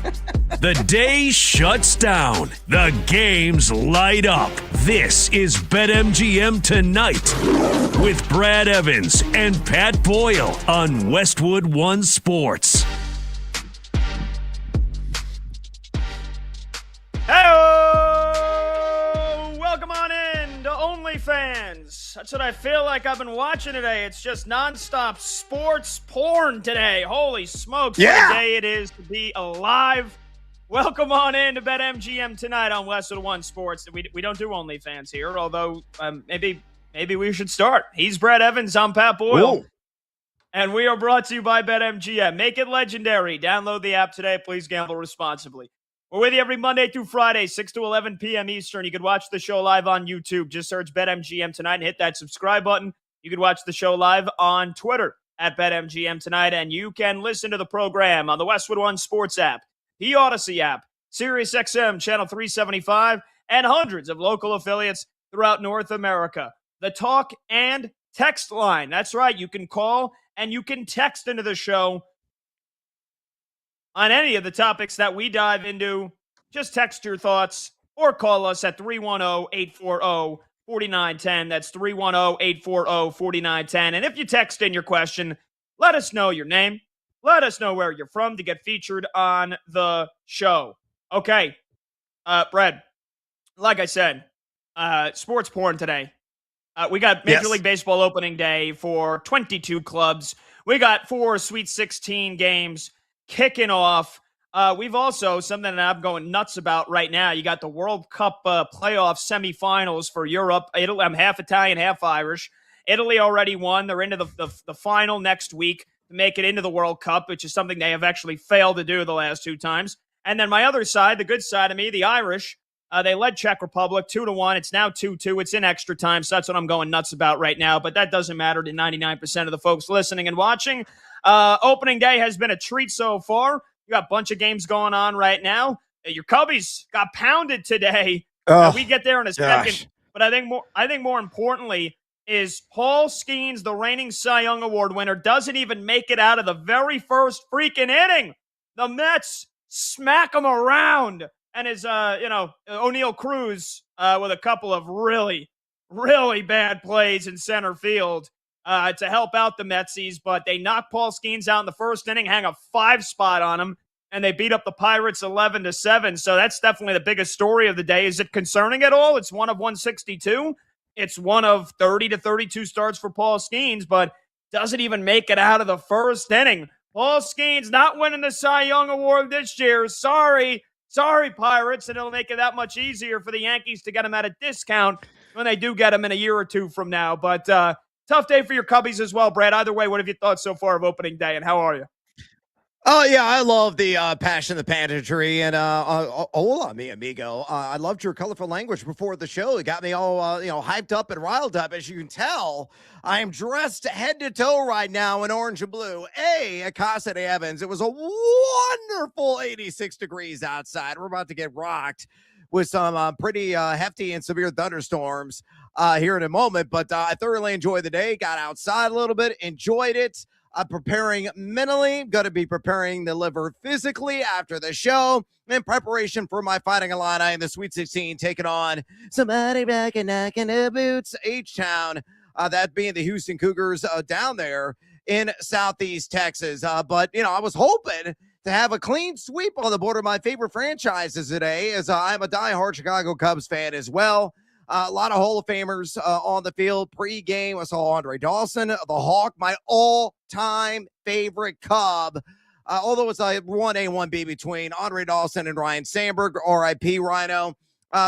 The day shuts down. The games light up. This is BetMGM Tonight with Brad Evans and Pat Boyle on Westwood One Sports. Hey, welcome on in to OnlyFans. That's what I feel like I've been watching today. It's just nonstop sports porn today. Holy smokes, what a day it is to be alive. Welcome on in to BetMGM Tonight on Westwood One Sports. We don't do OnlyFans here, although maybe we should start. He's Brad Evans. I'm Pat Boyle. Ooh. And we are brought to you by BetMGM. Make it legendary. Download the app today. Please gamble responsibly. We're with you every Monday through Friday, 6 to 11 p.m. Eastern. You can watch the show live on YouTube. Just search BetMGM Tonight and hit that subscribe button. You can watch the show live on Twitter at BetMGM Tonight, and you can listen to the program on the Westwood One Sports app, the Odyssey app, SiriusXM Channel 375, and hundreds of local affiliates throughout North America. The talk and text line. That's right. You can call and you can text into the show on any of the topics that we dive into. Just text your thoughts or call us at 310-840-4910. That's 310-840-4910. And if you text in your question, let us know your name. Let us know where you're from to get featured on the show. Okay, Brad, like I said, sports porn today. We got Major League Baseball opening day for 22 clubs. We got 4 Sweet 16 games kicking off. We've also, something that I'm going nuts about right now, you got the World Cup playoff semifinals for Europe. Italy, I'm half Italian, half Irish. Italy already won. They're into the final next week to make it into the World Cup, which is something they have actually failed to do the last 2 times. And then my other side, the good side of me, the Irish, they led Czech Republic 2-1. It's now 2-2. It's in extra time, so that's what I'm going nuts about right now. But that doesn't matter to 99% of the folks listening and watching. Opening day has been a treat so far. You got a bunch of games going on right now. Your Cubbies got pounded today. We get there in a second. But I think more importantly is Paul Skeens, the reigning Cy Young Award winner, doesn't even make it out of the very first freaking inning. The Mets smack him around. And his, O'Neal Cruz with a couple of really, really bad plays in center field to help out the Metsies. But they knocked Paul Skeens out in the first inning, hang a 5 spot on him, and they beat up the Pirates 11-7. So that's definitely the biggest story of the day. Is it concerning at all? It's one of 162. It's one of 30 to 32 starts for Paul Skeens, but doesn't even make it out of the first inning. Paul Skeens not winning the Cy Young Award this year. Sorry, Pirates, and it'll make it that much easier for the Yankees to get him at a discount when they do get him in a year or 2 from now. But tough day for your Cubbies as well, Brad. Either way, what have you thought so far of opening day, and how are you? Oh, yeah, I love the passion, the pageantry, and hola, mi amigo. I loved your colorful language before the show. It got me all, hyped up and riled up. As you can tell, I am dressed head to toe right now in orange and blue. Casa de Evans. It was a wonderful 86 degrees outside. We're about to get rocked with some pretty hefty and severe thunderstorms here in a moment, but I thoroughly enjoyed the day. Got outside a little bit, enjoyed it. Preparing mentally, going to be preparing the liver physically after the show in preparation for my Fighting Illini in the Sweet 16, taking on somebody back and knocking the boots, H-Town, that being the Houston Cougars down there in Southeast Texas. But, I was hoping to have a clean sweep on the board of my favorite franchises today, as I'm a diehard Chicago Cubs fan as well. A lot of Hall of Famers on the field. Pre-game, I saw Andre Dawson, the Hawk, my all-time favorite Cub. Although it's a 1A, 1B between Andre Dawson and Ryan Sandberg, R.I.P. Rhino.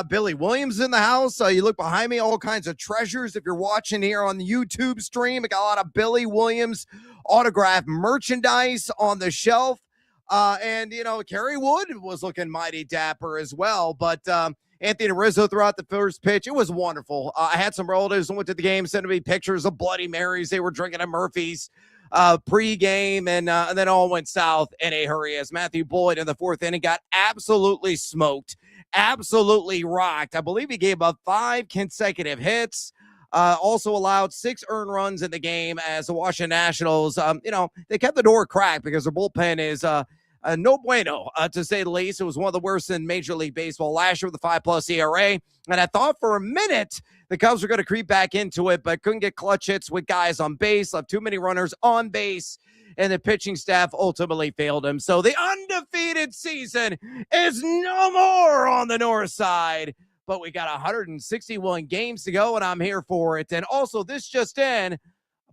Billy Williams in the house. You look behind me, all kinds of treasures. If you're watching here on the YouTube stream, I got a lot of Billy Williams autographed merchandise on the shelf. And Kerry Wood was looking mighty dapper as well. But Anthony Rizzo throughout the first pitch. It was wonderful. I had some relatives who went to the game, sending me pictures of Bloody Marys they were drinking at Murphy's pre-game, and then all went south in a hurry as Matthew Boyd in the 4th inning got absolutely smoked, absolutely rocked. I believe he gave up 5 consecutive hits. Also allowed 6 earned runs in the game as the Washington Nationals, they kept the door cracked because their bullpen is no bueno, to say the least. It was one of the worst in Major League Baseball last year with the 5+ ERA. And I thought for a minute the Cubs were going to creep back into it, but couldn't get clutch hits with guys on base, left too many runners on base, and the pitching staff ultimately failed him. So the undefeated season is no more on the north side, but we got 161 games to go, and I'm here for it. And also, this just in,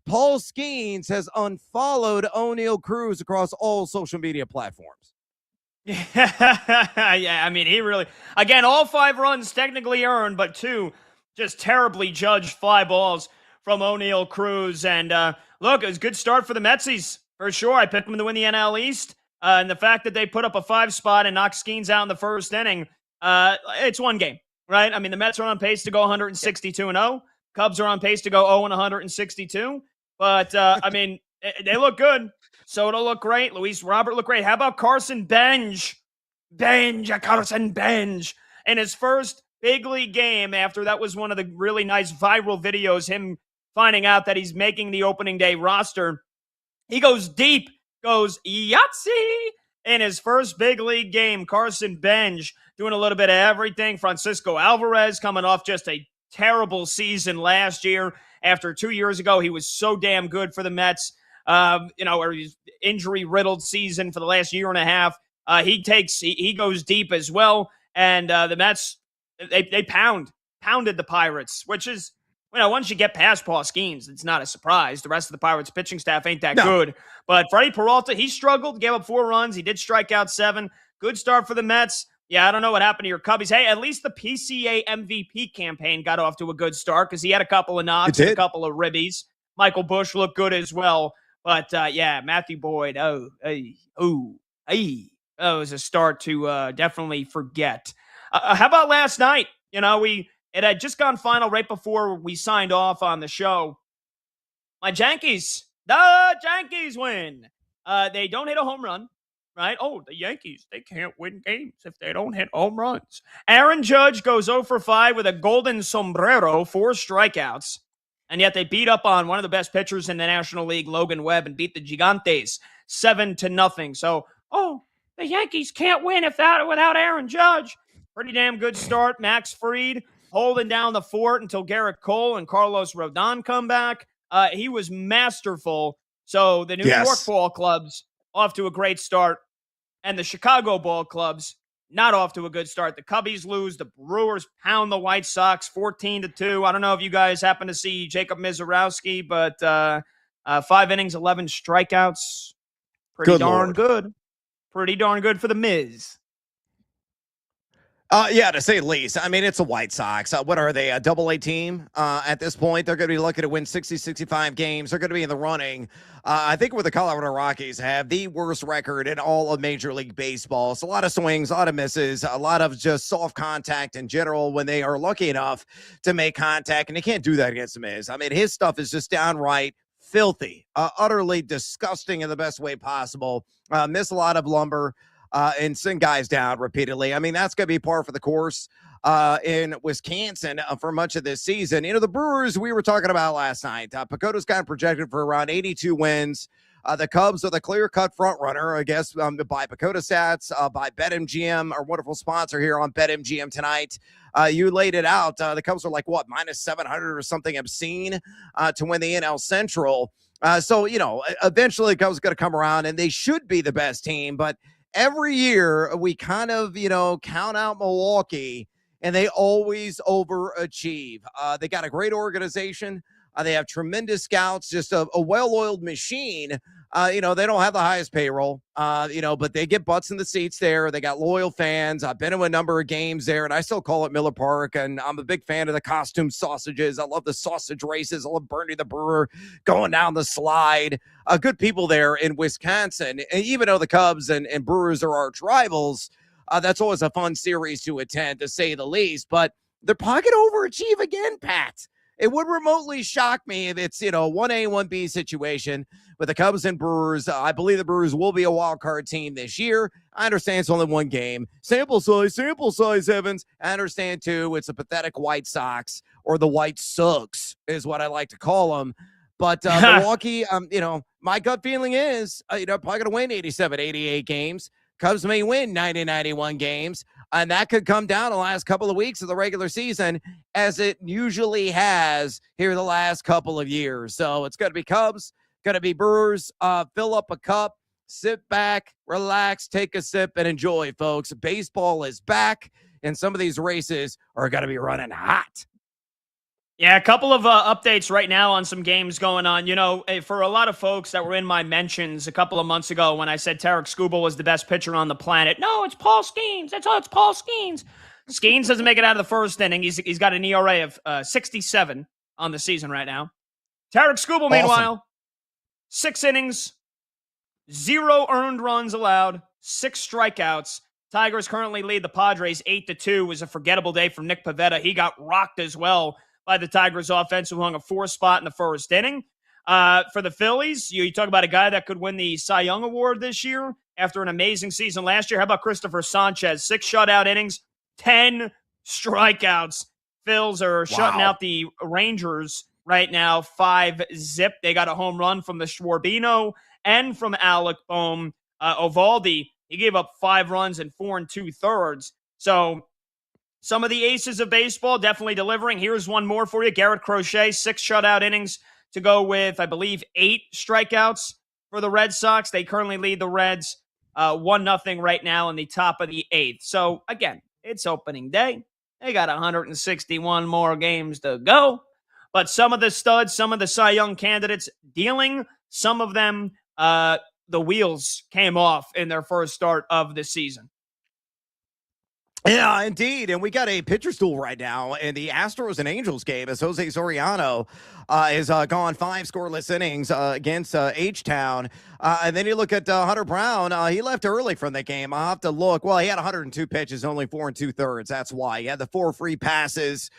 Paul Skeens has unfollowed O'Neal Cruz across all social media platforms. Yeah, I mean, he really, again, all 5 runs technically earned, but 2 just terribly judged fly balls from O'Neal Cruz. And look, it was a good start for the Metsies, for sure. I picked them to win the NL East. And the fact that they put up a 5 spot and knocked Skeens out in the first inning, it's one game, right? I mean, the Mets are on pace to go 162-0. Cubs are on pace to go 0-162. But, I mean, they look good. Soto looked great. Luis Robert looked great. How about Carson Benj? Carson Benj. In his first big league game, after that was one of the really nice viral videos, him finding out that he's making the opening day roster. He goes deep, goes Yahtzee in his first big league game. Carson Benj doing a little bit of everything. Francisco Alvarez coming off just a terrible season last year. After 2 years ago, he was so damn good for the Mets. Or his injury-riddled season for the last year and a half. He goes deep as well. And the Mets, they pounded the Pirates, which is, once you get past Paul Skeens, it's not a surprise. The rest of the Pirates pitching staff ain't that good. But Freddie Peralta, he struggled, gave up 4 runs. He did strike out 7. Good start for the Mets. Yeah, I don't know what happened to your Cubbies. Hey, at least the PCA MVP campaign got off to a good start because he had a couple of knocks and a couple of ribbies. Michael Busch looked good as well. But, yeah, Matthew Boyd, it was a start to definitely forget. How about last night? It had just gone final right before we signed off on the show. My Yankees, the Yankees win. They don't hit a home run, right? Oh, the Yankees, they can't win games if they don't hit home runs. Aaron Judge goes 0 for 5 with a golden sombrero, 4 strikeouts. And yet they beat up on one of the best pitchers in the National League, Logan Webb, and beat the Gigantes 7-0. So, the Yankees can't win without Aaron Judge. Pretty damn good start. Max Fried holding down the fort until Garrett Cole and Carlos Rodon come back. He was masterful. So the New York ball clubs off to a great start, and the Chicago ball clubs not off to a good start. The Cubbies lose. The Brewers pound the White Sox 14-2. I don't know if you guys happen to see Jacob Mizorowski, but 5 innings, 11 strikeouts. Pretty darn good. Pretty darn good for the Miz. Yeah, to say the least. I mean, it's the White Sox. What are they, a double-A team at this point? They're going to be looking to win 60, 65 games. They're going to be in the running. I think where the Colorado Rockies have the worst record in all of Major League Baseball. It's a lot of swings, a lot of misses, a lot of just soft contact in general when they are lucky enough to make contact, and they can't do that against the Miz. I mean, his stuff is just downright filthy, utterly disgusting in the best way possible. Miss a lot of lumber. And send guys down repeatedly. I mean, that's going to be par for the course in Wisconsin for much of this season. The Brewers we were talking about last night, Pacoda's kind of projected for around 82 wins. The Cubs are the clear-cut front runner, I guess, by Pacoda stats, by BetMGM, our wonderful sponsor here on BetMGM tonight. You laid it out. The Cubs are like, what, minus 700 or something obscene to win the NL Central. So, eventually the Cubs are going to come around, and they should be the best team, but every year we kind of, count out Milwaukee, and they always overachieve. They got a great organization. They have tremendous scouts, just a well-oiled machine. They don't have the highest payroll, but they get butts in the seats there. They got loyal fans. I've been to a number of games there, and I still call it Miller Park, and I'm a big fan of the costume sausages. I love the sausage races. I love Bernie the Brewer going down the slide. Good people there in Wisconsin. And even though the Cubs and Brewers are arch rivals, that's always a fun series to attend, to say the least. But they're probably going to overachieve again, Pat. It would remotely shock me if it's, 1A, 1B situation with the Cubs and Brewers. I believe the Brewers will be a wild card team this year. I understand it's only one game. Sample size, Evans. I understand, too, it's a pathetic White Sox, or the White Sox is what I like to call them. But Milwaukee, my gut feeling is, probably going to win 87, 88 games. Cubs may win 90-91 games, and that could come down the last couple of weeks of the regular season, as it usually has here the last couple of years. So it's going to be Cubs, going to be Brewers. Fill up a cup, sit back, relax, take a sip, and enjoy, folks. Baseball is back, and some of these races are going to be running hot. Yeah, a couple of updates right now on some games going on. You know, for a lot of folks that were in my mentions a couple of months ago when I said Tarek Skubal was the best pitcher on the planet. No, it's Paul Skeens. It's Paul Skeens. Skeens doesn't make it out of the first inning. He's got an ERA of 67 on the season right now. Tarek Skubal, meanwhile, 6 innings, 0 earned runs allowed, 6 strikeouts. Tigers currently lead the Padres 8-2. It was a forgettable day from Nick Pivetta. He got rocked as well by the Tigers offense, who hung a 4 spot in the first inning. For the Phillies, you talk about a guy that could win the Cy Young Award this year after an amazing season last year. How about Christopher Sanchez? 6 shutout innings, 10 strikeouts. Phils are shutting out the Rangers right now, 5-0. They got a home run from the Schwarbino and from Alec Bohm. Ovaldi, he gave up 5 runs in 4 2/3. So some of the aces of baseball definitely delivering. Here's one more for you. Garrett Crochet, 6 shutout innings to go with, I believe, 8 strikeouts for the Red Sox. They currently lead the Reds 1-0 right now in the top of the 8th. So, again, it's opening day. They got 161 more games to go. But some of the studs, some of the Cy Young candidates dealing, some of them, the wheels came off in their first start of the season. Yeah, indeed. And we got a pitcher stool right now in the Astros and Angels game as Jose Soriano is gone 5 scoreless innings against H-Town. And then you look at Hunter Brown. He left early from the game. I'll have to look. Well, he had 102 pitches, only 4 2/3. That's why. He had the 4 free passes.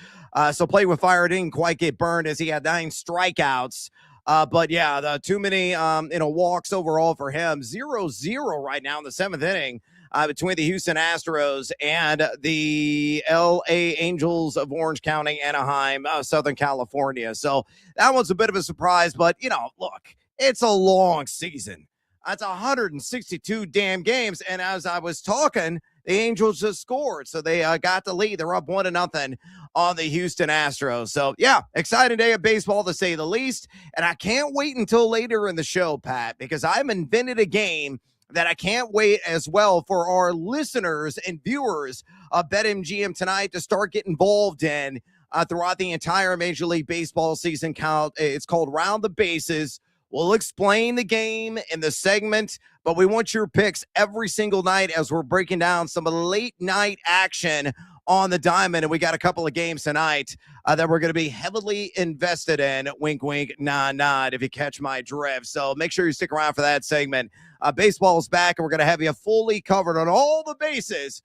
So play with fire didn't quite get burned as he had 9 strikeouts. But yeah, the too many walks overall for him. 0-0 right now in the 7th inning. Between the Houston Astros and the L.A. Angels of Orange County, Anaheim, Southern California. So that one's a bit of a surprise, but, look, it's a long season. That's 162 damn games, and as I was talking, the Angels just scored, so they got the lead. They're up 1-0 on the Houston Astros. So, yeah, exciting day of baseball, to say the least, and I can't wait until later in the show, Pat, because I've invented a game that I can't wait as well for our listeners and viewers of BetMGM tonight to start getting involved in throughout the entire Major League Baseball season. It's called Round the Bases. We'll explain the game in the segment, but we want your picks every single night as we're breaking down some of the late night action on the diamond. And we got a couple of games tonight that we're going to be heavily invested in. Wink, wink, nod, nod, if you catch my drift. So make sure you stick around for that segment. Baseball is back, and we're going to have you fully covered on all the bases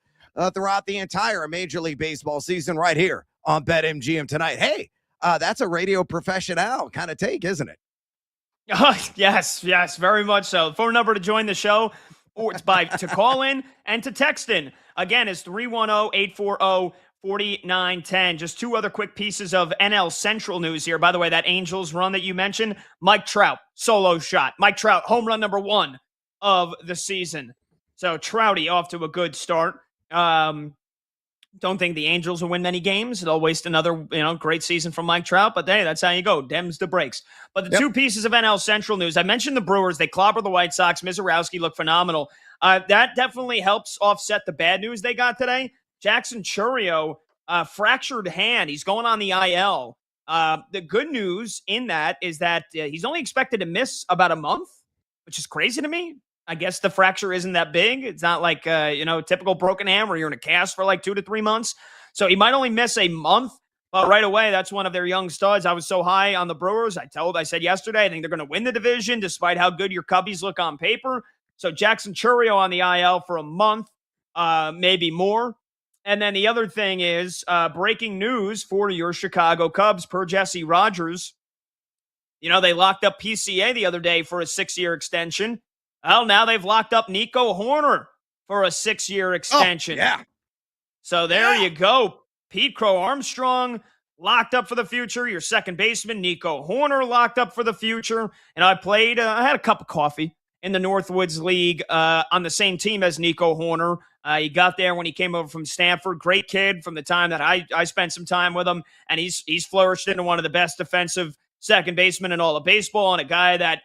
throughout the entire Major League Baseball season right here on BetMGM tonight. Hey, that's a radio professional kind of take, isn't it? Yes, very much so. The phone number to join the show, or it's to call in and to text in. Again, is 310-840-4910. Just 2 other quick pieces of NL Central news here. By the way, that Angels run that you mentioned, Mike Trout, solo shot. Mike Trout, home run number 1 of the season. So Trouty off to a good start. Don't think the Angels will win many games. They'll waste another, great season from Mike Trout. But hey, that's how you go. Dems the breaks. But the 2 pieces of NL Central news, I mentioned the Brewers. They clobbered the White Sox. Mizorowski looked phenomenal. That definitely helps offset the bad news they got today. Jackson Chourio, fractured hand. He's going on the IL. The good news in that is that he's only expected to miss about a month, which is crazy to me. I guess the fracture isn't that big. It's not like, typical broken hand where you're in a cast for like 2 to 3 months. So he might only miss a month, but right away, that's one of their young studs. I was so high on the Brewers. I said yesterday, I think they're going to win the division despite how good your Cubbies look on paper. So Jackson Chourio on the IL for a month, maybe more. And then the other thing is breaking news for your Chicago Cubs per Jesse Rogers. They locked up PCA the other day for a 6-year extension. Well, now they've locked up Nico Horner for a 6-year extension. Oh, yeah. So there you go. Pete Crow Armstrong locked up for the future. Your second baseman, Nico Horner, locked up for the future. And I had a cup of coffee in the Northwoods League on the same team as Nico Horner. He got there when he came over from Stanford. Great kid from the time that I spent some time with him, and he's flourished into one of the best defensive second baseman in all of baseball, and a guy that,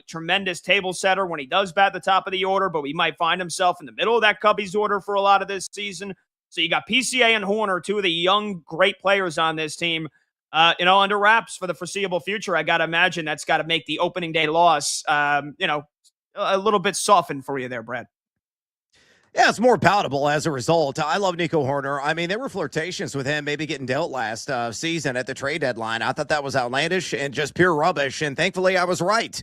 tremendous table setter when he does bat the top of the order, but he might find himself in the middle of that Cubbies order for a lot of this season. So you got PCA and Horner, two of the young, great players on this team, under wraps for the foreseeable future. I got to imagine that's got to make the opening day loss, a little bit softened for you there, Brad. Yeah, it's more palatable as a result. I love Nico Horner. I mean, there were flirtations with him maybe getting dealt last season at the trade deadline. I thought that was outlandish and just pure rubbish, and thankfully I was right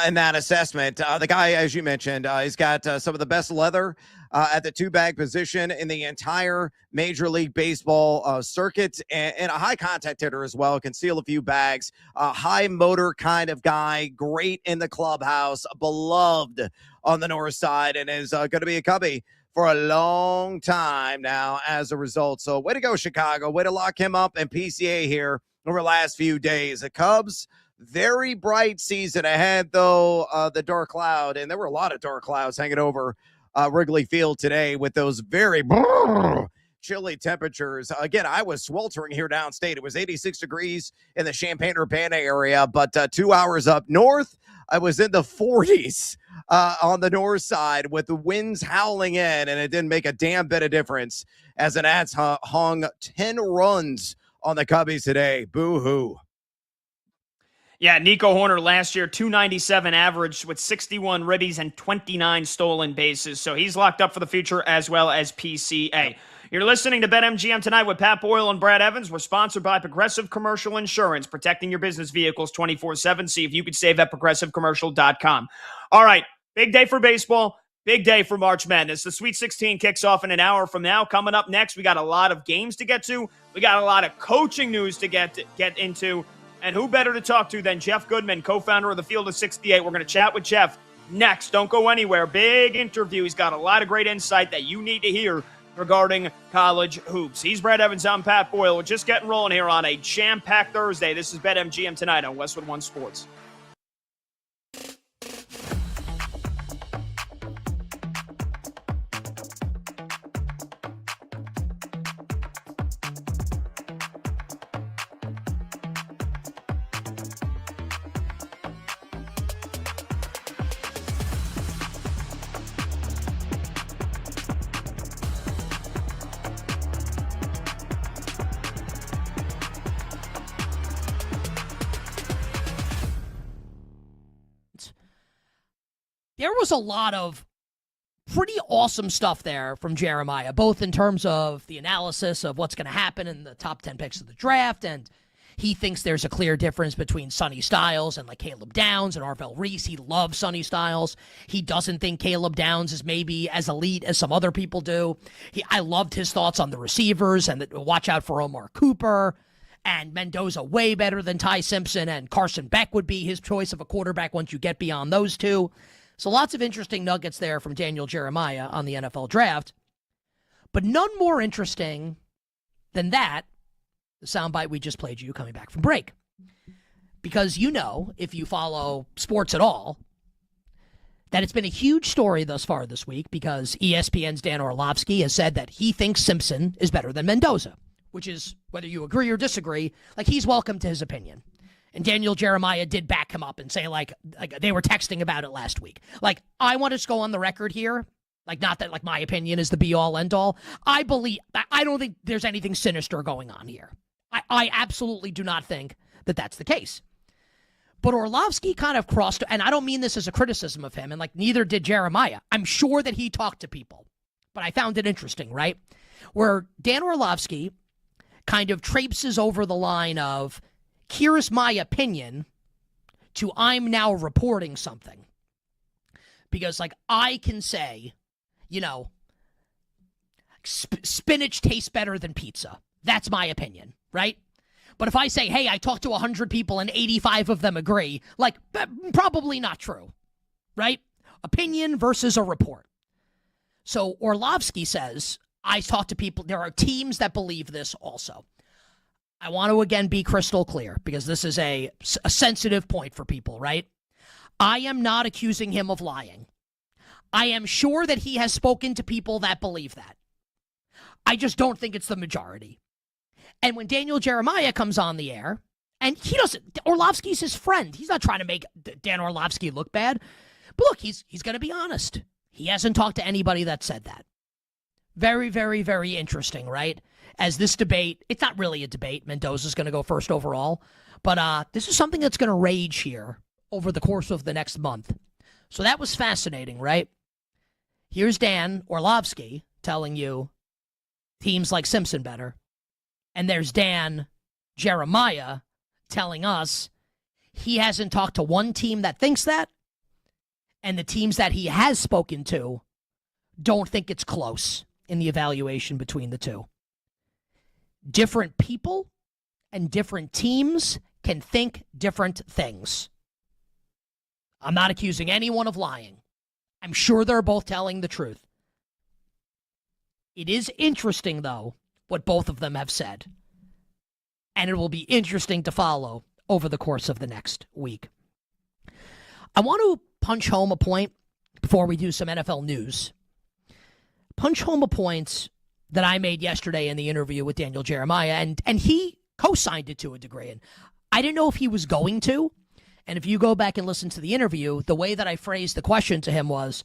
in that assessment. The guy, as you mentioned, he's got some of the best leather at the two-bag position in the entire Major League Baseball circuit, and a high-contact hitter as well, can steal a few bags, a high-motor kind of guy, great in the clubhouse, beloved on the north side, and is going to be a Cubby for a long time now as a result. So way to go, Chicago. Way to lock him up and PCA here over the last few days. The Cubs, very bright season ahead, though, the dark cloud, and there were a lot of dark clouds hanging over Wrigley Field today with those very chilly temperatures. Again, I was sweltering here downstate. It was 86 degrees in the Champaign-Urbana area, but 2 hours up north, I was in the 40s on the north side with the winds howling in, and it didn't make a damn bit of difference as the Nats hung 10 runs on the Cubbies today. Boo-hoo. Yeah, Nico Horner last year, 297 average with 61 ribbies and 29 stolen bases. So he's locked up for the future as well as PCA. You're listening to BetMGM Tonight with Pat Boyle and Brad Evans. We're sponsored by Progressive Commercial Insurance, protecting your business vehicles 24/7. See if you could save at progressivecommercial.com. All right, big day for baseball, big day for March Madness. The Sweet 16 kicks off in an hour from now. Coming up next, we got a lot of games to get to. We got a lot of coaching news to get into. And who better to talk to than Jeff Goodman, co-founder of the Field of 68. We're going to chat with Jeff next. Don't go anywhere. Big interview. He's got a lot of great insight that you need to hear regarding college hoops. He's Brad Evans. I'm Pat Boyle. We're just getting rolling here on a jam-packed Thursday. This is BetMGM Tonight on Westwood One Sports. There was a lot of pretty awesome stuff there from Jeremiah, both in terms of the analysis of what's going to happen in the top 10 picks of the draft, and he thinks there's a clear difference between Sonny Styles and like Caleb Downs and Arvell Reese. He loves Sonny Styles. He doesn't think Caleb Downs is maybe as elite as some other people do. I loved his thoughts on the receivers and watch out for Omar Cooper. And Mendoza way better than Ty Simpson, and Carson Beck would be his choice of a quarterback once you get beyond those two. So lots of interesting nuggets there from Daniel Jeremiah on the NFL draft. But none more interesting than that, the soundbite we just played you coming back from break. Because you know, if you follow sports at all, that it's been a huge story thus far this week because ESPN's Dan Orlovsky has said that he thinks Simpson is better than Mendoza, which is, whether you agree or disagree, like he's welcome to his opinion. And Daniel Jeremiah did back him up and say, like they were texting about it last week. Like, I want to just go on the record here. Like, not that, like, my opinion is the be-all, end-all. I don't think there's anything sinister going on here. I absolutely do not think that that's the case. But Orlovsky kind of crossed, and I don't mean this as a criticism of him, and, like, neither did Jeremiah. I'm sure that he talked to people. But I found it interesting, right? Where Dan Orlovsky kind of traipses over the line of, here's my opinion, to I'm now reporting something. Because, like, I can say, you know, spinach tastes better than pizza. That's my opinion, right? But if I say, hey, I talked to 100 people and 85 of them agree, like, probably not true, right? Opinion versus a report. So Orlovsky says, I talked to people, there are teams that believe this also. I want to, again, be crystal clear because this is a sensitive point for people, right? I am not accusing him of lying. I am sure that he has spoken to people that believe that. I just don't think it's the majority. And when Daniel Jeremiah comes on the air, and he doesn't, Orlovsky's his friend. He's not trying to make Dan Orlovsky look bad. But look, he's going to be honest. He hasn't talked to anybody that said that. Very, very, very interesting, right? As this debate, it's not really a debate. Mendoza's going to go first overall. But this is something that's going to rage here over the course of the next month. So that was fascinating, right? Here's Dan Orlovsky telling you teams like Simpson better. And there's Dan Jeremiah telling us he hasn't talked to one team that thinks that. And the teams that he has spoken to don't think it's close in the evaluation between the two. Different people and different teams can think different things. I'm not accusing anyone of lying. I'm sure they're both telling the truth. It is interesting, though, what both of them have said. And it will be interesting to follow over the course of the next week. I want to punch home a point before we do some NFL news. Punch home a point that I made yesterday in the interview with Daniel Jeremiah, and he co-signed it to a degree. And I didn't know if he was going to. And if you go back and listen to the interview, the way that I phrased the question to him was,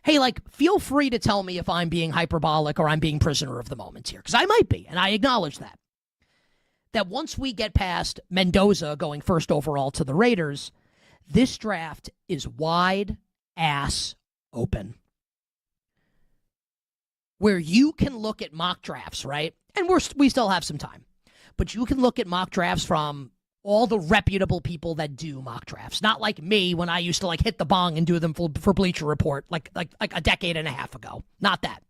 hey, feel free to tell me if I'm being hyperbolic or I'm being prisoner of the moment here. Because I might be, and I acknowledge that. That once we get past Mendoza going first overall to the Raiders, this draft is wide ass open. Where you can look at mock drafts, right? And we still have some time. But you can look at mock drafts from all the reputable people that do mock drafts. Not like me when I used to hit the bong and do them for Bleacher Report like a decade and a half ago. Not that.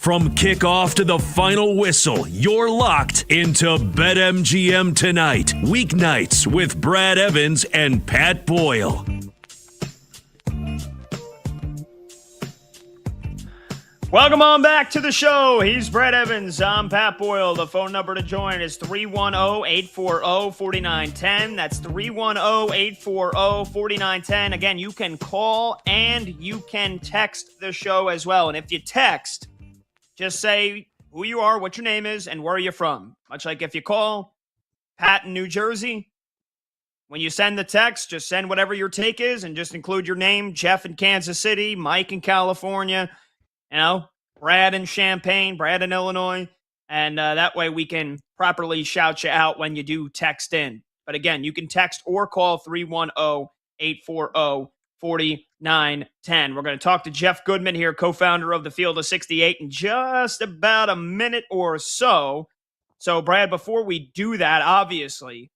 From kickoff to the final whistle, you're locked into BetMGM tonight. Weeknights with Brad Evans and Pat Boyle. Welcome on back to the show. He's Brad Evans. I'm Pat Boyle. The phone number to join is 310-840-4910. That's 310-840-4910. Again, you can call and you can text the show as well. And if you text, just say who you are, what your name is, and where you're from. Much like if you call Pat in New Jersey, when you send the text, just send whatever your take is and just include your name, Jeff in Kansas City, Mike in California, Brad in Champaign, Brad in Illinois, and that way we can properly shout you out when you do text in. But again, you can text or call 310-840-4910. We're going to talk to Jeff Goodman here, co-founder of the Field of 68, in just about a minute or so. So, Brad, before we do that, obviously,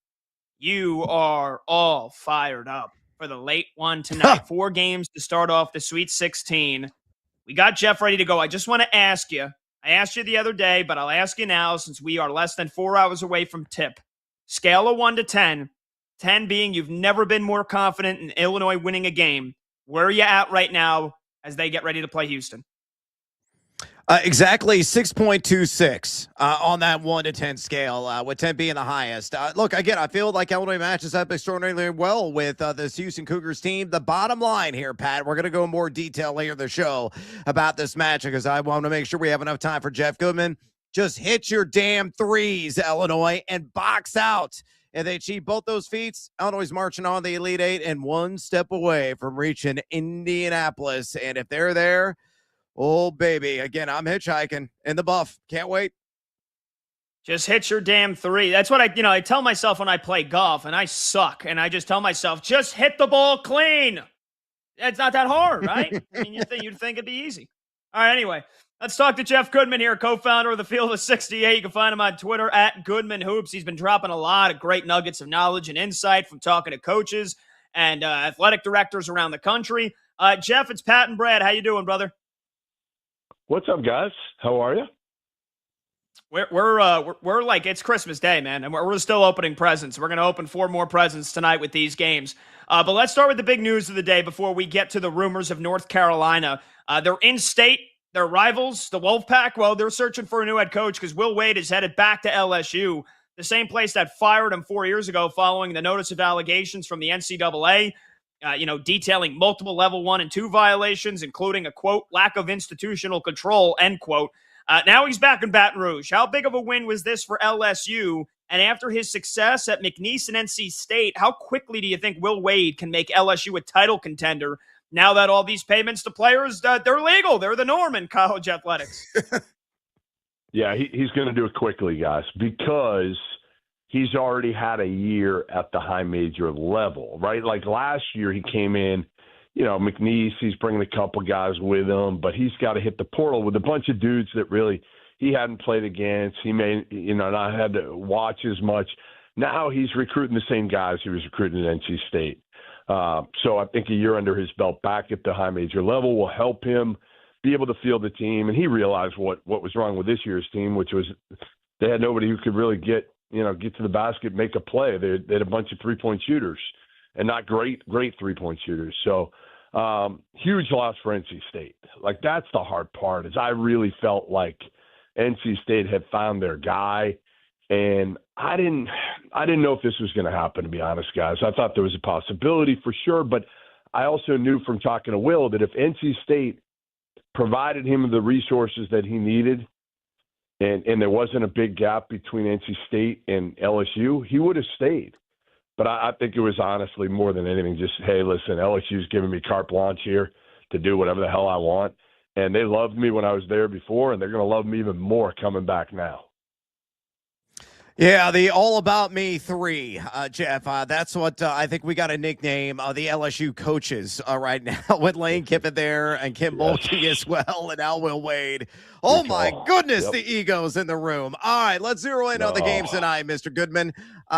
you are all fired up for the late one tonight. 4 games to start off the Sweet 16. We got Jeff ready to go. I just want to ask you. I asked you the other day, but I'll ask you now since we are less than 4 hours away from tip. Scale of 1 to 10, 10 being you've never been more confident in Illinois winning a game. Where are you at right now as they get ready to play Houston? Exactly 6.26 on that 1 to 10 scale, with 10 being the highest. Look, again, I feel like Illinois matches up extraordinarily well with this Houston Cougars team. The bottom line here, Pat, we're going to go in more detail later in the show about this match because I want to make sure we have enough time for Jeff Goodman. Just hit your damn threes, Illinois, and box out If they achieve both those feats, Illinois marching on the Elite Eight and one step away from reaching Indianapolis. And if they're there, oh, baby, again, I'm hitchhiking in the buff. Can't wait. Just hit your damn three. That's what I tell myself when I play golf, and I suck. And I just tell myself, just hit the ball clean. It's not that hard, right? I mean, you'd think it'd be easy. All right, anyway, let's talk to Jeff Goodman here, co-founder of the Field of 68. You can find him on Twitter at Goodman Hoops. He's been dropping a lot of great nuggets of knowledge and insight from talking to coaches and athletic directors around the country. Jeff, it's Pat and Brad. How you doing, brother? What's up, guys? How are you? We're like, it's Christmas Day, man, and we're still opening presents. We're going to open 4 more presents tonight with these games. But let's start with the big news of the day before we get to the rumors of North Carolina. They're in state. Their rivals, the Wolfpack, well, they're searching for a new head coach because Will Wade is headed back to LSU, the same place that fired him 4 years ago following the notice of allegations from the NCAA, detailing multiple level 1 and 2 violations, including a, quote, lack of institutional control, end quote. Now he's back in Baton Rouge. How big of a win was this for LSU? And after his success at McNeese and NC State, how quickly do you think Will Wade can make LSU a title contender now that all these payments to players, they're legal? They're the norm in college athletics. Yeah, he's going to do it quickly, guys, because he's already had a year at the high major level, right? Like last year he came in, McNeese, he's bringing a couple guys with him, but he's got to hit the portal with a bunch of dudes that really he hadn't played against. He may, not had to watch as much. Now he's recruiting the same guys he was recruiting at NC State. So I think a year under his belt back at the high major level will help him be able to field the team. And he realized what was wrong with this year's team, which was they had nobody who could really get to the basket, make a play. They had a bunch of three-point shooters and not great three-point shooters. So huge loss for NC State. Like, that's the hard part, is I really felt like NC State had found their guy, and I didn't know if this was going to happen, to be honest, guys. I thought there was a possibility for sure, but I also knew from talking to Will that if NC State provided him the resources that he needed and there wasn't a big gap between NC State and LSU, he would have stayed. But I think it was honestly more than anything just, hey, listen, LSU's giving me carte blanche here to do whatever the hell I want. And they loved me when I was there before, and they're going to love me even more coming back now. Yeah, the All About Me 3, Jeff. That's what I think we got a nickname, the LSU coaches right now, with Lane Kiffin there and Kim Mulkey as well, and now Will Wade. Oh, my goodness, the egos in the room. All right, let's zero in on the games tonight, Mr. Goodman.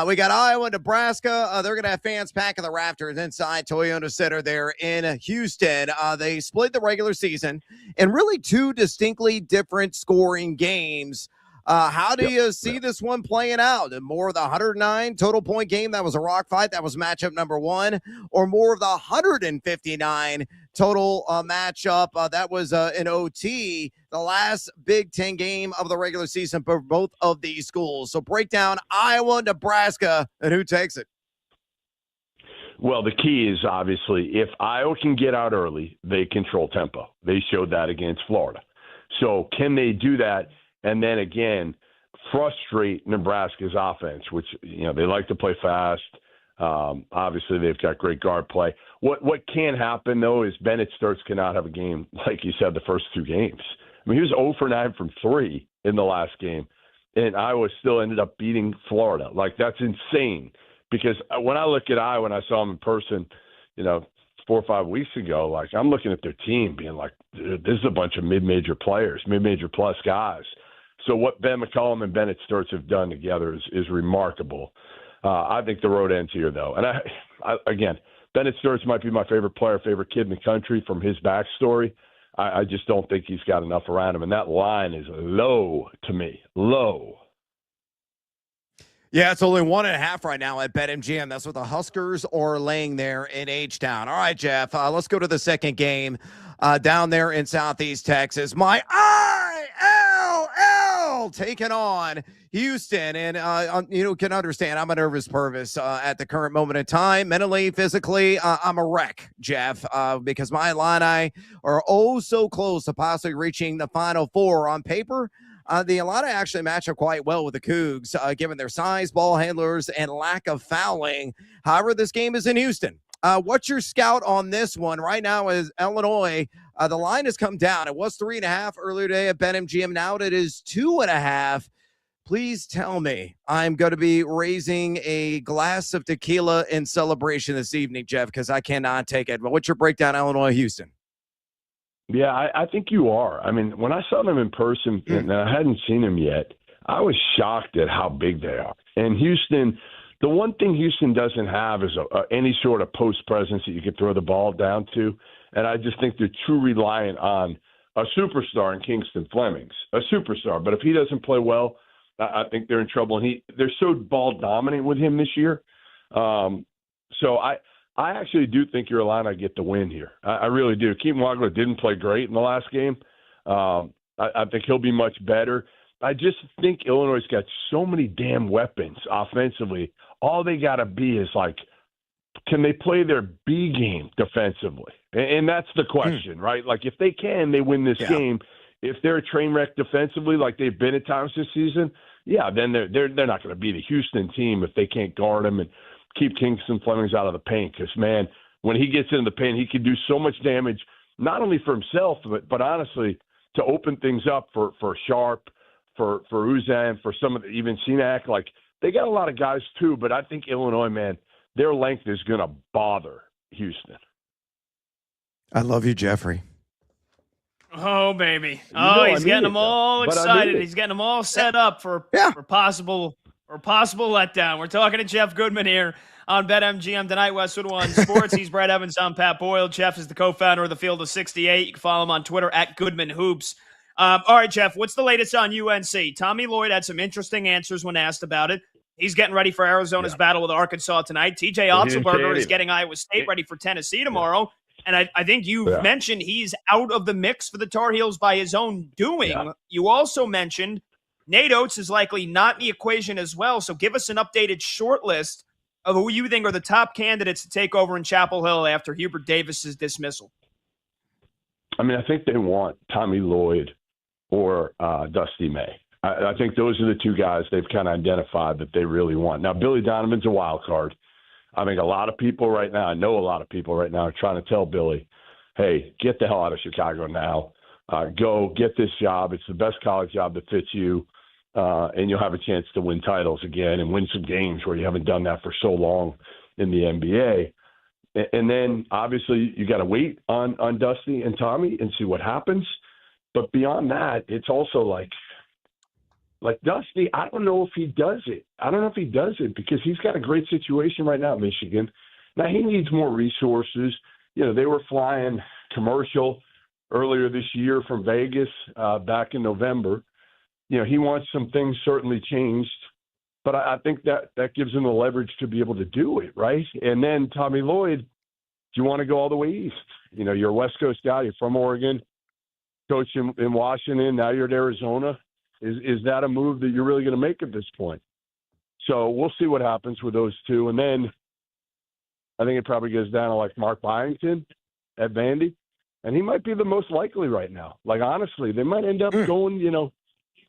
We got Iowa and Nebraska. They're going to have fans packing the rafters inside Toyota Center there in Houston. They split the regular season in really 2 distinctly different scoring games. How do you see this one playing out? More of the 109 total point game that was a rock fight, that was matchup number 1, or more of the 159 total matchup that was an OT, the last Big Ten game of the regular season for both of these schools? So break down Iowa, Nebraska, and who takes it. Well, the key is obviously if Iowa can get out early, they control tempo. They showed that against Florida. So can they do that? And then again, frustrate Nebraska's offense, which, they like to play fast. Obviously, they've got great guard play. What can happen, though, is Bennett Sturts cannot have a game, like you said, the first 2 games. I mean, he was 0 for 9 from 3 in the last game, and Iowa still ended up beating Florida. Like, that's insane, because when I look at Iowa and I saw them in person, 4 or 5 weeks ago, like, I'm looking at their team being like, this is a bunch of mid-major players, mid-major plus guys. So what Ben McCollum and Bennett Sturts have done together is remarkable. I think the road ends here, though. And again, Bennett Sturts might be my favorite player, favorite kid in the country from his backstory. I just don't think he's got enough around him. And that line is low to me, low. Yeah, it's only 1.5 right now at BetMGM. That's what the Huskers are laying there in H-Town. All right, Jeff, let's go to the second game down there in Southeast Texas. My ILL taking on Houston. And, can understand I'm a nervous Purvis at the current moment in time. Mentally, physically, I'm a wreck, Jeff, because my Illini are oh so close to possibly reaching the Final Four. On paper, The Illini actually match up quite well with the Cougs, given their size, ball handlers, and lack of fouling. However, this game is in Houston. What's your scout on this one? Right now is Illinois. The line has come down. It was 3.5 earlier today at BetMGM. Now it is 2.5. Please tell me I'm going to be raising a glass of tequila in celebration this evening, Jeff, because I cannot take it. But what's your breakdown, Illinois, Houston? Yeah, I think you are. I mean, when I saw them in person, and I hadn't seen them yet, I was shocked at how big they are. And Houston, the one thing Houston doesn't have is any sort of post presence that you can throw the ball down to. And I just think they're too reliant on a superstar in Kingston Flemings, a superstar. But if he doesn't play well, I think they're in trouble. And they're so ball dominant with him this year. So I actually do think Illini get the win here. I really do. Keaton Wagler didn't play great in the last game. I think he'll be much better. I just think Illinois' got so many damn weapons offensively. All they got to be is like, can they play their B game defensively? And that's the question, right? Like, if they can, they win this game. If they're a train wreck defensively, like they've been at times this season, then they're not going to be the Houston team if they can't guard them and keep Kingston Flemings out of the paint. Because, man, when he gets into the paint, he can do so much damage, not only for himself, but honestly, to open things up for Sharp, for Uzan, for some of the, even Senac. Like, they got a lot of guys too, but I think Illinois, man, their length is going to bother Houston. I love you, Jeffrey. Oh, baby. He's getting them all excited. He's getting them all set up for possible letdown. We're talking to Jeff Goodman here on BetMGM tonight, Westwood One Sports. He's Brad Evans. I'm Pat Boyle. Jeff is the co-founder of the Field of 68. You can follow him on Twitter at Goodman Hoops. All right, Jeff, what's the latest on UNC? Tommy Lloyd had some interesting answers when asked about it. He's getting ready for Arizona's battle with Arkansas tonight. TJ Otzelberger is getting Iowa State ready for Tennessee tomorrow. And I think you've mentioned he's out of the mix for the Tar Heels by his own doing. Yeah. You also mentioned Nate Oates is likely not in the equation as well. So give us an updated short list of who you think are the top candidates to take over in Chapel Hill after Hubert Davis's dismissal. I mean, I think they want Tommy Lloyd or Dusty May. I think those are the two guys they've kind of identified that they really want. Now, Billy Donovan's a wild card. I think a lot of people right now, I know a lot of people right now are trying to tell Billy, hey, get the hell out of Chicago now. Go get this job. It's the best college job that fits you, and you'll have a chance to win titles again and win some games where you haven't done that for so long in the NBA. And then, obviously, you got to wait on Dusty and Tommy and see what happens. But beyond that, it's also like Dusty, I don't know if he does it. Because he's got a great situation right now at Michigan. Now, he needs more resources. You know, they were flying commercial earlier this year from Vegas back in November. You know, he wants some things certainly changed. But I think that gives him the leverage to be able to do it, right? And then Tommy Lloyd, do you want to go all the way east? You know, you're a West Coast guy. You're from Oregon, coach in Washington. Now you're at Arizona. Is that a move that you're really going to make at this point? So we'll see what happens with those two. And then I think it probably goes down to like Mark Byington at Vandy. And he might be the most likely right now. Like, honestly, they might end up going, you know,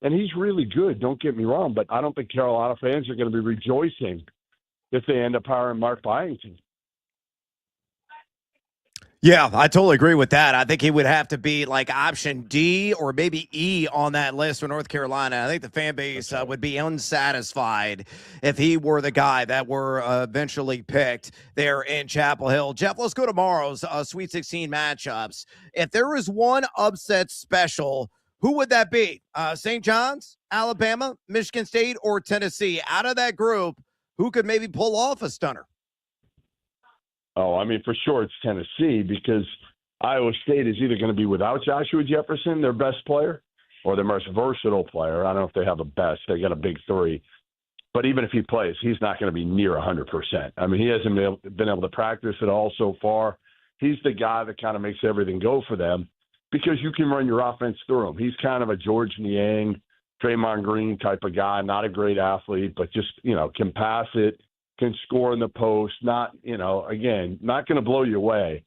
and he's really good, don't get me wrong, but I don't think Carolina fans are going to be rejoicing if they end up hiring Mark Byington. Yeah, I totally agree with that. I think he would have to be like option D or maybe E on that list for North Carolina. I think the fan base would be unsatisfied if he were the guy that were eventually picked there in Chapel Hill. Jeff, let's go tomorrow's Sweet 16 matchups. If there was one upset special, who would that be? St. John's, Alabama, Michigan State, or Tennessee? Out of that group, who could maybe pull off a stunner? Oh, I mean, for sure it's Tennessee because Iowa State is either going to be without Joshua Jefferson, their best player, or their most versatile player. I don't know if they have the best. They got a big three. But even if he plays, he's not going to be near 100%. I mean, he hasn't been able to practice at all so far. He's the guy that kind of makes everything go for them because you can run your offense through him. He's kind of a George Niang, Draymond Green type of guy, not a great athlete, but just, you know, can pass it, can score in the post, not, you know, again, not going to blow you away.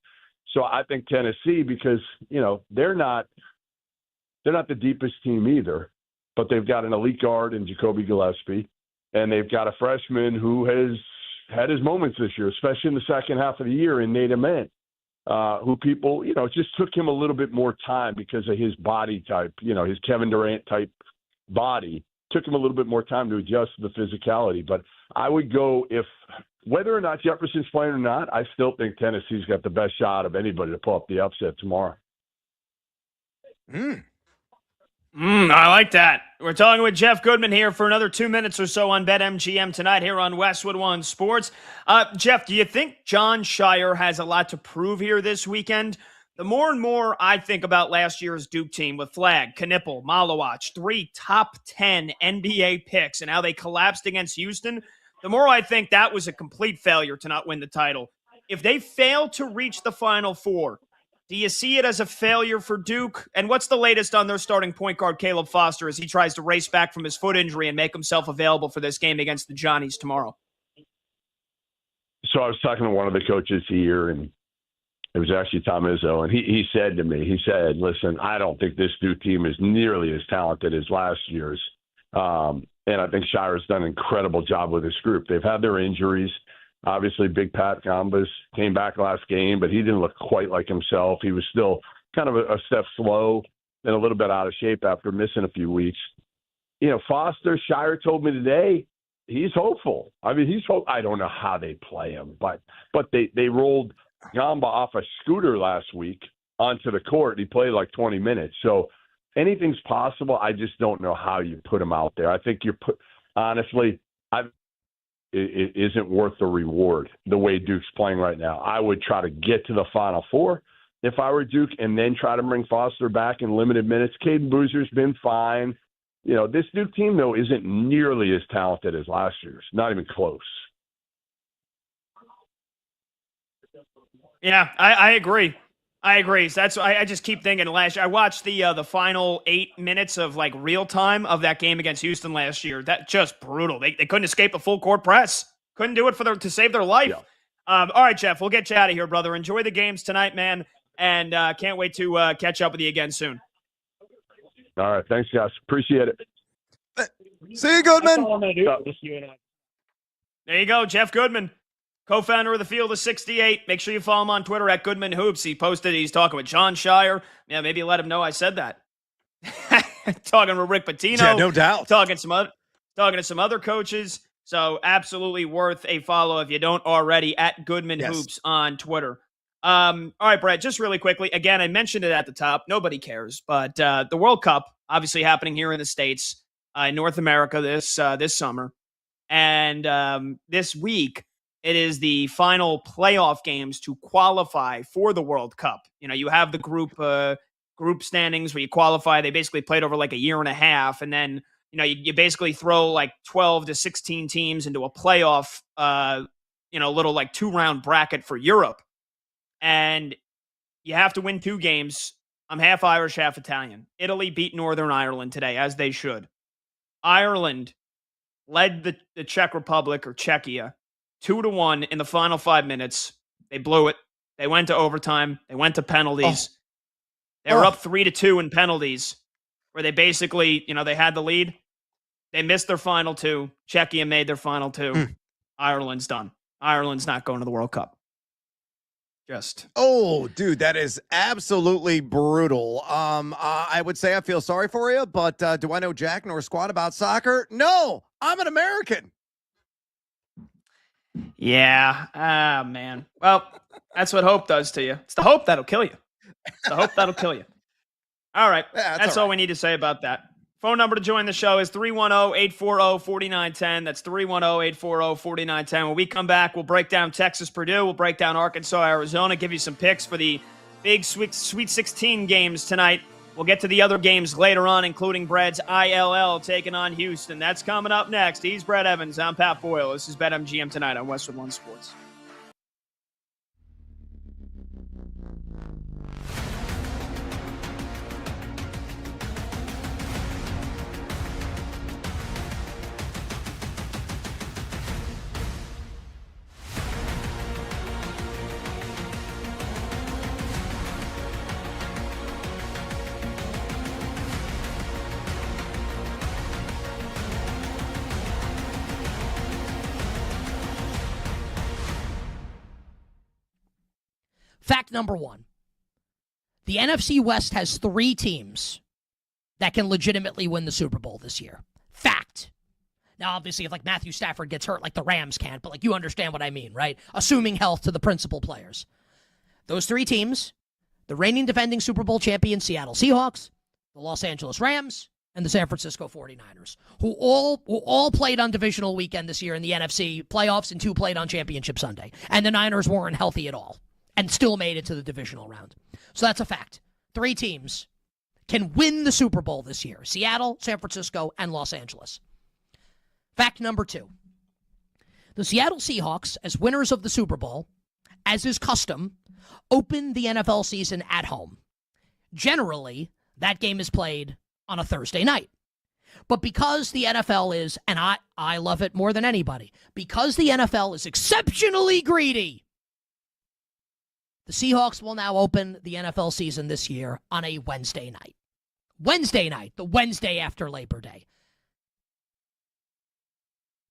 So I think Tennessee, because, you know, they're not the deepest team either, but they've got an elite guard in Jacoby Gillespie, and they've got a freshman who has had his moments this year, especially in the second half of the year in Nate Ament, who people, it just took him a little bit more time because of his body type, his Kevin Durant type body. Took him a little bit more time to adjust to the physicality. But I would go whether or not Jefferson's playing or not, I still think Tennessee's got the best shot of anybody to pull up the upset tomorrow. I like that. We're talking with Jeff Goodman here for another 2 minutes or so on BetMGM tonight here on Westwood One Sports. Jeff, do you think Jon Scheyer has a lot to prove here this weekend? The more and more I think about last year's Duke team with Flagg, Knipple, Malawach, 3 top 10 NBA picks, and how they collapsed against Houston, the more I think that was a complete failure to not win the title. If they fail to reach the Final Four, do you see it as a failure for Duke? And what's the latest on their starting point guard, Caleb Foster, as he tries to race back from his foot injury and make himself available for this game against the Johnnies tomorrow? So I was talking to one of the coaches here, and it was actually Tom Izzo, and he said to me, listen, I don't think this Duke team is nearly as talented as last year's. And I think Shirer's done an incredible job with this group. They've had their injuries. Obviously, Big Pat Gambas came back last game, but he didn't look quite like himself. He was still kind of a step slow and a little bit out of shape after missing a few weeks. Foster, Scheyer told me today, he's hopeful. I mean, I don't know how they play him, but they rolled Gamba off a scooter last week onto the court. He played like 20 minutes. So anything's possible. I just don't know how you put him out there. I think honestly, it isn't worth the reward the way Duke's playing right now. I would try to get to the Final Four if I were Duke, and then try to bring Foster back in limited minutes. Caden Boozer's been fine. This Duke team, though, isn't nearly as talented as last year's. Not even close. Yeah, I agree. So that's I just keep thinking. Last year, I watched the final 8 minutes of like real time of that game against Houston last year. That just brutal. They couldn't escape a full court press. Couldn't do it to save their life. Yeah. All right, Jeff, we'll get you out of here, brother. Enjoy the games tonight, man, and can't wait to catch up with you again soon. All right, thanks, guys. Appreciate it. See you, Goodman. There you go, Jeff Goodman, co-founder of the Field of 68. Make sure you follow him on Twitter at Goodman Hoops. He posted he's talking with Jon Scheyer. Yeah, maybe let him know I said that. Talking with Rick Pitino. Yeah, no doubt. Talking to some other coaches. So absolutely worth a follow if you don't already at Goodman Hoops on Twitter. All right, Brett, just really quickly. Again, I mentioned it at the top. Nobody cares. But the World Cup, obviously happening here in the States, in North America this summer. And this week, it is the final playoff games to qualify for the World Cup. You have the group standings where you qualify. They basically played over like a year and a half. And then, you basically throw like 12 to 16 teams into a playoff, little like 2-round bracket for Europe. And you have to win 2 games. I'm half Irish, half Italian. Italy beat Northern Ireland today, as they should. Ireland led the Czech Republic, or Czechia, 2-1 in the final 5 minutes. They blew it. They went to overtime. They went to penalties. They were up 3-2 in penalties, where they basically, they had the lead. They missed their final 2. Czechia made their final 2. Ireland's done. Ireland's not going to the World Cup. Dude, that is absolutely brutal. I would say I feel sorry for you, but do I know jack nor squat about soccer? No, I'm an American. Yeah. Man. Well, that's what hope does to you. It's the hope that'll kill you. All right. Yeah, that's all we need to say about that. Phone number to join the show is 310-840-4910. That's 310-840-4910. When we come back, we'll break down Texas-Purdue. We'll break down Arkansas-Arizona, give you some picks for the big Sweet 16 games tonight. We'll get to the other games later on, including Brad's ILL taking on Houston. That's coming up next. He's Brad Evans. I'm Pat Boyle. This is BetMGM tonight on Westwood One Sports. Fact number one, the NFC West has 3 teams that can legitimately win the Super Bowl this year. Fact. Now, obviously, if like Matthew Stafford gets hurt, like the Rams can't, but like you understand what I mean, right? Assuming health to the principal players. Those 3 teams, the reigning defending Super Bowl champion Seattle Seahawks, the Los Angeles Rams, and the San Francisco 49ers, who all played on divisional weekend this year in the NFC playoffs, and 2 played on Championship Sunday. And the Niners weren't healthy at all and still made it to the divisional round. So that's a fact. 3 teams can win the Super Bowl this year: Seattle, San Francisco, and Los Angeles. Fact number 2. The Seattle Seahawks, as winners of the Super Bowl, as is custom, open the NFL season at home. Generally, that game is played on a Thursday night. But because the NFL is, and I love it more than anybody, because the NFL is exceptionally greedy, the Seahawks will now open the NFL season this year on a Wednesday night. Wednesday night, the Wednesday after Labor Day.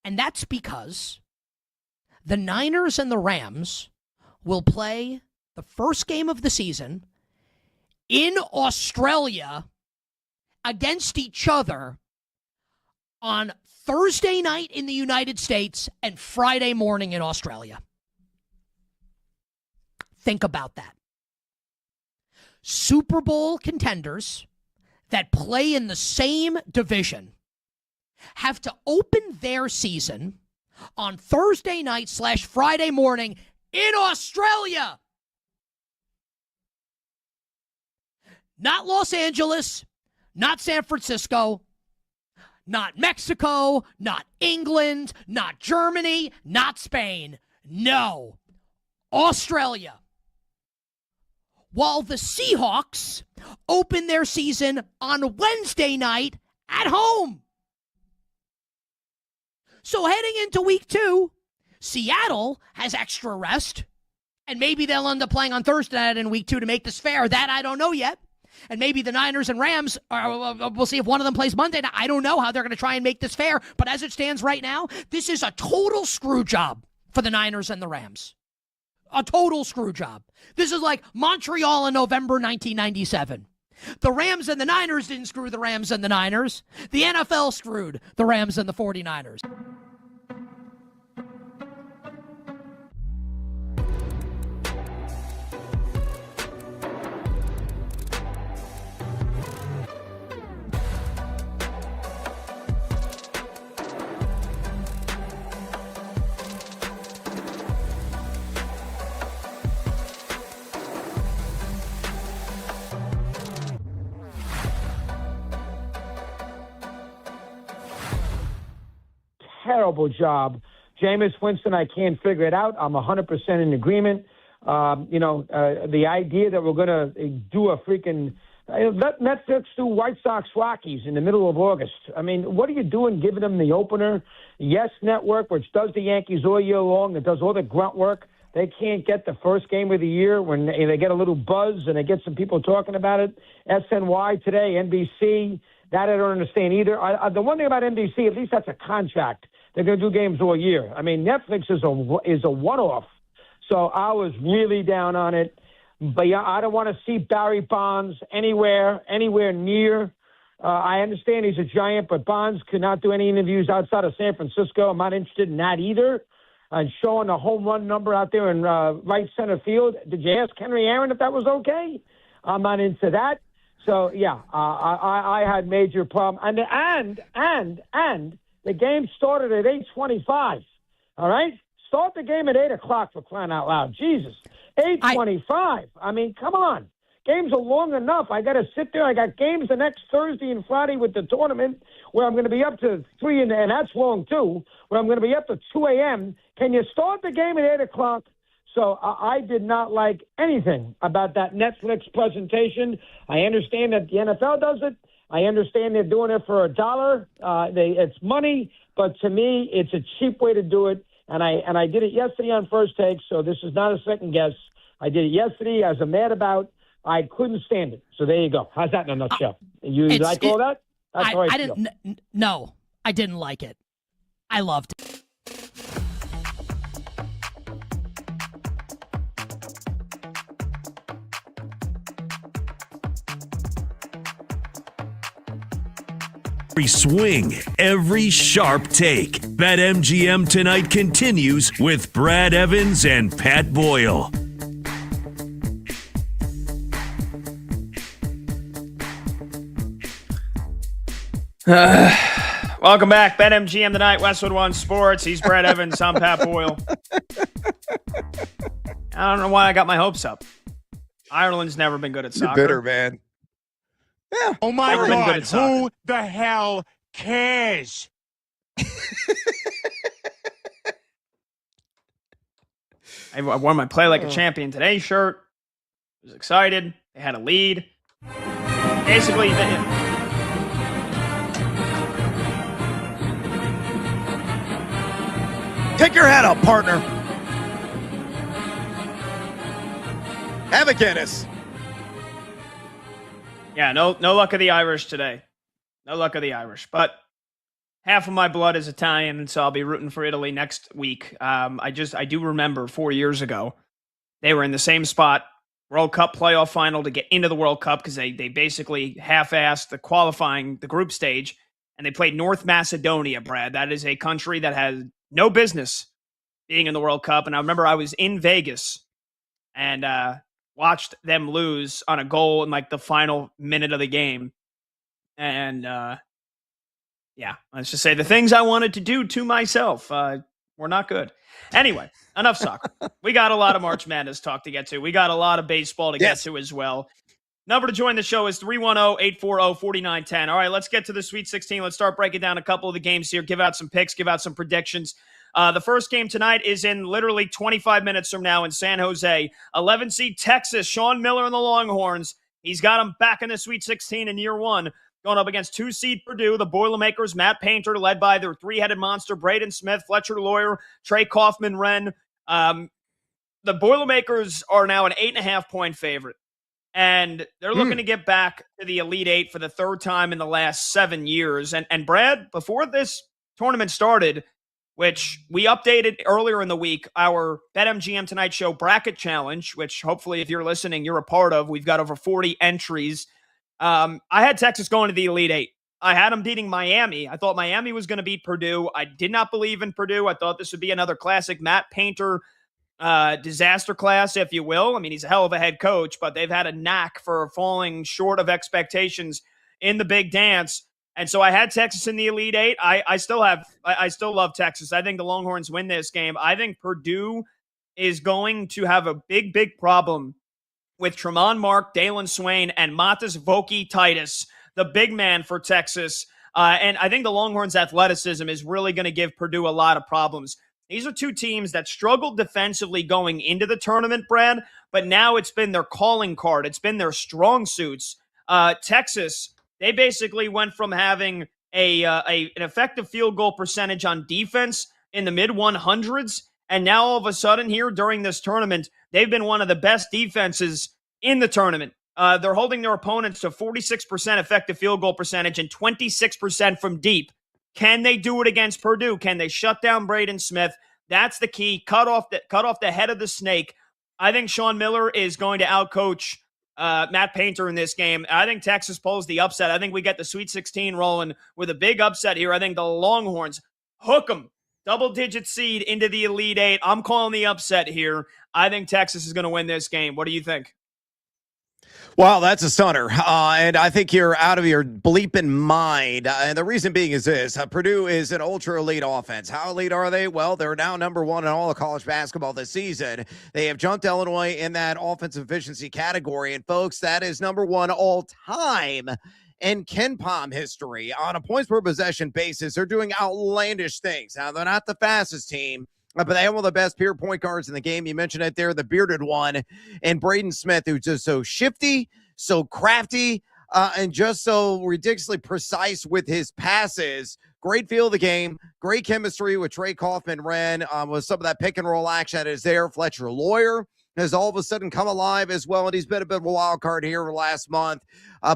And that's because the Niners and the Rams will play the first game of the season in Australia against each other on Thursday night in the United States and Friday morning in Australia. Think about that. Super Bowl contenders that play in the same division have to open their season on Thursday night / Friday morning in Australia. Not Los Angeles, not San Francisco, not Mexico, not England, not Germany, not Spain. No, Australia. While the Seahawks open their season on Wednesday night at home. So heading into week 2, Seattle has extra rest, and maybe they'll end up playing on Thursday night in week 2 to make this fair. That I don't know yet. And maybe the Niners and Rams, we'll see if one of them plays Monday night. I don't know how they're going to try and make this fair. But as it stands right now, this is a total screw job for the Niners and the Rams. A total screw job. This is like Montreal in November 1997. The Rams and the Niners didn't screw the Rams and the Niners. The NFL screwed the Rams and the 49ers. Terrible job. Jameis Winston, I can't figure it out. I'm 100% in agreement. The idea that we're going to do a freaking let Netflix do White Sox Rockies in the middle of August. I mean, what are you doing giving them the opener? Yes Network, which does the Yankees all year long, that does all the grunt work. They can't get the first game of the year when they get a little buzz and they get some people talking about it. SNY today, NBC, that I don't understand either. The one thing about NBC, at least that's a contract. They're going to do games all year. I mean, Netflix is a one-off. So I was really down on it. But yeah, I don't want to see Barry Bonds anywhere near. I understand he's a giant, but Bonds could not do any interviews outside of San Francisco. I'm not interested in that either. And showing a home run number out there in right center field. Did you ask Henry Aaron if that was okay? I'm not into that. So, yeah, I had major problem. And the game started at 8:25, all right? Start the game at 8 o'clock for crying out loud. Jesus, 8:25. I mean, come on. Games are long enough. I got to sit there. I got games the next Thursday and Friday with the tournament where I'm going to be up to 3, and that's long too, where I'm going to be up to 2 a.m. Can you start the game at 8 o'clock? So I did not like anything about that Netflix presentation. I understand that the NFL does it. I understand they're doing it for $1. It's money, but to me, it's a cheap way to do it. And I did it yesterday on First Take, so this is not a second guess. I did it yesterday. I was mad about. I couldn't stand it. So there you go. How's that in a nutshell? You like all that? That's how I feel. No, I didn't like it. I loved it. Every swing, every sharp take. BetMGM Tonight continues with Brad Evans and Pat Boyle. Welcome back. BetMGM Tonight, Westwood One Sports. He's Brad Evans. I'm Pat Boyle. I don't know why I got my hopes up. Ireland's never been good at soccer. You're bitter, man. Yeah. Oh my Never been good God, at soccer. who the hell cares? I wore my Play Like a Champion Today shirt. I was excited. They had a lead. Basically, Take your hat up, partner. Have a Guinness. yeah, no luck of the Irish today. No luck of the Irish. But half of my blood is Italian, and so I'll be rooting for Italy next week. I do remember 4 years ago, they were in the same spot, World Cup playoff final to get into the World Cup because they basically half-assed the group stage, and they played North Macedonia, Brad. That is a country that has no business being in the World Cup. And I remember I was in Vegas and watched them lose on a goal in like the final minute of the game. And yeah, let's just say the things I wanted to do to myself were not good. Anyway, enough soccer. We got a lot of March Madness talk to get to. We got a lot of baseball to get to as well. Number to join the show is 310-840-4910. All right, let's get to the Sweet 16. Let's start breaking down a couple of the games here, give out some picks, give out some predictions. The first game tonight is in literally 25 minutes from now in San Jose. 11 seed Texas, Sean Miller and the Longhorns. He's got them back in the Sweet 16 in year one, going up against 2 seed Purdue, the Boilermakers, Matt Painter, led by their three-headed monster, Braden Smith, Fletcher Lawyer, Trey Kaufman-Wren. The Boilermakers are now an 8.5-point favorite. And they're looking to get back to the Elite Eight for the third time in the last 7 years. And Brad, before this tournament started, which we updated earlier in the week, our BetMGM Tonight Show Bracket Challenge, which hopefully if you're listening, you're a part of. We've got over 40 entries. I had Texas going to the Elite Eight. I had them beating Miami. I thought Miami was going to beat Purdue. I did not believe in Purdue. I thought this would be another classic Matt Painter disaster class, if you will. I mean, he's a hell of a head coach, but they've had a knack for falling short of expectations in the big dance. And so I had Texas in the Elite Eight. I still love Texas. I think the Longhorns win this game. I think Purdue is going to have a big problem with Tremont Mark, Dalen Swain, and Matas Voki Titus, the big man for Texas. And I think the Longhorns' athleticism is really going to give Purdue a lot of problems. These are two teams that struggled defensively going into the tournament, Brad, but now it's been their calling card. It's been their strong suits. Texas, they basically went from having an effective field goal percentage on defense in the mid-100s, and now all of a sudden here during this tournament, they've been one of the best defenses in the tournament. They're holding their opponents to 46% effective field goal percentage and 26% from deep. Can they do it against Purdue? Can they shut down Braden Smith? That's the key. Cut off the head of the snake. I think Sean Miller is going to outcoach Matt Painter in this game. I think Texas pulls the upset. I think we get the Sweet 16 rolling with a big upset here. I think the Longhorns hook them. Double-digit seed into the Elite Eight. I'm calling the upset here. I think Texas is going to win this game. What do you think? Well, that's a stunner. And I think you're out of your bleeping mind. And the reason being is this. Purdue is an ultra-elite offense. How elite are they? Well, they're now number one in all of college basketball this season. They have jumped Illinois in that offensive efficiency category. And, folks, that is number one all-time in KenPom history. On a points-per-possession basis, they're doing outlandish things. Now, they're not the fastest team, but they have one of the best pure point guards in the game. You mentioned it there, the bearded one, and Braden Smith, who's just so shifty, so crafty, and just so ridiculously precise with his passes. Great feel of the game, great chemistry with Trey Kaufman-Wren, with some of that pick and roll action that is there. Fletcher Lawyer has all of a sudden come alive as well, and he's been a bit of a wild card here last month,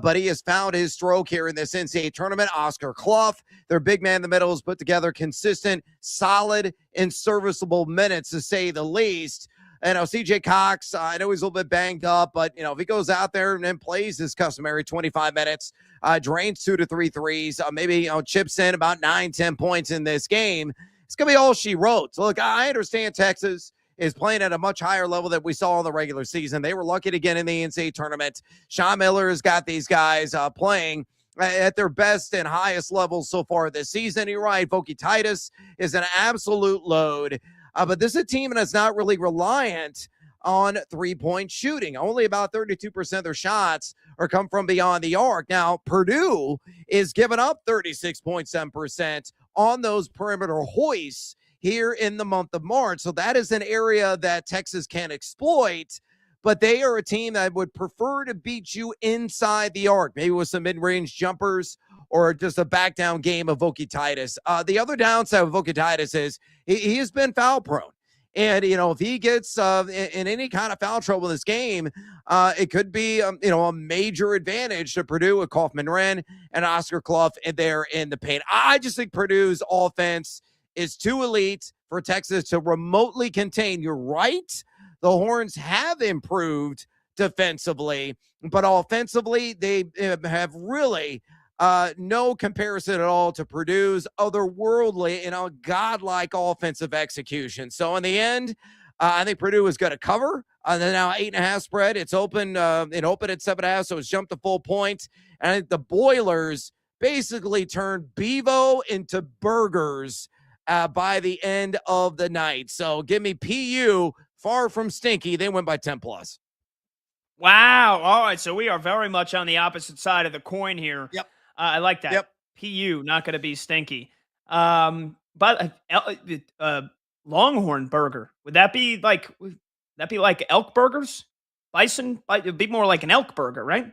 but he has found his stroke here in this NCAA tournament. Oscar Clough, their big man in the middle, has put together consistent, solid, and serviceable minutes, to say the least. CJ Cox, I know he's a little bit banged up, but, if he goes out there and then plays his customary 25 minutes, drains 2 to 3 threes, maybe, chips in about 9-10 points in this game, it's going to be all she wrote. So, look, I understand Texas is playing at a much higher level than we saw in the regular season. They were lucky to get in the NCAA tournament. Sean Miller has got these guys playing at their best and highest levels so far this season. You're right, Voki Titus is an absolute load. But this is a team that's not really reliant on three-point shooting. Only about 32% of their shots are come from beyond the arc. Now, Purdue is giving up 36.7% on those perimeter hoists here in the month of March. So that is an area that Texas can exploit, but they are a team that would prefer to beat you inside the arc, maybe with some mid-range jumpers or just a back-down game of Voki Titus. The other downside of Voki Titus is he has been foul-prone. And, if he gets in any kind of foul trouble in this game, it could be, a major advantage to Purdue with Kaufman-Wren and Oscar Clough there in the paint. I just think Purdue's offense is too elite for Texas to remotely contain. You're right. The Horns have improved defensively, but offensively, they have really no comparison at all to Purdue's otherworldly and godlike offensive execution. So in the end, I think Purdue is going to cover. They're now 8.5 spread. It's open. It opened at 7.5, so it's jumped to full point. And I think the Boilers basically turned Bevo into burgers by the end of the night. So give me PU, far from stinky. They win by 10+. Wow. All right. So we are very much on the opposite side of the coin here. Yep. I like that. Yep. PU, not going to be stinky. But Longhorn burger, would that be like elk burgers? Bison? It'd be more like an elk burger, right?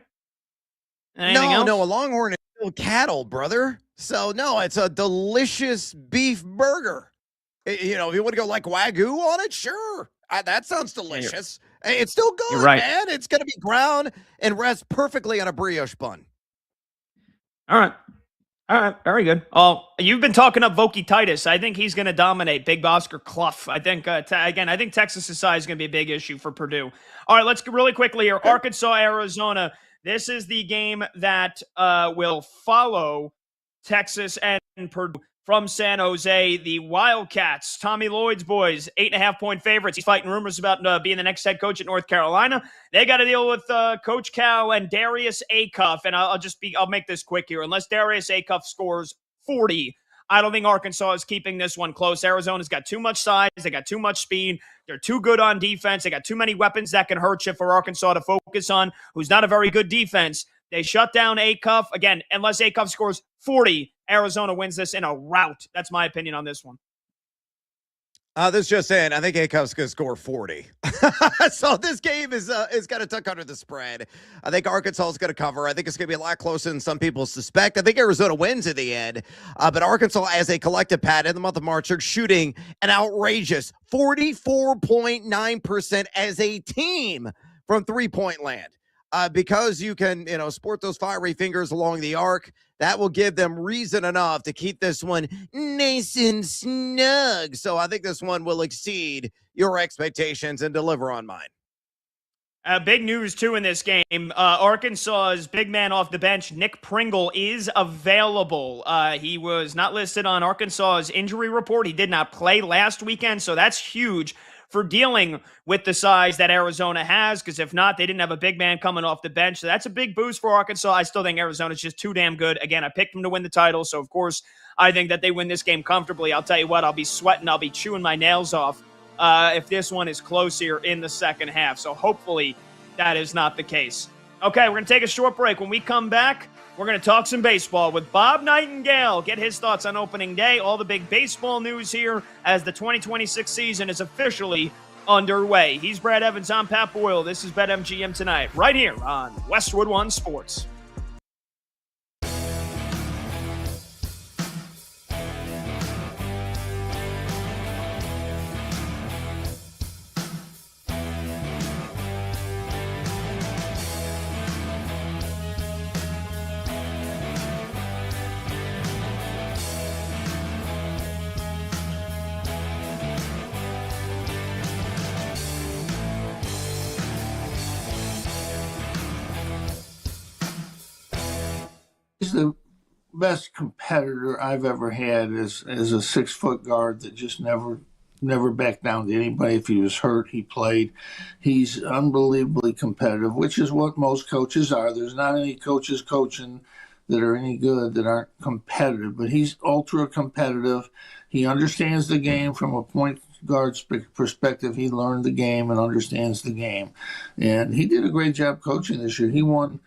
Anything else? No, a Longhorn is still cattle, brother. So, no, it's a delicious beef burger. If you want to go like Wagyu on it, sure. That sounds delicious. It's still good, You're right. man. It's going to be ground and rest perfectly on a brioche bun. All right. Very good. Oh, you've been talking up Voki Titus. I think he's going to dominate Big Oscar Clough. I think, I think Texas' size is going to be a big issue for Purdue. All right, let's go really quickly here. Okay. Arkansas, Arizona. This is the game that will follow Texas and Purdue. From San Jose, the Wildcats, Tommy Lloyd's boys, 8.5-point favorites. He's fighting rumors about being the next head coach at North Carolina. They got to deal with Coach Cal and Darius Acuff, and I'll make this quick here. Unless Darius Acuff scores 40, I don't think Arkansas is keeping this one close. Arizona's got too much size. They got too much speed. They're too good on defense. They got too many weapons that can hurt you for Arkansas to focus on, who's not a very good defense. They shut down Acuff. Again, unless Acuff scores 40, Arizona wins this in a rout. That's my opinion on this one. This just in. I think Acuff's going to score 40. So this game is got to tuck under the spread. I think Arkansas is going to cover. I think it's going to be a lot closer than some people suspect. I think Arizona wins in the end. But Arkansas, as a collective, Pat, in the month of March, are shooting an outrageous 44.9% as a team from three-point land. Because you can, sport those fiery fingers along the arc, that will give them reason enough to keep this one nice and snug. So I think this one will exceed your expectations and deliver on mine. Big news, too, in this game. Arkansas's big man off the bench, Nick Pringle, is available. He was not listed on Arkansas's injury report. He did not play last weekend, so that's huge for dealing with the size that Arizona has, because if not, they didn't have a big man coming off the bench. So that's a big boost for Arkansas. I still think Arizona's just too damn good. Again, I picked them to win the title, so of course I think that they win this game comfortably. I'll tell you what, I'll be sweating. I'll be chewing my nails off if this one is close here in the second half. So hopefully that is not the case. Okay, we're going to take a short break. When we come back, we're going to talk some baseball with Bob Nightingale. Get his thoughts on opening day, all the big baseball news here as the 2026 season is officially underway. He's Brad Evans. I'm Pat Boyle. This is BetMGM Tonight, right here on Westwood One Sports. he's the best competitor I've ever had as a 6-foot guard that just never backed down to anybody. If he was hurt, he played. He's unbelievably competitive, which is what most coaches are. There's not any coaches coaching that are any good that aren't competitive, but he's ultra competitive. He understands the game from a point guard's perspective. He learned the game and understands the game, and he did a great job coaching this year. He won.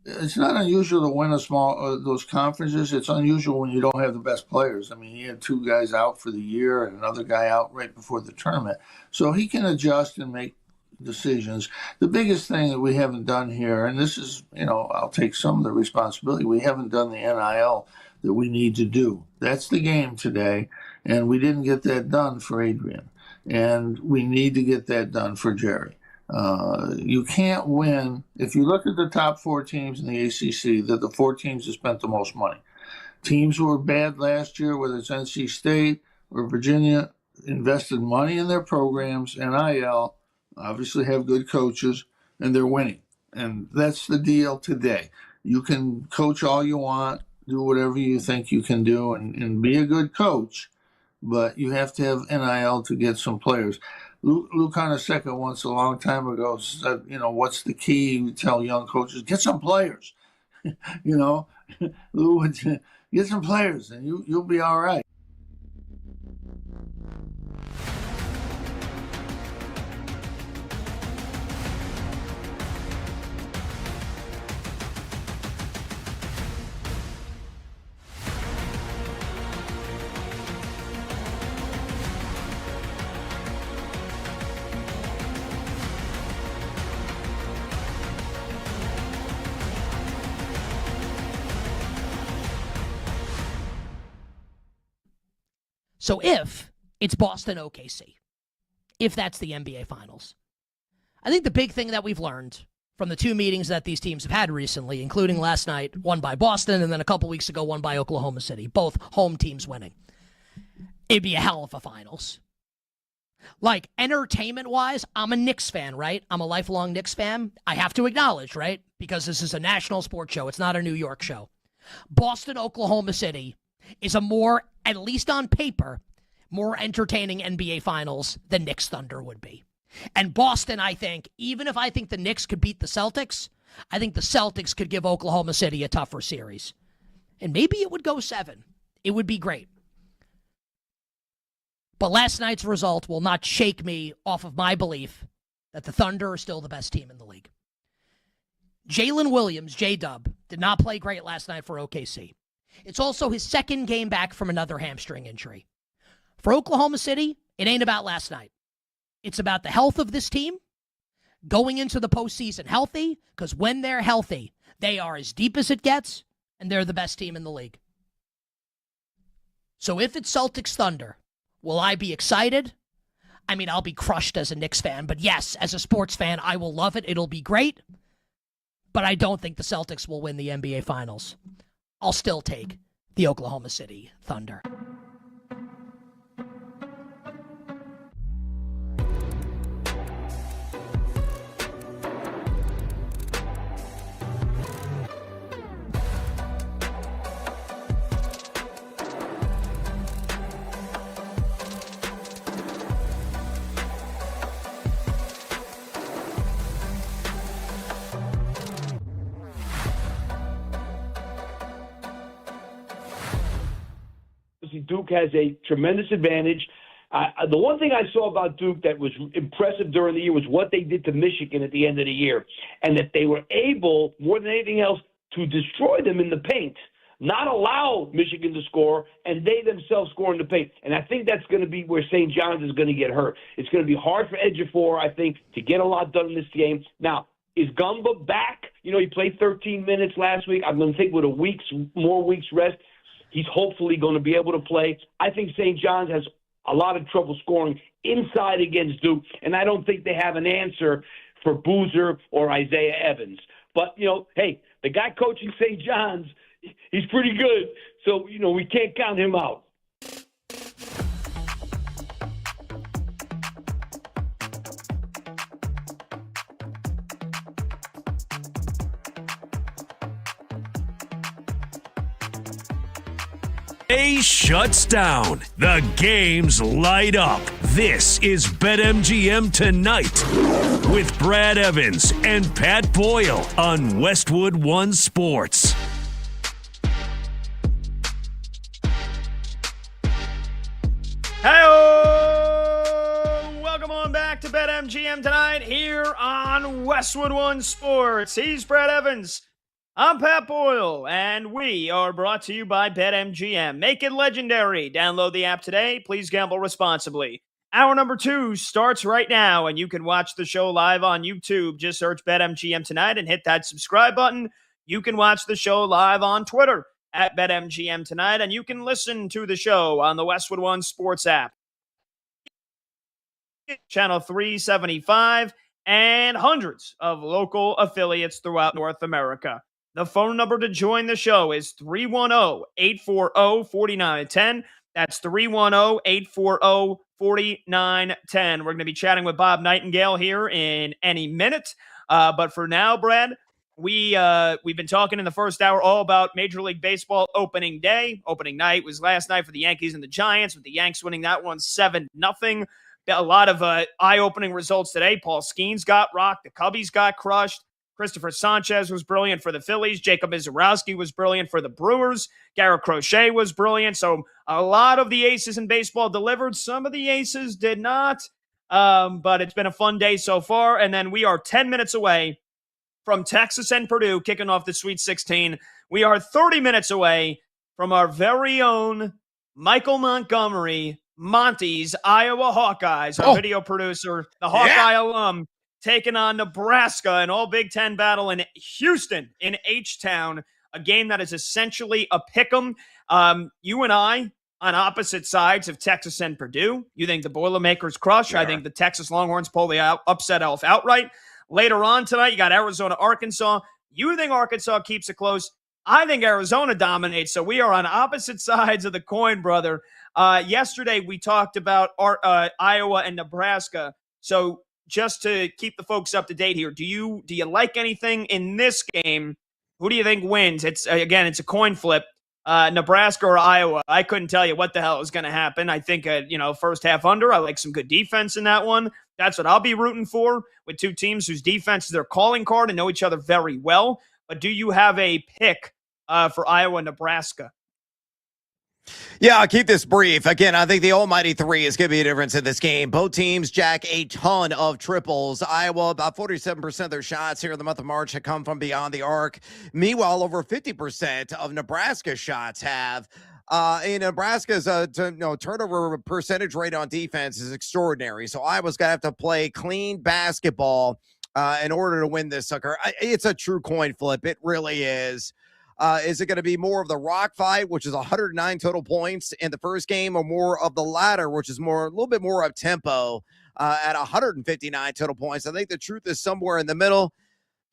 It's not unusual to win a small those conferences. It's unusual when you don't have the best players. I mean, he had 2 guys out for the year and another guy out right before the tournament, so he can adjust and make decisions. The biggest thing that we haven't done here, and this is, I'll take some of the responsibility, we haven't done the NIL that we need to do. That's the game today, and we didn't get that done for Adrian, and we need to get that done for Jerry. You can't win. If you look at the top 4 teams in the ACC, they're the 4 teams that spent the most money. Teams who were bad last year, whether it's NC State or Virginia, invested money in their programs. NIL, obviously have good coaches, and they're winning. And that's the deal today. You can coach all you want, do whatever you think you can do, and be a good coach, but you have to have NIL to get some players. Lou Carnesecca once a long time ago said, what's the key? You tell young coaches, get some players. Lou would get some players and you'll be all right. So if it's Boston OKC, if that's the NBA Finals, I think the big thing that we've learned from the 2 meetings that these teams have had recently, including last night, one by Boston, and then a couple weeks ago, one by Oklahoma City, both home teams winning, it'd be a hell of a Finals. Like, entertainment-wise, I'm a Knicks fan, right? I'm a lifelong Knicks fan. I have to acknowledge, right? Because this is a national sports show. It's not a New York show. Boston, Oklahoma City is a more, at least on paper, more entertaining NBA Finals than Knicks Thunder would be. And Boston, I think, even if I think the Knicks could beat the Celtics, I think the Celtics could give Oklahoma City a tougher series. And maybe it would go 7. It would be great. But last night's result will not shake me off of my belief that the Thunder are still the best team in the league. Jalen Williams, J-Dub, did not play great last night for OKC. It's also his 2nd game back from another hamstring injury. For Oklahoma City, it ain't about last night. It's about the health of this team, going into the postseason healthy, because when they're healthy, they are as deep as it gets, and they're the best team in the league. So if it's Celtics Thunder, will I be excited? I mean, I'll be crushed as a Knicks fan, but yes, as a sports fan, I will love it. It'll be great, but I don't think the Celtics will win the NBA Finals. I'll still take the Oklahoma City Thunder. Duke has a tremendous advantage. The one thing I saw about Duke that was impressive during the year was what they did to Michigan at the end of the year, and that they were able, more than anything else, to destroy them in the paint, not allow Michigan to score, and they themselves score in the paint. And I think that's going to be where St. John's is going to get hurt. It's going to be hard for Ejiofor, I think, to get a lot done in this game. Now, is Gumba back? He played 13 minutes last week. I'm going to think with more weeks rest, he's hopefully going to be able to play. I think St. John's has a lot of trouble scoring inside against Duke, and I don't think they have an answer for Boozer or Isaiah Evans. But, hey, the guy coaching St. John's, he's pretty good, so, we can't count him out. A shuts down. The games light up. This is BetMGM Tonight with Brad Evans and Pat Boyle on Westwood One Sports. Hey, welcome on back to BetMGM Tonight here on Westwood One Sports. He's Brad Evans. I'm Pat Boyle, and we are brought to you by BetMGM. Make it legendary. Download the app today. Please gamble responsibly. Hour number 2 starts right now, and you can watch the show live on YouTube. Just search BetMGM Tonight and hit that subscribe button. You can watch the show live on Twitter at BetMGM Tonight, and you can listen to the show on the Westwood One Sports app. Channel 375, and hundreds of local affiliates throughout North America. The phone number to join the show is 310-840-4910. That's 310-840-4910. We're going to be chatting with Bob Nightingale here in any minute. But for now, Brad, we've been talking in the first hour all about Major League Baseball opening day. Opening night was last night for the Yankees and the Giants, with the Yanks winning that one 7-0. A lot of eye-opening results today. Paul Skeens got rocked. The Cubbies got crushed. Christopher Sanchez was brilliant for the Phillies. Jacob Mizorowski was brilliant for the Brewers. Garrett Crochet was brilliant. So a lot of the aces in baseball delivered. Some of the aces did not. But it's been a fun day so far. And then we are 10 minutes away from Texas and Purdue kicking off the Sweet 16. We are 30 minutes away from our very own Michael Montgomery, Monty's Iowa Hawkeyes, our video producer, the Hawkeye alum, taking on Nebraska, an all Big Ten battle in Houston, in H-Town, a game that is essentially a pick'em. You and I on opposite sides of Texas and Purdue. You think the Boilermakers crush. I think the Texas Longhorns pull the upset elf outright. Later on tonight, you got Arizona, Arkansas. You think Arkansas keeps it close. I think Arizona dominates. So we are on opposite sides of the coin, brother. Yesterday, we talked about Iowa and Nebraska. So just to keep the folks up to date here, do you like anything in this game? Who do you think wins? It's a coin flip. Nebraska or Iowa? I couldn't tell you what the hell is going to happen. I think first half under. I like some good defense in that one. That's what I'll be rooting for, with two teams whose defense is their calling card and know each other very well. But do you have a pick for Iowa, Nebraska? Yeah, I'll keep this brief. Again, I think the almighty 3 is going to be a difference in this game. Both teams jack a ton of triples. Iowa, about 47% of their shots here in the month of March have come from beyond the arc. Meanwhile, over 50% of Nebraska's shots have. In Nebraska's turnover percentage rate on defense is extraordinary. So Iowa's going to have to play clean basketball in order to win this sucker. It's a true coin flip. It really is. Is it going to be more of the rock fight, which is 109 total points in the first game, or more of the latter, which is a little bit more up tempo at 159 total points? I think the truth is somewhere in the middle.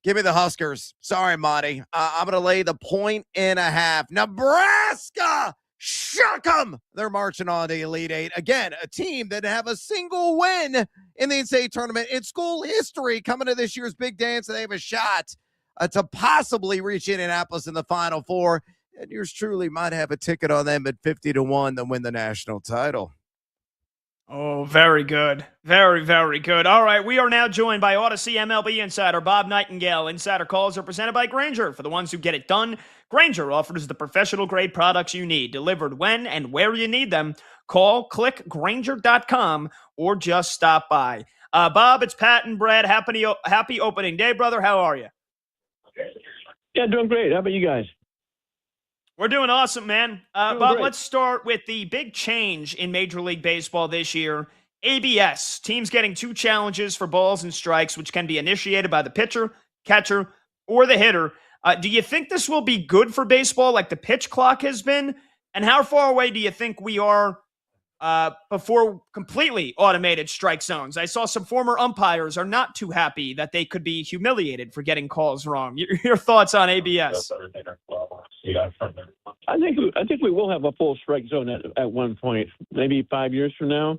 Give me the Huskers. Sorry, Monty. I'm going to lay the 1.5. Nebraska, shock them. They're marching on the Elite Eight. Again, a team that have a single win in the NCAA tournament in school history coming to this year's big dance, and they have a shot to possibly reach Indianapolis in the Final Four. And yours truly might have a ticket on them at 50-1 to win the national title. Oh, very good. Very, very good. All right, we are now joined by Odyssey MLB insider Bob Nightingale. Insider calls are presented by Grainger. For the ones who get it done, Grainger offers the professional-grade products you need, delivered when and where you need them. Call, click Grainger.com, or just stop by. Bob, it's Pat and Brad. Happy opening day, brother. How are you? Yeah, doing great. How about you guys? We're doing awesome, man. Bob, great. Let's start with the big change in Major League Baseball this year. ABS, teams getting 2 challenges for balls and strikes, which can be initiated by the pitcher, catcher, or the hitter. Do you think this will be good for baseball like the pitch clock has been? And how far away do you think we are before completely automated strike zones? I saw some former umpires are not too happy that they could be humiliated for getting calls wrong. Your thoughts on ABS? I think we will have a full strike zone at one point, maybe 5 years from now.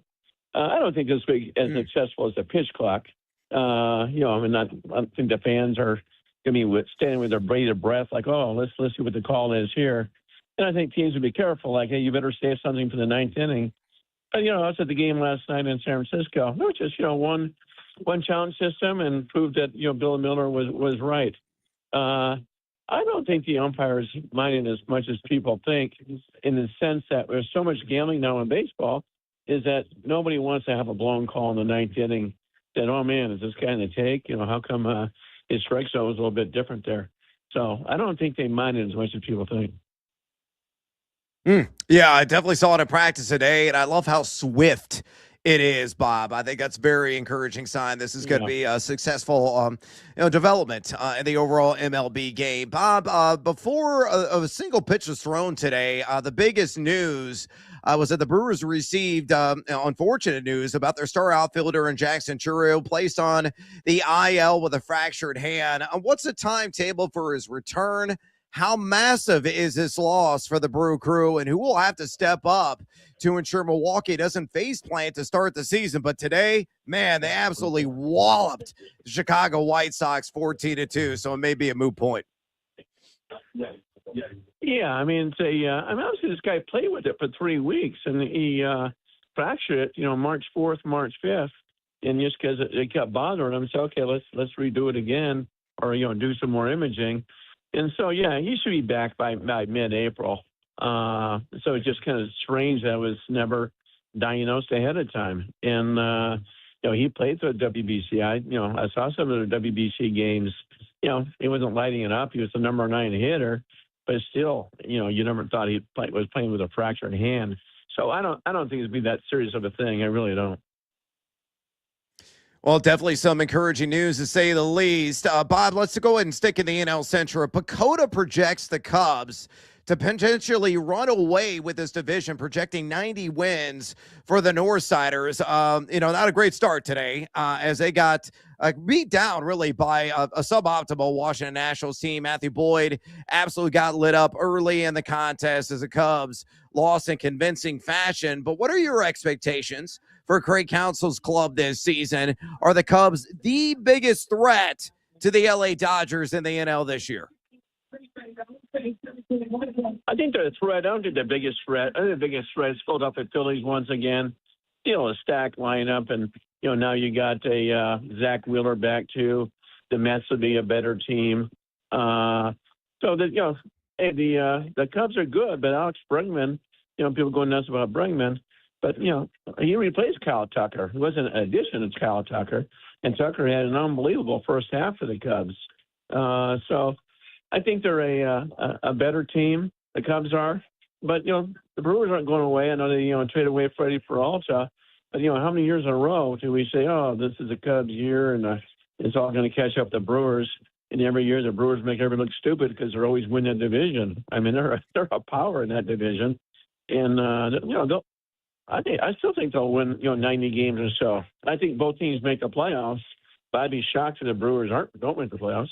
I don't think this will be as successful as the pitch clock. I don't think the fans are going to be standing with their bated breath, like, oh, let's see what the call is here. And I think teams would be careful, like, hey, you better save something for the ninth inning. But, I was at the game last night in San Francisco. Which is, one challenge system and proved that, Bill Miller was right. I don't think the umpires mind as much as people think, in the sense that there's so much gambling now in baseball, is that nobody wants to have a blown call in the ninth inning. That, oh man, is this guy in the take? How come his strike zone was a little bit different there? So I don't think they mind it as much as people think. Yeah, I definitely saw it in practice today, and I love how swift it is, Bob. I think that's a very encouraging sign. This is going to be a successful, development in the overall MLB game. Bob, before a single pitch was thrown today, the biggest news was that the Brewers received unfortunate news about their star outfielder in Jackson Chourio, placed on the IL with a fractured hand. What's the timetable for his return? How massive is this loss for the Brew Crew, and who will have to step up to ensure Milwaukee doesn't face plant to start the season? But today, man, they absolutely walloped the Chicago White Sox 14-2, so it may be a moot point. Yeah, I mean, obviously this guy played with it for 3 weeks, and he fractured it, March 4th, March 5th, and just because it kept bothering him, so okay, let's redo it again, or do some more imaging. And so, yeah, he should be back by mid-April. So it's just kind of strange that it was never diagnosed ahead of time. And, he played for the WBC. I saw some of the WBC games. He wasn't lighting it up. He was the number 9 hitter. But still, you never thought he was playing with a fractured hand. So I don't think it'd be that serious of a thing. I really don't. Well, definitely some encouraging news, to say the least. Bob, let's go ahead and stick in the NL Central. Pacoda projects the Cubs to potentially run away with this division, projecting 90 wins for the Northsiders. Not a great start today, as they got beat down really by a suboptimal Washington Nationals team. Matthew Boyd absolutely got lit up early in the contest as the Cubs lost in convincing fashion. But what are your expectations for Craig Counsell's club this season? Are the Cubs the biggest threat to the LA Dodgers in the NL this year? I think they're a threat. I don't think the biggest threat. I think the biggest threat is Philadelphia Phillies once again. A stacked lineup, and now you got a Zach Wheeler back too. The Mets will be a better team. So that the Cubs are good, but Alex Bregman, people go nuts about Bregman, but he replaced Kyle Tucker. It wasn't an addition to Kyle Tucker, and Tucker had an unbelievable first half for the Cubs. So I think they're a better team. The Cubs are, but the Brewers aren't going away. I know they traded away Freddie Peralta, but how many years in a row do we say, oh, this is a Cubs year and it's all going to catch up the Brewers? And every year the Brewers make everyone look stupid because they're always winning the division. I mean, they're a power in that division, and I still think they'll win 90 games or so. I think both teams make the playoffs, but I'd be shocked if the Brewers don't make the playoffs.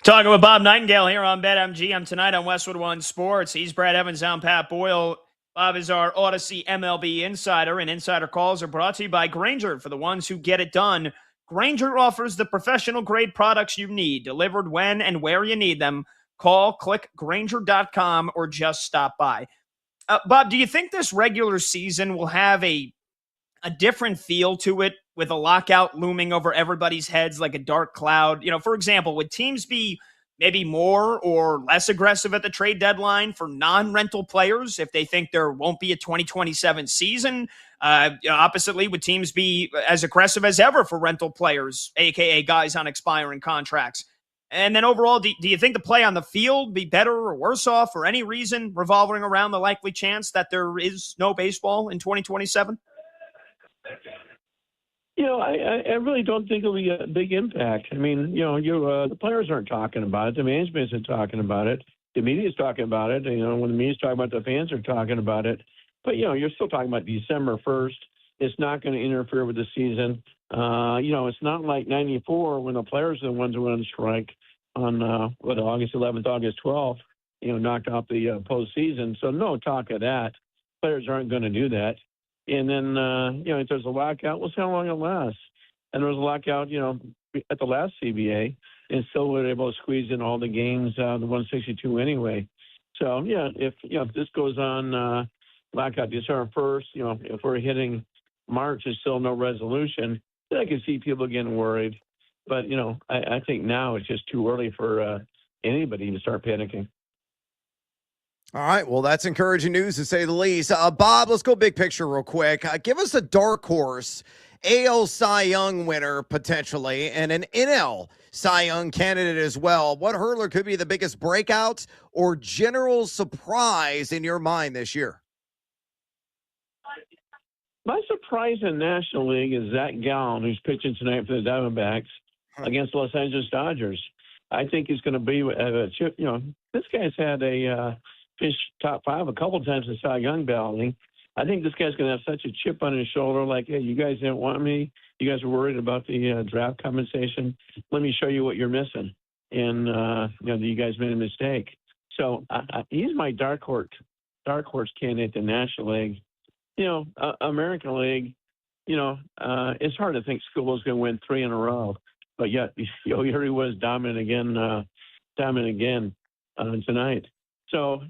Talking with Bob Nightingale here on BetMGM tonight on Westwood One Sports. He's Brad Evans. I'm Pat Boyle. Bob is our Odyssey MLB insider, and insider calls are brought to you by Grainger. For the ones who get it done, Grainger offers the professional-grade products you need, delivered when and where you need them. Call, click Grainger.com, or just stop by. Bob, do you think this regular season will have a different feel to it, with a lockout looming over everybody's heads like a dark cloud? For example, would teams be maybe more or less aggressive at the trade deadline for non-rental players if they think there won't be a 2027 season? Oppositely, would teams be as aggressive as ever for rental players, aka guys on expiring contracts? And then overall, do you think the play on the field be better or worse off for any reason revolving around the likely chance that there is no baseball in 2027? I really don't think it'll be a big impact. I mean, the players aren't talking about it. The management isn't talking about it. The media's talking about it. When the media's talking about it, the fans are talking about it. But, you're still talking about December 1st. It's not going to interfere with the season. It's not like 94 when the players are the ones who went on strike on, August 11th, August 12th, knocked off the postseason. So no talk of that. Players aren't going to do that. And then, if there's a lockout, we'll see how long it lasts. And there was a lockout, at the last CBA, and still were able to squeeze in all the games, the 162 anyway. So yeah, if this goes on blackout December 1st, if we're hitting March, there's still no resolution, then I can see people getting worried. But I think now it's just too early for anybody to start panicking. All right. Well, that's encouraging news to say the least. Bob, let's go big picture real quick. Give us a dark horse AL Cy Young winner potentially and an NL Cy Young candidate as well. What hurler could be the biggest breakout or general surprise in your mind this year? My surprise in National League is Zach Gallen, who's pitching tonight for the Diamondbacks against the Los Angeles Dodgers. I think he's going to be a chip. This guy's had a fish top 5 a couple times in Cy Young balloting. I think this guy's going to have such a chip on his shoulder, like, hey, you guys didn't want me. You guys were worried about the draft compensation. Let me show you what you're missing. And, you guys made a mistake. So he's my dark horse candidate in the National League. American League, it's hard to think School's going to win 3 in a row. But yet, here he was dominant again tonight. So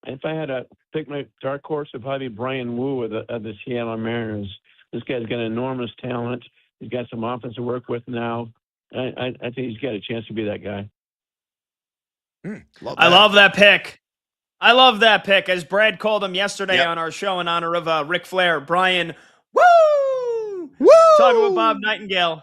if I had to pick my dark horse, it'd probably be Brian Wu of the Seattle Mariners. This guy's got enormous talent. He's got some offense to work with now. I think he's got a chance to be that guy. I love that pick. I love that pick. As Brad called him yesterday on our show in honor of Ric Flair, Brian Woo! Woo! Talking with Bob Nightingale.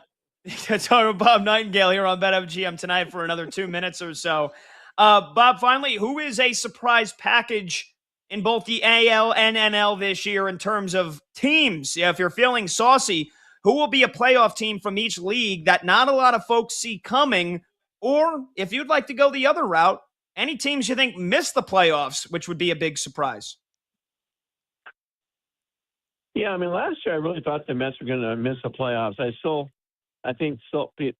Talking with Bob Nightingale here on BetMGM tonight for another 2 minutes or so. Bob, finally, who is a surprise package in both the AL and NL this year in terms of teams? Yeah, if you're feeling saucy, who will be a playoff team from each league that not a lot of folks see coming? Or if you'd like to go the other route, any teams you think miss the playoffs, which would be a big surprise? Yeah, last year I really thought the Mets were going to miss the playoffs. I think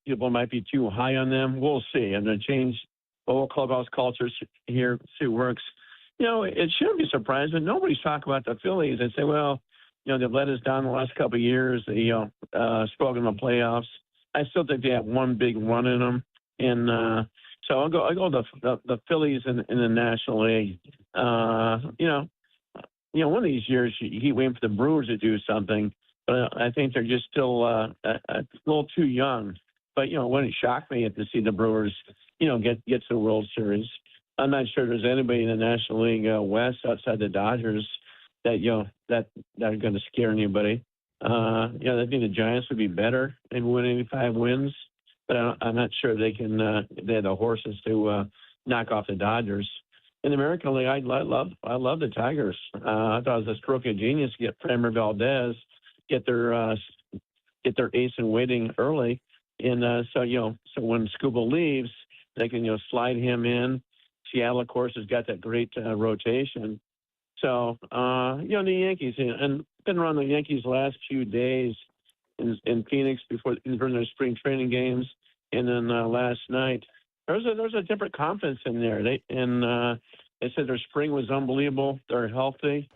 people might be too high on them. We'll see. I'm going to change the whole clubhouse culture here, see what works. It shouldn't be surprising, but nobody's talking about the Phillies. They say, well, they've let us down the last couple of years. They, spoke in the playoffs. I still think they have one big run in them. And so I'll go the Phillies in the National League. One of these years you keep waiting for the Brewers to do something, but I think they're just still a little too young. But it wouldn't shock me to see the Brewers, get to the World Series. I'm not sure there's anybody in the National League West outside the Dodgers that that are going to scare anybody. I think the Giants would be better and win 85 wins, but I'm not sure they can. They have the horses to knock off the Dodgers. In the American League, I love the Tigers. I thought it was a stroke of genius to get Framber Valdez, get their ace in waiting early, and so when Scuba leaves, they can slide him in. Seattle, of course, has got that great rotation. So the Yankees, and been around the Yankees last few days in Phoenix during their spring training games, and then last night. There's a different confidence in there. They said their spring was unbelievable. They're healthy,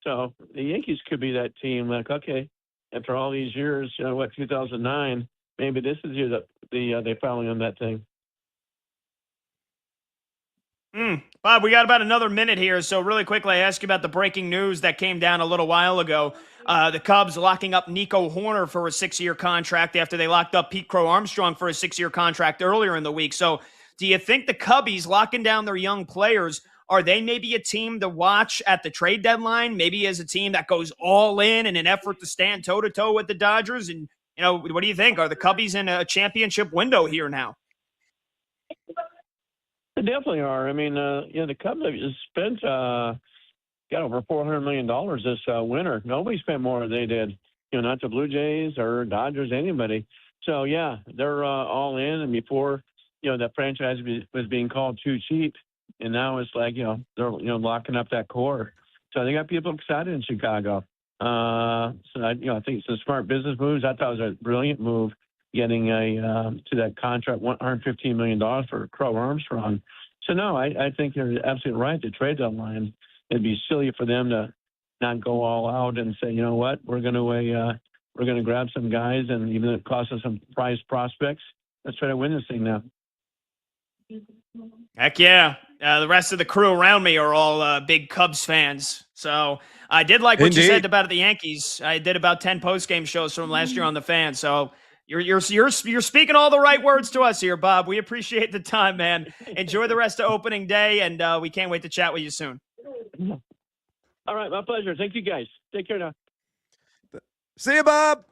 so the Yankees could be that team. Like, okay, after all these years, 2009, maybe this is year that they finally on that thing. Bob, we got about another minute here, so really quickly, I ask you about the breaking news that came down a little while ago. The Cubs locking up Nico Horner for a 6-year contract after they locked up Pete Crow Armstrong for a 6-year contract earlier in the week. So do you think the Cubbies locking down their young players, are they maybe a team to watch at the trade deadline, maybe as a team that goes all in an effort to stand toe-to-toe with the Dodgers? And, what do you think? Are the Cubbies in a championship window here now? They definitely are. The Cubs have spent got over $400 million this winter. Nobody spent more than they did. Not the Blue Jays or Dodgers, anybody. So yeah, they're all in. And before, that franchise was being called too cheap, and now it's like they're locking up that core. So they got people excited in Chicago. So I think it's a smart business moves. I thought it was a brilliant move, getting to that contract, $115 million for Crow Armstrong. So, no, I think you're absolutely right. The trade deadline, it'd be silly for them to not go all out and say, you know what, we're going to grab some guys, and even if it costs us some prize prospects, let's try to win this thing now. Heck yeah. The rest of the crew around me are all big Cubs fans. So I did like what you Indeed. said about the Yankees. I did about 10 post-game shows from last year on the Fan. So you're speaking all the right words to us here, Bob. We appreciate the time, man. Enjoy the rest of opening day, and we can't wait to chat with you soon. All right, my pleasure. Thank you, guys. Take care now. See you, Bob.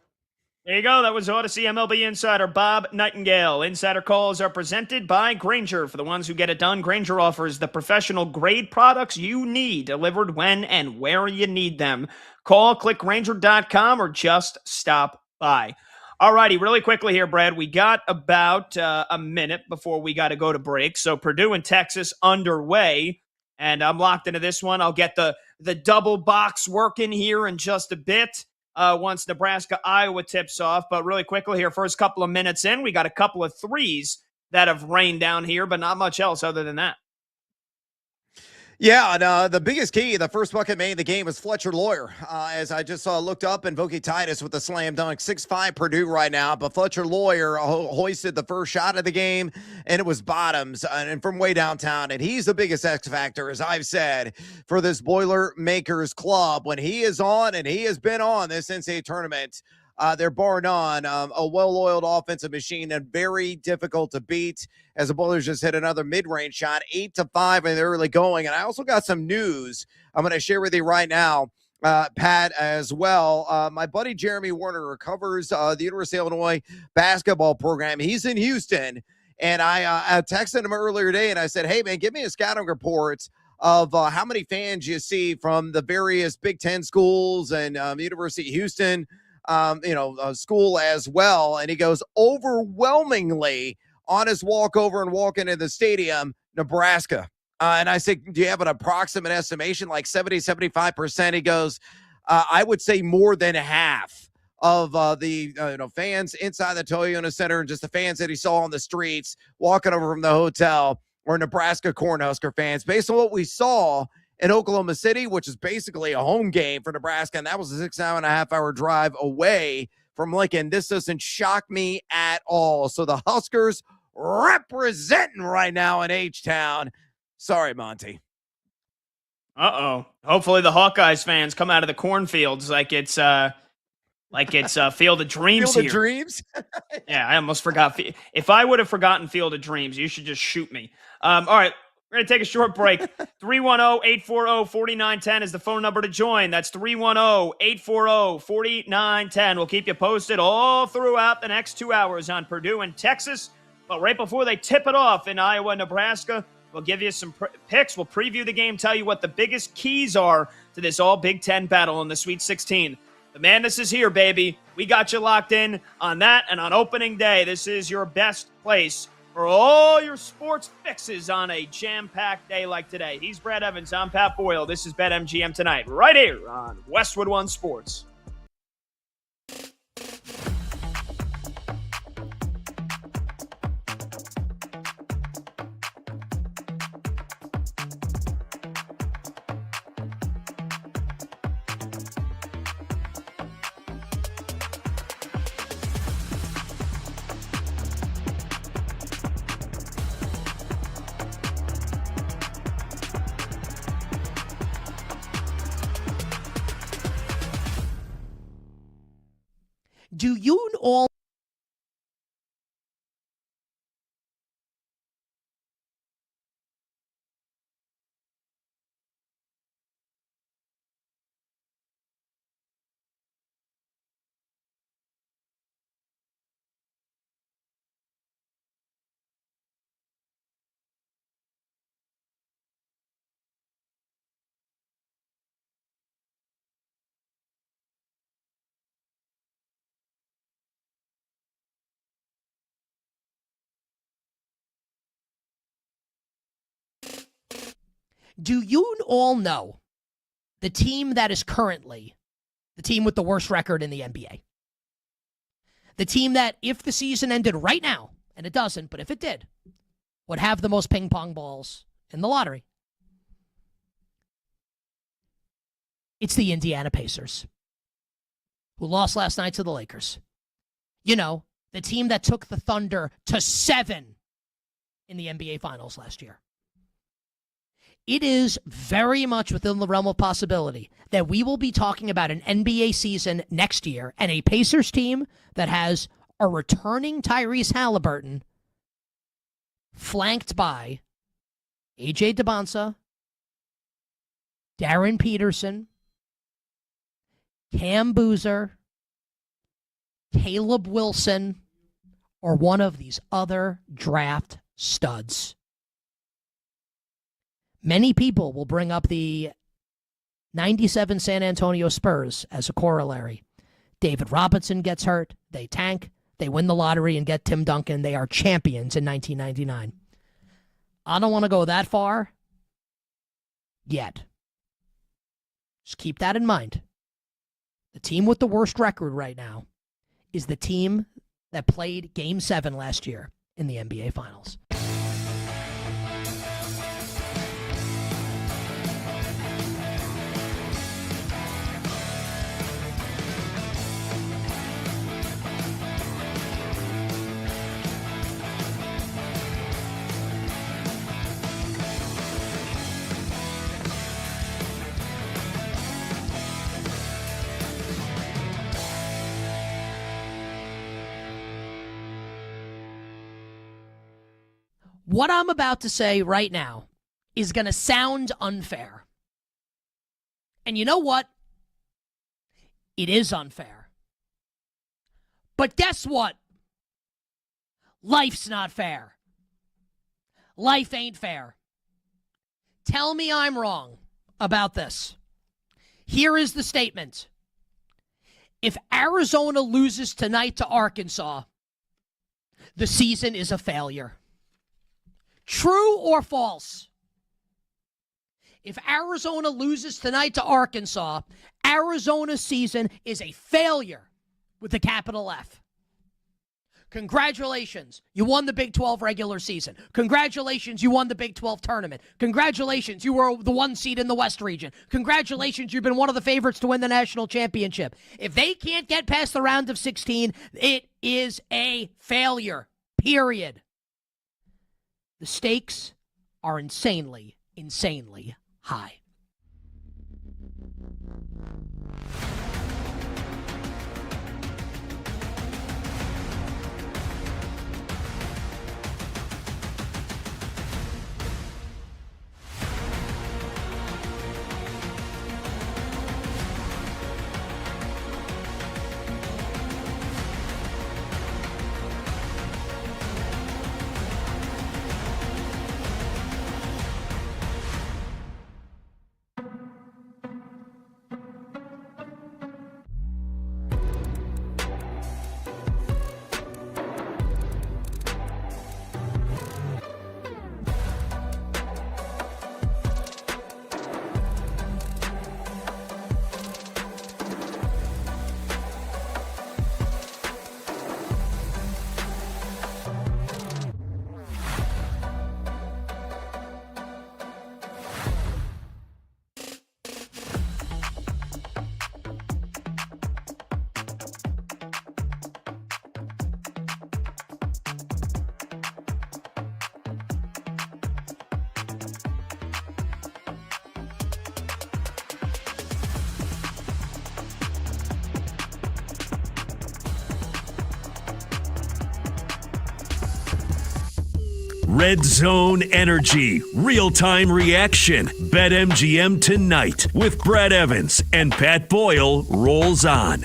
There you go. That was Odyssey MLB insider Bob Nightingale. Insider calls are presented by Grainger. For the ones who get it done, Grainger offers the professional grade products you need delivered when and where you need them. Call, click Grainger.com, or just stop by. All righty, really quickly here, Brad. We got about a minute before we got to go to break. So Purdue and Texas underway, and I'm locked into this one. I'll get the double box working here in just a bit. Once Nebraska-Iowa tips off. But really quickly here, first couple of minutes in, we got a couple of threes that have rained down here, but not much else other than that. Yeah, and the biggest key, the first bucket made in the game was Fletcher Lawyer. As I just looked up, and Voki Titus with a slam dunk, 6'5" Purdue right now, but Fletcher Lawyer hoisted the first shot of the game, and it was Bottoms, and from way downtown, and he's the biggest X factor, as I've said, for this Boilermakers club. When he is on, and he has been on this NCAA tournament, they're bar none, a well-oiled offensive machine and very difficult to beat, as the Boilers just hit another mid-range shot, 8-5 in the early going. And I also got some news I'm going to share with you right now, Pat, as well. My buddy Jeremy Warner covers the University of Illinois basketball program. He's in Houston, and I texted him earlier today, and I said, hey, man, give me a scouting report of how many fans you see from the various Big Ten schools and University of Houston, school as well. And he goes, overwhelmingly on his walk over and walk into the stadium, Nebraska. And I said, do you have an approximate estimation, like 70-75%? He goes, I would say more than half of the fans inside the Toyota Center and just the fans that he saw on the streets walking over from the hotel were Nebraska Cornhusker fans. Based on what we saw in Oklahoma City, which is basically a home game for Nebraska, and that was a 6.5-hour drive away from Lincoln. This doesn't shock me at all. So the Huskers representing right now in H-Town. Sorry, Monty. Uh-oh. Hopefully the Hawkeyes fans come out of the cornfields like it's Field of Dreams Field here. of Dreams? Yeah, I almost forgot. If I would have forgotten Field of Dreams, you should just shoot me. All right. We're going to take a short break. 310-840-4910 is the phone number to join. That's 310-840-4910. We'll keep you posted all throughout the next 2 hours on Purdue and Texas. But right before they tip it off in Iowa, Nebraska, we'll give you some picks. We'll preview the game, tell you what the biggest keys are to this all Big Ten battle in the Sweet 16. The madness is here, baby. We got you locked in on that, and on opening day, this is your best place for all your sports fixes on a jam-packed day like today. He's Brad Evans. I'm Pat Boyle. This is BetMGM Tonight, right here on Westwood One Sports. Do you all know the team that is currently the team with the worst record in the NBA? The team that, if the season ended right now, and it doesn't, but if it did, would have the most ping pong balls in the lottery. It's the Indiana Pacers, who lost last night to the Lakers. You know, the team that took the Thunder to 7 in the NBA Finals last year. It is very much within the realm of possibility that we will be talking about an NBA season next year and a Pacers team that has a returning Tyrese Halliburton flanked by AJ DeBonsa, Darren Peterson, Cam Boozer, Caleb Wilson, or one of these other draft studs. Many people will bring up the 97 San Antonio Spurs as a corollary. David Robinson gets hurt. They tank. They win the lottery and get Tim Duncan. They are champions in 1999. I don't want to go that far yet. Just keep that in mind. The team with the worst record right now is the team that played Game 7 last year in the NBA Finals. What I'm about to say right now is going to sound unfair. And you know what? It is unfair. But guess what? Life's not fair. Life ain't fair. Tell me I'm wrong about this. Here is the statement. If Arizona loses tonight to Arkansas, the season is a failure. True or false? If Arizona loses tonight to Arkansas, Arizona's season is a failure with a capital F. Congratulations, you won the Big 12 regular season. Congratulations, you won the Big 12 tournament. Congratulations, you were the 1 seed in the West region. Congratulations, you've been one of the favorites to win the national championship. If they can't get past the round of 16, it is a failure, period. The stakes are insanely, insanely high. Red Zone Energy, real-time reaction. BetMGM tonight with Brad Evans and Pat Boyle rolls on.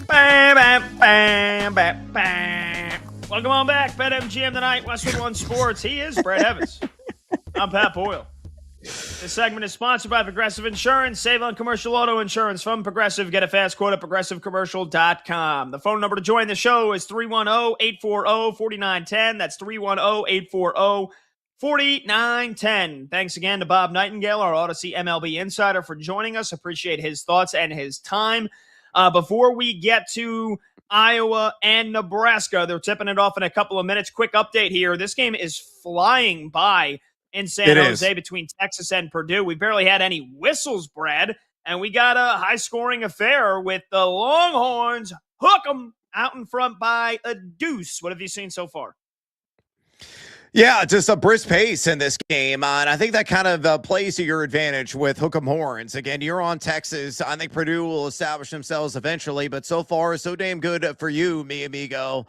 Bam, bam, bam, bam, bam. Welcome on back. BetMGM tonight, Westwood One Sports. He is Brad Evans. I'm Pat Boyle. This segment is sponsored by Progressive Insurance. Save on commercial auto insurance from Progressive. Get a fast quote at progressivecommercial.com. The phone number to join the show is 310-840-4910. That's 310-840-4910. Thanks again to Bob Nightingale, our Odyssey MLB insider, for joining us. Appreciate his thoughts and his time. Before we get to Iowa and Nebraska, they're tipping it off in a couple of minutes. Quick update here. This game is flying by in San Jose between Texas and Purdue. We barely had any whistles, Brad, And we got a high-scoring affair with the Longhorns. Hook 'em out in front by a deuce. What have you seen so far? Yeah, just a brisk pace in this game. And I think that kind of plays to your advantage with Hook'em Horns. Again, you're on Texas. I think Purdue will establish themselves eventually, but so far, so damn good for you, mi amigo,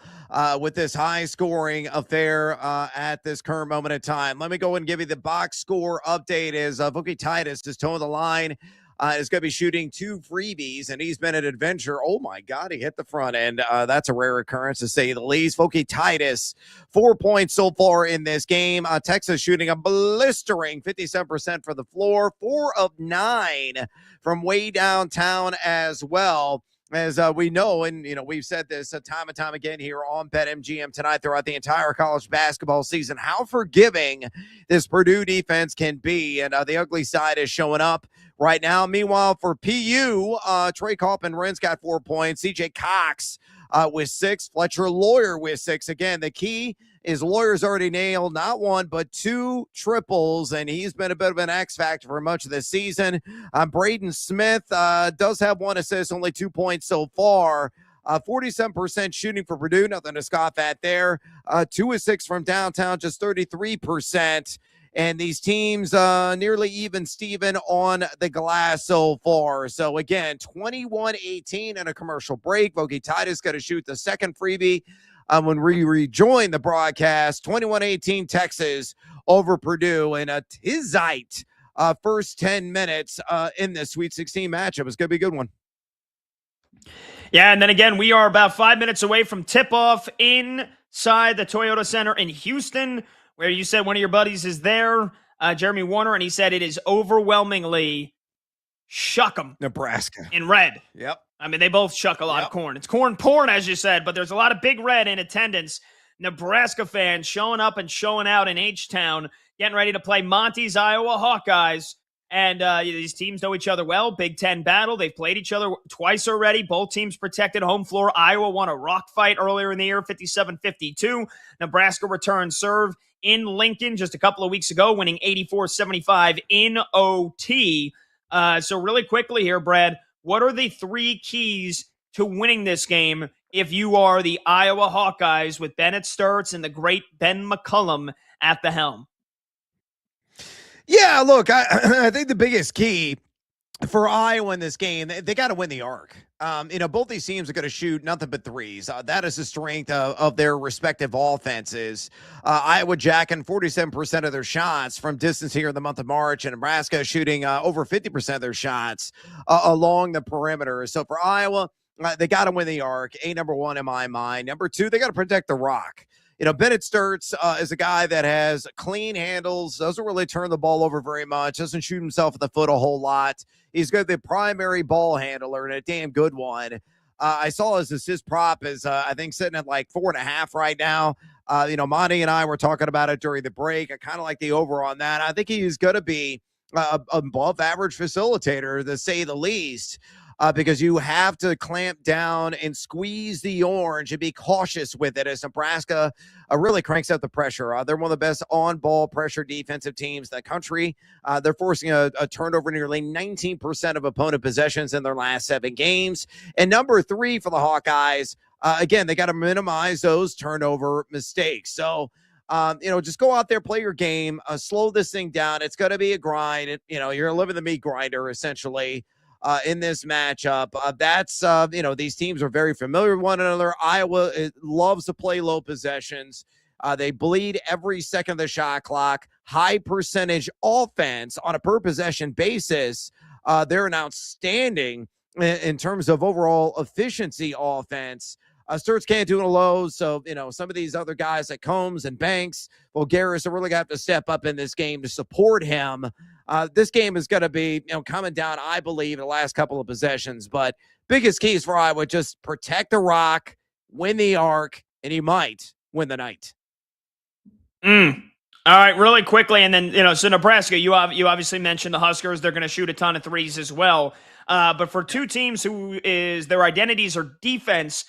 with this high-scoring affair at this current moment in time. Let me go and give you the box score update as Vookie Titus is towing the line. Is going to be shooting 2 freebies, and he's been an adventure. Oh, my God, he hit the front end. That's a rare occurrence, to say the least. Vookie Titus, 4 points so far in this game. Texas shooting a blistering 57% for the floor, 4 of 9 from way downtown as well. As we know, and we've said this time and time again here on BetMGM tonight throughout the entire college basketball season, how forgiving this Purdue defense can be, and the ugly side is showing up right now. Meanwhile, for PU, Trey Kaufman-Renz got 4 points. CJ Cox with 6. Fletcher Lawyer with 6. Again, the key is Lawyer's already nailed not 1, but 2 triples, and he's been a bit of an X factor for much of the season. Braden Smith does have 1 assist, only 2 points so far. 47% shooting for Purdue, nothing to scoff at there. 2 of 6 from downtown, just 33%. And these teams nearly even Steven on the glass so far. So again, 21-18 and a commercial break. Vookie Titus going to shoot the second freebie when we rejoin the broadcast. 21-18 Texas over Purdue in a tizite first 10 minutes in this Sweet 16 matchup. It's going to be a good one. Yeah, and then again, we are about 5 minutes away from tip-off inside the Toyota Center in Houston, where you said one of your buddies is there, Jeremy Warner, and he said it is overwhelmingly shuck 'em. Nebraska. In red. Yep. I mean, they both shuck a lot of corn. It's corn porn, as you said, but there's a lot of big red in attendance. Nebraska fans showing up and showing out in H-Town, getting ready to play Monty's Iowa Hawkeyes. And these teams know each other well. Big Ten battle. They've played each other twice already. Both teams protected home floor. Iowa won a rock fight earlier in the year, 57-52. Nebraska returned serve in Lincoln just a couple of weeks ago, winning 84-75 in OT. So really quickly here, Brad, what are the 3 keys to winning this game if you are the Iowa Hawkeyes with Bennett Sturts and the great Ben McCullum at the helm? Yeah, look, I think the biggest key for Iowa in this game, they got to win the arc. Both these teams are going to shoot nothing but threes. That is the strength of their respective offenses. Iowa jacking 47% of their shots from distance here in the month of March, and Nebraska shooting over 50% of their shots along the perimeter. So for Iowa, they got to win the arc. Number 1 in my mind. Number 2, they got to protect the rock. Bennett Sturts is a guy that has clean handles, doesn't really turn the ball over very much, doesn't shoot himself in the foot a whole lot. He's got the primary ball handler and a damn good one. I saw his assist prop is, I think, sitting at like 4.5 right now. Monty and I were talking about it during the break. I kind of like the over on that. I think he's going to be above average facilitator, to say the least. Because you have to clamp down and squeeze the orange and be cautious with it as Nebraska really cranks up the pressure. They're one of the best on-ball pressure defensive teams in the country. They're forcing a turnover nearly 19% of opponent possessions in their last 7 games. And number 3 for the Hawkeyes, again, they got to minimize those turnover mistakes. So, just go out there, play your game, slow this thing down. It's going to be a grind. You're a live in the meat grinder, essentially. In this matchup. These teams are very familiar with one another. Iowa loves to play low possessions. They bleed every second of the shot clock. High percentage offense on a per possession basis. They're an outstanding in terms of overall efficiency offense. Sturts can't do it alone. So, some of these other guys like Combs and Banks, Garris are really going to have to step up in this game to support him. This game is going to be, coming down, I believe, in the last couple of possessions. But biggest keys for Iowa, just protect the rock, win the arc, and he might win the night. All right, really quickly, and then, so Nebraska, you obviously mentioned the Huskers. They're going to shoot a ton of threes as well. But for 2 teams who is their identities are defense,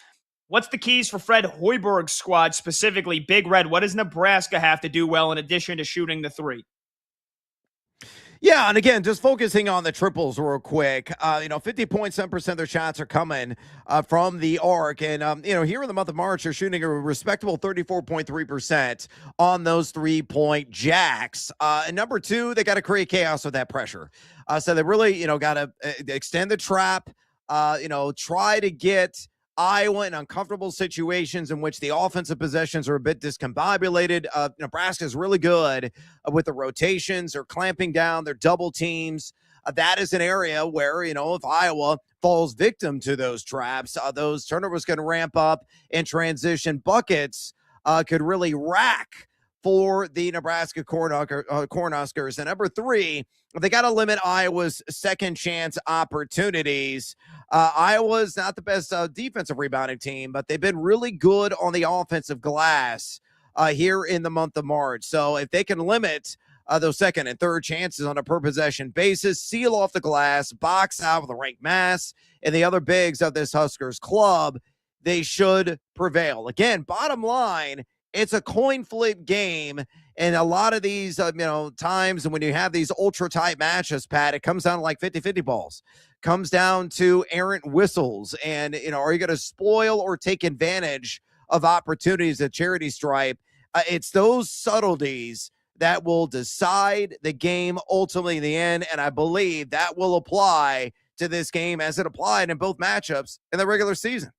what's the keys for Fred Hoiberg's squad, specifically Big Red? What does Nebraska have to do well in addition to shooting the 3? Yeah, and again, just focusing on the triples real quick. 50.7% of their shots are coming from the arc, and here in the month of March, they're shooting a respectable 34.3% on those 3-point jacks. And number two, they got to create chaos with that pressure. So they really, got to extend the trap. Try to get Iowa in uncomfortable situations in which the offensive possessions are a bit discombobulated. Nebraska is really good with the rotations. They're clamping down. They're double teams. That is an area where, if Iowa falls victim to those traps, those turnovers can ramp up and transition buckets could really rack for the Nebraska Cornhuskers. And number three, they got to limit Iowa's second chance opportunities. Iowa's not the best defensive rebounding team, but they've been really good on the offensive glass here in the month of March. So if they can limit those second and third chances on a per possession basis, seal off the glass, box out with a ranked mass, and the other bigs of this Huskers club, they should prevail. Again, bottom line, it's a coin flip game. And a lot of these, times when you have these ultra tight matches, Pat, it comes down to like 50-50 balls. Comes down to errant whistles. And, are you going to spoil or take advantage of opportunities at charity stripe? It's those subtleties that will decide the game ultimately in the end. And I believe that will apply to this game as it applied in both matchups in the regular season.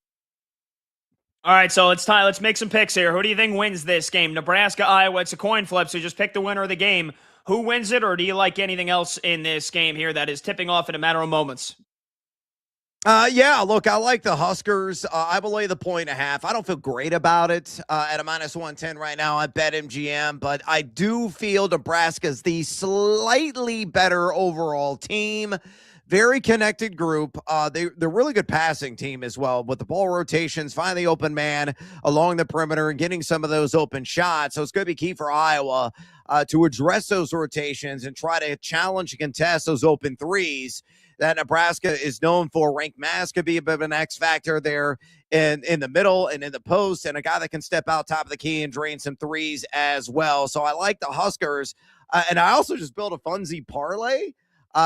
All right, so let's make some picks here. Who do you think wins this game? Nebraska, Iowa, it's a coin flip, so just pick the winner of the game. Who wins it, or do you like anything else in this game here that is tipping off in a matter of moments? Look, I like the Huskers. I believe the 1.5. I don't feel great about it at a -110 right now at BetMGM, but I do feel Nebraska's the slightly better overall team. Very connected group. They're really good passing team as well with the ball rotations, finding the open man along the perimeter and getting some of those open shots. So it's going to be key for Iowa to address those rotations and try to challenge and contest those open threes that Nebraska is known for. Ranked mass could be a bit of an X factor there in the middle and in the post, and a guy that can step out top of the key and drain some threes as well. So I like the Huskers. And I also just built a funsy parlay.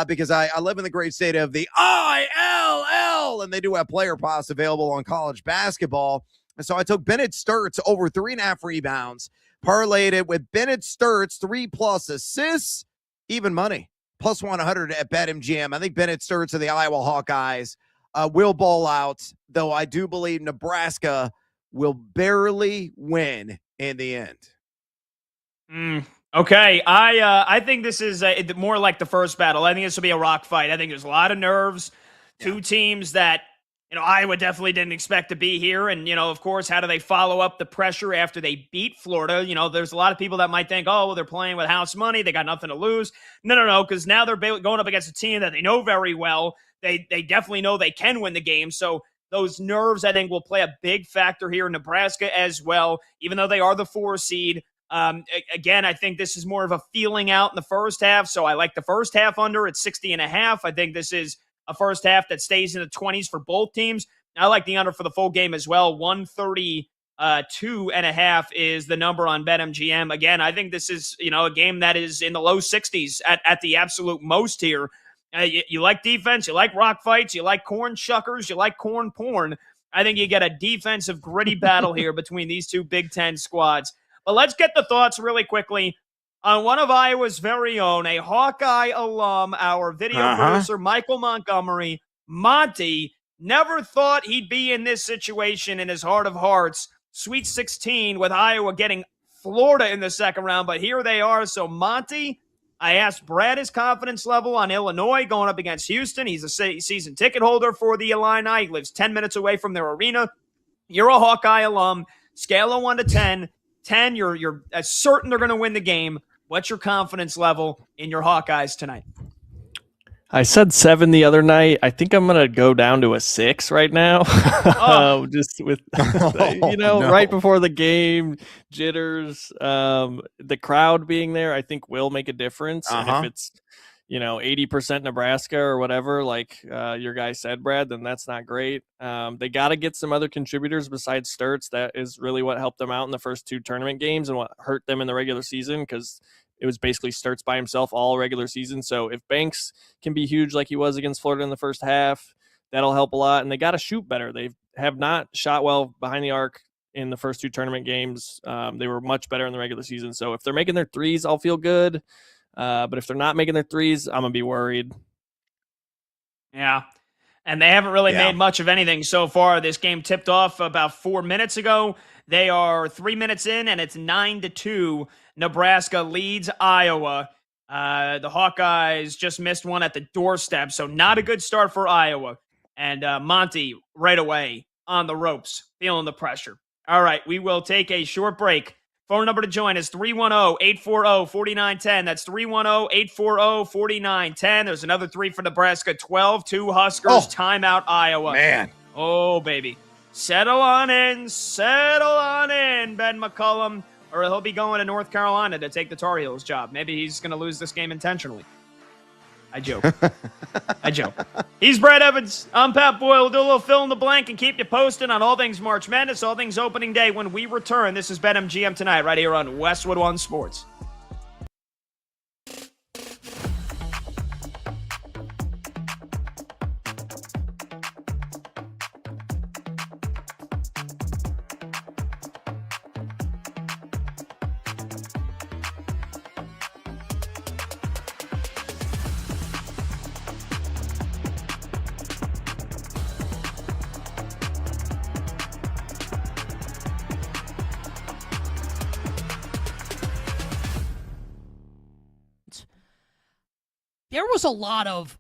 Because I live in the great state of the ILL, and they do have player props available on college basketball. And so I took Bennett Sturts over 3.5 rebounds, parlayed it with Bennett Sturts 3+ assists, even money, plus 100 at BetMGM. I think Bennett Sturts of the Iowa Hawkeyes will ball out, though I do believe Nebraska will barely win in the end. Okay, I think this is more like the first battle. I think this will be a rock fight. I think there's a lot of nerves. Two teams that, Iowa definitely didn't expect to be here. And, of course, how do they follow up the pressure after they beat Florida? There's a lot of people that might think, oh, well, they're playing with house money. They got nothing to lose. No, because now they're going up against a team that they know very well. They definitely know they can win the game. So those nerves, I think, will play a big factor here in Nebraska as well, even though they are the 4 seed. Again, I think this is more of a feeling out in the first half. So I like the first half under at 60.5. I think this is a first half that stays in the 20s for both teams. I like the under for the full game as well. 132.5 is the number on BetMGM. Again, I think this is, a game that is in the low 60s at the absolute most here. You like defense, you like rock fights, you like corn shuckers, you like corn porn. I think you get a defensive gritty battle here between these two Big Ten squads. But let's get the thoughts really quickly on one of Iowa's very own, a Hawkeye alum, our video producer, Michael Montgomery. Monty never thought he'd be in this situation in his heart of hearts. Sweet 16 with Iowa getting Florida in the second round, but here they are. So, Monty, I asked Brad his confidence level on Illinois going up against Houston. He's a season ticket holder for the Illini. He lives 10 minutes away from their arena. You're a Hawkeye alum. Scale of 1 to 10. 10, you're as certain they're going to win the game. What's your confidence level in your Hawkeyes tonight? I said 7 the other night. I think I'm going to go down to a 6 right now. Just with, right before the game, jitters, the crowd being there, I think will make a difference. And if it's, 80% Nebraska or whatever, like your guy said, Brad, then that's not great. They got to get some other contributors besides Sturts. That is really what helped them out in the first 2 tournament games and what hurt them in the regular season, because it was basically starts by himself all regular season. So if Banks can be huge like he was against Florida in the first half, that'll help a lot. And they got to shoot better. They have not shot well behind the arc in the first two tournament games. They were much better in the regular season. So if they're making their threes, I'll feel good. But if they're not making their threes, I'm going to be worried. Yeah. And they haven't really made much of anything so far. This game tipped off about 4 minutes ago. They are 3 minutes in, and it's 9-2. Nebraska leads Iowa. The Hawkeyes just missed one at the doorstep, so not a good start for Iowa. And Monty, right away, on the ropes, feeling the pressure. All right, we will take a short break. Phone number to join is 310-840-4910. That's 310-840-4910. There's another 3 for Nebraska. 12-2 Huskers. Timeout Iowa. Man. Oh, baby. Settle on in, Ben McCullum, or he'll be going to North Carolina to take the Tar Heels job. Maybe he's going to lose this game intentionally. I joke. He's Brad Evans. I'm Pat Boyle. We'll do a little fill in the blank and keep you posted on all things March Madness, all things opening day when we return. This is BetMGM Tonight right here on Westwood One Sports. There was a lot of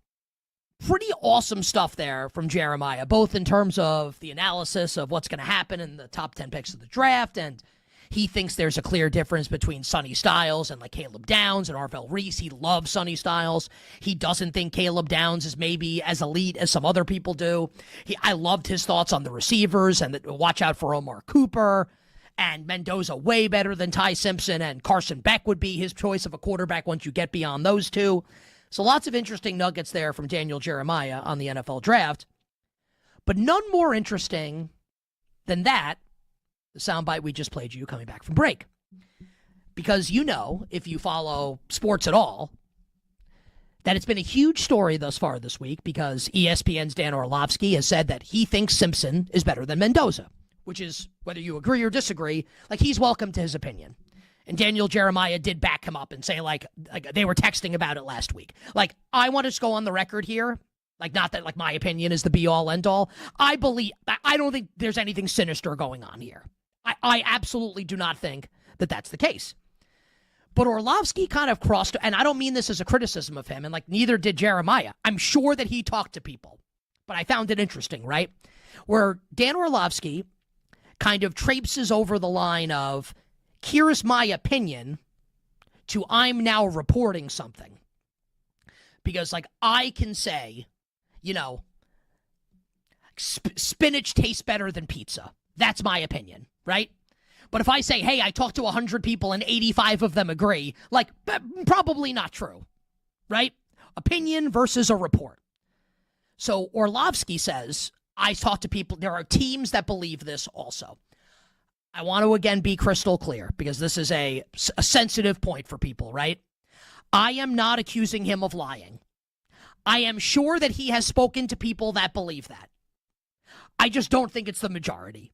pretty awesome stuff there from Jeremiah, both in terms of the analysis of what's going to happen in the top 10 picks of the draft, and he thinks there's a clear difference between Sonny Styles and like Caleb Downs and Arvell Reese. He loves Sonny Styles. He doesn't think Caleb Downs is maybe as elite as some other people do. I loved his thoughts on the receivers and watch out for Omar Cooper. And Mendoza way better than Ty Simpson, and Carson Beck would be his choice of a quarterback once you get beyond those two. So lots of interesting nuggets there from Daniel Jeremiah on the NFL draft. But none more interesting than that, the soundbite we just played you coming back from break. Because you know, if you follow sports at all, that it's been a huge story thus far this week because ESPN's Dan Orlovsky has said that he thinks Simpson is better than Mendoza, which is, whether you agree or disagree, like he's welcome to his opinion. And Daniel Jeremiah did back him up and say, like they were texting about it last week. Like, I want to just go on the record here. Like, not that, like, my opinion is the be-all, end-all. I don't think there's anything sinister going on here. I absolutely do not think that that's the case. But Orlovsky kind of crossed, and I don't mean this as a criticism of him, and, like, neither did Jeremiah. I'm sure that he talked to people. But I found it interesting, right? Where Dan Orlovsky kind of traipses over the line of, here's my opinion, to I'm now reporting something. Because, like, I can say, you know, spinach tastes better than pizza. That's my opinion, right? But if I say, hey, I talked to 100 people and 85 of them agree, like, probably not true, right? Opinion versus a report. So Orlovsky says, I talked to people, there are teams that believe this also. I want to, again, be crystal clear, because this is a sensitive point for people, right? I am not accusing him of lying. I am sure that he has spoken to people that believe that. I just don't think it's the majority.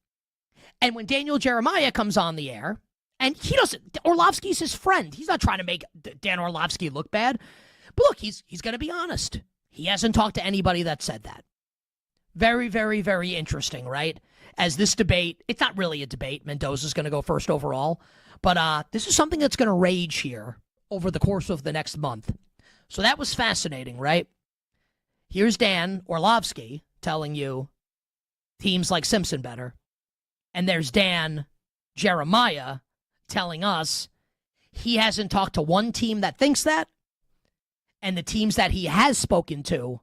And when Daniel Jeremiah comes on the air, and he doesn't, Orlovsky's his friend. He's not trying to make Dan Orlovsky look bad. But look, he's going to be honest. He hasn't talked to anybody that said that. Very, very, very interesting, right? As this debate, it's not really a debate. Mendoza's going to go first overall. But this is something that's going to rage here over the course of the next month. So that was fascinating, right? Here's Dan Orlovsky telling you teams like Simpson better. And there's Dan Jeremiah telling us he hasn't talked to one team that thinks that. And the teams that he has spoken to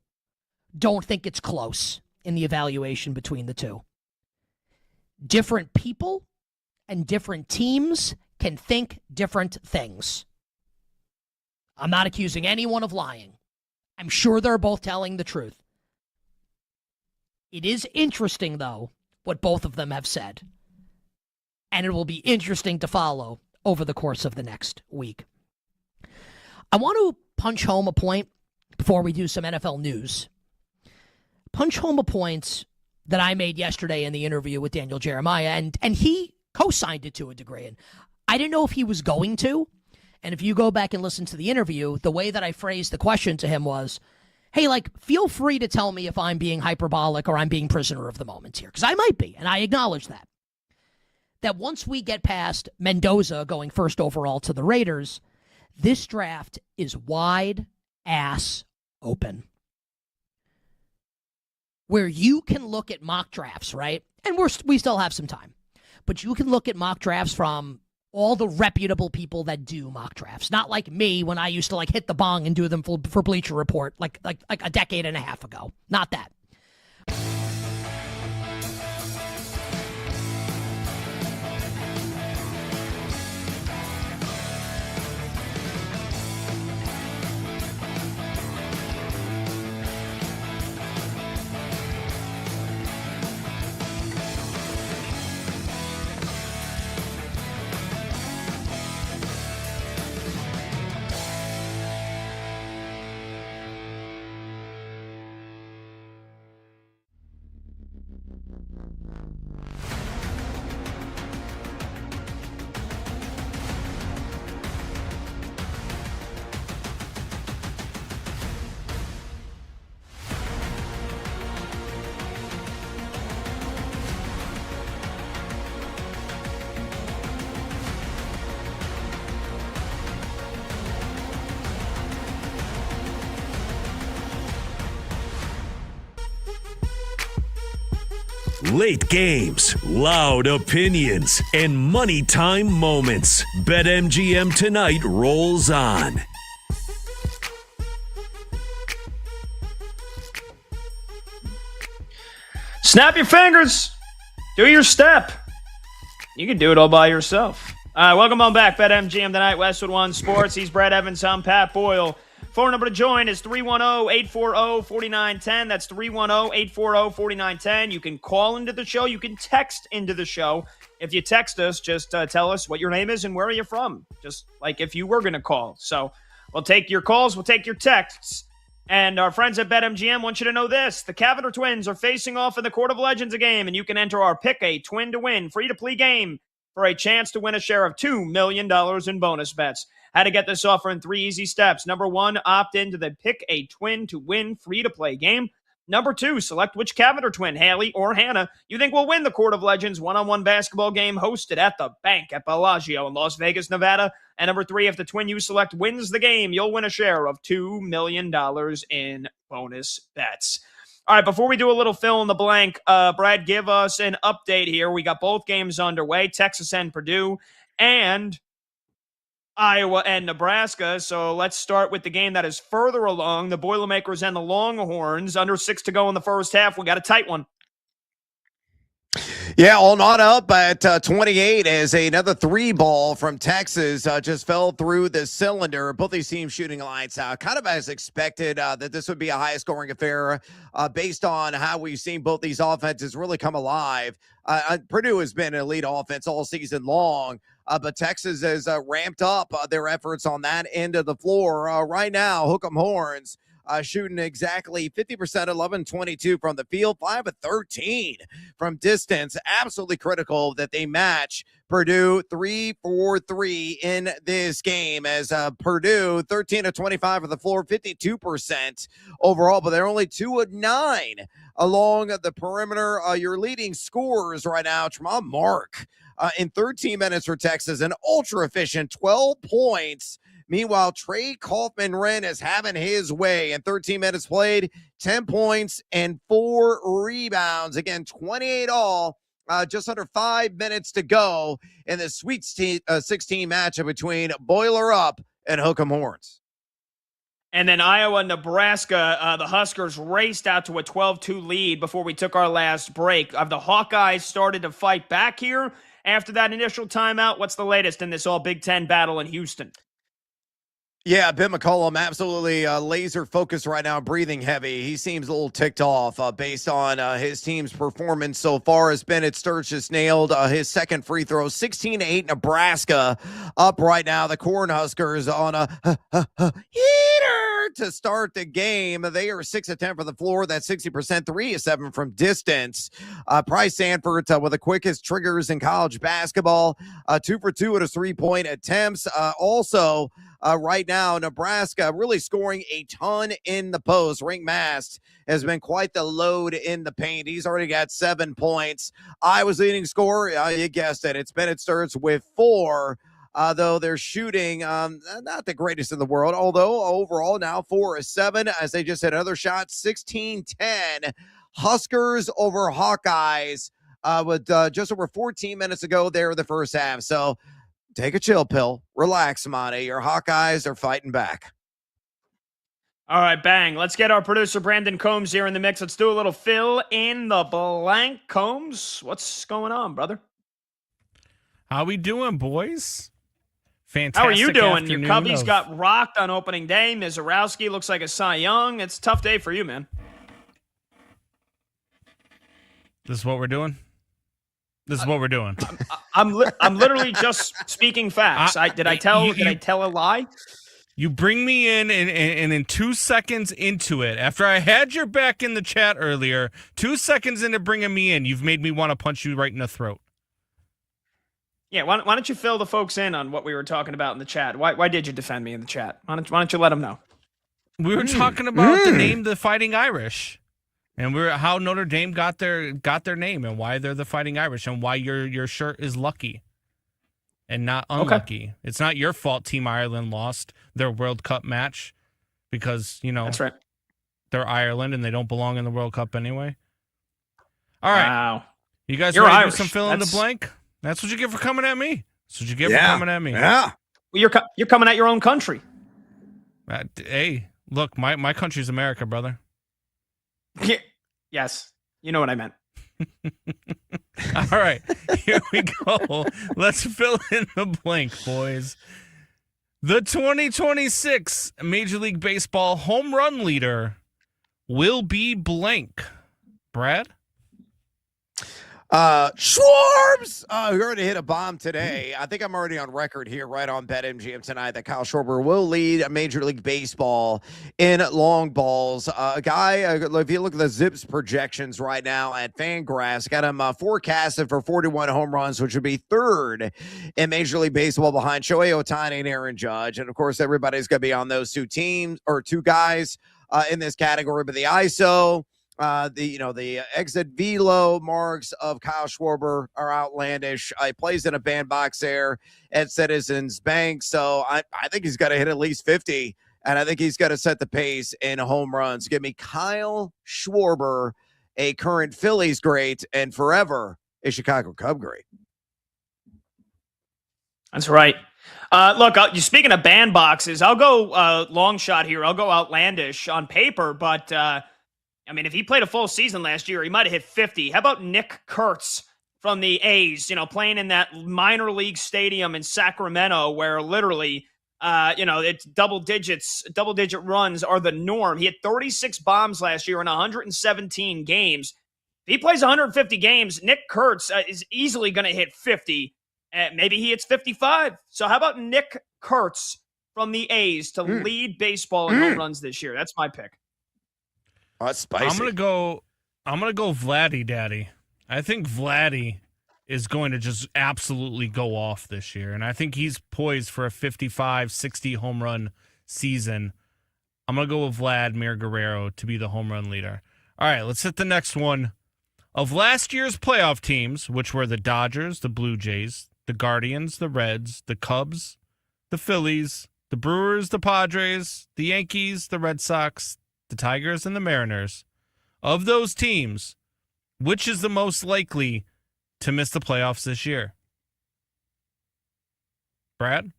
don't think it's close in the evaluation between the two. Different people and different teams can think different things. I'm not accusing anyone of lying. I'm sure they're both telling the truth. It is interesting, though, what both of them have said. And it will be interesting to follow over the course of the next week. I want to punch home a point before we do some NFL news. Punch home a point that I made yesterday in the interview with Daniel Jeremiah, and he co-signed it to a degree. And I didn't know if he was going to. And if you go back and listen to the interview, the way that I phrased the question to him was, hey, feel free to tell me if I'm being hyperbolic or I'm being prisoner of the moment here. Because I might be, and I acknowledge that. That once we get past Mendoza going first overall to the Raiders, this draft is wide ass open. Where you can look at mock drafts, right? And we still have some time. But you can look at mock drafts from all the reputable people that do mock drafts. Not like me when I used to hit the bong and do them for Bleacher Report like a decade and a half ago. Not that. Late games, loud opinions, and money time moments. BetMGM Tonight rolls on. Snap your fingers. Do your step. You can do it all by yourself. All right, welcome on back. BetMGM Tonight, Westwood One Sports. He's Brad Evans. I'm Pat Boyle. Phone number to join is 310-840-4910. That's 310-840-4910. You can call into the show. You can text into the show. If you text us, just tell us what your name is and where are you from. Just like if you were going to call. So we'll take your calls. We'll take your texts. And our friends at BetMGM want you to know this. The Cavender twins are facing off in the Court of Legends game, and you can enter our Pick a Twin to Win free-to-play game for a chance to win a share of $2 million in bonus bets. How to get this offer in 3 easy steps. Number 1, opt into the Pick a Twin to Win free-to-play game. Number 2, select which Cavender twin, Haley or Hannah, you think will win the Court of Legends one-on-one basketball game hosted at the Bank at Bellagio in Las Vegas, Nevada. And number 3, if the twin you select wins the game, you'll win a share of $2 million in bonus bets. All right, before we do a little fill in the blank, Brad, give us an update here. We got both games underway, Texas and Purdue, and Iowa and Nebraska. So let's start with the game that is further along, the Boilermakers and the Longhorns. Under 6 to go in the first half. We got a tight one. Yeah, all not up at 28 as another 3-ball from Texas just fell through the cylinder. Both these teams shooting lights out. Kind of as expected that this would be a high-scoring affair based on how we've seen both these offenses really come alive. Purdue has been an elite offense all season long, but Texas has ramped up their efforts on that end of the floor. Right now, Hook 'em Horns shooting exactly 50%, 11-22 from the field, 5 of 13 from distance. Absolutely critical that they match Purdue 3-for-3 in this game, as Purdue 13 of 25 of the floor, 52% overall, but they're only 2 of 9 along the perimeter. Your leading scorers right now, Tremont Mark in 13 minutes for Texas, an ultra efficient 12 points. Meanwhile, Trey Kaufman-Wren is having his way in 13 minutes played, 10 points and 4 rebounds. Again, 28 all, just under 5 minutes to go in the Sweet 16 matchup between Boiler Up and Hook 'em Horns. And then Iowa, Nebraska, the Huskers raced out to a 12-2 lead before we took our last break. Have the Hawkeyes started to fight back here after that initial timeout? What's the latest in this all Big Ten battle in Houston? Yeah, Ben McCollum, absolutely laser focused right now, breathing heavy. He seems a little ticked off based on his team's performance so far. As Bennett Sturge just nailed his second free throw, 16-8 Nebraska up right now. The Cornhuskers on a heater to start the game. They are 6 of 10 from the floor. That's 60%, 3 of 7 from distance. Price Sanford with the quickest triggers in college basketball, 2 for 2 at his 3-point attempts. Also, right now, Nebraska really scoring a ton in the post. Ring Mast has been quite the load in the paint. He's already got 7 points. Iowa's leading scorer, you guessed it, it's Bennett Sturge with 4. Though they're shooting not the greatest in the world, although overall now 4 of 7 as they just hit another shot, 16-10. Huskers over Hawkeyes with just over 14 minutes ago there in the first half. So take a chill pill. Relax, Monty. Your Hawkeyes are fighting back. All right, bang. Let's get our producer, Brandon Combs, here in the mix. Let's do a little fill in the blank. Combs, what's going on, brother? How we doing, boys? Fantastic. How are you doing? Your Cubbies of... got rocked on opening day. Mizorowski looks like a Cy Young. It's a tough day for you, man. This is what we're doing? This is what we're doing. I'm literally just speaking facts. Did I tell a lie? You bring me in and in 2 seconds into it, after I had your back in the chat earlier, 2 seconds into bringing me in, you've made me want to punch you right in the throat. Yeah, why don't you fill the folks in on what we were talking about in the chat? Why did you defend me in the chat? Why don't you let them know? We were talking about the name, the Fighting Irish. And how Notre Dame got their name and why they're the Fighting Irish and why your shirt is lucky and not unlucky. Okay. It's not your fault Team Ireland lost their World Cup match because, that's right. They're Ireland and they don't belong in the World Cup anyway. All right. Wow. You guys You're ready Irish. to do some fill in the blank? That's what you get for coming at me. That's what you get for coming at me. Yeah. Well, you're coming at your own country. Hey, look, my country's America, brother. Yes, you know what I meant. All right, here we go. Let's fill in the blank, boys. The 2026 Major League Baseball home run leader will be blank. Brad? Schwarbs! We already hit a bomb today. I think I'm already on record here right on BetMGM tonight that Kyle Schwarber will lead Major League Baseball in long balls. A guy, if you look at the Zips projections right now at Fangraphs, got him forecasted for 41 home runs, which would be third in Major League Baseball behind Shohei Ohtani and Aaron Judge. And, of course, everybody's going to be on those two guys in this category. But the ISO... the exit velo marks of Kyle Schwarber are outlandish. He plays in a bandbox there at Citizens Bank. So I think he's got to hit at least 50, and I think he's got to set the pace in home runs. Give me Kyle Schwarber, a current Phillies great and forever a Chicago Cub great. That's right. Look, speaking of bandboxes, I'll go long shot here. I'll go outlandish on paper, but if he played a full season last year, he might have hit 50. How about Nick Kurtz from the A's, playing in that minor league stadium in Sacramento where literally, it's double-digit runs are the norm. He had 36 bombs last year in 117 games. If he plays 150 games, Nick Kurtz is easily going to hit 50. Maybe he hits 55. So how about Nick Kurtz from the A's to lead baseball in home runs this year? That's my pick. Oh, that's spicy. I'm gonna go Vladdy Daddy. I think Vladdy is going to just absolutely go off this year, and I think he's poised for a 55, 60 home run season. I'm gonna go with Vladimir Guerrero to be the home run leader. All right, let's hit the next one. Of last year's playoff teams, which were the Dodgers, the Blue Jays, the Guardians, the Reds, the Cubs, the Phillies, the Brewers, the Padres, the Yankees, the Red Sox, the Tigers, and the Mariners. Of those teams, which is the most likely to miss the playoffs this year? Brad?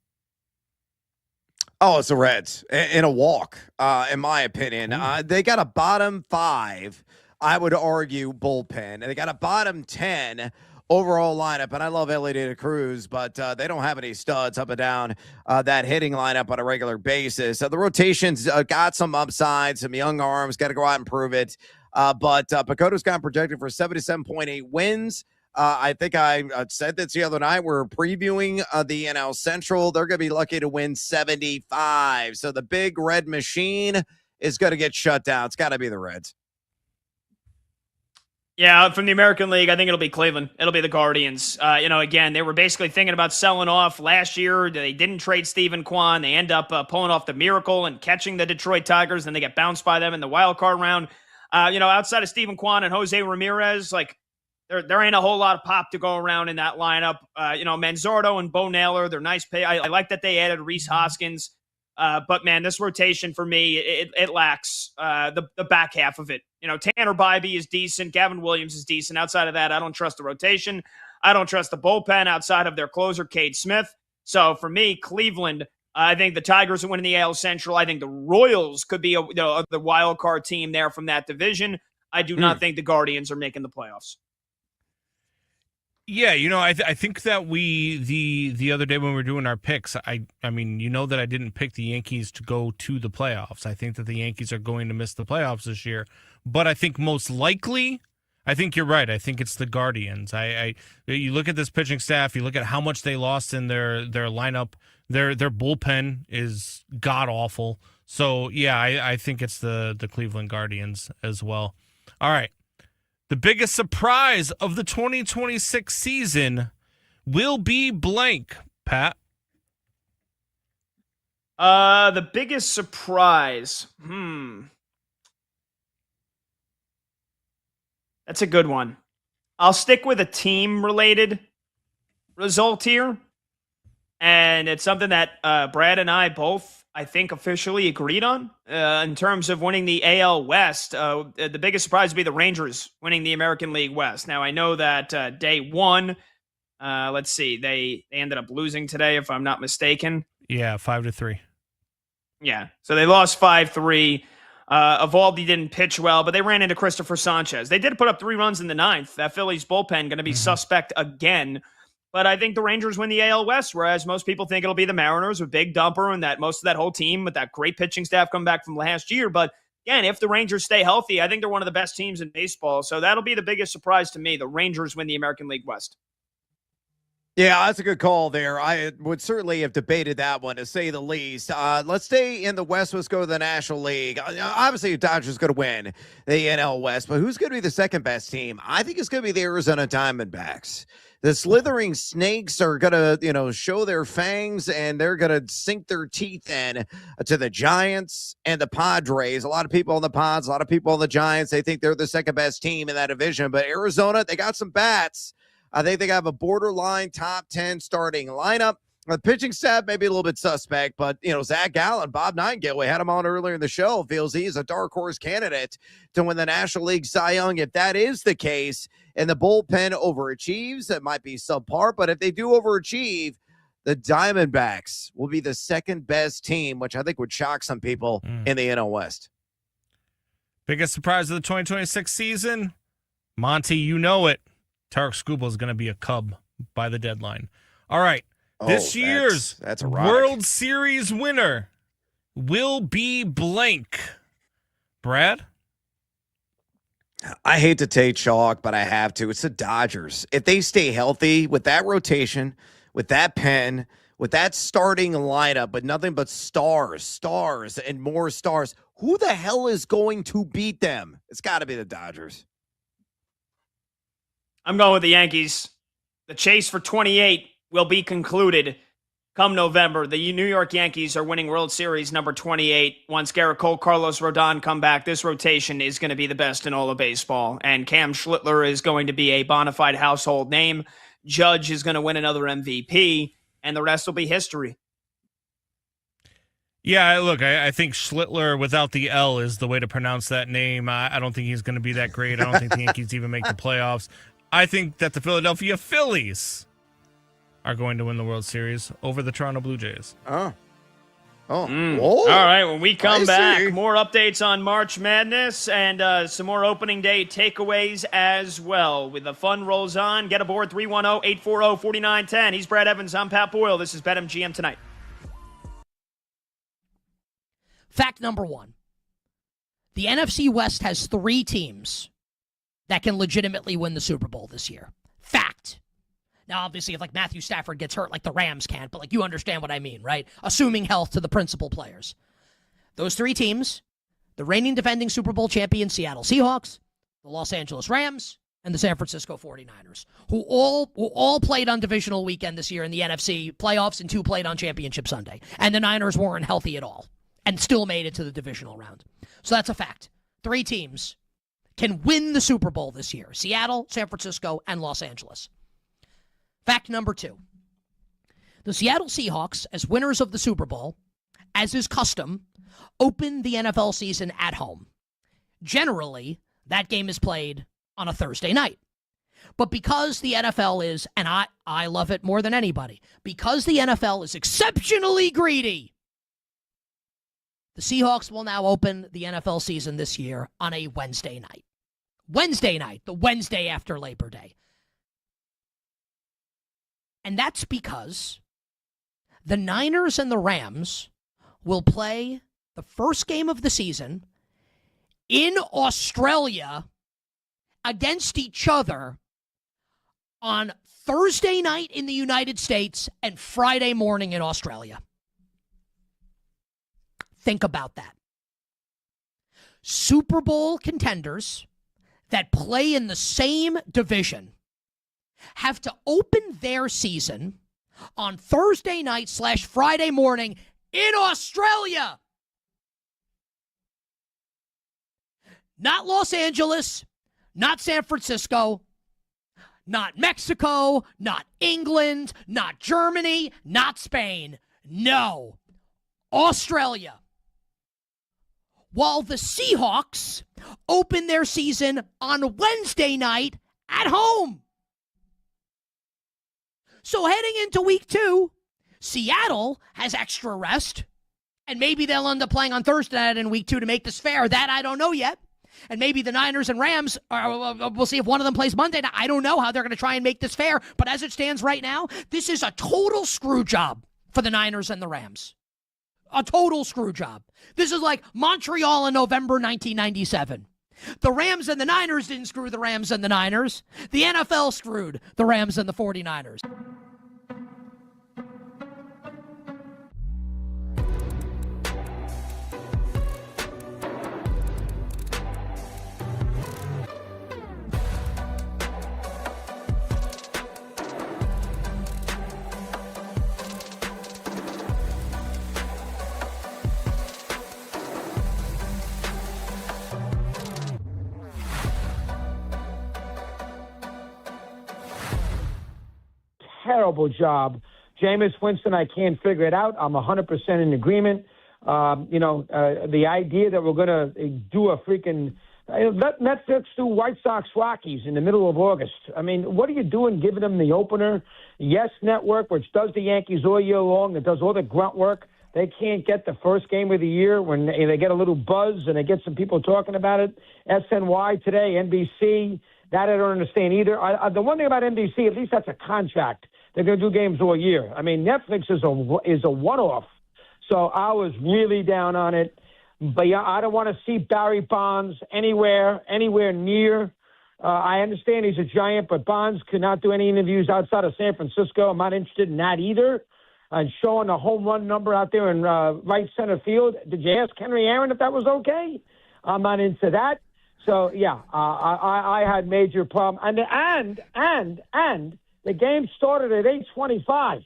Oh, it's the Reds in a walk, in my opinion. They got a bottom 5, I would argue, bullpen. And they got a bottom 10 overall lineup. And I love Ellie De La Cruz, but they don't have any studs up and down that hitting lineup on a regular basis. The rotation's got some upside, some young arms, got to go out and prove it. But Pacota's got projected for 77.8 wins. I think I said this the other night. We're previewing the NL Central. They're going to be lucky to win 75. So the big red machine is going to get shut down. It's got to be the Reds. Yeah, from the American League, I think it'll be Cleveland. It'll be the Guardians. Again, they were basically thinking about selling off last year. They didn't trade Stephen Kwan. They end up pulling off the miracle and catching the Detroit Tigers. Then they get bounced by them in the wild card round. Outside of Stephen Kwan and Jose Ramirez, like there ain't a whole lot of pop to go around in that lineup. Manzardo and Bo Naylor, they're nice pay. I like that they added Rhys Hoskins. But man, this rotation for me, it lacks the back half of it. Tanner Bybee is decent. Gavin Williams is decent. Outside of that, I don't trust the rotation. I don't trust the bullpen outside of their closer, Cade Smith. So for me, Cleveland, I think the Tigers are winning the AL Central. I think the Royals could be the wild card team there from that division. I do not think the Guardians are making the playoffs. Yeah, I think that the other day when we were doing our picks, I mean, that I didn't pick the Yankees to go to the playoffs. I think that the Yankees are going to miss the playoffs this year. But I think most likely, I think you're right. I think it's the Guardians. You look at this pitching staff, you look at how much they lost in their lineup, their bullpen is god-awful. So, yeah, I think it's the Cleveland Guardians as well. All right. The biggest surprise of the 2026 season will be blank, Pat. The biggest surprise. That's a good one. I'll stick with a team-related result here. And it's something that Brad and I both, I think, officially agreed on in terms of winning the AL West. The biggest surprise would be the Rangers winning the American League West. Now, I know that day one, let's see, they ended up losing today, if I'm not mistaken. Yeah, 5-3. Yeah, so they lost 5-3. Evaldi didn't pitch well, but they ran into Christopher Sanchez. They did put up 3 runs in the ninth. That Phillies bullpen going to be suspect again. But I think the Rangers win the AL West, whereas most people think it'll be the Mariners with Big Dumper and that most of that whole team with that great pitching staff come back from last year. But again, if the Rangers stay healthy, I think they're one of the best teams in baseball. So that'll be the biggest surprise to me. The Rangers win the American League West. Yeah, that's a good call there. I would certainly have debated that one, to say the least. Let's stay in the West. Let's go to the National League. Obviously, the Dodgers going to win the NL West, but who's going to be the second best team? I think it's going to be the Arizona Diamondbacks. The slithering snakes are going to, show their fangs, and they're going to sink their teeth in to the Giants and the Padres. A lot of people on the Pods, a lot of people on the Giants, they think they're the second best team in that division. But Arizona, they got some bats. I think they have a borderline top 10 starting lineup. The pitching staff may be a little bit suspect, but, Zach Gallen, Bob Nightingale, we had him on earlier in the show, feels he's a dark horse candidate to win the National League Cy Young. If that is the case and the bullpen overachieves, it might be subpar, but if they do overachieve, the Diamondbacks will be the second best team, which I think would shock some people in the NL West. Biggest surprise of the 2026 season? Monty, you know it. Tarek Skubal is going to be a Cub by the deadline. All right. This year's that's World Series winner will be blank. Brad? I hate to take chalk, but I have to. It's the Dodgers. If they stay healthy with that rotation, with that pen, with that starting lineup, but nothing but stars, and more stars, who the hell is going to beat them? It's got to be the Dodgers. I'm going with the Yankees. The chase for 28 will be concluded come November. The New York Yankees are winning World Series number 28. Once Garrett Cole, Carlos Rodon come back, this rotation is going to be the best in all of baseball. And Cam Schlittler is going to be a bona fide household name. Judge is going to win another MVP, and the rest will be history. Yeah, look, I think Schlittler without the L is the way to pronounce that name. I don't think he's going to be that great. I don't think the Yankees even make the playoffs. I think that the Philadelphia Phillies are going to win the World Series over the Toronto Blue Jays. Oh. Oh, All right, when we come back, see. more updates on March Madness and some more opening day takeaways as well. With the fun rolls on, get aboard 310-840-4910. He's Brad Evans. I'm Pat Boyle. This is BetMGM Tonight. Fact number one. The NFC West has 3 teams that can legitimately win the Super Bowl this year. Fact. Now, obviously, if Matthew Stafford gets hurt, the Rams can't, but you understand what I mean, right? Assuming health to the principal players. Those 3 teams, the reigning defending Super Bowl champion Seattle Seahawks, the Los Angeles Rams, and the San Francisco 49ers, who all played on divisional weekend this year in the NFC playoffs and 2 played on Championship Sunday. And the Niners weren't healthy at all and still made it to the divisional round. So that's a fact. 3 teams can win the Super Bowl this year. Seattle, San Francisco, and Los Angeles. Fact number 2. The Seattle Seahawks, as winners of the Super Bowl, as is custom, open the NFL season at home. Generally, that game is played on a Thursday night. But because the NFL is, and I love it more than anybody, because the NFL is exceptionally greedy, the Seahawks will now open the NFL season this year on a Wednesday night. Wednesday night, the Wednesday after Labor Day. And that's because the Niners and the Rams will play the first game of the season in Australia against each other on Thursday night in the United States and Friday morning in Australia. Think about that. Super Bowl contenders that play in the same division have to open their season on Thursday night / Friday morning in Australia. Not Los Angeles, not San Francisco, not Mexico, not England, not Germany, not Spain. No, Australia. While the Seahawks open their season on Wednesday night at home. So heading into week 2, Seattle has extra rest, and maybe they'll end up playing on Thursday night in week 2 to make this fair. That I don't know yet. And maybe the Niners and Rams, we'll see if one of them plays Monday night. I don't know how they're going to try and make this fair, but as it stands right now, this is a total screw job for the Niners and the Rams. A total screw job. This is like Montreal in November 1997. The Rams and the Niners didn't screw the Rams and the Niners. The NFL screwed the Rams and the 49ers. Terrible job. Jameis Winston, I can't figure it out. I'm 100% in agreement. The idea that we're going to do a freaking let Netflix do White Sox Rockies in the middle of August. I mean, what are you doing giving them the opener? Yes Network, which does the Yankees all year long, that does all the grunt work. They can't get the first game of the year when they get a little buzz and they get some people talking about it. SNY today, NBC, that I don't understand either. The one thing about NBC, at least that's a contract. They're going to do games all year. I mean, Netflix is a one-off. So I was really down on it. But yeah, I don't want to see Barry Bonds anywhere near. I understand he's a giant, but Bonds could not do any interviews outside of San Francisco. I'm not interested in that either. And showing a home run number out there in right center field. Did you ask Henry Aaron if that was okay? I'm not into that. So yeah, I had major problem. And the game started at 8:25.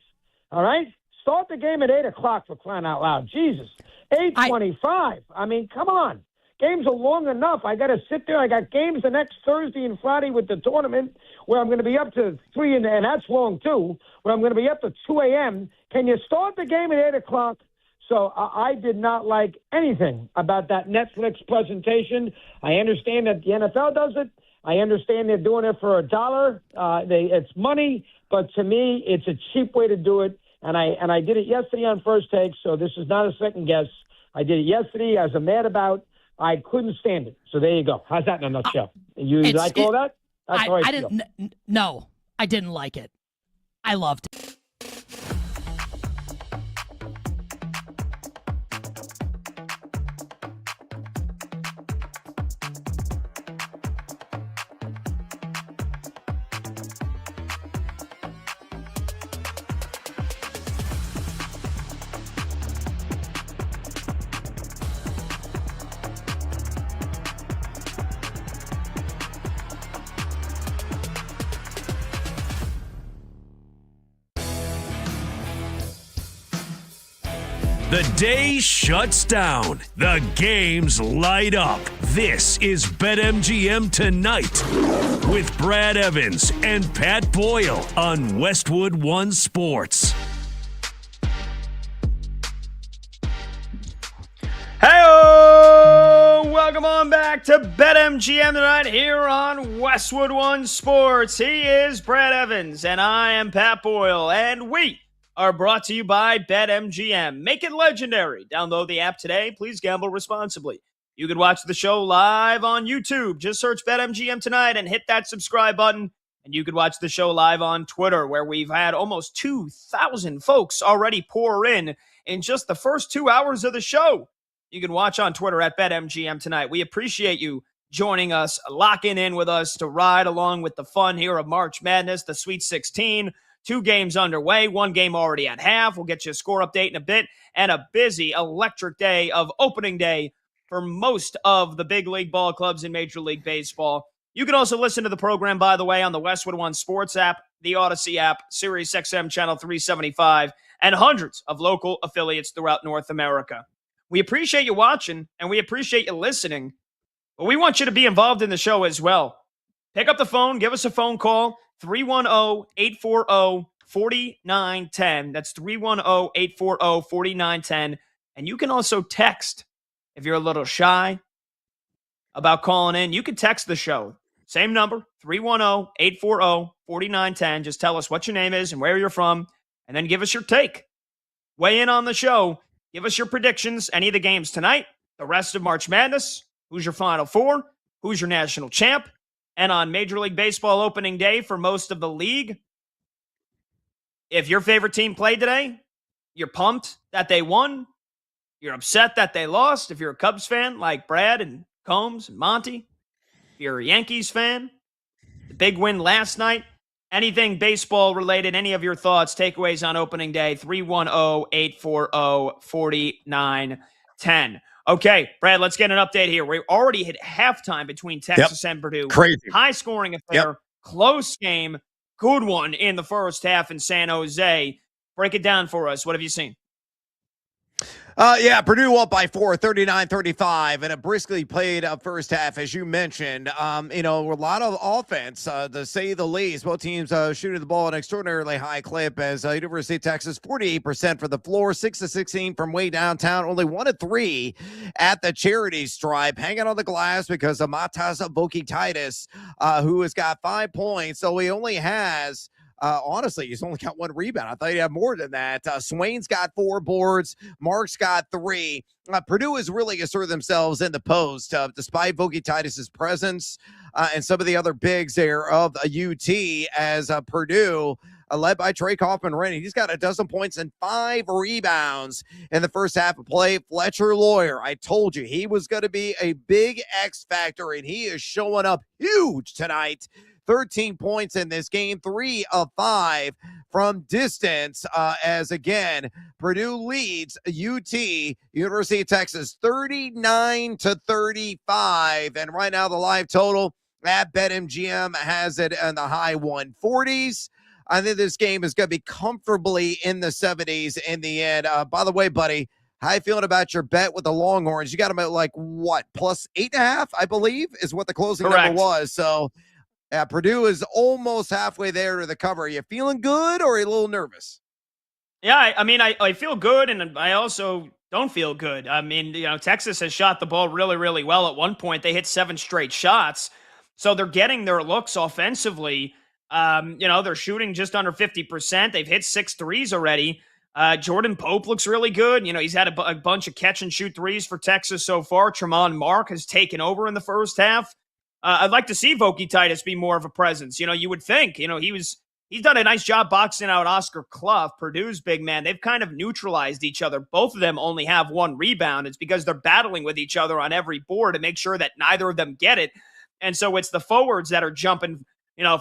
All right, start the game at 8:00 for crying out loud. Jesus, 8:25. I mean, come on. Games are long enough. I got to sit there. I got games the next Thursday and Friday with the tournament where I'm going to be up to 3, and that's long too, where I'm going to be up to 2 a.m. Can you start the game at 8:00? So I did not like anything about that Netflix presentation. I understand that the NFL does it. I understand they're doing it for $1. It's money, but to me, it's a cheap way to do it. and I did it yesterday on First Take, so this is not a second guess. I did it yesterday. I was mad about. I couldn't stand it. So there you go. How's that in a nutshell? You like all that? That's how I feel. No, I didn't like it. I loved it. The day shuts down. The games light up. This is BetMGM Tonight with Brad Evans and Pat Boyle on Westwood One Sports. Hey-o! Welcome on back to BetMGM Tonight here on Westwood One Sports. He is Brad Evans, and I am Pat Boyle, and we are brought to you by BetMGM. Make it legendary. Download the app today. Please gamble responsibly. You can watch the show live on YouTube. Just search BetMGM Tonight and hit that subscribe button. And you can watch the show live on Twitter, where we've had almost 2,000 folks already pour in just the first 2 hours of the show. You can watch on Twitter at BetMGM Tonight. We appreciate you joining us, locking in with us to ride along with the fun here of March Madness, the Sweet 16. 2 games underway, 1 game already at half. We'll get you a score update in a bit, and a busy, electric day of opening day for most of the big league ball clubs in Major League Baseball. You can also listen to the program, by the way, on the Westwood One Sports app, the Odyssey app, Sirius XM Channel 375, and hundreds of local affiliates throughout North America. We appreciate you watching, and we appreciate you listening, but we want you to be involved in the show as well. Pick up the phone, give us a phone call, 310-840-4910. That's 310-840-4910. And you can also text if you're a little shy about calling in. You can text the show. Same number, 310-840-4910. Just tell us what your name is and where you're from, and then give us your take. Weigh in on the show. Give us your predictions, any of the games tonight, the rest of March Madness, who's your Final Four, who's your national champ, and on Major League Baseball opening day for most of the league. If your favorite team played today, you're pumped that they won. You're upset that they lost. If you're a Cubs fan like Brad and Combs and Monty, if you're a Yankees fan, the big win last night, anything baseball related, any of your thoughts, takeaways on opening day, 310-840-4910. Okay, Brad, let's get an update here. We already hit halftime between Texas and Purdue. Crazy. High-scoring affair, close game, good one in the first half in San Jose. Break it down for us. What have you seen? Purdue up by 4, 39-35, and a briskly played first half, as you mentioned. A lot of offense, to say the least. Both teams shooting the ball at an extraordinarily high clip, as University of Texas, 48% for the floor, 6-16 from way downtown, only 1 of 3 at the charity stripe, hanging on the glass because of Matas Vokititis, who has got 5 points, so he only has... honestly, he's only got 1 rebound. I thought he'd have more than that. Swain's got 4 boards. Mark's got 3. Purdue has really asserted themselves in the post, despite Vokititis' presence and some of the other bigs there of UT, as Purdue, led by Trey Kaufman-Rennie. He's got 12 points and 5 rebounds in the first half of play. Fletcher Lawyer, I told you, he was going to be a big X factor, and he is showing up huge tonight. 13 points in this game, 3 of 5 from distance, as again, Purdue leads UT, University of Texas, 39-35. And right now the live total at BetMGM has it in the high 140s. I think this game is going to be comfortably in the 70s in the end. By the way, buddy, how you feeling about your bet with the Longhorns? You got them at plus 8.5, I believe, is what the closing number was. So, Purdue is almost halfway there to the cover. Are you feeling good, or are you a little nervous? Yeah, I feel good, and I also don't feel good. Texas has shot the ball really, really well. At one point, they hit 7 straight shots, so they're getting their looks offensively. They're shooting just under 50%. They've hit 6 threes already. Jordan Pope looks really good. He's had a bunch of catch and shoot threes for Texas so far. Tremont Mark has taken over in the first half. I'd like to see Voki Titus be more of a presence. You would think, he's done a nice job boxing out Oscar Clough, Purdue's big man. They've kind of neutralized each other. Both of them only have one rebound. It's because they're battling with each other on every board to make sure that neither of them get it. And so it's the forwards that are jumping,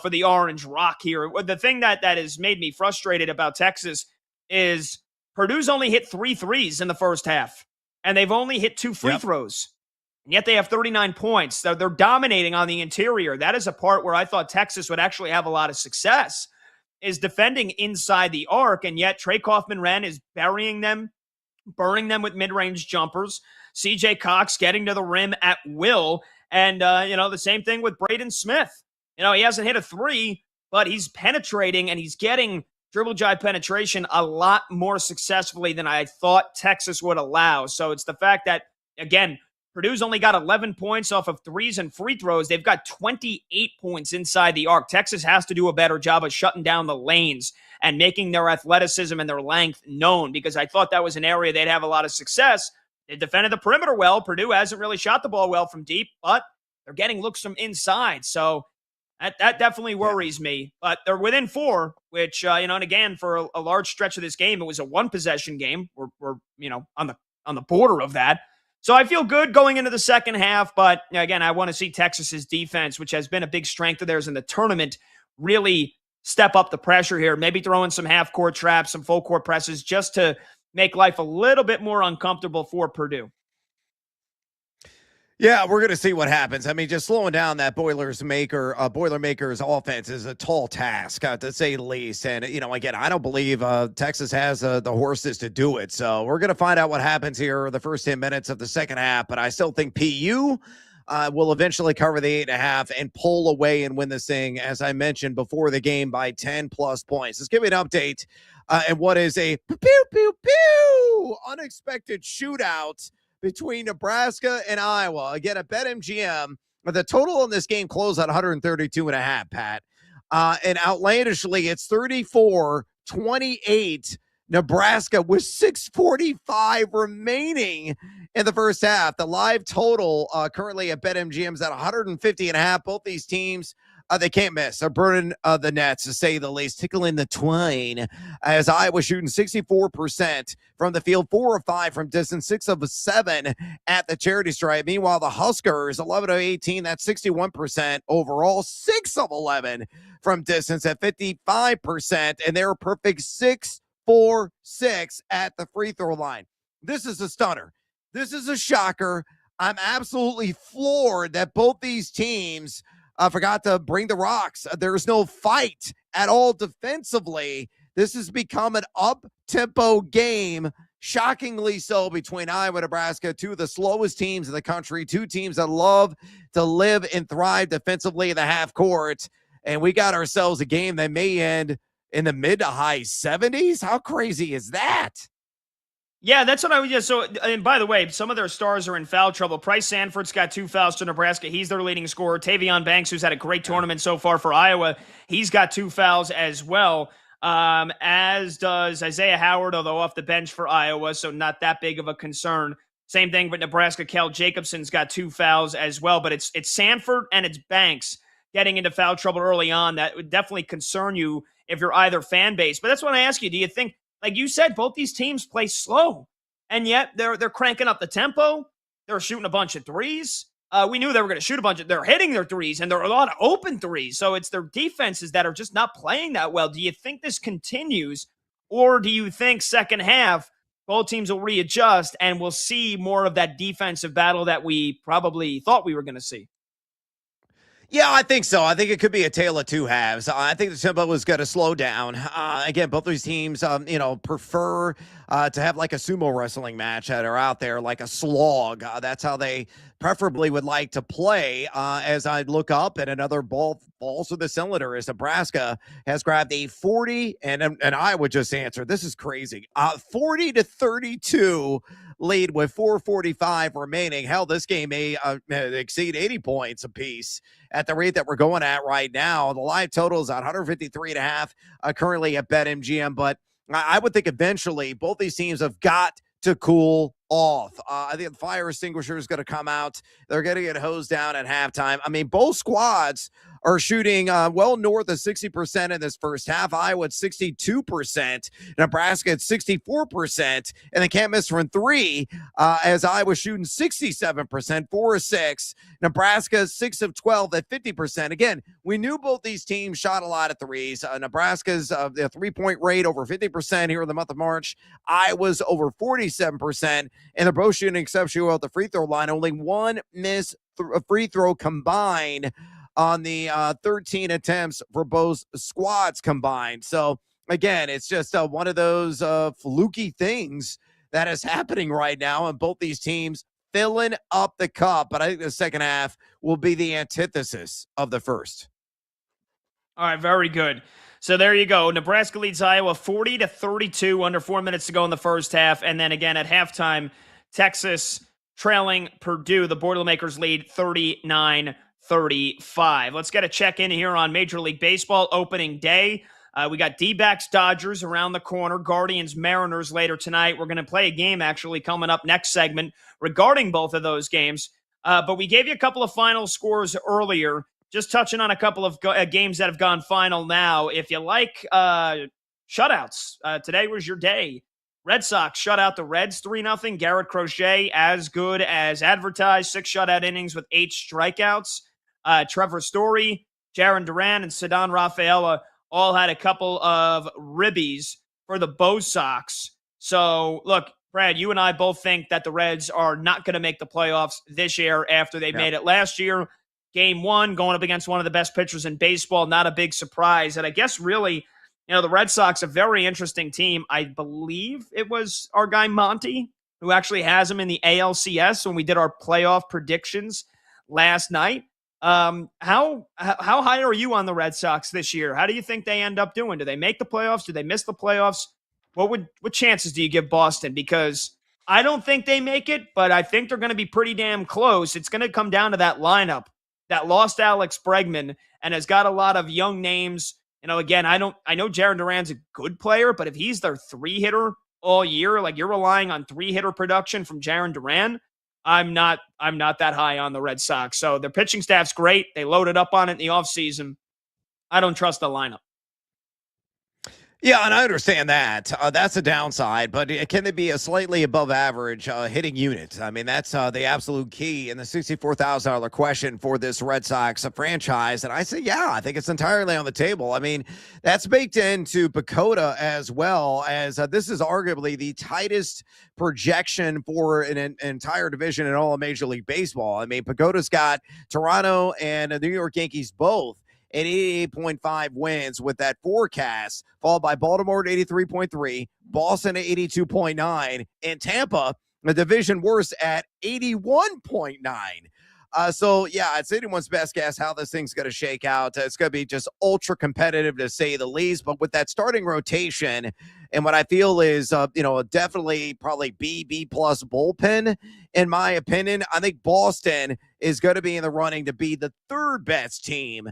for the orange rock here. The thing that has made me frustrated about Texas is Purdue's only hit 3 threes in the first half, and they've only hit 2 free throws. And yet they have 39 points. They're dominating on the interior. That is a part where I thought Texas would actually have a lot of success, is defending inside the arc, and yet Trey Kaufman-Renn is burying them, burning them with mid-range jumpers. CJ Cox getting to the rim at will, and, the same thing with Braden Smith. He hasn't hit a 3, but he's penetrating, and he's getting dribble drive penetration a lot more successfully than I thought Texas would allow. So it's the fact that, again, Purdue's only got 11 points off of threes and free throws. They've got 28 points inside the arc. Texas has to do a better job of shutting down the lanes and making their athleticism and their length known, because I thought that was an area they'd have a lot of success. They defended the perimeter well. Purdue hasn't really shot the ball well from deep, but they're getting looks from inside. So that definitely worries me. But they're within 4, which, and again, for a large stretch of this game, it was a one-possession game. We're on the border of that. So I feel good going into the second half, but again, I want to see Texas's defense, which has been a big strength of theirs in the tournament, really step up the pressure here. Maybe throw in some half-court traps, some full-court presses, just to make life a little bit more uncomfortable for Purdue. Yeah, we're going to see what happens. I mean, just slowing down that Boilermakers offense is a tall task, to say the least. And, again, I don't believe Texas has the horses to do it. So we're going to find out what happens here the first 10 minutes of the second half. But I still think PU will eventually cover the 8.5 and pull away and win this thing, as I mentioned before the game, by 10-plus points. Let's give you an update and what is a unexpected shootout between Nebraska and Iowa. Again, at BetMGM, the total in this game closed at 132.5, Pat. And outlandishly, it's 34-28. Nebraska with 6:45 remaining in the first half. The live total currently at BetMGM is at 150.5. Both these teams, they can't miss. They're burning the nets, to say the least, tickling the twine, as Iowa shooting 64% from the field, 4 of 5 from distance, 6 of 7 at the charity stripe. Meanwhile, the Huskers, 11 of 18, that's 61% overall, 6 of 11 from distance at 55%, and they're a perfect 6-4-6 at the free throw line. This is a stunner. This is a shocker. I'm absolutely floored that both these teams forgot to bring the rocks. There's no fight at all defensively. This has become an up-tempo game, shockingly so, between Iowa and Nebraska, 2 of the slowest teams in the country, 2 teams that love to live and thrive defensively in the half court. And we got ourselves a game that may end in the mid to high 70s. How crazy is that? Yeah, that's what I would just. So, and by the way, some of their stars are in foul trouble. Price Sanford's got 2 fouls to Nebraska. He's their leading scorer. Tavion Banks, who's had a great tournament so far for Iowa, he's got 2 fouls as well. As does Isaiah Howard, although off the bench for Iowa, so not that big of a concern. Same thing with Nebraska. Kel Jacobson's got 2 fouls as well, but it's Sanford and it's Banks getting into foul trouble early on. That would definitely concern you if you're either fan base. But that's what I ask you. Do you think, like you said, both these teams play slow, and yet they're cranking up the tempo. They're shooting a bunch of threes. We knew they were going to shoot a bunch of. They're hitting their threes, and there are a lot of open threes. So it's their defenses that are just not playing that well. Do you think this continues, or do you think second half both teams will readjust and we'll see more of that defensive battle that we probably thought we were going to see? Yeah, I think so. I think it could be a tale of 2 halves. I think the tempo is going to slow down. Again, both these teams, prefer to have like a sumo wrestling match that are out there, like a slog. That's how they preferably would like to play. As I look up, and another ball falls to the cylinder as Nebraska has grabbed a 40, and I would just answer, this is crazy, 40-32 lead with 4:45 remaining. Hell, this game may exceed 80 points apiece at the rate that we're going at right now. The live total is at 153.5 currently at BetMGM, but I would think eventually both these teams have got to cool off. I think the fire extinguisher is going to come out. They're going to get hosed down at halftime. I mean, both squads are shooting well north of 60% in this first half. Iowa at 62%, Nebraska at 64%, and they can't miss from three as Iowa shooting 67%, 4 of 6. Nebraska 6 of 12 at 50%. Again, we knew both these teams shot a lot of threes. Nebraska's the 3-point rate over 50% here in the month of March. Iowa's over 47%, and they're both shooting exceptionally well at the free throw line. Only one missed free throw combined on the 13 attempts for both squads combined. So, again, it's just one of those fluky things that is happening right now, and both these teams filling up the cup. But I think the second half will be the antithesis of the first. All right, very good. So there you go. Nebraska leads Iowa 40-32, under 4 minutes to go in the first half. And then again at halftime, Texas trailing Purdue. The Boilermakers lead 39-35. Let's get a check-in here on Major League Baseball opening day. We got D-backs Dodgers around the corner, Guardians Mariners later tonight. We're going to play a game actually coming up next segment regarding both of those games. But we gave you a couple of final scores earlier. Just touching on a couple of games that have gone final now. If you like shutouts, today was your day. Red Sox shut out the Reds 3-0. Garrett Crochet, as good as advertised, 6 shutout innings with 8 strikeouts. Trevor Story, Jarren Duran, and Ceddanne Rafaela all had a couple of ribbies for the Bo Sox. So, look, Brad, you and I both think that the Reds are not going to make the playoffs this year after they made it last year. Game 1, going up against one of the best pitchers in baseball, not a big surprise. And I guess really, the Red Sox, a very interesting team. I believe it was our guy Monty who actually has them in the ALCS when we did our playoff predictions last night. How high are you on the Red Sox this year? How do you think they end up doing? Do they make the playoffs? Do they miss the playoffs? What chances do you give Boston? Because I don't think they make it, but I think they're going to be pretty damn close. It's going to come down to that lineup that lost Alex Bregman and has got a lot of young names. Again, I know Jarren Duran's a good player, but if he's their 3-hitter all year, like you're relying on 3-hitter production from Jarren Duran, I'm not that high on the Red Sox. So their pitching staff's great. They loaded up on it in the offseason. I don't trust the lineup. Yeah, and I understand that. That's a downside, but can they be a slightly above average hitting unit? I mean, that's the absolute key and the $64,000 question for this Red Sox franchise. And I say, yeah, I think it's entirely on the table. I mean, that's baked into Pacoda as well, as this is arguably the tightest projection for an entire division in all of Major League Baseball. I mean, Pacoda's got Toronto and the New York Yankees both at 88.5 wins with that forecast, followed by Baltimore at 83.3, Boston at 82.9, and Tampa, the division worst, at 81.9. So, yeah, it's anyone's best guess how this thing's going to shake out. It's going to be just ultra competitive, to say the least. But with that starting rotation and what I feel is, definitely probably B-plus bullpen, in my opinion, I think Boston is going to be in the running to be the third best team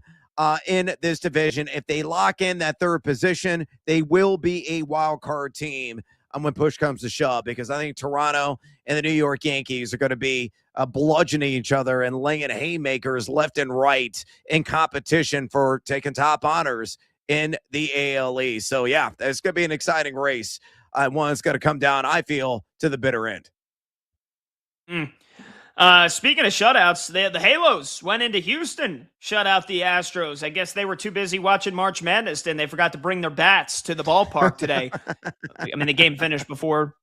in this division. If they lock in that third position, they will be a wild card team when push comes to shove, because I think Toronto and the New York Yankees are going to be bludgeoning each other and laying haymakers left and right in competition for taking top honors in the AL East. So, yeah, it's going to be an exciting race. One that's going to come down, I feel, to the bitter end. Speaking of shutouts, the Halos went into Houston, shut out the Astros. I guess they were too busy watching March Madness, and they forgot to bring their bats to the ballpark today. I mean, the game finished before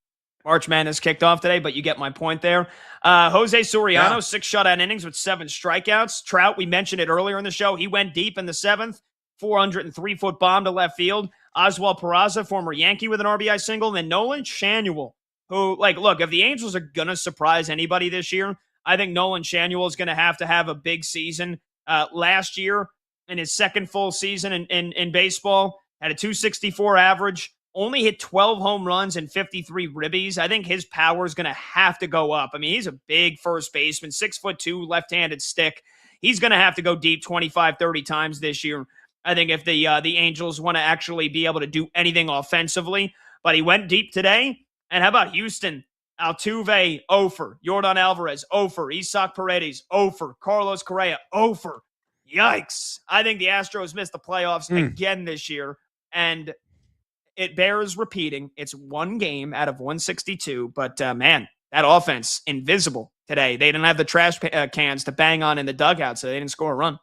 March Madness kicked off today, but you get my point there. Jose Soriano, 6 shutout innings with 7 strikeouts. Trout, we mentioned it earlier in the show. He went deep in the 7th, 403-foot bomb to left field. Oswald Peraza, former Yankee, with an RBI single. And then Nolan Schanuel, who, look, if the Angels are going to surprise anybody this year, I think Nolan Schanuel is going to have a big season. Last year, in his second full season in baseball, had a 264 average, only hit 12 home runs and 53 ribbies. I think his power is going to have to go up. I mean, he's a big first baseman, 6'2", left-handed stick. He's going to have to go deep 25, 30 times this year. I think if the Angels want to actually be able to do anything offensively. but he went deep today. And how about Houston? Altuve, Ofer. Yordan Alvarez, Ofer. Isak Paredes, Ofer. Carlos Correa, Ofer. Yikes. I think the Astros missed the playoffs again this year, and it bears repeating. It's one game out of 162, but man, that offense, invisible today. They didn't have the trash cans to bang on in the dugout, so they didn't score a run.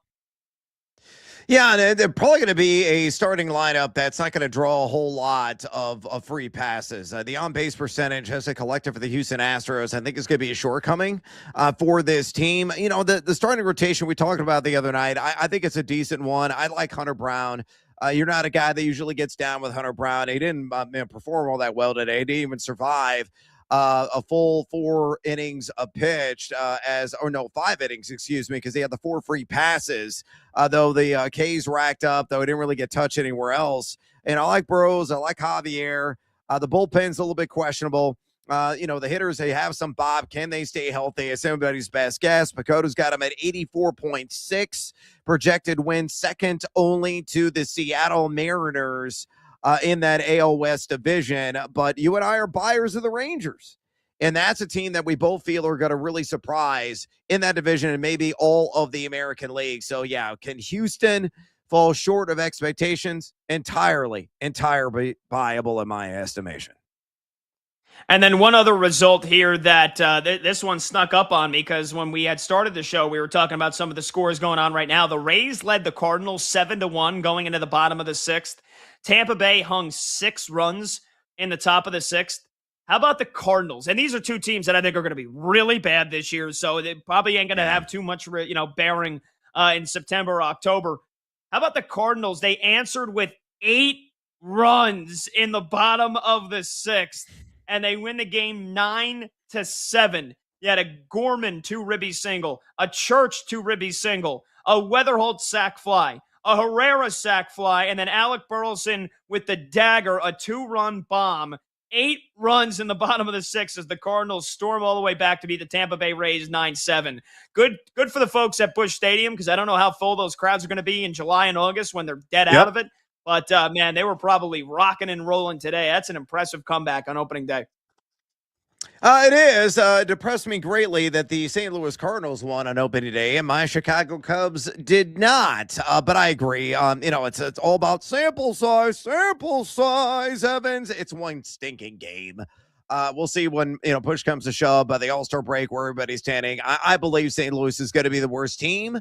Yeah, and they're probably going to be a starting lineup that's not going to draw a whole lot of free passes. The on-base percentage as a collective for the Houston Astros, I think, is going to be a shortcoming for this team. You know, the starting rotation we talked about the other night, I think it's a decent one. I like Hunter Brown. You're not a guy that usually gets down with Hunter Brown. He didn't perform all that well today. He didn't even survive a full 4 innings pitched 5 innings, excuse me, because he had the 4 free passes, though the K's racked up, though he didn't really get touched anywhere else. And I like Burrows. I like Javier. The bullpen's a little bit questionable. The hitters, they have some Bob. Can they stay healthy? It's everybody's best guess. Pacota's got him at 84.6 projected win, second only to the Seattle Mariners in that AL West division. But you and I are buyers of the Rangers. And that's a team that we both feel are going to really surprise in that division and maybe all of the American League. So, yeah, can Houston fall short of expectations? Entirely viable in my estimation. And then one other result here that this one snuck up on me, because when we had started the show, we were talking about some of the scores going on right now. The Rays led the Cardinals 7-1 going into the bottom of the 6th. Tampa Bay hung 6 runs in the top of the 6th. How about the Cardinals? And these are 2 teams that I think are going to be really bad this year, so they probably ain't going to have too much, bearing in September or October. How about the Cardinals? They answered with 8 runs in the bottom of the 6th. And they win the game 9-7. You had a Gorman 2-ribby single, a Church 2-ribby single, a Weatherholt sac fly, a Herrera sac fly, and then Alec Burleson with the dagger, a 2-run bomb. 8 runs in the bottom of the 6th as the Cardinals storm all the way back to beat the Tampa Bay Rays 9-7. Good for the folks at Busch Stadium, because I don't know how full those crowds are going to be in July and August when they're dead out of it. But, man, they were probably rocking and rolling today. That's an impressive comeback on opening day. It is. It depressed me greatly that the St. Louis Cardinals won on opening day and my Chicago Cubs did not. But I agree. It's all about sample size, Evans. It's one stinking game. We'll see when, push comes to shove by the All-Star break where everybody's standing. I believe St. Louis is going to be the worst team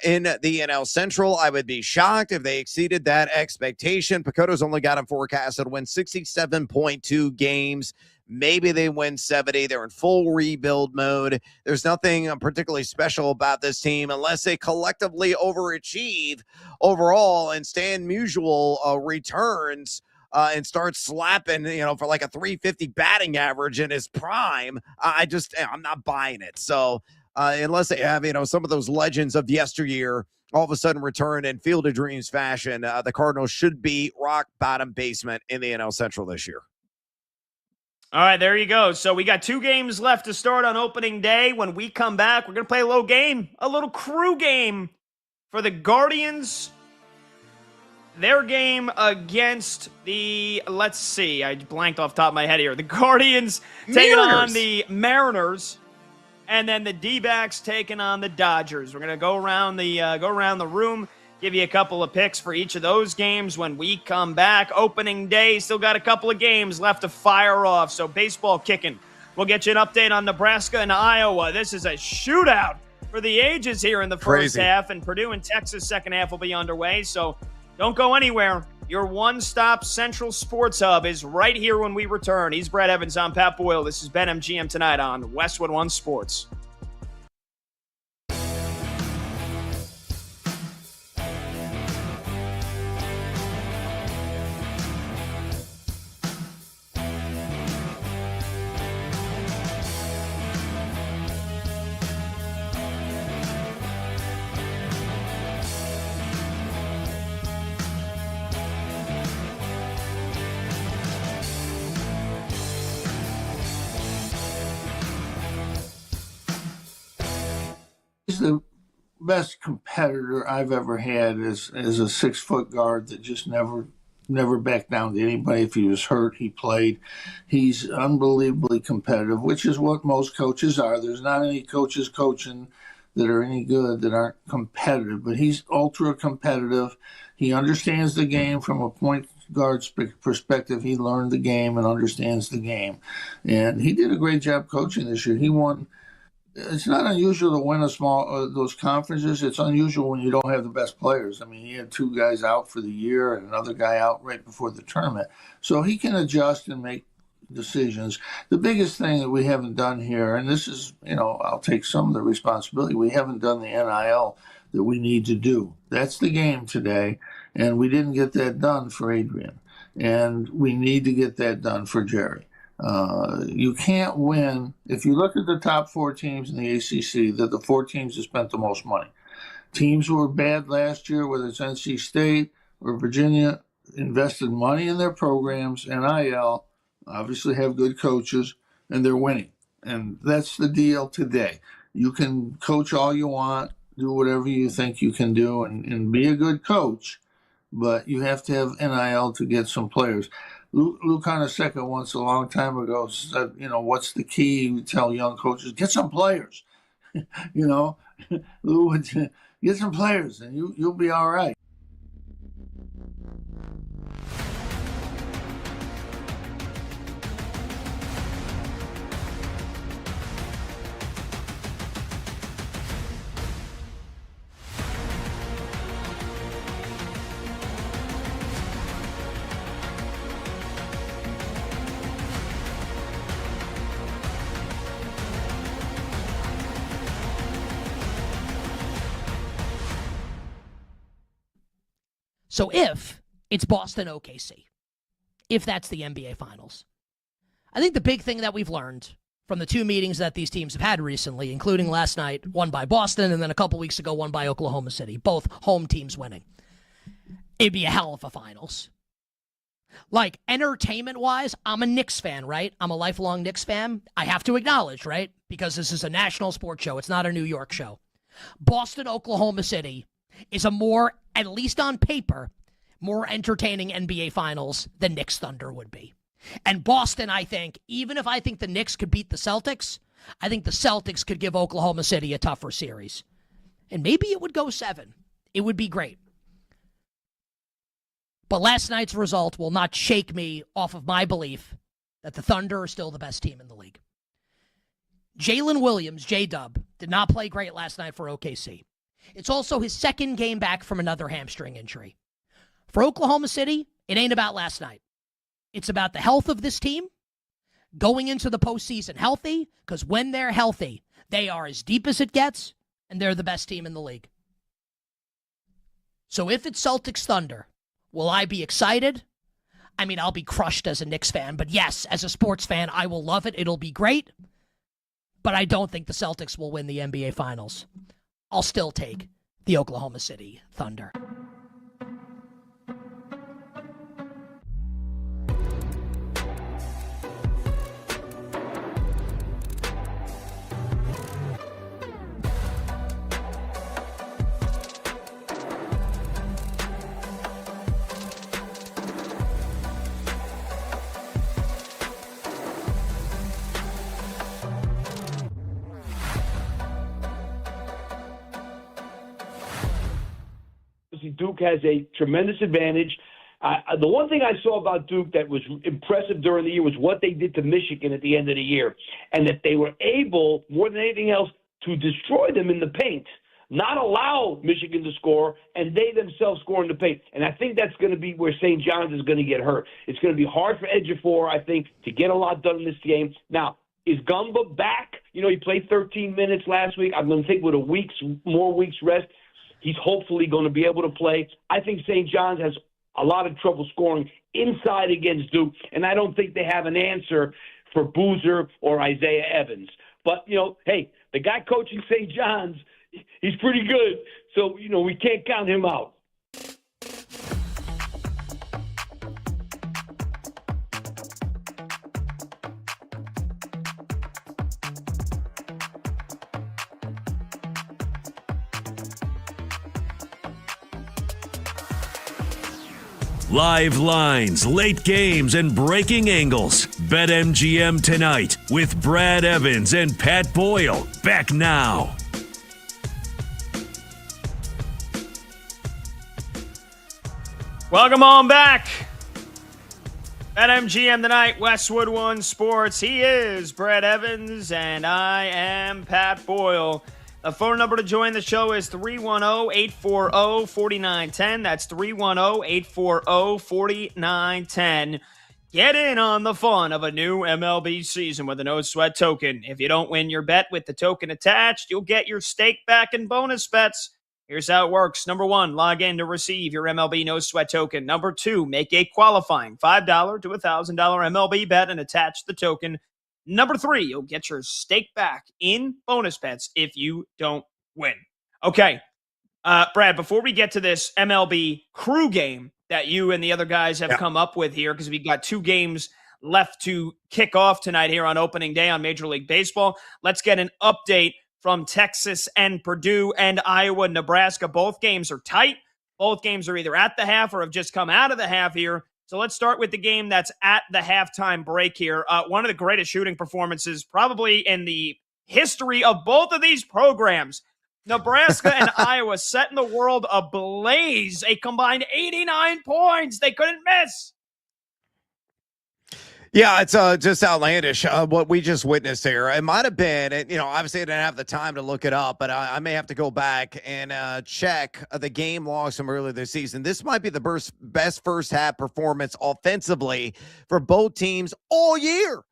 in the NL Central. I would be shocked if they exceeded that expectation. Pacota's only got them forecasted to win 67.2 games. Maybe they win 70. They're in full rebuild mode. There's nothing particularly special about this team unless they collectively overachieve overall and Stan Musial returns and starts slapping, for like a 350 batting average in his prime. I'm not buying it. So unless they have, some of those legends of yesteryear all of a sudden return in Field of Dreams fashion, the Cardinals should be rock bottom basement in the NL Central this year. All right, there you go. So we got 2 games left to start on opening day. When we come back, we're going to play a little crew game for the Guardians. Their game against let's see, I blanked off the top of my head here. The Guardians taking on the Mariners, and then the D-backs taking on the Dodgers. We're going to go around the room, give you a couple of picks for each of those games when we come back. Opening day, still got a couple of games left to fire off, so baseball kicking. We'll get you an update on Nebraska and Iowa. This is a shootout for the ages here in the first half, and Purdue and Texas second half will be underway, so don't go anywhere. Your one-stop Central Sports Hub is right here when we return. He's Brad Evans. I'm Pat Boyle. This is BetMGM tonight on Westwood One Sports. He's the best competitor I've ever had as a 6-foot guard that just never never backed down to anybody. If he was hurt, he played. He's unbelievably competitive, which is what most coaches are. There's not any coaches coaching that are any good that aren't competitive, but he's ultra competitive. He understands the game from a point guard's perspective. He learned the game and understands the game, and he did a great job coaching this year. He won. It's not unusual to win a small those conferences. It's unusual when you don't have the best players. I mean, he had two guys out for the year and another guy out right before the tournament, so he can adjust and make decisions. The biggest thing that we haven't done here, and this is, I'll take some of the responsibility, we haven't done the NIL that we need to do. That's the game today, and we didn't get that done for Adrian, and we need to get that done for Jerry. You can't win. If you look at the top four teams in the ACC, they're the four teams that spent the most money. Teams who were bad last year, whether it's NC State or Virginia, invested money in their programs. NIL, obviously have good coaches, and they're winning. And that's the deal today. You can coach all you want, do whatever you think you can do, and be a good coach, but you have to have NIL to get some players. Lou Carnesecca once a long time ago said, what's the key? You tell young coaches, get some players. Lou would get some players and you'll be all right. So if it's Boston OKC, if that's the NBA Finals, I think the big thing that we've learned from the two meetings that these teams have had recently, including last night, one by Boston, and then a couple weeks ago, one by Oklahoma City, both home teams winning, it'd be a hell of a Finals. Like, entertainment-wise, I'm a Knicks fan, right? I'm a lifelong Knicks fan. I have to acknowledge, right? Because this is a national sports show. It's not a New York show. Boston, Oklahoma City is a more, at least on paper, more entertaining NBA Finals than Knicks Thunder would be. And Boston, I think, even if I think the Knicks could beat the Celtics, I think the Celtics could give Oklahoma City a tougher series. And maybe it would go 7. It would be great. But last night's result will not shake me off of my belief that the Thunder are still the best team in the league. Jalen Williams, J-Dub, did not play great last night for OKC. It's also his second game back from another hamstring injury. For Oklahoma City, it ain't about last night. It's about the health of this team, going into the postseason healthy, because when they're healthy, they are as deep as it gets, and they're the best team in the league. So if it's Celtics Thunder, will I be excited? I mean, I'll be crushed as a Knicks fan, but yes, as a sports fan, I will love it. It'll be great, but I don't think the Celtics will win the NBA Finals. I'll still take the Oklahoma City Thunder. Duke has a tremendous advantage. The one thing I saw about Duke that was impressive during the year was what they did to Michigan at the end of the year, and that they were able, more than anything else, to destroy them in the paint, not allow Michigan to score, and they themselves score in the paint. And I think that's going to be where St. John's is going to get hurt. It's going to be hard for Ejiofor, I think, to get a lot done in this game. Now, is Gumba back? He played 13 minutes last week. I'm going to think with more weeks rest, he's hopefully going to be able to play. I think St. John's has a lot of trouble scoring inside against Duke, and I don't think they have an answer for Boozer or Isaiah Evans. But, hey, the guy coaching St. John's, he's pretty good, so, we can't count him out. Live lines, late games, and breaking angles. BetMGM tonight with Brad Evans and Pat Boyle. Back now. Welcome on back. BetMGM tonight, Westwood One Sports. He is Brad Evans, and I am Pat Boyle. The phone number to join the show is 310-840-4910. That's 310-840-4910. Get in on the fun of a new MLB season with a no sweat token. If you don't win your bet with the token attached, you'll get your stake back in bonus bets. Here's how it works. Number 1, log in to receive your MLB no sweat token. Number 2, make a qualifying $5 to $1,000 MLB bet and attach the token. Number 3, you'll get your stake back in bonus bets if you don't win. Okay, Brad, before we get to this MLB crew game that you and the other guys have come up with here, because we've got 2 games left to kick off tonight here on opening day on Major League Baseball, let's get an update from Texas and Purdue and Iowa, Nebraska. Both games are tight. Both games are either at the half or have just come out of the half here. So let's start with the game that's at the halftime break here. One of the greatest shooting performances probably in the history of both of these programs. Nebraska and Iowa setting the world ablaze. A combined 89 points. They couldn't miss. Yeah, it's just outlandish what we just witnessed here. It might have been, obviously I didn't have the time to look it up, but I may have to go back and check the game logs from earlier this season. This might be the best first half performance offensively for both teams all year.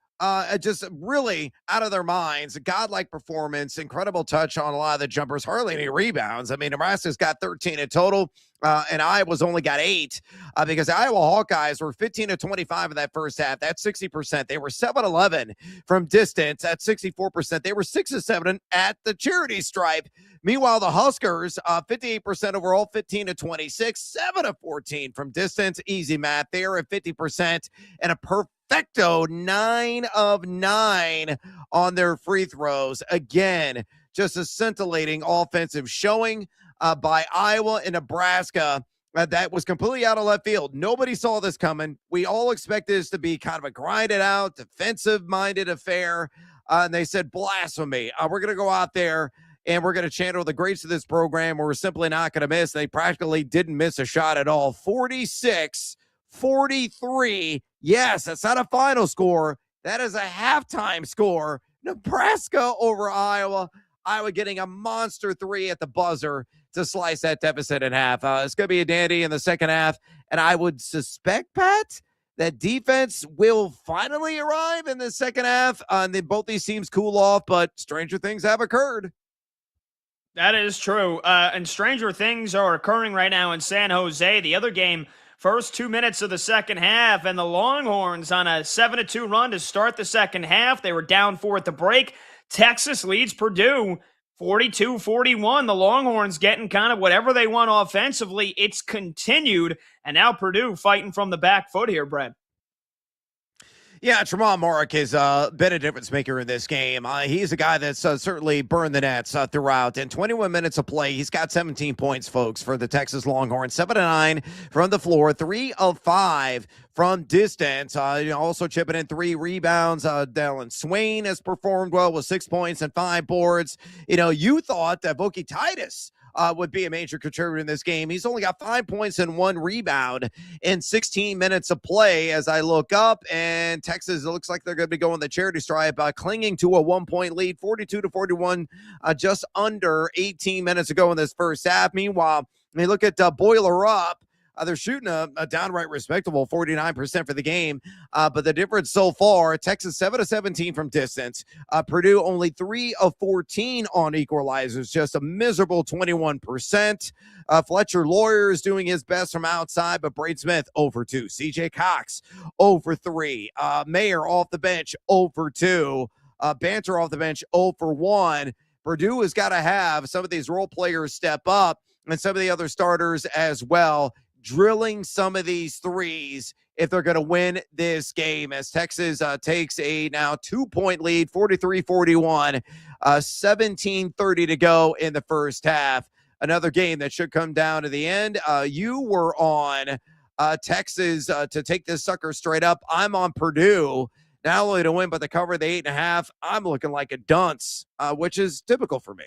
Just really out of their minds, a godlike performance, incredible touch on a lot of the jumpers, hardly any rebounds. I mean, Nebraska's got 13 in total, and Iowa's only got 8 because the Iowa Hawkeyes were 15 to 25 in that first half. That's 60%. They were 7-11 from distance. That's 64%. They were 6-7 at the charity stripe. Meanwhile, the Huskers, 58% overall, 15 to 26, 7 of 14 from distance. Easy math there at 50% and a perfecto 9 of 9 on their free throws. Again, just a scintillating offensive showing by Iowa and Nebraska that was completely out of left field. Nobody saw this coming. We all expected this to be kind of a grinded out, defensive-minded affair. And they said, blasphemy. We're going to go out there and we're going to channel the greats of this program. We're simply not going to miss. They practically didn't miss a shot at all. 46-43. Yes, that's not a final score. That is a halftime score. Nebraska over Iowa. Iowa getting a monster 3 at the buzzer to slice that deficit in half. It's going to be a dandy in the second half. And I would suspect, Pat, that defense will finally arrive in the second half. And then both these teams cool off, but stranger things have occurred. That is true. And stranger things are occurring right now in San Jose. The other game, first 2 minutes of the second half, and the Longhorns on a 7-2 run to start the second half. They were down 4 at the break. Texas leads Purdue 42-41. The Longhorns getting kind of whatever they want offensively. It's continued, and now Purdue fighting from the back foot here, Brett. Yeah, Tremont Mark has been a difference maker in this game. He's a guy that's certainly burned the nets throughout. In 21 minutes of play, he's got 17 points, folks, for the Texas Longhorns. 7-9 from the floor, 3 of 5 from distance. Also chipping in 3 rebounds. Dylan Swain has performed well with 6 points and 5 boards. You thought that Voki Titus would be a major contributor in this game. He's only got 5 points and 1 rebound in 16 minutes of play as I look up, and Texas, it looks like they're going to be going the charity stripe, clinging to a 1-point lead, 42-41, just under 18 minutes ago in this first half. Meanwhile, they look at Boiler Up. They're shooting a downright respectable 49% for the game. But the difference so far, Texas 7-17 from distance. Purdue only 3 of 14 on equalizers, just a miserable 21%. Fletcher Lawyer is doing his best from outside, but Braid Smith 0 for 2. CJ Cox 0 for 3. Mayer off the bench 0 for 2. Banter off the bench 0 for 1. Purdue has got to have some of these role players step up and some of the other starters as well, drilling some of these threes if they're going to win this game, as Texas takes a now 2-point lead, 43-41, 17:30 to go in the first half. Another game that should come down to the end. You were on Texas to take this sucker straight up. I'm on Purdue, not only to win, but to cover the 8.5. I'm looking like a dunce, which is typical for me.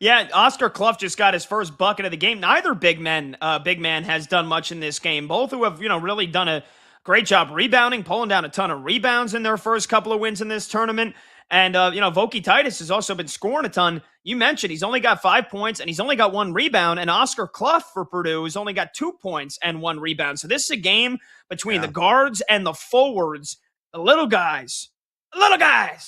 Yeah, Oscar Clough just got his first bucket of the game. Neither big man has done much in this game. Both who have, really done a great job rebounding, pulling down a ton of rebounds in their first couple of wins in this tournament. And, Voki Titus has also been scoring a ton. You mentioned he's only got 5 points and he's only got 1 rebound. And Oscar Clough for Purdue has only got 2 points and 1 rebound. So this is a game between the guards and the forwards, the little guys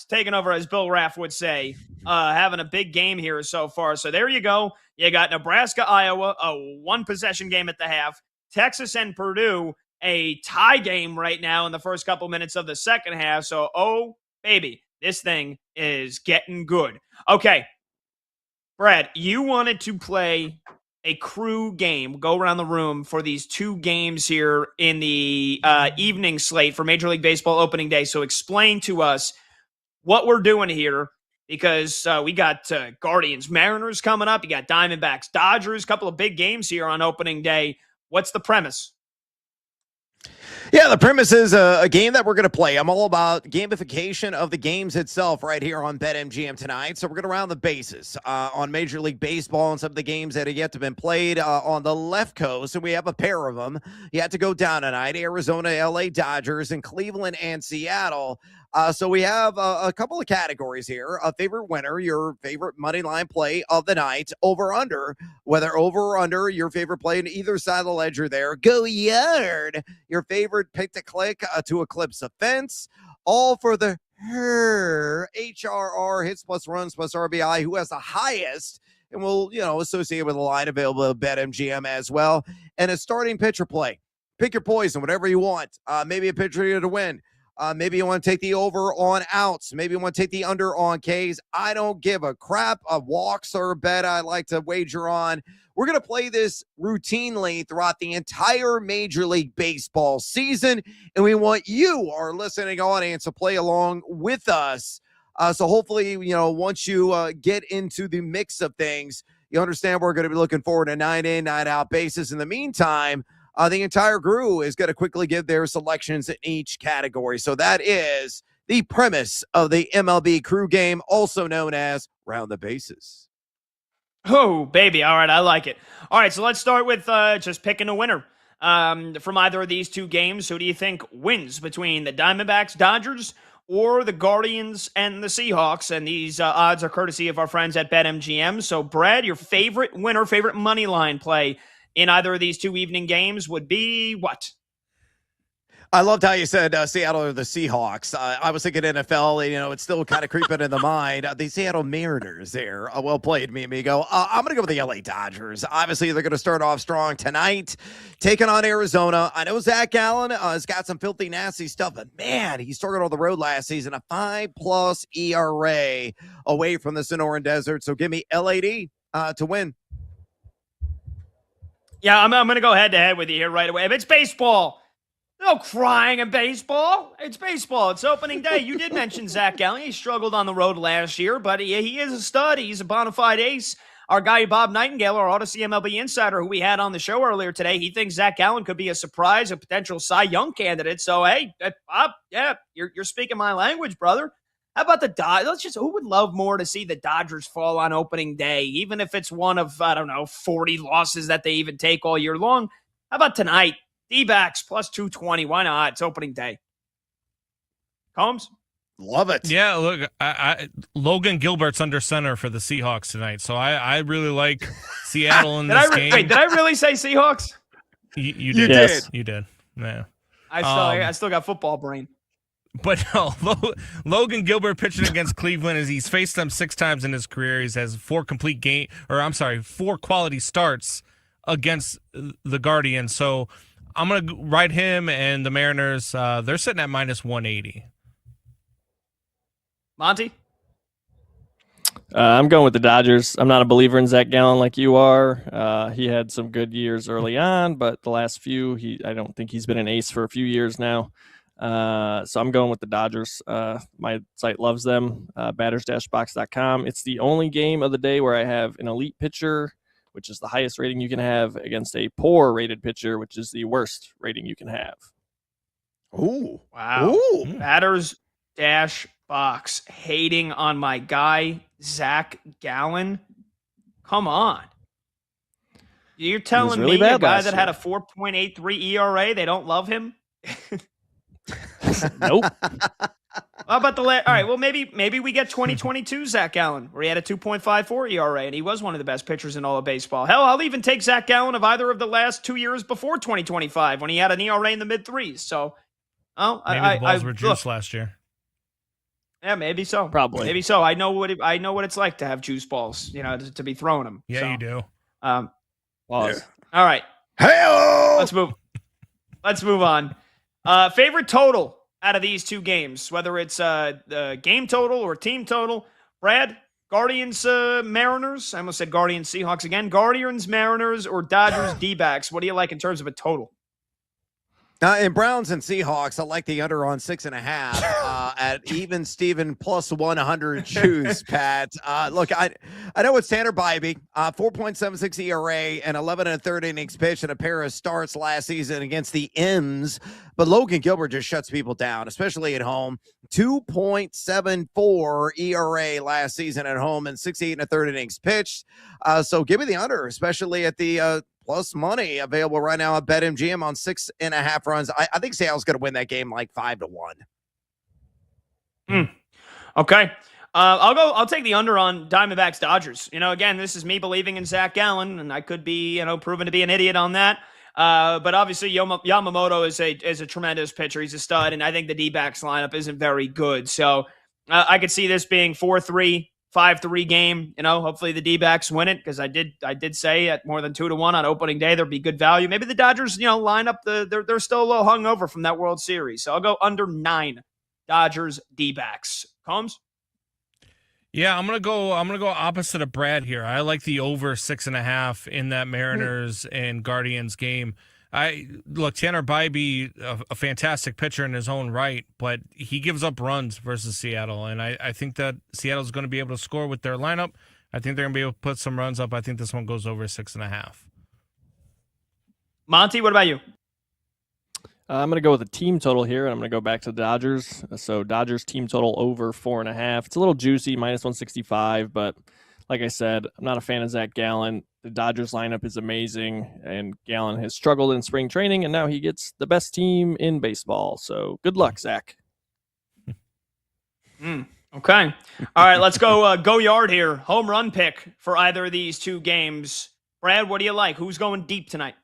taking over, as Bill Raff would say, having a big game here so far. So there you go. You got Nebraska, Iowa, a 1-possession game at the half. Texas and Purdue, a tie game right now in the first couple minutes of the second half. So, oh, baby, this thing is getting good. Okay, Brad, you wanted to play a crew game, go around the room for these 2 games here in the evening slate for Major League Baseball opening day. So explain to us what we're doing here, because we got Guardians, Mariners coming up. You got Diamondbacks, Dodgers, a couple of big games here on opening day. What's the premise? Yeah, the premise is a game that we're going to play. I'm all about gamification of the games itself right here on BetMGM tonight. So we're going to round the bases on Major League Baseball and some of the games that have yet to been played on the left coast. And we have a pair of them. You have to go down tonight: Arizona, LA Dodgers, and Cleveland and Seattle. So we have a couple of categories here: a favorite winner, your favorite money line play of the night, over under, whether over or under your favorite play on either side of the ledger there. Go yard, your favorite pick to click to eclipse a fence, all for the HRR, hits plus runs plus RBI, who has the highest, and we'll associate with a line available at BetMGM as well, and a starting pitcher play. Pick your poison, whatever you want. Maybe a pitcher to win. Maybe you want to take the over on outs. Maybe you want to take the under on Ks. I don't give a crap. Walks are a bet I like to wager on. We're going to play this routinely throughout the entire Major League Baseball season, and we want you, our listening audience, to play along with us. So hopefully, once you get into the mix of things, you understand we're going to be looking forward to 9-in, 9-out basis. In the meantime, the entire crew is going to quickly give their selections in each category. So that is the premise of the MLB crew game, also known as Round the Bases. Oh, baby. All right, I like it. All right, so let's start with just picking a winner. From either of these 2 games, who do you think wins between the Diamondbacks, Dodgers, or the Guardians and the Seahawks? And these odds are courtesy of our friends at BetMGM. So, Brad, your favorite winner, favorite money line play in either of these 2 evening games would be what? I loved how you said Seattle or the Seahawks. I was thinking NFL, it's still kind of creeping in the mind. The Seattle Mariners there. Well played, me amigo. I'm going to go with the LA Dodgers. Obviously, they're going to start off strong tonight, taking on Arizona. I know Zach Gallen has got some filthy, nasty stuff, but man, he started on the road last season, a 5+ ERA away from the Sonoran Desert. So give me LAD to win. Yeah, I'm going to go head-to-head with you here right away. If it's baseball, no crying in baseball. It's baseball. It's opening day. You did mention Zach Gallen. He struggled on the road last year, but he is a stud. He's a bona fide ace. Our guy, Bob Nightingale, our Odyssey MLB insider, who we had on the show earlier today, he thinks Zach Gallen could be a surprise, a potential Cy Young candidate. So, hey, Bob, yeah, you're speaking my language, brother. How about the Dodgers? Who would love more to see the Dodgers fall on opening day, even if it's one of, 40 losses that they even take all year long? How about tonight? D-backs plus 220. Why not? It's opening day. Combs? Love it. Yeah, look, Logan Gilbert's under center for the Seahawks tonight, so I really like Seattle in this game. Wait, did I really say Seahawks? You did. Yes. You did. Yeah. I still got football brain. But no, Logan Gilbert pitching against Cleveland, as he's faced them 6 times in his career. He has 4 quality starts against the Guardians. So I'm going to ride him and the Mariners. They're sitting at minus 180. Monty? I'm going with the Dodgers. I'm not a believer in Zach Gallen like you are. He had some good years early on, but the last few, I don't think he's been an ace for a few years now. So I'm going with the Dodgers. My site loves them, batters-box.com. It's the only game of the day where I have an elite pitcher which is the highest rating you can have, against a poor rated pitcher, which is the worst rating you can have. Ooh. Wow. Ooh. Batters dash box hating on my guy, Zach Gallen. Come on. You're telling really me a bad guy last that had a year. 4.83 ERA, they don't love him? Nope. How about all right, well, maybe we get 2022 Zach Gallen, where he had a 2.54 ERA, and he was one of the best pitchers in all of baseball. Hell, I'll even take Zach Gallen of either of the last 2 years before 2025, when he had an ERA in the mid-threes. So, maybe the balls were juice last year. Yeah, maybe so. Probably. Maybe so. I know what it's like to have juice balls, to be throwing them. Yeah, so, you do. Pause. All right. Hey, Let's move on. Favorite total out of these two games, whether it's game total or team total. Brad, Guardians, Mariners. I almost said Guardians, Seahawks again. Guardians, Mariners, or Dodgers, D-backs. What do you like in terms of a total? In Browns and Seahawks, I like the under on 6.5 at even Steven plus 100 juice, Pat. Look, I know it's Tanner Bybee, 4.76 ERA and 11 1/3 innings pitched in a pair of starts last season against the M's, but Logan Gilbert just shuts people down, especially at home. 2.74 ERA last season at home and 68 1/3 innings pitched. So give me the under, especially at the plus money available right now at BetMGM on 6.5 runs. I think Seattle's going to win that game like 5-1. Okay. I'll take the under on Diamondbacks Dodgers. Again, this is me believing in Zach Gallen, and I could be, proven to be an idiot on that. But obviously Yamamoto is a tremendous pitcher. He's a stud, and I think the D-backs lineup isn't very good. So I could see this being 4-3. 5-3 game, hopefully the D-backs win it, because I did say at more than 2-1 on opening day there'd be good value. Maybe the Dodgers, line up they're still a little hungover from that World Series. So I'll go under 9 Dodgers D-backs. Combs? Yeah, I'm gonna go opposite of Brad here. I like the over 6.5 in that Mariners and Guardians game. Tanner Bybee, a fantastic pitcher in his own right, but he gives up runs versus Seattle, and I think that Seattle's going to be able to score with their lineup. I think they're going to be able to put some runs up. I think this one goes over 6.5. Monty, what about you? I'm going to go with a team total here, and I'm going to go back to the Dodgers. So Dodgers team total over 4.5. It's a little juicy, minus 165, but like I said, I'm not a fan of Zach Gallen. The Dodgers lineup is amazing, and Gallen has struggled in spring training, and now he gets the best team in baseball. So good luck, Zach. Okay. All right, let's go yard here. Home run pick for either of these two games. Brad, what do you like? Who's going deep tonight?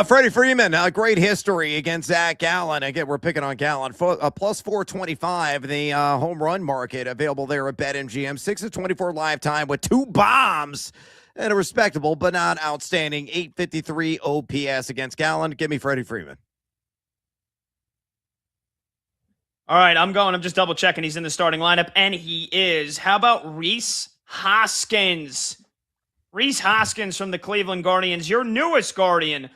Freddie Freeman, great history against Zach Gallen. Again, we're picking on Gallen. Plus 425, the home run market available there at BetMGM. 6-24 lifetime with 2 bombs and a respectable but not outstanding 853 OPS against Gallen. Give me Freddie Freeman. All right, I'm just double checking. He's in the starting lineup, and he is. How about Rhys Hoskins? Rhys Hoskins from the Cleveland Guardians, your newest Guardian.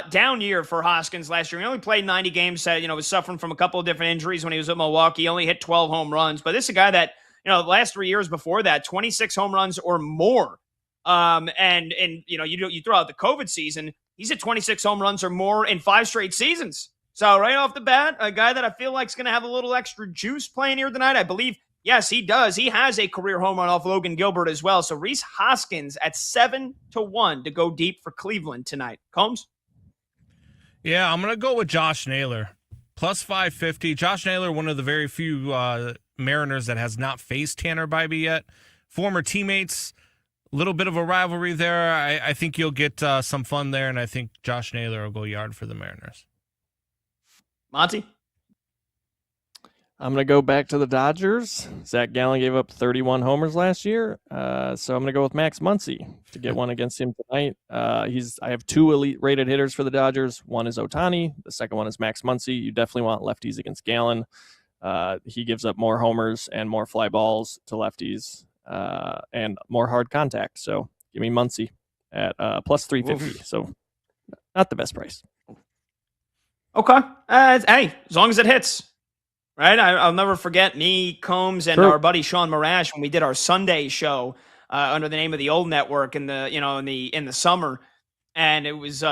Down year for Hoskins last year. He only played 90 games, was suffering from a couple of different injuries when he was at Milwaukee. He only hit 12 home runs. But this is a guy that, the last 3 years before that, 26 home runs or more. And you throw out the COVID season, he's at 26 home runs or more in 5 straight seasons. So right off the bat, a guy that I feel like is going to have a little extra juice playing here tonight. I believe, yes, he does. He has a career home run off Logan Gilbert as well. So Rhys Hoskins at 7-1 to go deep for Cleveland tonight. Combs? Yeah, I'm going to go with Josh Naylor. Plus 550. Josh Naylor, one of the very few Mariners that has not faced Tanner Bybee yet. Former teammates, a little bit of a rivalry there. I think you'll get some fun there, and I think Josh Naylor will go yard for the Mariners. Monty? I'm going to go back to the Dodgers. Zach Gallen gave up 31 homers last year, so I'm going to go with Max Muncy to get one against him tonight. I have 2 elite-rated hitters for the Dodgers. One is Ohtani. The second one is Max Muncy. You definitely want lefties against Gallen. He gives up more homers and more fly balls to lefties and more hard contact. So give me Muncy at plus 350. So not the best price. Okay. Hey, as long as it hits. Right, I'll never forget me, Combs, and our buddy Sean Marash when we did our Sunday show under the name of the old network in the summer, and it was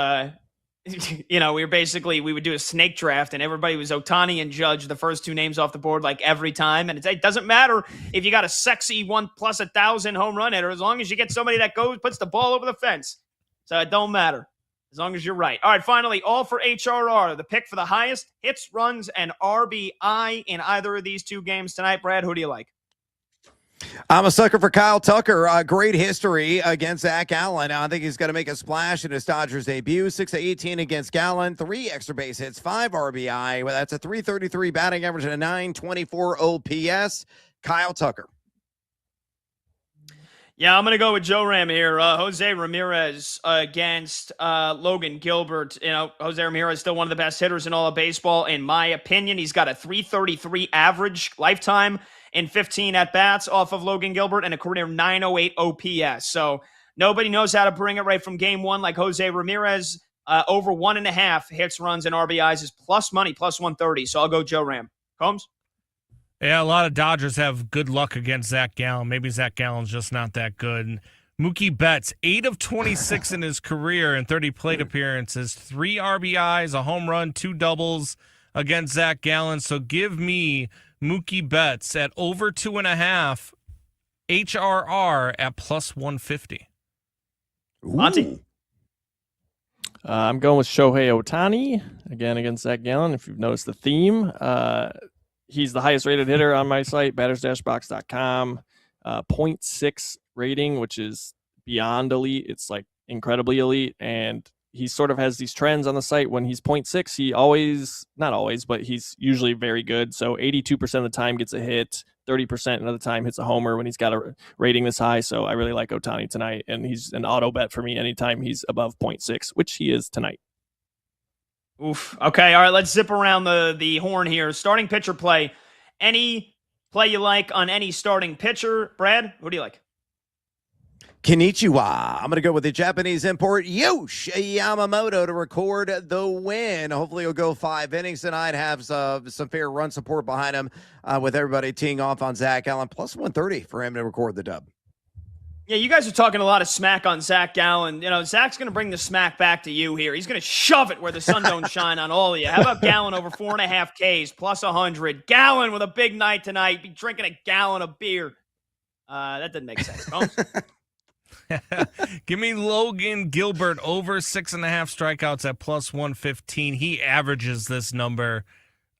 we would do a snake draft, and everybody was Ohtani and Judge, the first two names off the board, like every time. And it doesn't matter if you got a sexy 1+1,000 home run hitter, as long as you get somebody that puts the ball over the fence. So it don't matter as long as you're right. All right, finally, all for HRR, the pick for the highest hits, runs, and RBI in either of these two games tonight. Brad, who do you like? I'm a sucker for Kyle Tucker. Great history against Zach Gallen. I think he's going to make a splash in his Dodgers debut. 6-18 against Gallen, 3 extra base hits, 5 RBI. Well, that's a 333 batting average and a 924 OPS. Kyle Tucker. Yeah, I'm going to go with Joe Ram here. Jose Ramirez against Logan Gilbert. Jose Ramirez is still one of the best hitters in all of baseball, in my opinion. He's got a 333 average lifetime in 15 at-bats off of Logan Gilbert and a career 908 OPS. So nobody knows how to bring it right from game one like Jose Ramirez. Over 1.5 hits, runs, and RBIs is plus money, plus 130. So I'll go Joe Ram. Combs? Yeah, a lot of Dodgers have good luck against Zach Gallen. Maybe Zach Gallen's just not that good. Mookie Betts, 8 of 26 in his career in 30 plate appearances, 3 RBIs, a home run, 2 doubles against Zach Gallen. So give me Mookie Betts at over 2.5, HRR at plus 150. Monty? I'm going with Shohei Ohtani, again against Zach Gallen, if you've noticed the theme. He's the highest rated hitter on my site, batters-box.com. 0.6 rating, which is beyond elite. It's like incredibly elite. And he sort of has these trends on the site. When he's 0.6, he always, not always, but he's usually very good. So 82% of the time gets a hit, 30% of the time hits a homer when he's got a rating this high. So I really like Ohtani tonight. And he's an auto bet for me anytime he's above 0.6, which he is tonight. Oof. Okay, all right, let's zip around the horn here. Starting pitcher play. Any play you like on any starting pitcher? Brad, who do you like? Konnichiwa. I'm going to go with the Japanese import, Yosh Yamamoto, to record the win. Hopefully he'll go 5 innings tonight, have some fair run support behind him with everybody teeing off on Zach Gallen. Plus 130 for him to record the dub. Yeah, you guys are talking a lot of smack on Zach Gallen. Zach's going to bring the smack back to you here. He's going to shove it where the sun don't shine on all of you. How about Gallen over 4.5 Ks, plus 100? Gallen with a big night tonight. Be drinking a gallon of beer. That didn't make sense. Give me Logan Gilbert over 6.5 strikeouts at plus 115. He averages this number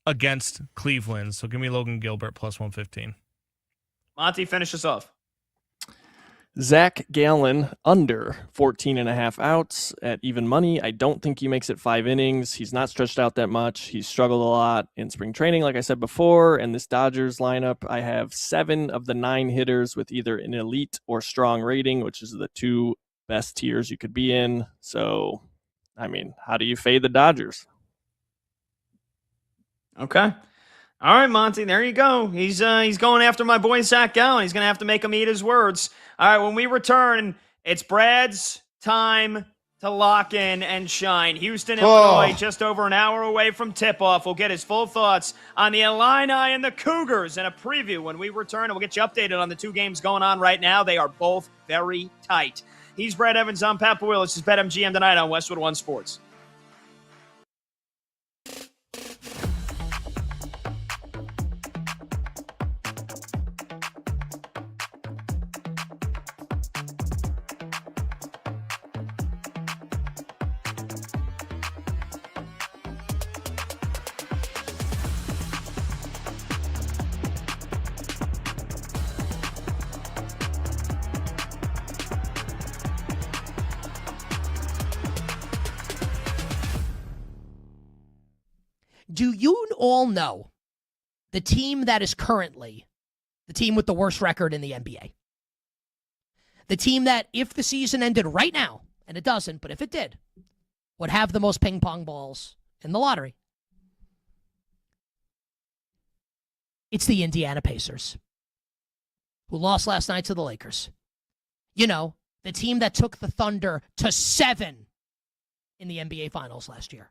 against Cleveland. So give me Logan Gilbert plus 115. Monty, finish us off. Zach Gallen under 14.5 outs at even money. I don't think he makes it 5 innings. He's not stretched out that much. He's struggled a lot in spring training, like I said before. And this Dodgers lineup, I have 7 of the 9 hitters with either an elite or strong rating, which is the 2 best tiers you could be in. So, I mean, how do you fade the Dodgers? Okay. All right, Monty, there you go. He's going after my boy Zach Gallen. He's going to have to make him eat his words. All right, when we return, it's Brad's time to lock in and shine. Houston, Illinois, just over an hour away from tip-off. We'll get his full thoughts on the Illini and the Cougars and a preview when we return. And we'll get you updated on the 2 games going on right now. They are both very tight. He's Brad Evans. I'm Pat Boyle. This is BetMGM tonight on Westwood One Sports. Do you all know the team that is currently the team with the worst record in the NBA? The team that, if the season ended right now, and it doesn't, but if it did, would have the most ping pong balls in the lottery. It's the Indiana Pacers, who lost last night to the Lakers. You know, the team that took the Thunder to 7 in the NBA Finals last year.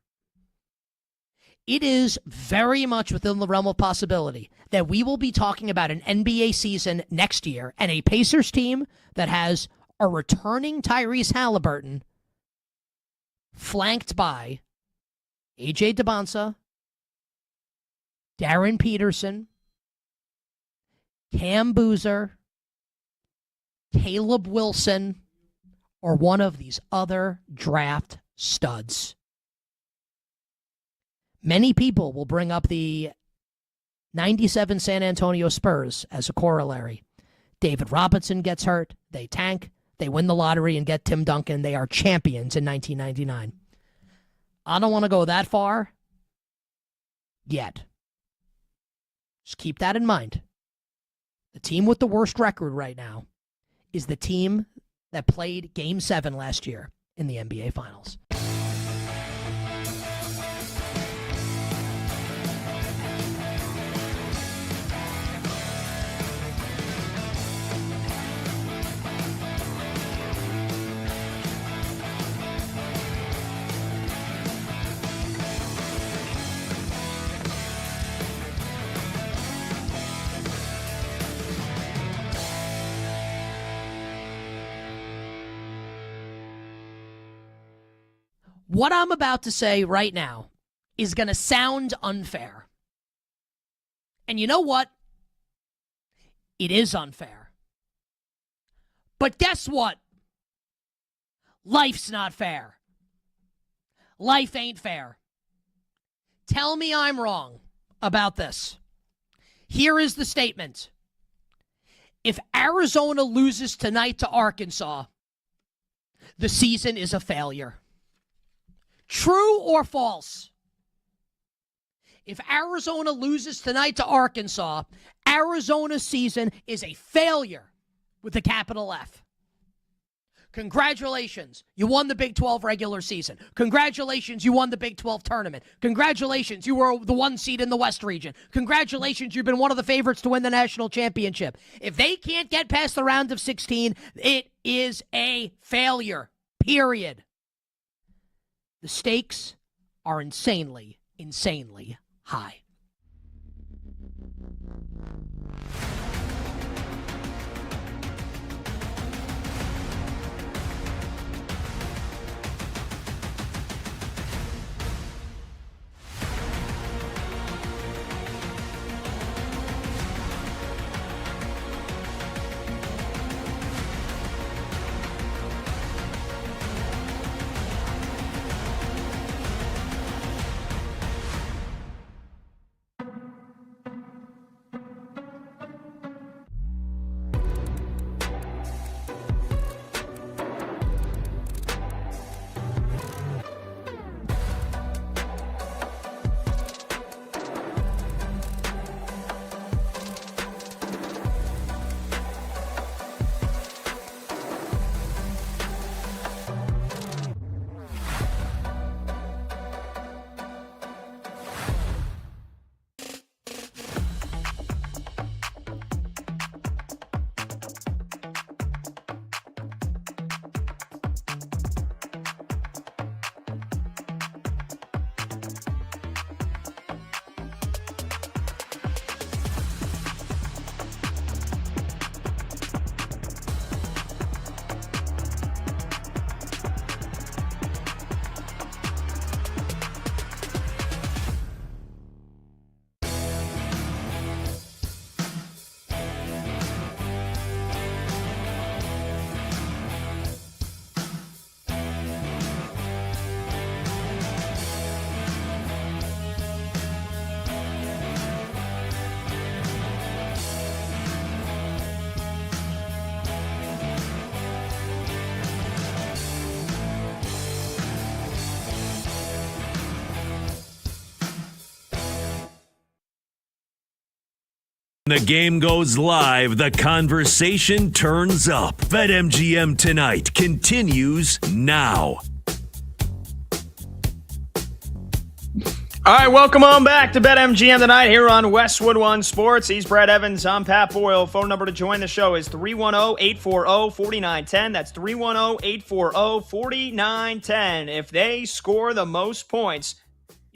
it is very much within the realm of possibility that we will be talking about an NBA season next year and a Pacers team that has a returning Tyrese Halliburton flanked by A.J. DeBonsa, Darren Peterson, Cam Boozer, Caleb Wilson, or one of these other draft studs. Many people will bring up the 97 San Antonio Spurs as a corollary. David Robinson gets hurt. They tank. They win the lottery and get Tim Duncan. They are champions in 1999. I don't want to go that far yet. Just keep that in mind. The team with the worst record right now is the team that played Game 7 last year in the NBA Finals. What I'm about to say right now is going to sound unfair. And you know what? It is unfair. But guess what? Life's not fair. Life ain't fair. Tell me I'm wrong about this. Here is the statement. If Arizona loses tonight to Arkansas, the season is a failure. True or false? If Arizona loses tonight to Arkansas, Arizona's season is a failure with a capital F. Congratulations, you won the Big 12 regular season. Congratulations, you won the Big 12 tournament. Congratulations, you were the 1 seed in the West region. Congratulations, you've been one of the favorites to win the national championship. If they can't get past the round of 16, it is a failure, period. The stakes are insanely, insanely high. The game goes live. The conversation turns up. BetMGM Tonight continues now. All right, welcome on back to BetMGM Tonight here on Westwood One Sports. He's Brad Evans. I'm Pat Boyle. Phone number to join the show is 310-840-4910. That's 310-840-4910. If they score the most points,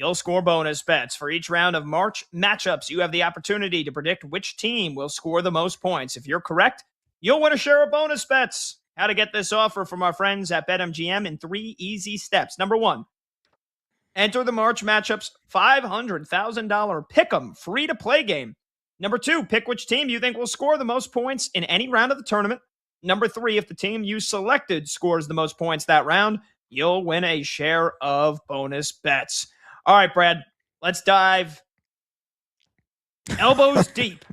you'll score bonus bets. For each round of March matchups, you have the opportunity to predict which team will score the most points. If you're correct, you'll win a share of bonus bets. How to get this offer from our friends at BetMGM in 3 easy steps. Number 1, enter the March matchups $500,000 pick'em free-to-play game. Number 2, pick which team you think will score the most points in any round of the tournament. Number 3, if the team you selected scores the most points that round, you'll win a share of bonus bets. All right, Brad, let's dive elbows deep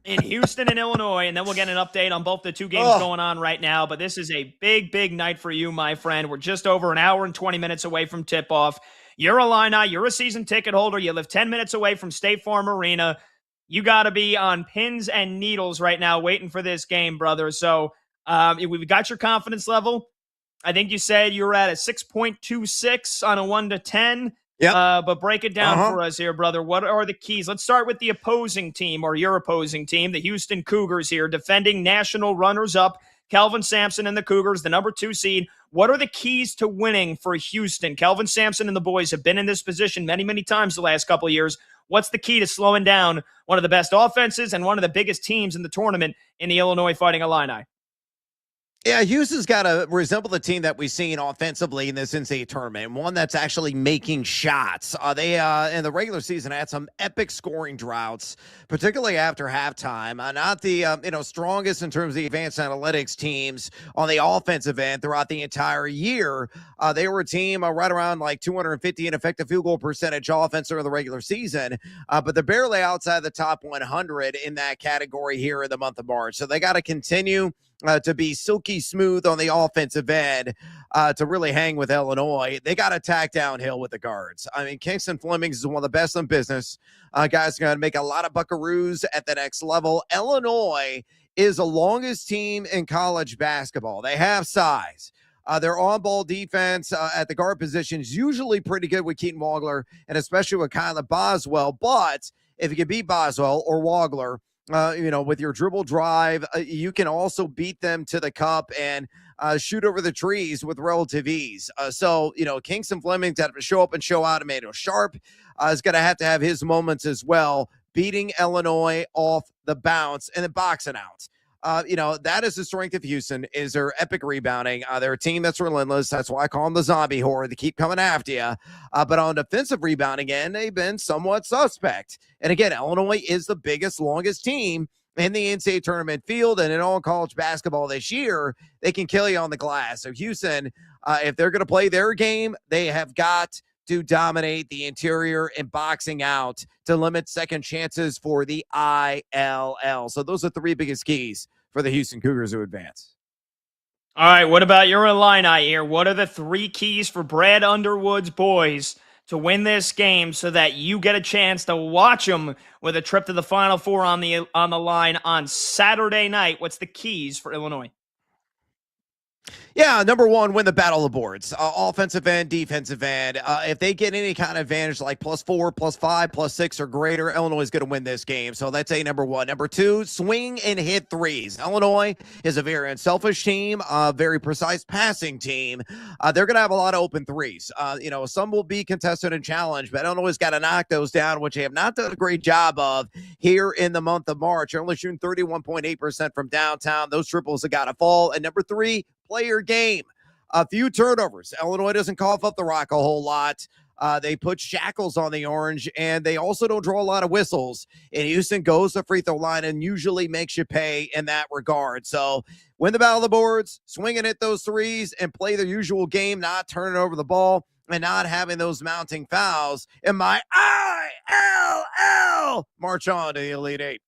in Houston and Illinois, and then we'll get an update on both the two games going on right now. But this is a big, big night for you, my friend. We're just over an hour and 20 minutes away from tip-off. You're a Illini. You're a season ticket holder. You live 10 minutes away from State Farm Arena. You got to be on pins and needles right now waiting for this game, brother. So we've got your confidence level. I think you said you were at a 6.26 on a 1 to 10. Yep. But break it down for us here, brother. What are the keys? Let's start with the opposing team, or your opposing team, the Houston Cougars here, defending national runners-up, Kelvin Sampson and the Cougars, the number 2 seed. What are the keys to winning for Houston? Kelvin Sampson and the boys have been in this position many, many times the last couple of years. What's the key to slowing down one of the best offenses and one of the biggest teams in the tournament in the Illinois Fighting Illini? Yeah, Houston's got to resemble the team that we've seen offensively in this NCAA tournament, one that's actually making shots. They in the regular season had some epic scoring droughts, particularly after halftime. Not the strongest in terms of the advanced analytics teams on the offensive end throughout the entire year. They were a team right around like 250 in effective field goal percentage offense during the regular season, but they're barely outside the top 100 in that category here in the month of March. So they got to continue to be silky smooth on the offensive end to really hang with Illinois. They got to attack downhill with the guards. I mean, Kingston Flemings is one of the best in business. Guys going to make a lot of buckaroos at the next level. Illinois is the longest team in college basketball. They have size. Their on-ball defense at the guard position is usually pretty good with Keaton Wagler and especially with Kyla Boswell. But if you can beat Boswell or Wagler, with your dribble drive, you can also beat them to the cup and shoot over the trees with relative ease. Kingston Fleming's got to show up and show out. Emmanuel Sharp is going to have his moments as well, beating Illinois off the bounce and then boxing out. That is the strength of Houston, is their epic rebounding. They're a team that's relentless. That's why I call them the zombie horde. They keep coming after you. But on defensive rebounding end, they've been somewhat suspect. And again, Illinois is the biggest, longest team in the NCAA tournament field and in all college basketball this year. They can kill you on the glass. So Houston, if they're going to play their game, they have got to dominate the interior and boxing out to limit second chances for the ILL. So those are 3 biggest keys for the Houston Cougars to advance. All right, what about your Illini here? What are the 3 keys for Brad Underwood's boys to win this game so that you get a chance to watch them with a trip to the Final Four on the line on Saturday night? What's the keys for Illinois? Yeah, number 1, win the battle of the boards. Offensive end, defensive end. If they get any kind of advantage like +4, +5, +6 or greater, Illinois is going to win this game. So that's number 1. Number 2, swing and hit threes. Illinois is a very unselfish team, a very precise passing team. They're going to have a lot of open threes. Some will be contested and challenged, but Illinois has got to knock those down, which they have not done a great job of here in the month of March. They're only shooting 31.8% from downtown. Those triples have got to fall. And number 3, player game. A few turnovers. Illinois doesn't cough up the rock a whole lot. They put shackles on the orange, and they also don't draw a lot of whistles. And Houston goes to free throw line and usually makes you pay in that regard. So win the battle of the boards, swing and hit those threes, and play the usual game, not turning over the ball and not having those mounting fouls. And my ILL march on to the Elite Eight.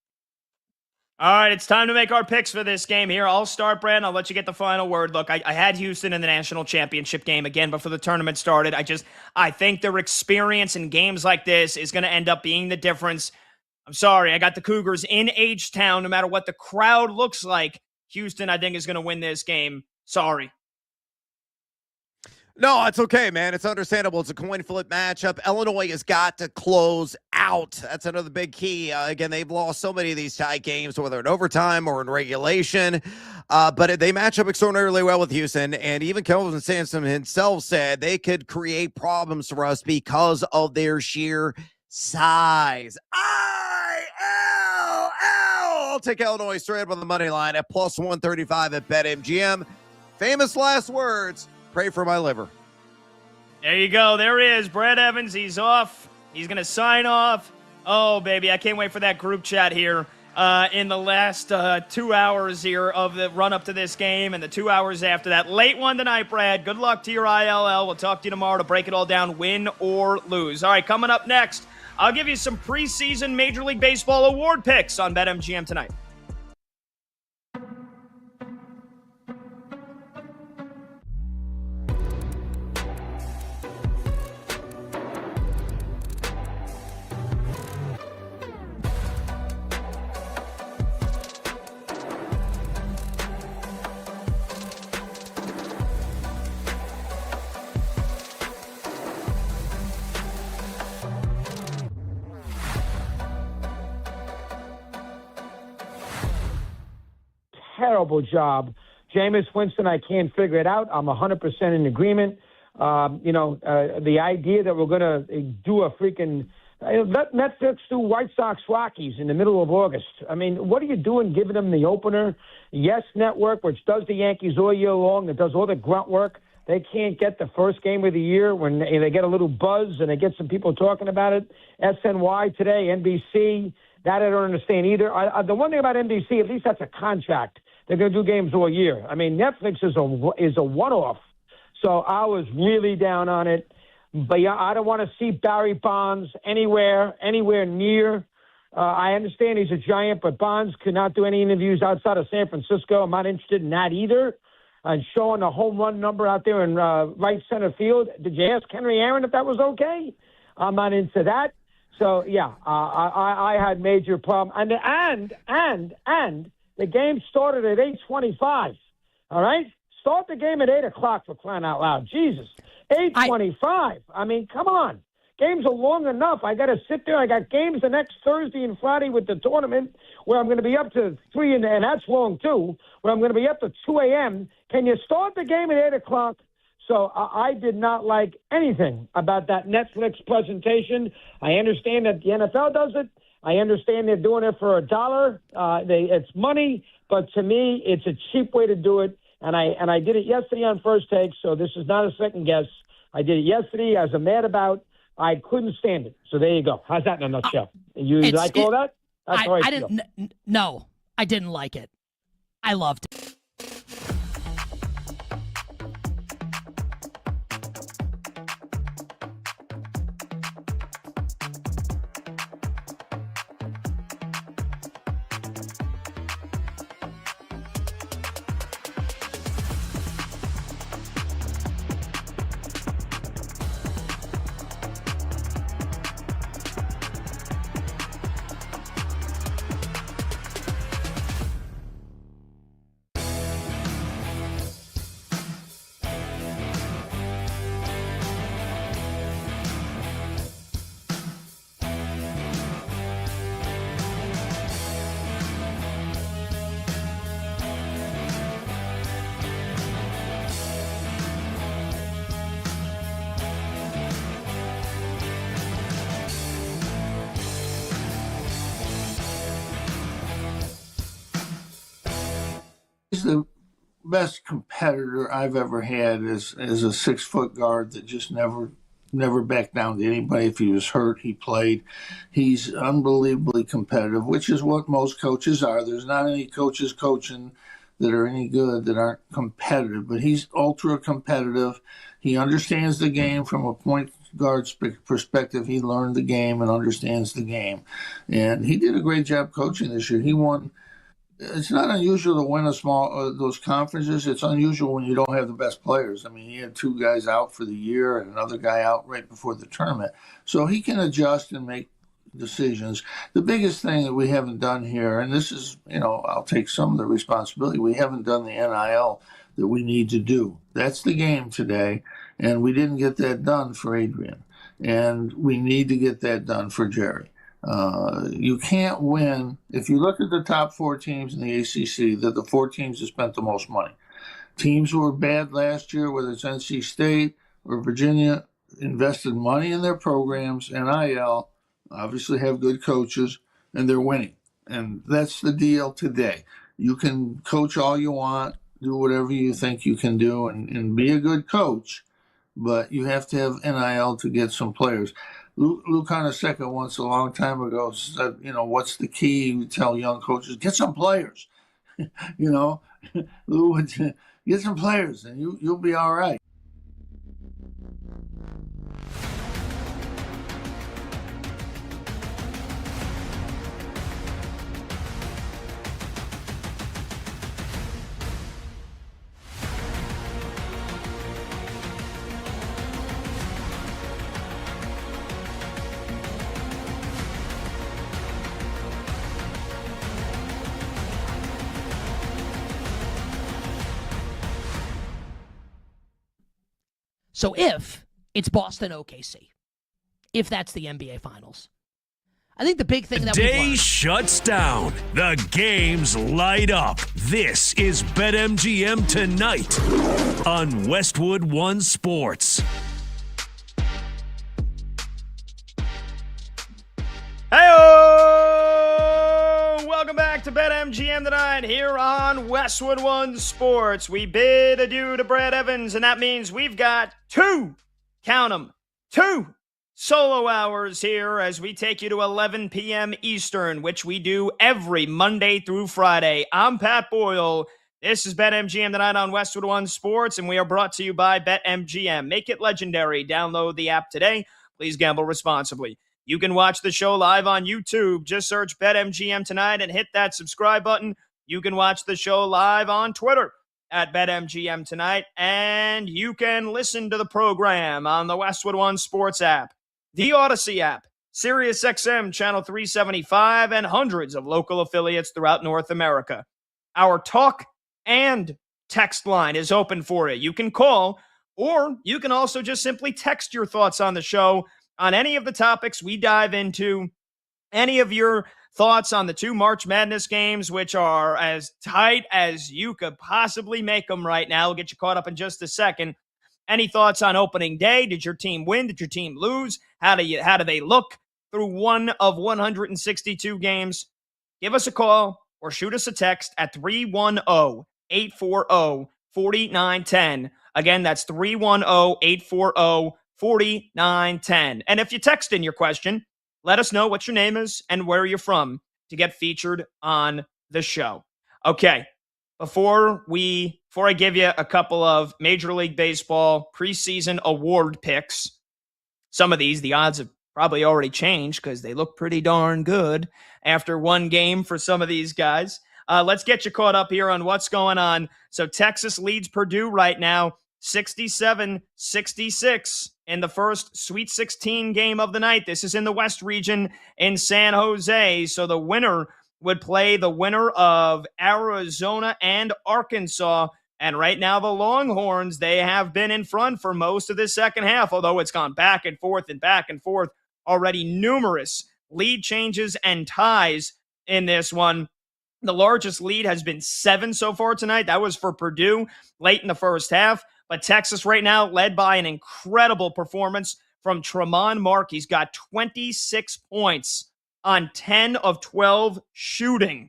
All right, it's time to make our picks for this game here. I'll start, Brad, and I'll let you get the final word. Look, I had Houston in the national championship game again before the tournament started. I think their experience in games like this is going to end up being the difference. I'm sorry, I got the Cougars in H-Town no matter what the crowd looks like. Houston, I think, is going to win this game. Sorry. No, it's okay, man. It's understandable. It's a coin flip matchup. Illinois has got to close out. That's another big key. Again, they've lost so many of these tight games, whether in overtime or in regulation. But they match up extraordinarily well with Houston. And even Kelvin Sampson himself said they could create problems for us because of their sheer size. I'll take Illinois straight up on the money line at plus 135 at BetMGM. Famous last words. Pray for my liver. There you go. There is Brad Evans. He's off. He's going to sign off. Oh, baby. I can't wait for that group chat here in the last 2 hours here of the run-up to this game and the 2 hours after that. Late one tonight, Brad. Good luck to your ILL. We'll talk to you tomorrow to break it all down, win or lose. All right, coming up next, I'll give you some preseason Major League Baseball award picks on BetMGM tonight. Terrible job. Jameis Winston, I can't figure it out. I'm 100% in agreement. The idea that we're going to do a freaking let Netflix do White Sox Rockies in the middle of August. I mean, what are you doing giving them the opener? Yes Network, which does the Yankees all year long, that does all the grunt work. They can't get the first game of the year when they get a little buzz and they get some people talking about it. SNY today, NBC, that I don't understand either. The one thing about NBC, at least that's a contract. They're going to do games all year. I mean, Netflix is a one-off. So I was really down on it. But yeah, I don't want to see Barry Bonds anywhere near. I understand he's a giant, but Bonds could not do any interviews outside of San Francisco. I'm not interested in that either. And showing a home run number out there in right center field. Did you ask Henry Aaron if that was okay? I'm not into that. So yeah, I had major problem. And the game started at 8:25. All right, start the game at 8:00 for crying out loud. Jesus, 8:25. I mean, come on. Games are long enough. I got to sit there. I got games the next Thursday and Friday with the tournament where I'm going to be up to 3, and that's long too, where I'm going to be up to 2 a.m. Can you start the game at 8:00? So I did not like anything about that Netflix presentation. I understand that the NFL does it. I understand they're doing it for $1. It's money, but to me, it's a cheap way to do it. And I did it yesterday on First Take, so this is not a second guess. I did it yesterday. I was mad about. I couldn't stand it. So there you go. How's that in a nutshell? You like all that? That's how I feel. No, I didn't like it. I loved it. He's the best competitor I've ever had as a 6-foot guard that just never backed down to anybody. If he was hurt, he played. He's unbelievably competitive, which is what most coaches are. There's not any coaches coaching that are any good that aren't competitive, but he's ultra competitive. He understands the game from a point guard's perspective. He learned the game and understands the game, and he did a great job coaching this year. He won. It's not unusual to win a small those conferences. It's unusual when you don't have the best players. I mean, he had 2 guys out for the year and another guy out right before the tournament. So he can adjust and make decisions. The biggest thing that we haven't done here, and this is, I'll take some of the responsibility, we haven't done the NIL that we need to do. That's the game today, and we didn't get that done for Adrian, and we need to get that done for Jerry. You can't win. If you look at the top 4 teams in the ACC, they're the 4 teams that spent the most money. Teams who were bad last year, whether it's NC State or Virginia, invested money in their programs, NIL, obviously have good coaches, and they're winning. And that's the deal today. You can coach all you want, do whatever you think you can do, and be a good coach, but you have to have NIL to get some players. Lou Carnesecca once a long time ago said, what's the key? You tell young coaches, get some players. Lou would get some players and you'll be all right. So if it's Boston OKC, if that's the NBA Finals, I think the big thing that day shuts down. The games light up. This is BetMGM Tonight on Westwood One Sports. Hey-o! Welcome back to BetMGM Tonight here on Westwood One Sports. We bid adieu to Brad Evans, and that means we've got 2, count them, 2 solo hours here as we take you to 11 p.m. Eastern, which we do every Monday through Friday. I'm Pat Boyle. This is BetMGM Tonight on Westwood One Sports, and we are brought to you by BetMGM. Make it legendary. Download the app today. Please gamble responsibly. You can watch the show live on YouTube. Just search BetMGM Tonight and hit that subscribe button. You can watch the show live on Twitter at BetMGM Tonight, and you can listen to the program on the Westwood One Sports app, the Odyssey app, SiriusXM Channel 375, and hundreds of local affiliates throughout North America. Our talk and text line is open for you. You can call, or you can also just simply text your thoughts on the show on any of the topics we dive into, any of your thoughts on the 2 March Madness games, which are as tight as you could possibly make them right now. We'll get you caught up in just a second. Any thoughts on opening day? Did your team win? Did your team lose? How do they look through one of 162 games? Give us a call or shoot us a text at 310-840-4910. Again, that's 310-840-4910. And if you text in your question, let us know what your name is and where you're from to get featured on the show. Okay, before I give you a couple of Major League Baseball preseason award picks, some of these, the odds have probably already changed because they look pretty darn good after one game for some of these guys. Let's get you caught up here on what's going on. So Texas leads Purdue right now, 67-66 in the first Sweet 16 game of the night. This is in the West region in San Jose. So the winner would play the winner of Arizona and Arkansas. And right now the Longhorns, they have been in front for most of the second half, although it's gone back and forth. Already numerous lead changes and ties in this one. The largest lead has been 7 so far tonight. That was for Purdue late in the first half. But Texas right now led by an incredible performance from Tremont Mark. He's got 26 points on 10 of 12 shooting.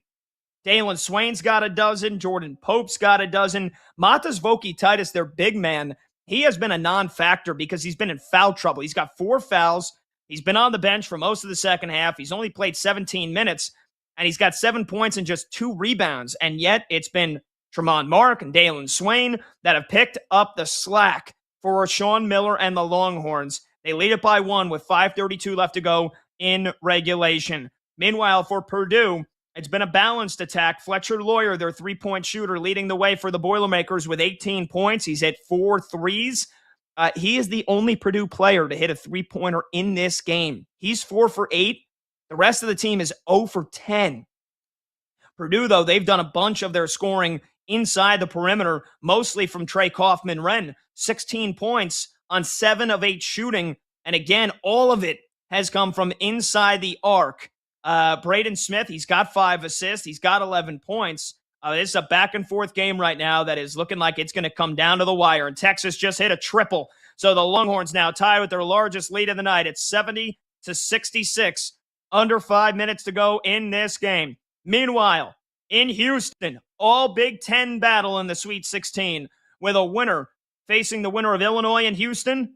Dalen Swain's got a dozen. Jordan Pope's got a dozen. Matas Voki-Titus, their big man, he has been a non-factor because he's been in foul trouble. He's got 4 fouls. He's been on the bench for most of the second half. He's only played 17 minutes, and he's got 7 points and just 2 rebounds. And yet it's been Tremont Mark and Dalen Swain that have picked up the slack for Sean Miller and the Longhorns. They lead it by 1 with 5:32 left to go in regulation. Meanwhile, for Purdue, it's been a balanced attack. Fletcher Lawyer, their 3-point shooter, leading the way for the Boilermakers with 18 points. He's hit 4 threes. He is the only Purdue player to hit a 3-pointer in this game. He's 4 for 8. The rest of the team is 0 for 10. Purdue, though, they've done a bunch of their scoring inside the perimeter, mostly from Trey Kaufman-Renn. 16 points on 7 of 8 shooting. And again, all of it has come from inside the arc. Braden Smith, he's got 5 assists. He's got 11 points. This is a back-and-forth game right now that is looking like it's going to come down to the wire. And Texas just hit a triple. So the Longhorns now tie with their largest lead of the night. It's 70-66. Under 5 minutes to go in this game. Meanwhile, in Houston, all Big Ten battle in the Sweet 16 with a winner facing the winner of Illinois and Houston.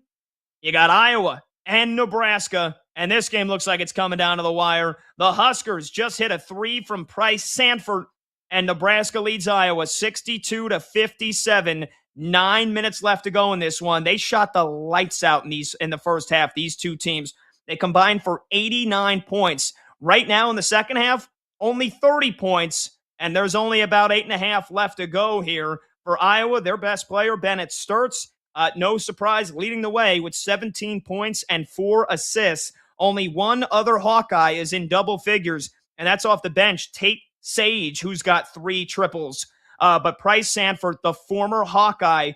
You got Iowa and Nebraska, and this game looks like it's coming down to the wire. The Huskers just hit a 3 from Price Sanford, and Nebraska leads Iowa 62-57. 9 minutes left to go in this one. They shot the lights out in the first half, these two teams. They combined for 89 points. Right now in the second half, only 30 points, and there's only about 8.5 left to go here. For Iowa, their best player, Bennett Sturts, no surprise, leading the way with 17 points and 4 assists. Only one other Hawkeye is in double figures, and that's off the bench, Tate Sage, who's got 3 triples. But Price Sanford, the former Hawkeye,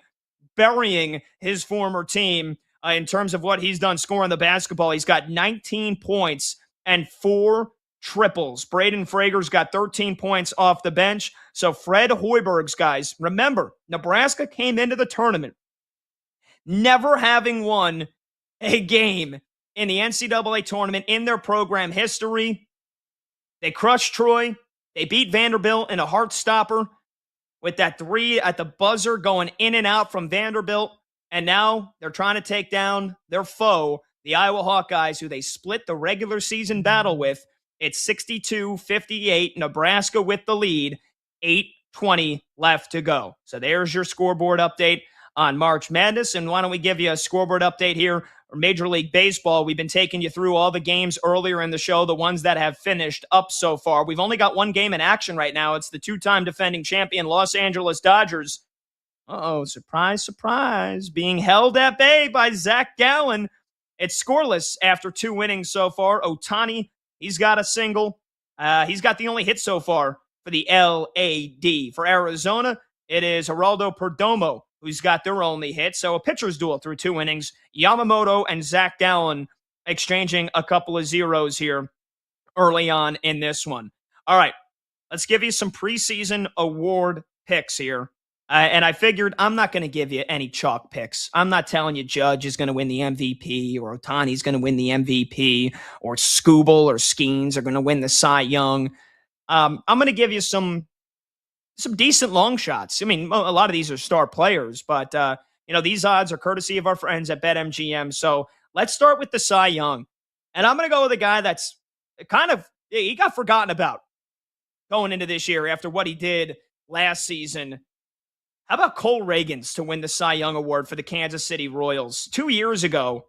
burying his former team in terms of what he's done scoring the basketball. He's got 19 points and 4 triples. Braden Frager's got 13 points off the bench. So Fred Hoiberg's guys, remember, Nebraska came into the tournament never having won a game in the NCAA tournament in their program history. They crushed Troy. They beat Vanderbilt in a heart stopper with that 3 at the buzzer going in and out from Vanderbilt. And now they're trying to take down their foe, the Iowa Hawkeyes, who they split the regular season battle with. It's 62-58, Nebraska with the lead, 8:20 left to go. So there's your scoreboard update on March Madness. And why don't we give you a scoreboard update here for Major League Baseball? We've been taking you through all the games earlier in the show, the ones that have finished up so far. We've only got one game in action right now. It's the 2-time defending champion Los Angeles Dodgers. Surprise, surprise. Being held at bay by Zach Gallen. It's scoreless after 2 innings so far. Ohtani, he's got a single. He's got the only hit so far for the LAD. For Arizona, it is Geraldo Perdomo who's got their only hit. So a pitcher's duel through 2 innings. Yamamoto and Zach Gallen exchanging a couple of zeros here early on in this one. All right, let's give you some preseason award picks here. And I figured I'm not going to give you any chalk picks. I'm not telling you Judge is going to win the MVP or Ohtani's going to win the MVP or Skubal or Skeens are going to win the Cy Young. I'm going to give you some decent long shots. I mean, a lot of these are star players, but these odds are courtesy of our friends at BetMGM. So let's start with the Cy Young. And I'm going to go with a guy that's he got forgotten about going into this year after what he did last season. How about Cole Reagans to win the Cy Young Award for the Kansas City Royals? 2 years ago,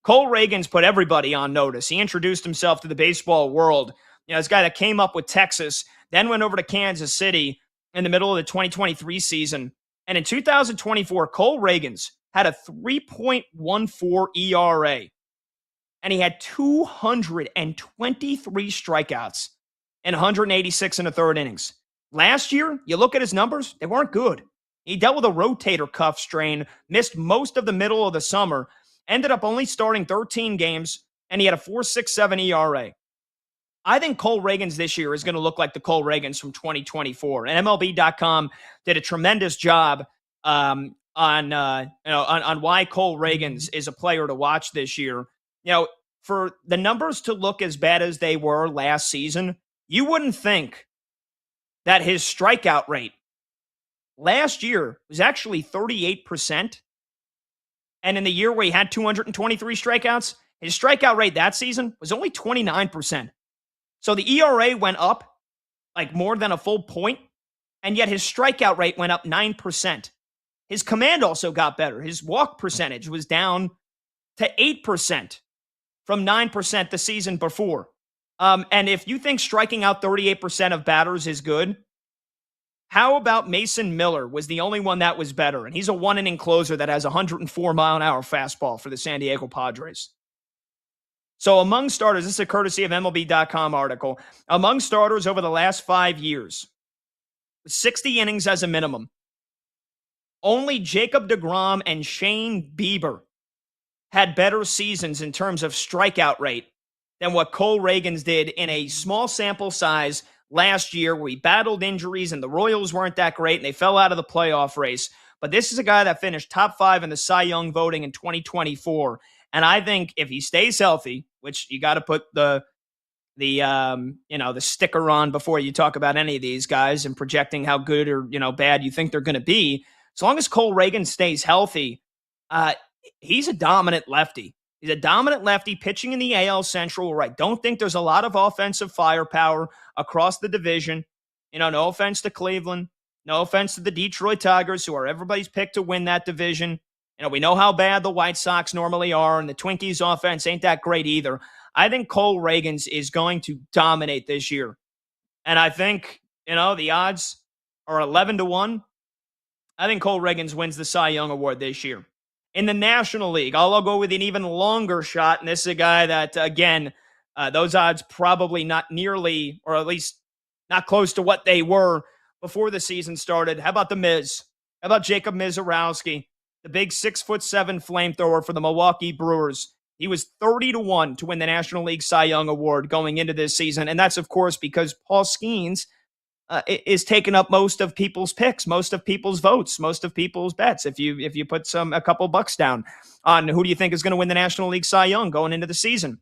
Cole Reagans put everybody on notice. He introduced himself to the baseball world. This guy that came up with Texas, then went over to Kansas City in the middle of the 2023 season. And in 2024, Cole Reagans had a 3.14 ERA. And he had 223 strikeouts in 186 in the third innings. Last year, you look at his numbers, they weren't good. He dealt with a rotator cuff strain, missed most of the middle of the summer, ended up only starting 13 games, and he had a 4.67 ERA. I think Cole Reagans this year is going to look like the Cole Reagans from 2024. And MLB.com did a tremendous job on why Cole Reagans is a player to watch this year. For the numbers to look as bad as they were last season, you wouldn't think that his strikeout rate last year was actually 38%. And in the year where he had 223 strikeouts, his strikeout rate that season was only 29%. So the ERA went up like more than a full point, and yet his strikeout rate went up 9%. His command also got better. His walk percentage was down to 8% from 9% the season before. And if you think striking out 38% of batters is good, how about Mason Miller was the only one that was better? And he's a 1-inning closer that has a 104-mile-an-hour fastball for the San Diego Padres. So among starters, this is a courtesy of MLB.com article. Among starters over the last 5 years, 60 innings as a minimum. Only Jacob deGrom and Shane Bieber had better seasons in terms of strikeout rate than what Cole Reagans did in a small sample size last year, where he battled injuries and the Royals weren't that great and they fell out of the playoff race. But this is a guy that finished top 5 in the Cy Young voting in 2024. And I think if he stays healthy, which you got to put the sticker on before you talk about any of these guys and projecting how good or, bad you think they're going to be. As long as Cole Reagan stays healthy, he's a dominant lefty. He's a dominant lefty pitching in the AL Central, where I don't think there's a lot of offensive firepower across the division. No offense to Cleveland. No offense to the Detroit Tigers, who are everybody's pick to win that division. We know how bad the White Sox normally are, and the Twinkies offense ain't that great either. I think Cole Reagans is going to dominate this year. And I think, the odds are 11-1. I think Cole Reagans wins the Cy Young Award this year. In the National League, I'll go with an even longer shot, and this is a guy that, again, those odds probably not nearly, or at least not close to what they were before the season started. How about the Miz? How about Jacob Mizorowski, the big 6'7" flamethrower for the Milwaukee Brewers? He was 30-1 to win the National League Cy Young Award going into this season, and that's, of course, because Paul Skeens is taking up most of people's picks, most of people's votes, most of people's bets. If you put a couple bucks down on who do you think is going to win the National League Cy Young going into the season.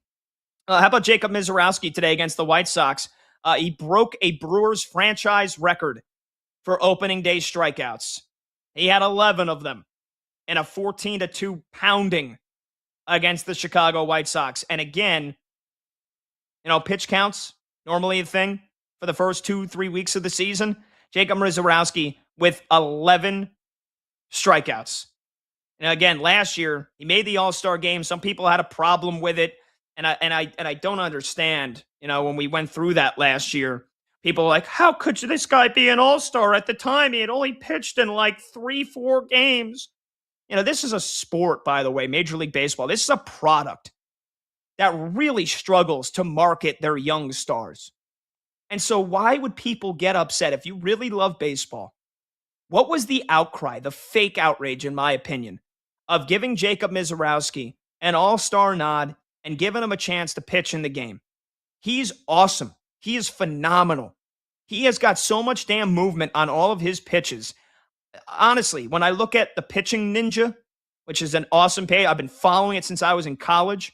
How about Jacob Mizorowski today against the White Sox? He broke a Brewers franchise record for opening day strikeouts. He had 11 of them in a 14-2 pounding against the Chicago White Sox. And again, pitch counts, normally a thing for the first 2-3 weeks of the season. Jacob Mizorowski with 11 strikeouts. And again, last year, he made the All-Star game. Some people had a problem with it. And I don't understand, when we went through that last year, people were like, how could this guy be an All-Star? At the time, he had only pitched in like 3-4 games. This is a sport, by the way, Major League Baseball. This is a product that really struggles to market their young stars. And so why would people get upset if you really love baseball? What was the outcry, the fake outrage, in my opinion, of giving Jacob Mizorowski an all-star nod and giving him a chance to pitch in the game? He's awesome. He is phenomenal. He has got so much damn movement on all of his pitches. Honestly, when I look at the Pitching Ninja, which is an awesome page, I've been following it since I was in college,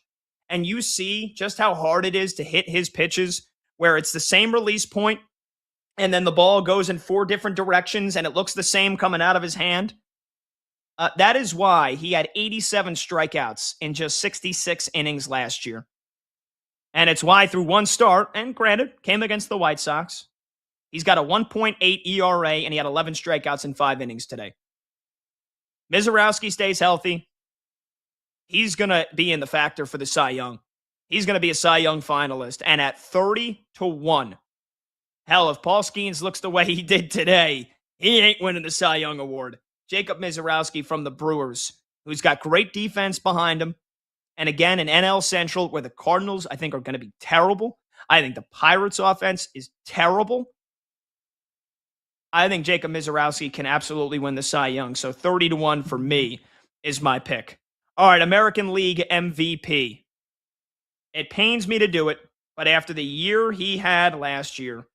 and you see just how hard it is to hit his pitches, where it's the same release point, and then the ball goes in 4 different directions, and it looks the same coming out of his hand. That is why he had 87 strikeouts in just 66 innings last year. And it's why through one start, and granted, came against the White Sox, he's got a 1.8 ERA, and he had 11 strikeouts in 5 innings today. Mizorowski stays healthy. He's going to be in the factor for the Cy Young. He's going to be a Cy Young finalist. And at 30-1, hell, if Paul Skeens looks the way he did today, he ain't winning the Cy Young Award. Jacob Mizorowski from the Brewers, who's got great defense behind him. And again, an NL Central where the Cardinals, I think, are going to be terrible. I think the Pirates offense is terrible. I think Jacob Mizorowski can absolutely win the Cy Young. So 30-1 for me is my pick. All right, American League MVP. It pains me to do it, but after the year he had last year,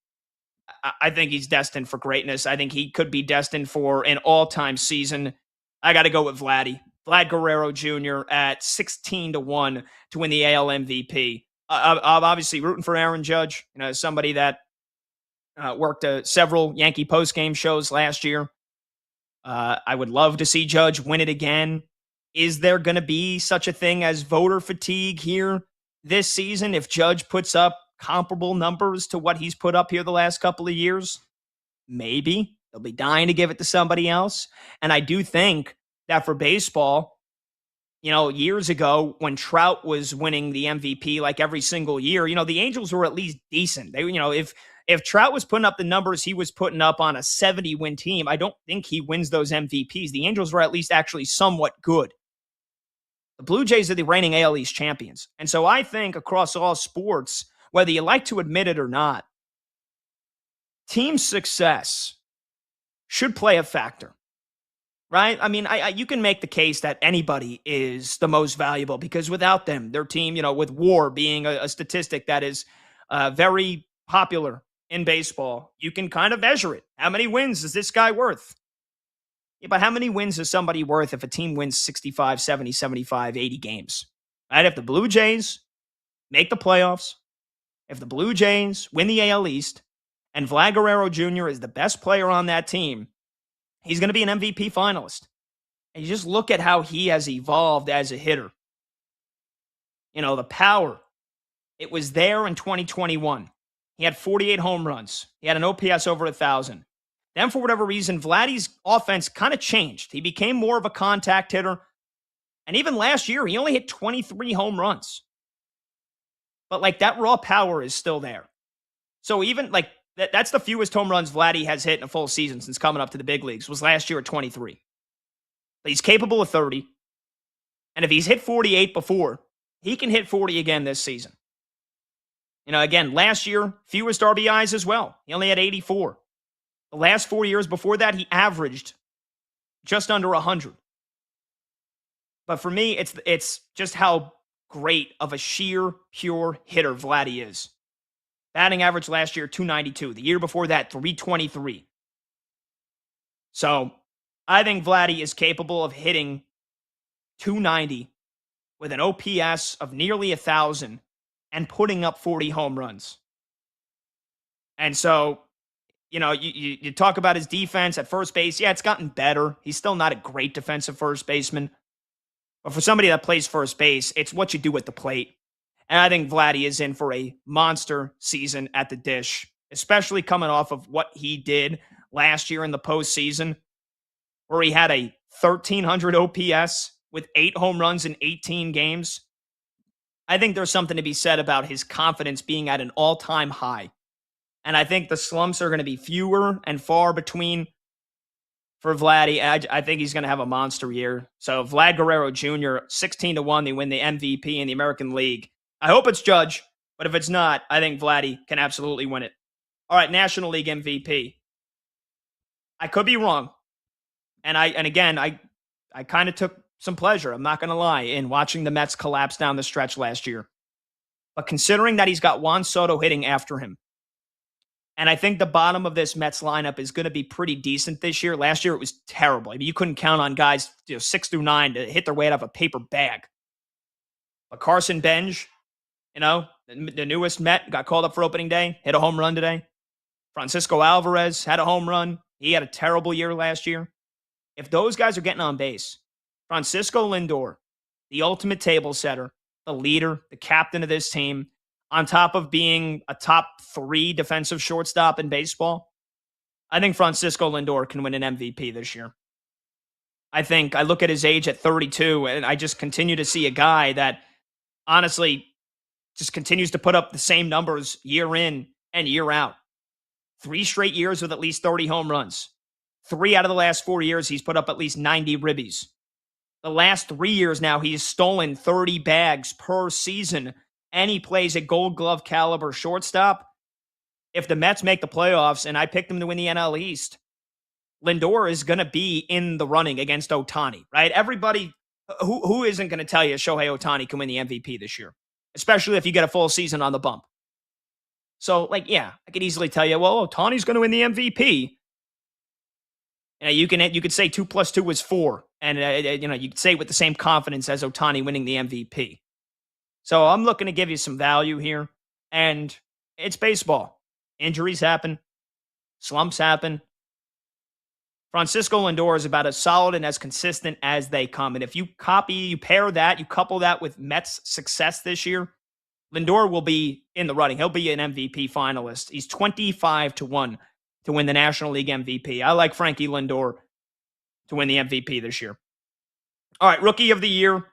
I think he's destined for greatness. I think he could be destined for an all-time season. I got to go with Vlad Guerrero Jr. at 16-1 to win the AL MVP. I'm obviously rooting for Aaron Judge, somebody that worked several Yankee postgame shows last year. I would love to see Judge win it again. Is there going to be such a thing as voter fatigue here this season if Judge puts up comparable numbers to what he's put up here the last couple of years? Maybe. They'll be dying to give it to somebody else. And I do think that for baseball, years ago when Trout was winning the MVP like every single year, the Angels were at least decent. They, if Trout was putting up the numbers he was putting up on a 70-win team, I don't think he wins those MVPs. The Angels were at least actually somewhat good. The Blue Jays are the reigning AL East champions. And so I think across all sports, whether you like to admit it or not, team success should play a factor, right? I mean, you can make the case that anybody is the most valuable because without them, their team, with WAR being a statistic that is very popular in baseball, you can kind of measure it. How many wins is this guy worth? Yeah, but how many wins is somebody worth if a team wins 65, 70, 75, 80 games? Right? If the Blue Jays make the playoffs, if the Blue Jays win the AL East, and Vlad Guerrero Jr. is the best player on that team, he's going to be an MVP finalist. And you just look at how he has evolved as a hitter. The power, it was there in 2021. He had 48 home runs. He had an OPS over 1,000. Then, for whatever reason, Vladdy's offense kind of changed. He became more of a contact hitter. And even last year, he only hit 23 home runs. But, that raw power is still there. So, even, that's the fewest home runs Vladdy has hit in a full season since coming up to the big leagues, was last year at 23. But he's capable of 30. And if he's hit 48 before, he can hit 40 again this season. Again, last year, fewest RBIs as well. He only had 84. The last 4 years before that, he averaged just under 100. But for me, it's just how great of a sheer, pure hitter Vladdy is. Batting average last year, 292. The year before that, 323. So I think Vladdy is capable of hitting 290 with an OPS of nearly 1,000 and putting up 40 home runs. And so, you talk about his defense at first base. Yeah, it's gotten better. He's still not a great defensive first baseman. But for somebody that plays first base, it's what you do at the plate. And I think Vladdy is in for a monster season at the dish, especially coming off of what he did last year in the postseason, where he had a 1,300 OPS with 8 home runs in 18 games. I think there's something to be said about his confidence being at an all-time high. And I think the slumps are going to be fewer and far between for Vladdy. I think he's going to have a monster year. So Vlad Guerrero Jr., 16-1, they win the MVP in the American League. I hope it's Judge, but if it's not, I think Vladdy can absolutely win it. All right, National League MVP. I could be wrong. And I kind of took some pleasure, I'm not going to lie, in watching the Mets collapse down the stretch last year. But considering that he's got Juan Soto hitting after him, and I think the bottom of this Mets lineup is going to be pretty decent this year. Last year, it was terrible. I mean, you couldn't count on guys 6 through 9 to hit their way out of a paper bag. But Carson Benj, the newest Met, got called up for opening day, hit a home run today. Francisco Alvarez had a home run. He had a terrible year last year. If those guys are getting on base, Francisco Lindor, the ultimate table setter, the leader, the captain of this team, on top of being a top 3 defensive shortstop in baseball, I think Francisco Lindor can win an MVP this year. I look at his age at 32, and I just continue to see a guy that honestly just continues to put up the same numbers year in and year out. 3 straight years with at least 30 home runs. 3 out of the last 4 years, he's put up at least 90 ribbies. The last 3 years now, he's stolen 30 bags per season, and he plays a Gold Glove caliber shortstop. If the Mets make the playoffs, and I picked them to win the NL East, Lindor is going to be in the running against Ohtani, right? Everybody, who isn't going to tell you Shohei Ohtani can win the MVP this year, especially if you get a full season on the bump? So, I could easily tell you, well, Ohtani's going to win the MVP. You could say 2 plus 2 is 4, and you could say it with the same confidence as Ohtani winning the MVP. So I'm looking to give you some value here, and it's baseball. Injuries happen, slumps happen. Francisco Lindor is about as solid and as consistent as they come. And if you couple that with Mets' success this year, Lindor will be in the running. He'll be an MVP finalist. He's 25-1 to win the National League MVP. I like Frankie Lindor to win the MVP this year. All right, Rookie of the Year.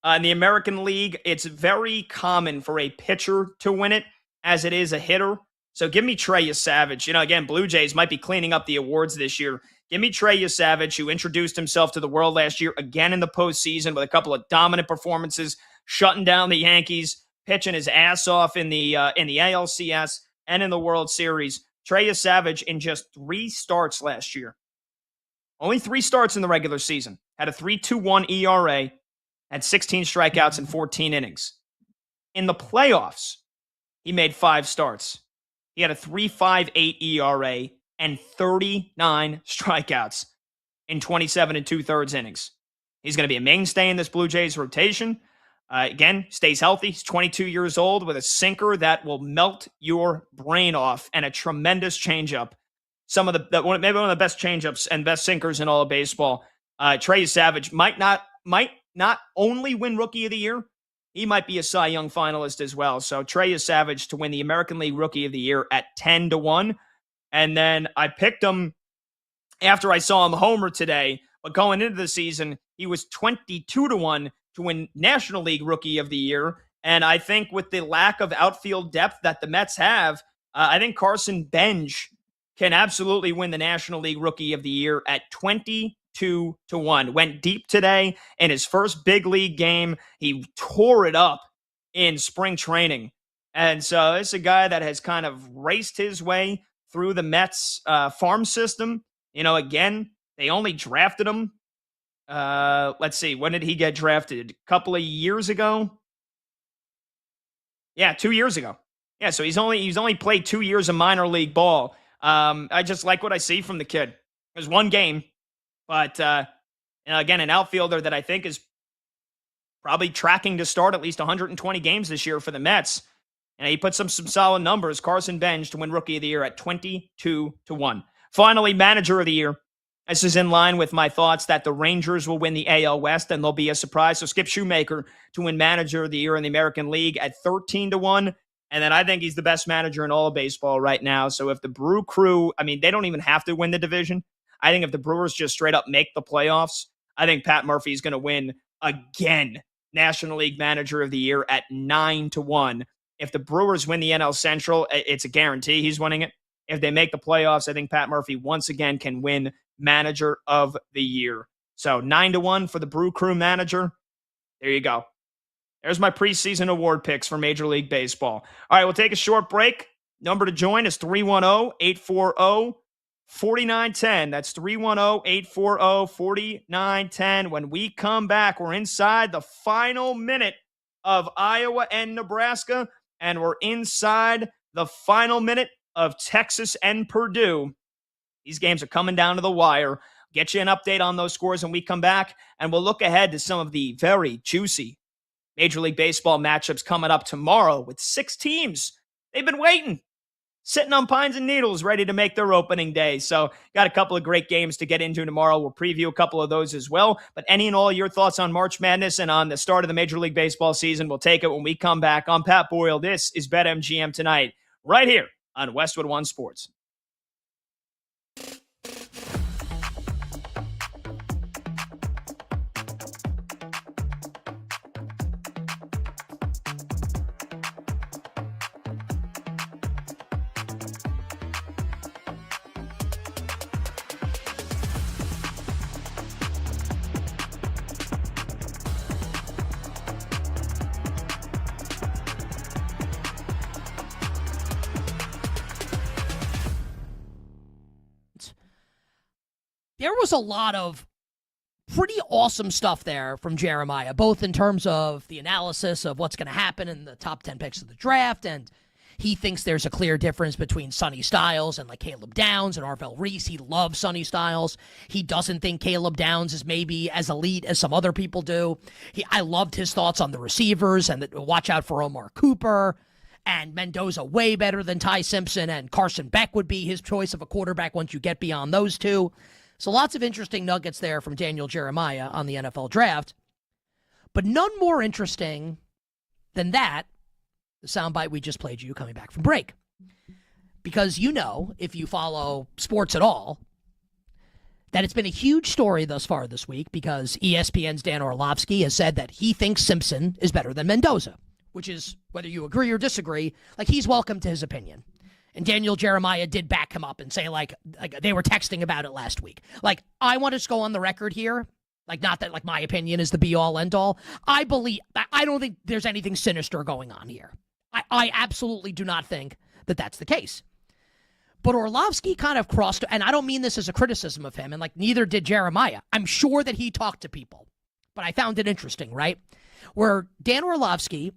In the American League, it's very common for a pitcher to win it as it is a hitter. So give me Trey Savage. Again, Blue Jays might be cleaning up the awards this year. Give me Trey Savage, who introduced himself to the world last year, again in the postseason with a couple of dominant performances, shutting down the Yankees, pitching his ass off in the ALCS and in the World Series. Trey Savage, in just 3 starts last year, Only 3 starts in the regular season. Had a 3.21 ERA, had 16 strikeouts in 14 innings. In the playoffs, he made 5 starts. He had a 3.58 ERA and 39 strikeouts in 27 and 2/3 innings. He's going to be a mainstay in this Blue Jays rotation. Again, stays healthy. He's 22 years old with a sinker that will melt your brain off and a tremendous changeup. Some of maybe one of the best changeups and best sinkers in all of baseball. Trey Savage might not only win Rookie of the Year, he might be a Cy Young finalist as well. So Trey Savage to win the American League Rookie of the Year at 10-1. And then I picked him after I saw him homer today. But going into the season, he was 22-1 to win National League Rookie of the Year. And I think with the lack of outfield depth that the Mets have, I think Carson Bench can absolutely win the National League Rookie of the Year at 22-1. Went deep today in his first big league game. He tore it up in spring training. And so it's a guy that has kind of raced his way through the Mets farm system. Again, they only drafted him. Let's see. When did he get drafted? A couple of years ago? Yeah, 2 years ago. Yeah, so he's only played 2 years of minor league ball. I just like what I see from the kid. There's one game, but again, an outfielder that I think is probably tracking to start at least 120 games this year for the Mets. And he put some solid numbers. Carson Bench to win Rookie of the Year at 22-1. Finally, Manager of the Year. This is in line with my thoughts that the Rangers will win the AL West and they'll be a surprise. So Skip Shoemaker to win Manager of the Year in the American League at 13-1. And then I think he's the best manager in all of baseball right now. So if the Brew Crew, they don't even have to win the division. I think if the Brewers just straight up make the playoffs, I think Pat Murphy is going to win again National League Manager of the Year at 9-1. If the Brewers win the NL Central, it's a guarantee he's winning it. If they make the playoffs, I think Pat Murphy once again can win Manager of the Year. So 9-1 for the Brew Crew manager. There you go. There's my preseason award picks for Major League Baseball. All right, we'll take a short break. Number to join is 310-840-4910. That's 310-840-4910. When we come back, we're inside the final minute of Iowa and Nebraska, and we're inside the final minute of Texas and Purdue. These games are coming down to the wire. Get you an update on those scores when we come back, and we'll look ahead to some of the very juicy Major League Baseball matchups coming up tomorrow with 6 teams. They've been waiting, sitting on pines and needles, ready to make their opening day. So got a couple of great games to get into tomorrow. We'll preview a couple of those as well. But any and all your thoughts on March Madness and on the start of the Major League Baseball season, we'll take it when we come back. I'm Pat Boyle. This is BetMGM Tonight, right here on Westwood One Sports. There was a lot of pretty awesome stuff there from Jeremiah, both in terms of the analysis of what's going to happen in the top 10 picks of the draft, and he thinks there's a clear difference between Sonny Styles and like Caleb Downs and Arvell Reese. He loves Sonny Styles. He doesn't think Caleb Downs is maybe as elite as some other people do. I loved his thoughts on the receivers and watch out for Omar Cooper. And Mendoza way better than Ty Simpson, and Carson Beck would be his choice of a quarterback once you get beyond those two. So lots of interesting nuggets there from Daniel Jeremiah on the NFL draft. But none more interesting than that, the soundbite we just played you coming back from break. Because if you follow sports at all, that it's been a huge story thus far this week because ESPN's Dan Orlovsky has said that he thinks Simpson is better than Mendoza, which is, whether you agree or disagree, he's welcome to his opinion. And Daniel Jeremiah did back him up and say, like they were texting about it last week. I want to just go on the record here. Not that, my opinion is the be-all, end-all. I don't think there's anything sinister going on here. I absolutely do not think that that's the case. But Orlovsky kind of crossed, and I don't mean this as a criticism of him, and like neither did Jeremiah. I'm sure that he talked to people, but I found it interesting, right? Where Dan Orlovsky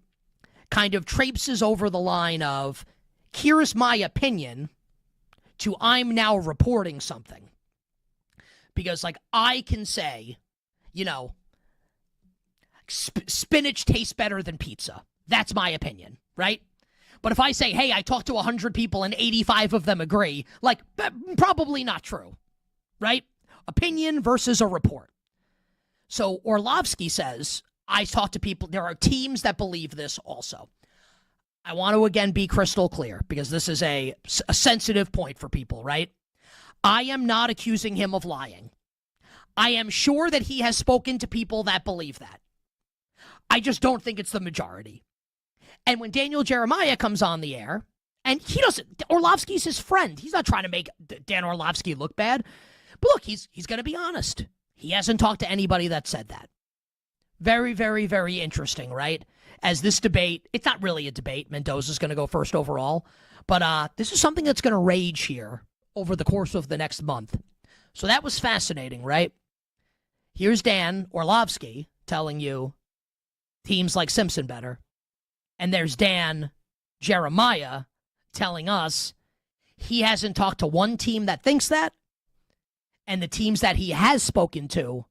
kind of traipses over the line of, here's my opinion, to I'm now reporting something. Because, like, I can say, you know, spinach tastes better than pizza. That's my opinion, right? But if I say, hey, I talked to 100 people and 85 of them agree, like, probably not true, right? Opinion versus a report. So Orlovsky says, I talked to people, there are teams that believe this also. I want to, again, be crystal clear, because this is a sensitive point for people, right? I am not accusing him of lying. I am sure that he has spoken to people that believe that. I just don't think it's the majority. And when Daniel Jeremiah comes on the air, and he doesn't, Orlovsky's his friend. He's not trying to make Dan Orlovsky look bad. But look, he's going to be honest. He hasn't talked to anybody that said that. Very, very, very interesting, right? As this debate, it's not really a debate. Mendoza's going to go first overall. But this is something that's going to rage here over the course of the next month. So that was fascinating, right? Here's Dan Orlovsky telling you teams like Simpson better. And there's Dan Jeremiah telling us he hasn't talked to one team that thinks that, and the teams that he has spoken to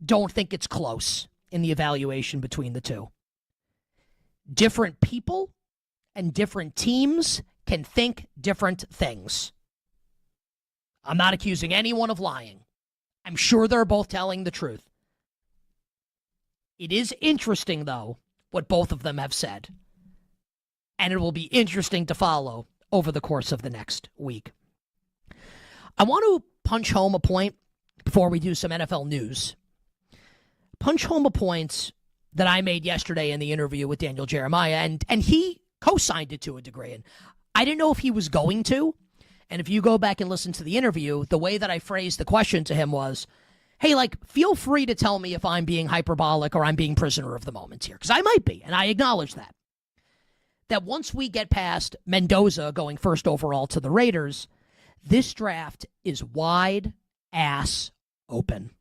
don't think it's close in the evaluation between the two. Different people and different teams can think different things. I'm not accusing anyone of lying. I'm sure they're both telling the truth. It is interesting, though, what both of them have said. And it will be interesting to follow over the course of the next week. I want to punch home a point before we do some NFL news. Punch home a point that I made yesterday in the interview with Daniel Jeremiah, and he co-signed it to a degree. And I didn't know if he was going to. And if you go back and listen to the interview, the way that I phrased the question to him was, hey, like, feel free to tell me if I'm being hyperbolic or I'm being prisoner of the moment here, because I might be, and I acknowledge that. That once we get past Mendoza going first overall to the Raiders, this draft is wide ass open.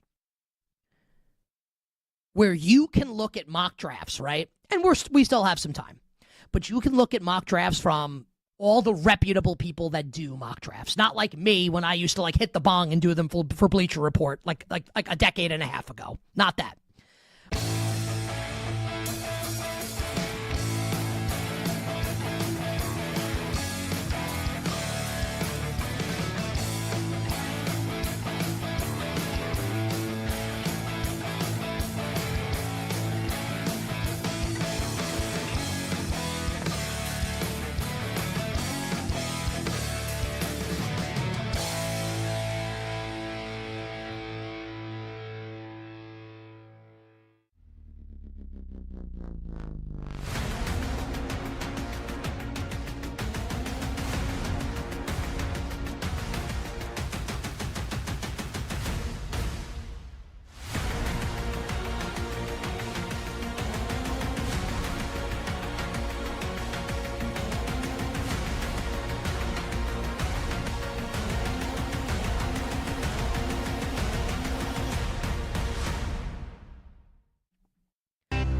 Where you can look at mock drafts, right? And we still have some time. But you can look at mock drafts from all the reputable people that do mock drafts. Not like me when I used to like hit the bong and do them for Bleacher Report like a decade and a half ago. Not that.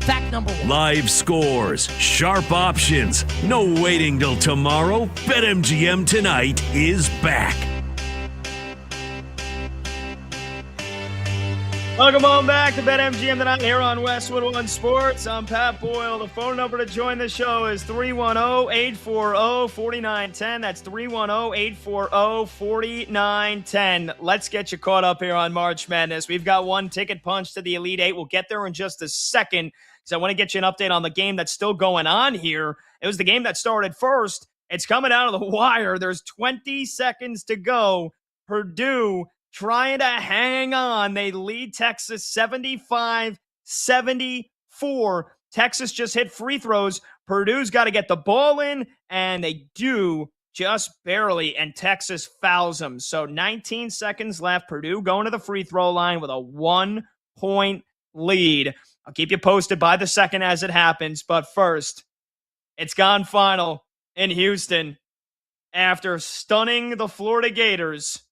Fact number one. Live scores, sharp options, no waiting till tomorrow. BetMGM tonight is back. Welcome on back to BetMGM tonight here on Westwood One Sports. I'm Pat Boyle. The phone number to join the show is 310-840-4910. That's 310-840-4910. Let's get you caught up here on March Madness. We've got one ticket punch to the Elite Eight. We'll get there in just a second because I want to get you an update on the game that's still going on here. It was the game that started first. It's coming out of the wire. There's 20 seconds to go. Purdue trying to hang on. They lead Texas 75-74. Texas just hit free throws. Purdue's got to get the ball in, and they do just barely, and Texas fouls them. So 19 seconds left. Purdue going to the free throw line with a 1-point lead. I'll keep you posted by the second as it happens. But first, it's gone final in Houston. after stunning the Florida Gators,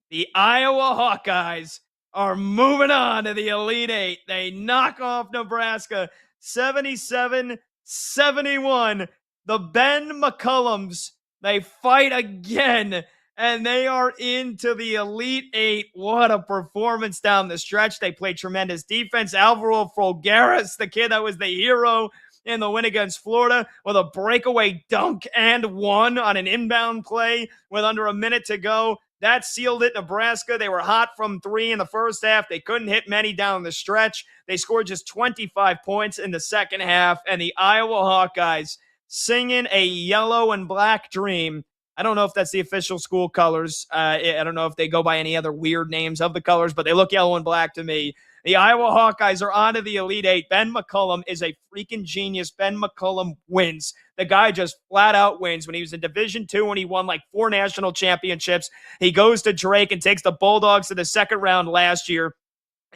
the Iowa Hawkeyes are moving on to the Elite Eight. They knock off Nebraska 77-71. The Ben McCullums, they fight again, and they are into the Elite Eight. What a performance down the stretch. They played tremendous defense. Alvaro Folgueras, the kid that was the hero in the win against Florida, with a breakaway dunk and one on an inbound play with under a minute to go. That sealed it. Nebraska, they were hot from three in the first half. They couldn't hit many down the stretch. They scored just 25 points in the second half, and the Iowa Hawkeyes singing a yellow and black dream. I don't know if that's the official school colors. I don't know if they go by any other weird names of the colors, but they look yellow and black to me. The Iowa Hawkeyes are on to the Elite Eight. Ben McCullum is a freaking genius. Ben McCullum wins. The guy just flat out wins. When he was in Division II, when he won like 4 national championships, he goes to Drake and takes the Bulldogs to the second round last year.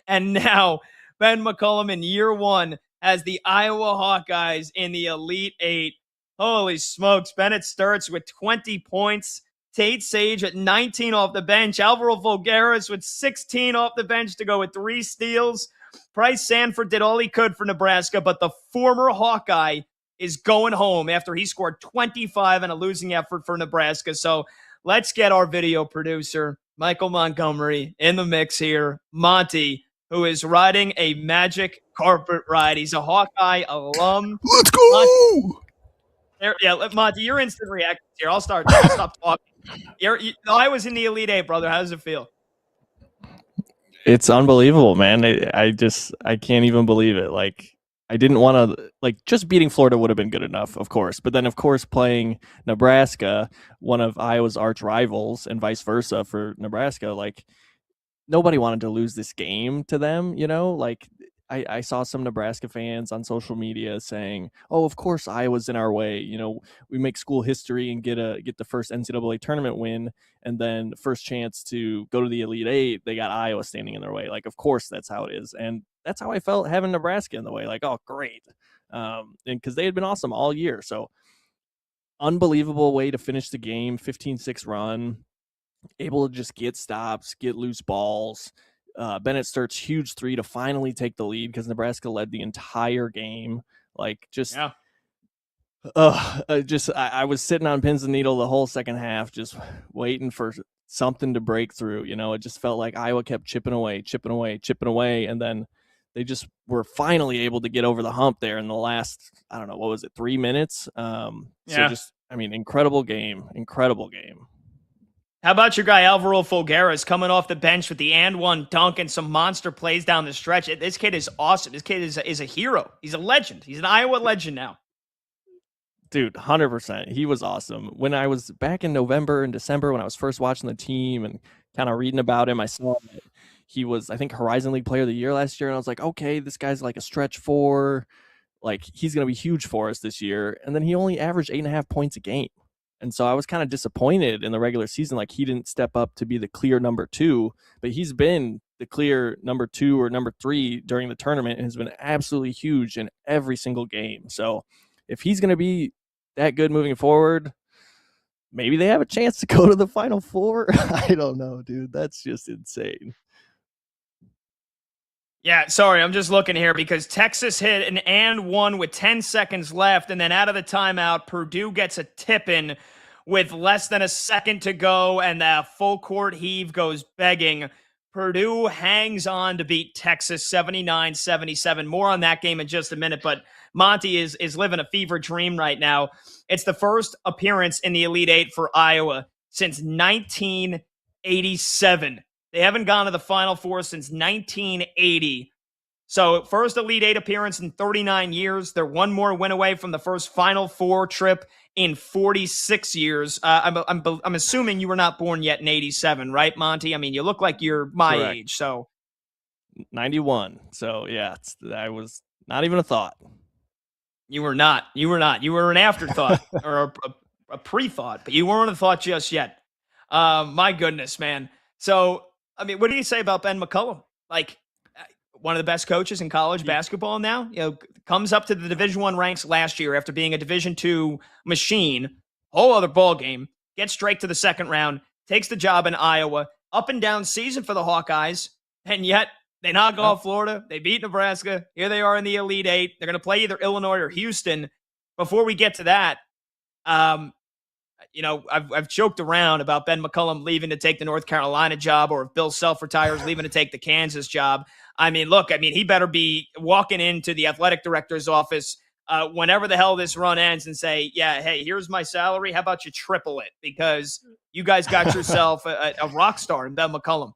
And now Ben McCullum in year 1 has the Iowa Hawkeyes in the Elite Eight. Holy smokes. Bennett Sturts with 20 points. Tate Sage at 19 off the bench. Alvaro Folgueras with 16 off the bench to go with 3 steals. Bryce Sanford did all he could for Nebraska, but the former Hawkeye is going home after he scored 25 in a losing effort for Nebraska. So let's get our video producer, Michael Montgomery, in the mix here. Monty, who is riding a magic carpet ride. He's a Hawkeye alum. Let's go! Monty, your instant reaction here. I'll stop talking. I was in the Elite Eight, brother. How does it feel? It's unbelievable, man. I can't even believe it. Like, I didn't want to, like, just beating Florida would have been good enough, of course. But then, of course, playing Nebraska, one of Iowa's arch rivals, and vice versa for Nebraska, like, nobody wanted to lose this game to them, you know? Like, I saw some Nebraska fans on social media saying, "Oh, of course Iowa's in our way. You know, we make school history and get the first NCAA tournament win, and then the first chance to go to the Elite Eight, they got Iowa standing in their way. Like, of course that's how it is." And that's how I felt having Nebraska in the way. Like, oh, great, and because they had been awesome all year. So unbelievable way to finish the game, 15-6 run, able to just get stops, get loose balls. Bennett Sturts huge 3 to finally take the lead because Nebraska led the entire game. Like, just, yeah. I was sitting on pins and needle the whole second half, just waiting for something to break through. You know, it just felt like Iowa kept chipping away, and then they just were finally able to get over the hump there in the last, I don't know, what was it, 3 minutes? So just, I mean, incredible game. How about your guy Alvaro Folgueras coming off the bench with the and one dunk and some monster plays down the stretch? This kid is awesome. This kid is a hero. He's a legend. He's an Iowa legend now. Dude, 100%. He was awesome. When I was back in November and December, when I was first watching the team and kind of reading about him, I saw that he was, I think, Horizon League Player of the Year last year. And I was like, okay, this guy's like a stretch 4. Like, he's going to be huge for us this year. And then he only averaged 8.5 points a game. And so I was kind of disappointed in the regular season. Like, he didn't step up to be the clear number 2, but he's been the clear number 2 or number 3 during the tournament and has been absolutely huge in every single game. So if he's going to be that good moving forward, maybe they have a chance to go to the Final Four. I don't know, dude. That's just insane. Yeah, sorry, I'm just looking here because Texas hit an and one with 10 seconds left, and then out of the timeout, Purdue gets a tip-in with less than a second to go, and the full court heave goes begging. Purdue hangs on to beat Texas 79-77. More on that game in just a minute, but Monty is living a fever dream right now. It's the first appearance in the Elite Eight for Iowa since 1987. They haven't gone to the Final Four since 1980. So first Elite Eight appearance in 39 years. They're one more win away from the first Final Four trip in 46 years. I'm assuming you were not born yet in 87, right, Monty? I mean, you look like you're my Correct. age. So 91. So yeah, I was not even a thought. You were not. You were an afterthought or a pre-thought, but you weren't a thought just yet. My goodness, man. So, I mean, what do you say about Ben McCullum? Like, one of the best coaches in college basketball now, you know, comes up to the Division I ranks last year after being a Division II machine, whole other ball game. gets straight to the second round, takes the job in Iowa. Up and down season for the Hawkeyes, and yet they knock off Florida. They beat Nebraska. Here they are in the Elite Eight. They're going to play either Illinois or Houston. Before we get to that, I've joked around about Ben McCullum leaving to take the North Carolina job, or if Bill Self retires, leaving to take the Kansas job. He better be walking into the athletic director's office whenever the hell this run ends and say, yeah, hey, here's my salary. How about you triple it? Because you guys got yourself a rock star in Ben McCullum.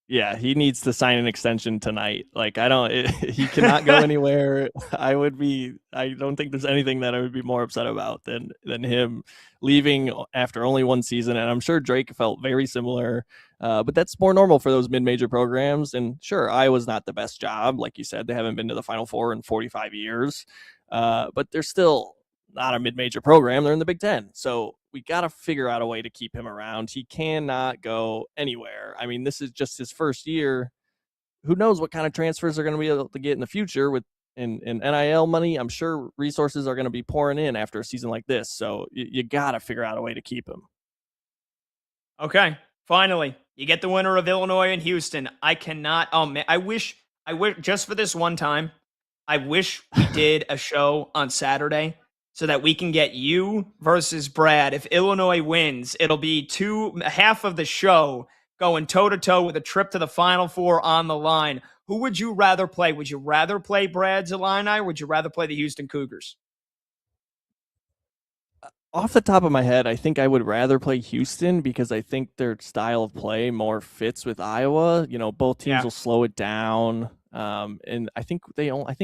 Yeah, he needs to sign an extension tonight. He cannot go anywhere. I don't think there's anything that I would be more upset about than him leaving after only one season. And I'm sure Drake felt very similar. But that's more normal for those mid-major programs. And sure, Iowa's not the best job. Like you said, they haven't been to the Final Four in 45 years. But they're still not a mid-major program. They're in the Big Ten. So we got to figure out a way to keep him around. He cannot go anywhere. I mean, this is just his first year. Who knows what kind of transfers are going to be able to get in the future with in NIL money. I'm sure resources are going to be pouring in after a season like this. So you got to figure out a way to keep him. Okay. Finally, you get the winner of Illinois and Houston. I cannot. Oh, man. I wish just for this one time, I wish we did a show on Saturday so that we can get you versus Brad. If Illinois wins, it'll be half of the show going toe-to-toe with a trip to the Final Four on the line. Who would you rather play? Would you rather play Brad's Illini, or would you rather play the Houston Cougars? Off the top of my head, I think I would rather play Houston because I think their style of play more fits with Iowa. Both teams will slow it down. And I think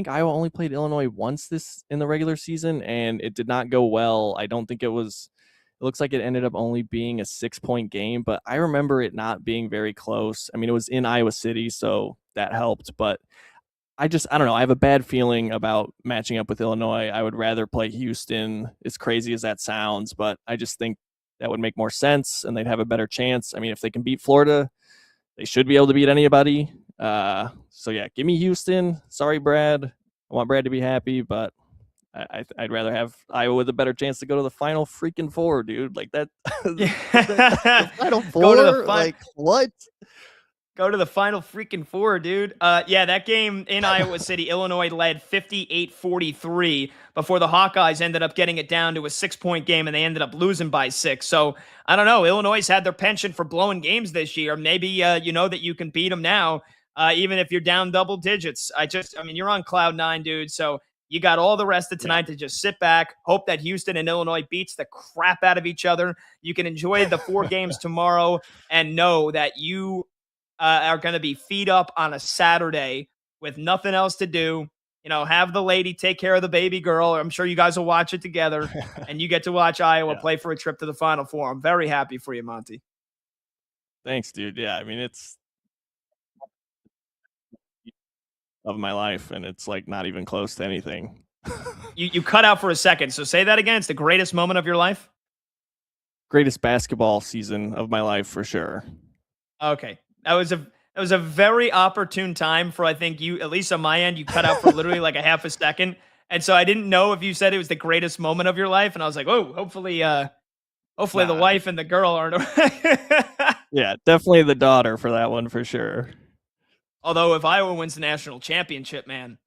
Iowa only played Illinois once in the regular season, and it did not go well. I don't think it looks like it ended up only being a 6-point game, but I remember it not being very close. I mean, it was in Iowa City, so that helped, but I don't know. I have a bad feeling about matching up with Illinois. I would rather play Houston, as crazy as that sounds, but I just think that would make more sense and they'd have a better chance. I mean, if they can beat Florida, they should be able to beat anybody. So yeah, give me Houston. Sorry, Brad. I want Brad to be happy, but I'd rather have Iowa with a better chance to go to the Final freaking Four, dude. Like that. The Final Four? Like what? Go to the Final freaking Four, dude. That game in Iowa City, Illinois led 58-43 before the Hawkeyes ended up getting it down to a 6-point game, and they ended up losing by 6. So I don't know. Illinois had their penchant for blowing games this year. Maybe you know that you can beat them now, even if you're down double digits. You're on cloud 9, dude. So you got all the rest of tonight to just sit back, hope that Houston and Illinois beats the crap out of each other. You can enjoy the 4 games tomorrow and know that you are going to be feed up on a Saturday with nothing else to do. Have the lady take care of the baby girl. I'm sure you guys will watch it together, and you get to watch Iowa play for a trip to the Final Four. I'm very happy for you, Monty. Thanks, dude. Yeah, I mean, it's of my life, and it's like not even close to anything. You cut out for a second, so say that again. It's the greatest moment of your life? Greatest basketball season of my life, for sure. Okay. That was a very opportune time for, I think you, at least on my end, you cut out for literally like a half a second. And so I didn't know if you said it was the greatest moment of your life. And I was like, oh, hopefully the wife and the girl aren't. Yeah, definitely the daughter for that one for sure. Although if Iowa wins the national championship, man,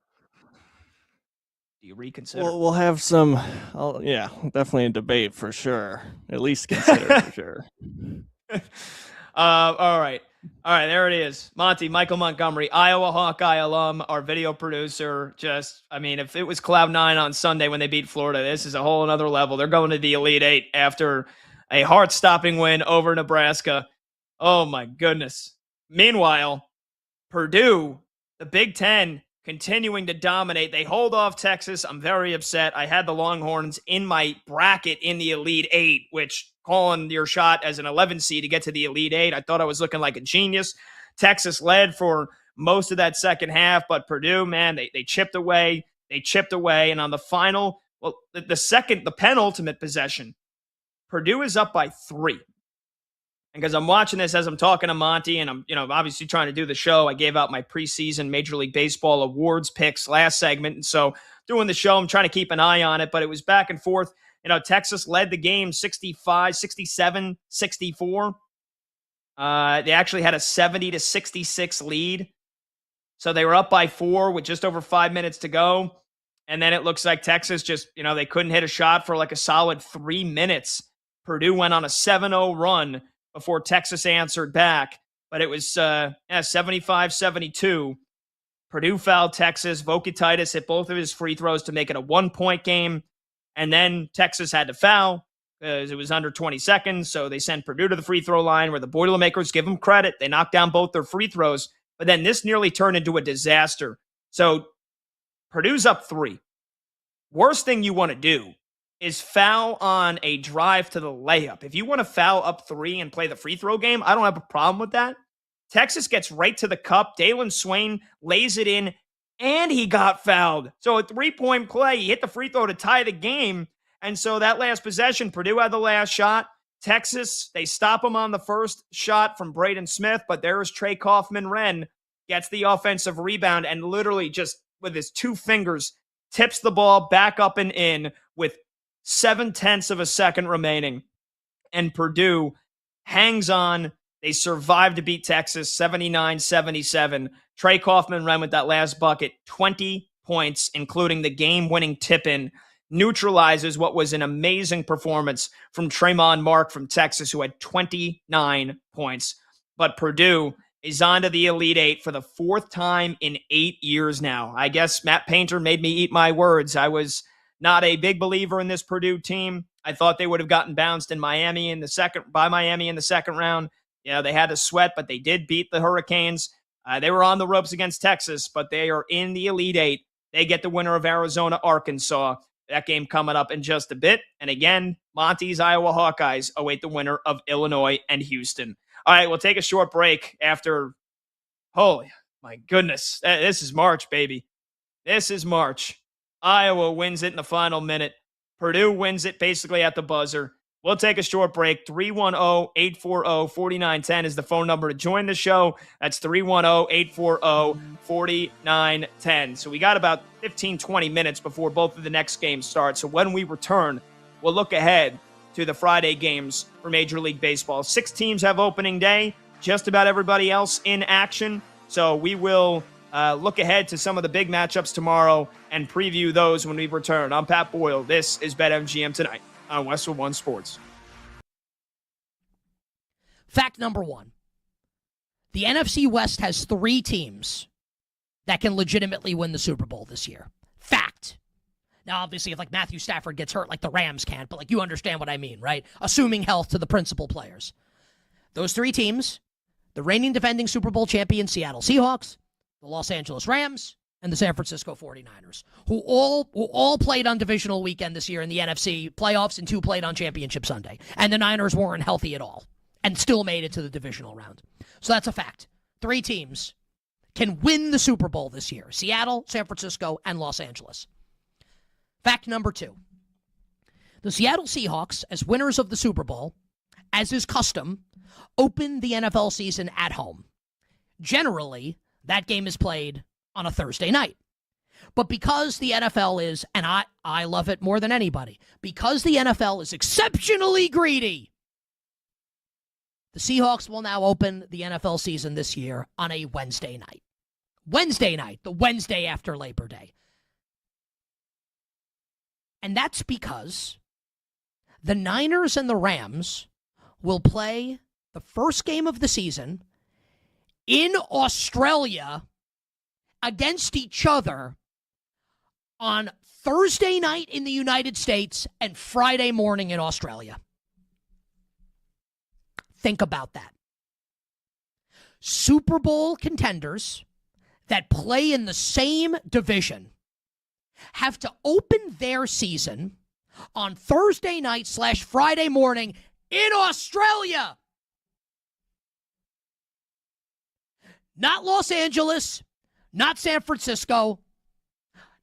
do you reconsider? We'll have some, definitely a debate for sure. At least consider for sure. All right, there it is. Michael Montgomery, Iowa Hawkeye alum, our video producer. If it was Cloud 9 on Sunday when they beat Florida, this is a whole another level. They're going to the Elite Eight after a heart-stopping win over Nebraska. Oh, my goodness. Meanwhile, Purdue, the Big Ten, continuing to dominate. They hold off Texas. I'm very upset. I had the Longhorns in my bracket in the Elite Eight, which calling your shot as an 11 seed to get to the Elite Eight, I thought I was looking like a genius. Texas led for most of that second half, but Purdue, man, they chipped away. And on the final, the penultimate possession, Purdue is up by 3. Because I'm watching this as I'm talking to Monty, and I'm, obviously trying to do the show. I gave out my preseason Major League Baseball awards picks last segment. And so doing the show, I'm trying to keep an eye on it, but it was back and forth. Texas led the game 65, 67, 64. They actually had a 70-66 lead. So they were up by 4 with just over 5 minutes to go. And then it looks like Texas just, they couldn't hit a shot for like a solid 3 minutes. Purdue went on a 7-0 run before Texas answered back. But it was 75-72. Purdue fouled Texas. Vokatitis hit both of his free throws to make it a 1-point game. And then Texas had to foul because it was under 20 seconds. So they sent Purdue to the free throw line where the Boilermakers, give them credit, they knocked down both their free throws. But then this nearly turned into a disaster. So Purdue's up 3. Worst thing you want to do is foul on a drive to the layup. If you want to foul up 3 and play the free throw game, I don't have a problem with that. Texas gets right to the cup. Dalen Swain lays it in, and he got fouled. So a 3-point play, he hit the free throw to tie the game. And so that last possession, Purdue had the last shot. Texas, they stop him on the first shot from Braden Smith, but there's Trey Kaufman-Renn, gets the offensive rebound and literally just with his 2 fingers tips the ball back up and in with 0.7 of a second remaining. And Purdue hangs on. They survive to beat Texas 79-77. Trey Kaufman-Renn with that last bucket, 20 points, including the game-winning tip-in, neutralizes what was an amazing performance from Tremont Mark from Texas, who had 29 points. But Purdue is on to the Elite Eight for the 4th time in 8 years now. I guess Matt Painter made me eat my words. I was not a big believer in this Purdue team. I thought they would have gotten bounced in Miami in the second round. They had to sweat, but they did beat the Hurricanes. They were on the ropes against Texas, but they are in the Elite Eight. They get the winner of Arizona, Arkansas. That game coming up in just a bit. And again, Monty's Iowa Hawkeyes await the winner of Illinois and Houston. All right, we'll take a short break after. Holy, my goodness. This is March, baby. This is March. Iowa wins it in the final minute. Purdue wins it basically at the buzzer. We'll take a short break. 310-840-4910 is the phone number to join the show. That's 310-840-4910. So we got about 15, 20 minutes before both of the next games start. So when we return, we'll look ahead to the Friday games for Major League Baseball. 6 teams have opening day. Just about everybody else in action. So we will look ahead to some of the big matchups tomorrow and preview those when we return. I'm Pat Boyle. This is BetMGM Tonight on Westwood One Sports. Fact number 1. The NFC West has 3 teams that can legitimately win the Super Bowl this year. Fact. Now, obviously, if Matthew Stafford gets hurt, the Rams can't, but you understand what I mean, right? Assuming health to the principal players. Those 3 teams, the reigning defending Super Bowl champion Seattle Seahawks, the Los Angeles Rams, and the San Francisco 49ers, who all played on divisional weekend this year in the NFC playoffs, and 2 played on Championship Sunday. And the Niners weren't healthy at all and still made it to the divisional round. So that's a fact. 3 teams can win the Super Bowl this year. Seattle, San Francisco, and Los Angeles. Fact number 2. The Seattle Seahawks, as winners of the Super Bowl, as is custom, open the NFL season at home. Generally, that game is played on a Thursday night. But because the NFL is, and I love it more than anybody, because the NFL is exceptionally greedy, the Seahawks will now open the NFL season this year on a Wednesday night. Wednesday night, the Wednesday after Labor Day. And that's because the Niners and the Rams will play the first game of the season in Australia against each other on Thursday night in the United States and Friday morning in Australia. Think about that. Super Bowl contenders that play in the same division have to open their season on Thursday night / Friday morning in Australia. Not Los Angeles, not San Francisco,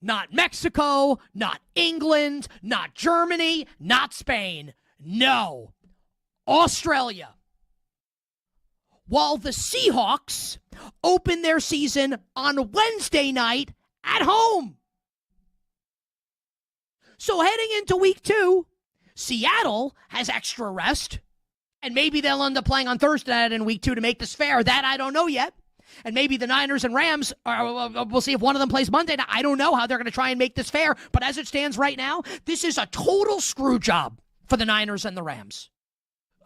not Mexico, not England, not Germany, not Spain. No, Australia. While the Seahawks open their season on Wednesday night at home. So heading into week 2, Seattle has extra rest, and maybe they'll end up playing on Thursday night in week 2 to make this fair. That I don't know yet. And maybe the Niners and Rams, we'll see if one of them plays Monday night. I don't know how they're going to try and make this fair. But as it stands right now, this is a total screw job for the Niners and the Rams.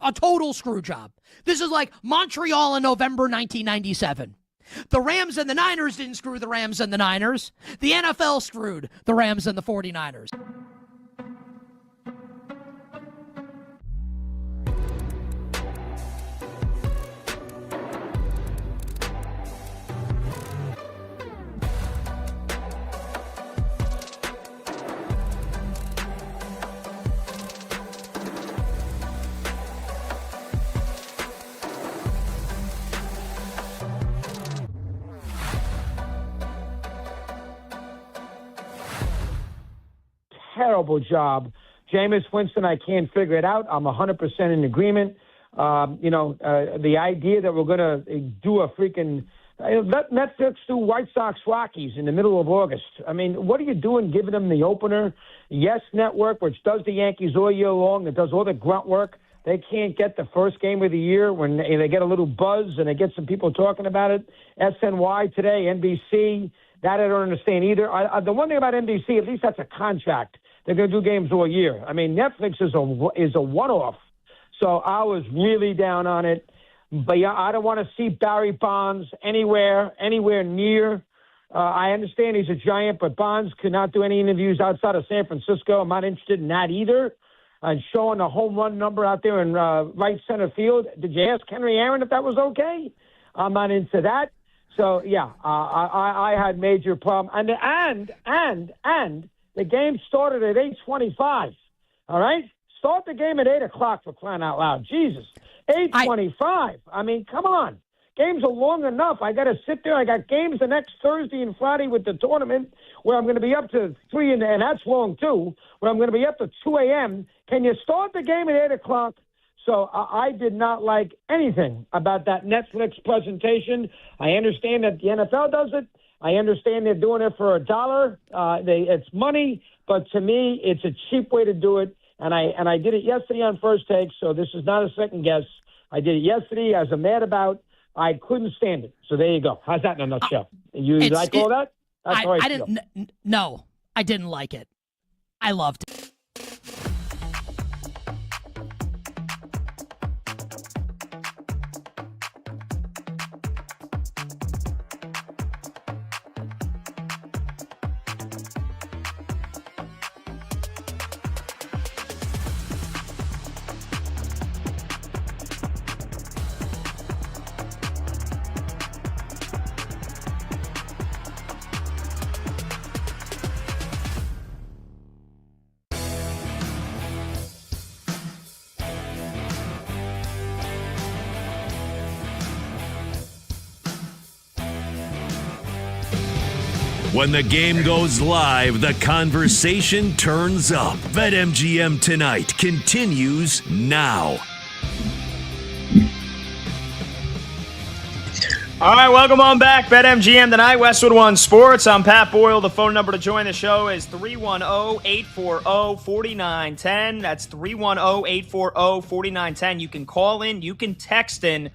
A total screw job. This is like Montreal in November 1997. The Rams and the Niners didn't screw the Rams and the Niners. The NFL screwed the Rams and the 49ers. Terrible job. Jameis Winston, I can't figure it out. I'm 100% in agreement. The idea that we're going to do a freaking let Netflix do White Sox Rockies in the middle of August. I mean, what are you doing giving them the opener? Yes Network, which does the Yankees all year long, that does all the grunt work. They can't get the first game of the year when they get a little buzz and they get some people talking about it. SNY today, NBC, that I don't understand either. The one thing about NBC, at least that's a contract. They're going to do games all year. I mean, Netflix is a one-off. So I was really down on it. But yeah, I don't want to see Barry Bonds anywhere near. I understand he's a giant, but Bonds could not do any interviews outside of San Francisco. I'm not interested in that either. And showing a home run number out there in right center field. Did you ask Henry Aaron if that was okay? I'm not into that. So yeah, I had major problem. And the game started at 8:25. All right, start the game at 8:00 for crying out loud. Jesus, 8:25. I mean, come on. Games are long enough. I got to sit there. I got games the next Thursday and Friday with the tournament where I'm going to be up to 3, and that's long too, where I'm going to be up to 2 a.m. Can you start the game at 8:00? So I did not like anything about that Netflix presentation. I understand that the NFL does it. I understand they're doing it for $1. It's money, but to me, it's a cheap way to do it. And I did it yesterday on First Take, so this is not a second guess. I did it yesterday. I was mad about. I couldn't stand it. So there you go. How's that in a nutshell? You like all that? That's how I feel. No, I didn't like it. I loved it. When the game goes live, the conversation turns up. BetMGM Tonight continues now. All right, welcome on back. BetMGM Tonight, Westwood One Sports. I'm Pat Boyle. The phone number to join the show is 310-840-4910. That's 310-840-4910. You can call in. You can text in.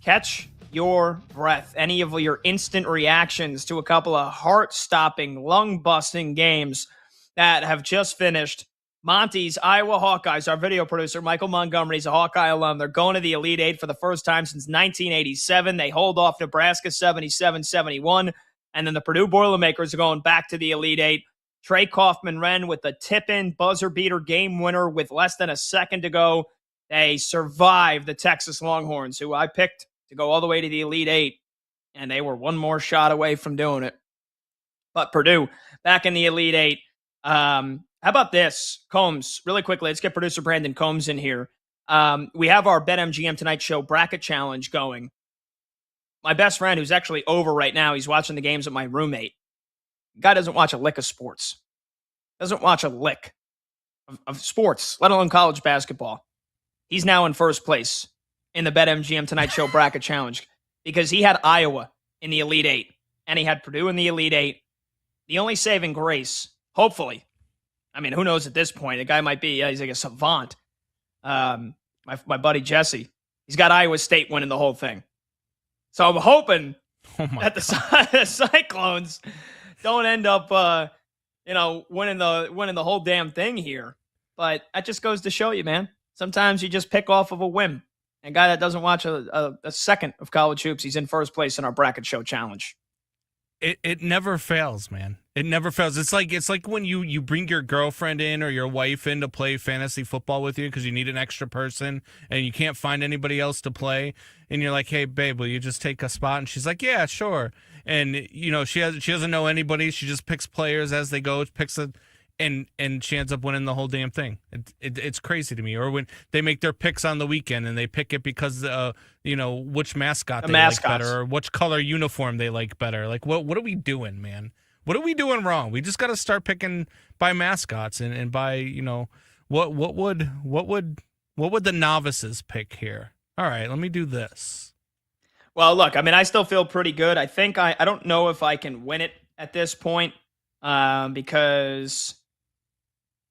Catch your breath. Any of your instant reactions to a couple of heart-stopping, lung-busting games that have just finished. Monty's Iowa Hawkeyes, our video producer, Michael Montgomery's a Hawkeye alum. They're going to the Elite Eight for the first time since 1987. They hold off Nebraska 77-71. And then the Purdue Boilermakers are going back to the Elite Eight. Trey Kaufman-Wren with the tip-in buzzer-beater game winner with less than a second to go. They survived the Texas Longhorns, who I picked to go all the way to the Elite Eight, and they were one more shot away from doing it. But Purdue back in the Elite Eight. How about this? Combs, really quickly, let's get producer Brandon Combs in here. We have our BetMGM Tonight Show bracket challenge going. My best friend, who's actually over right now, he's watching the games with my roommate. Guy doesn't watch a lick of sports. Doesn't watch a lick of sports, let alone college basketball. He's now in first place in the BetMGM Tonight Show bracket challenge because he had Iowa in the Elite Eight and he had Purdue in the Elite Eight. The only saving grace, hopefully, I mean, who knows at this point? The guy might be, he's like a savant. My buddy Jesse, he's got Iowa State winning the whole thing. So I'm hoping that the Cyclones don't end up, winning the whole damn thing here. But that just goes to show you, man. Sometimes you just pick off of a whim. And a guy that doesn't watch a second of college hoops, he's in first place in our bracket show challenge. It never fails, man. It never fails. It's like when you bring your girlfriend in or your wife in to play fantasy football with you because you need an extra person and you can't find anybody else to play, and you're like, "Hey, babe, will you just take a spot?" And she's like, "Yeah, sure." And she doesn't know anybody. She just picks players as they go, and she ends up winning the whole damn thing. It's crazy to me. Or when they make their picks on the weekend and they pick it because which mascot they like better or which color uniform they like better. Like what are we doing, man? What are we doing wrong? We just got to start picking by mascots and by what would the novices pick here? All right, let me do this. Well, look, I mean, I still feel pretty good. I think I don't know if I can win it at this point because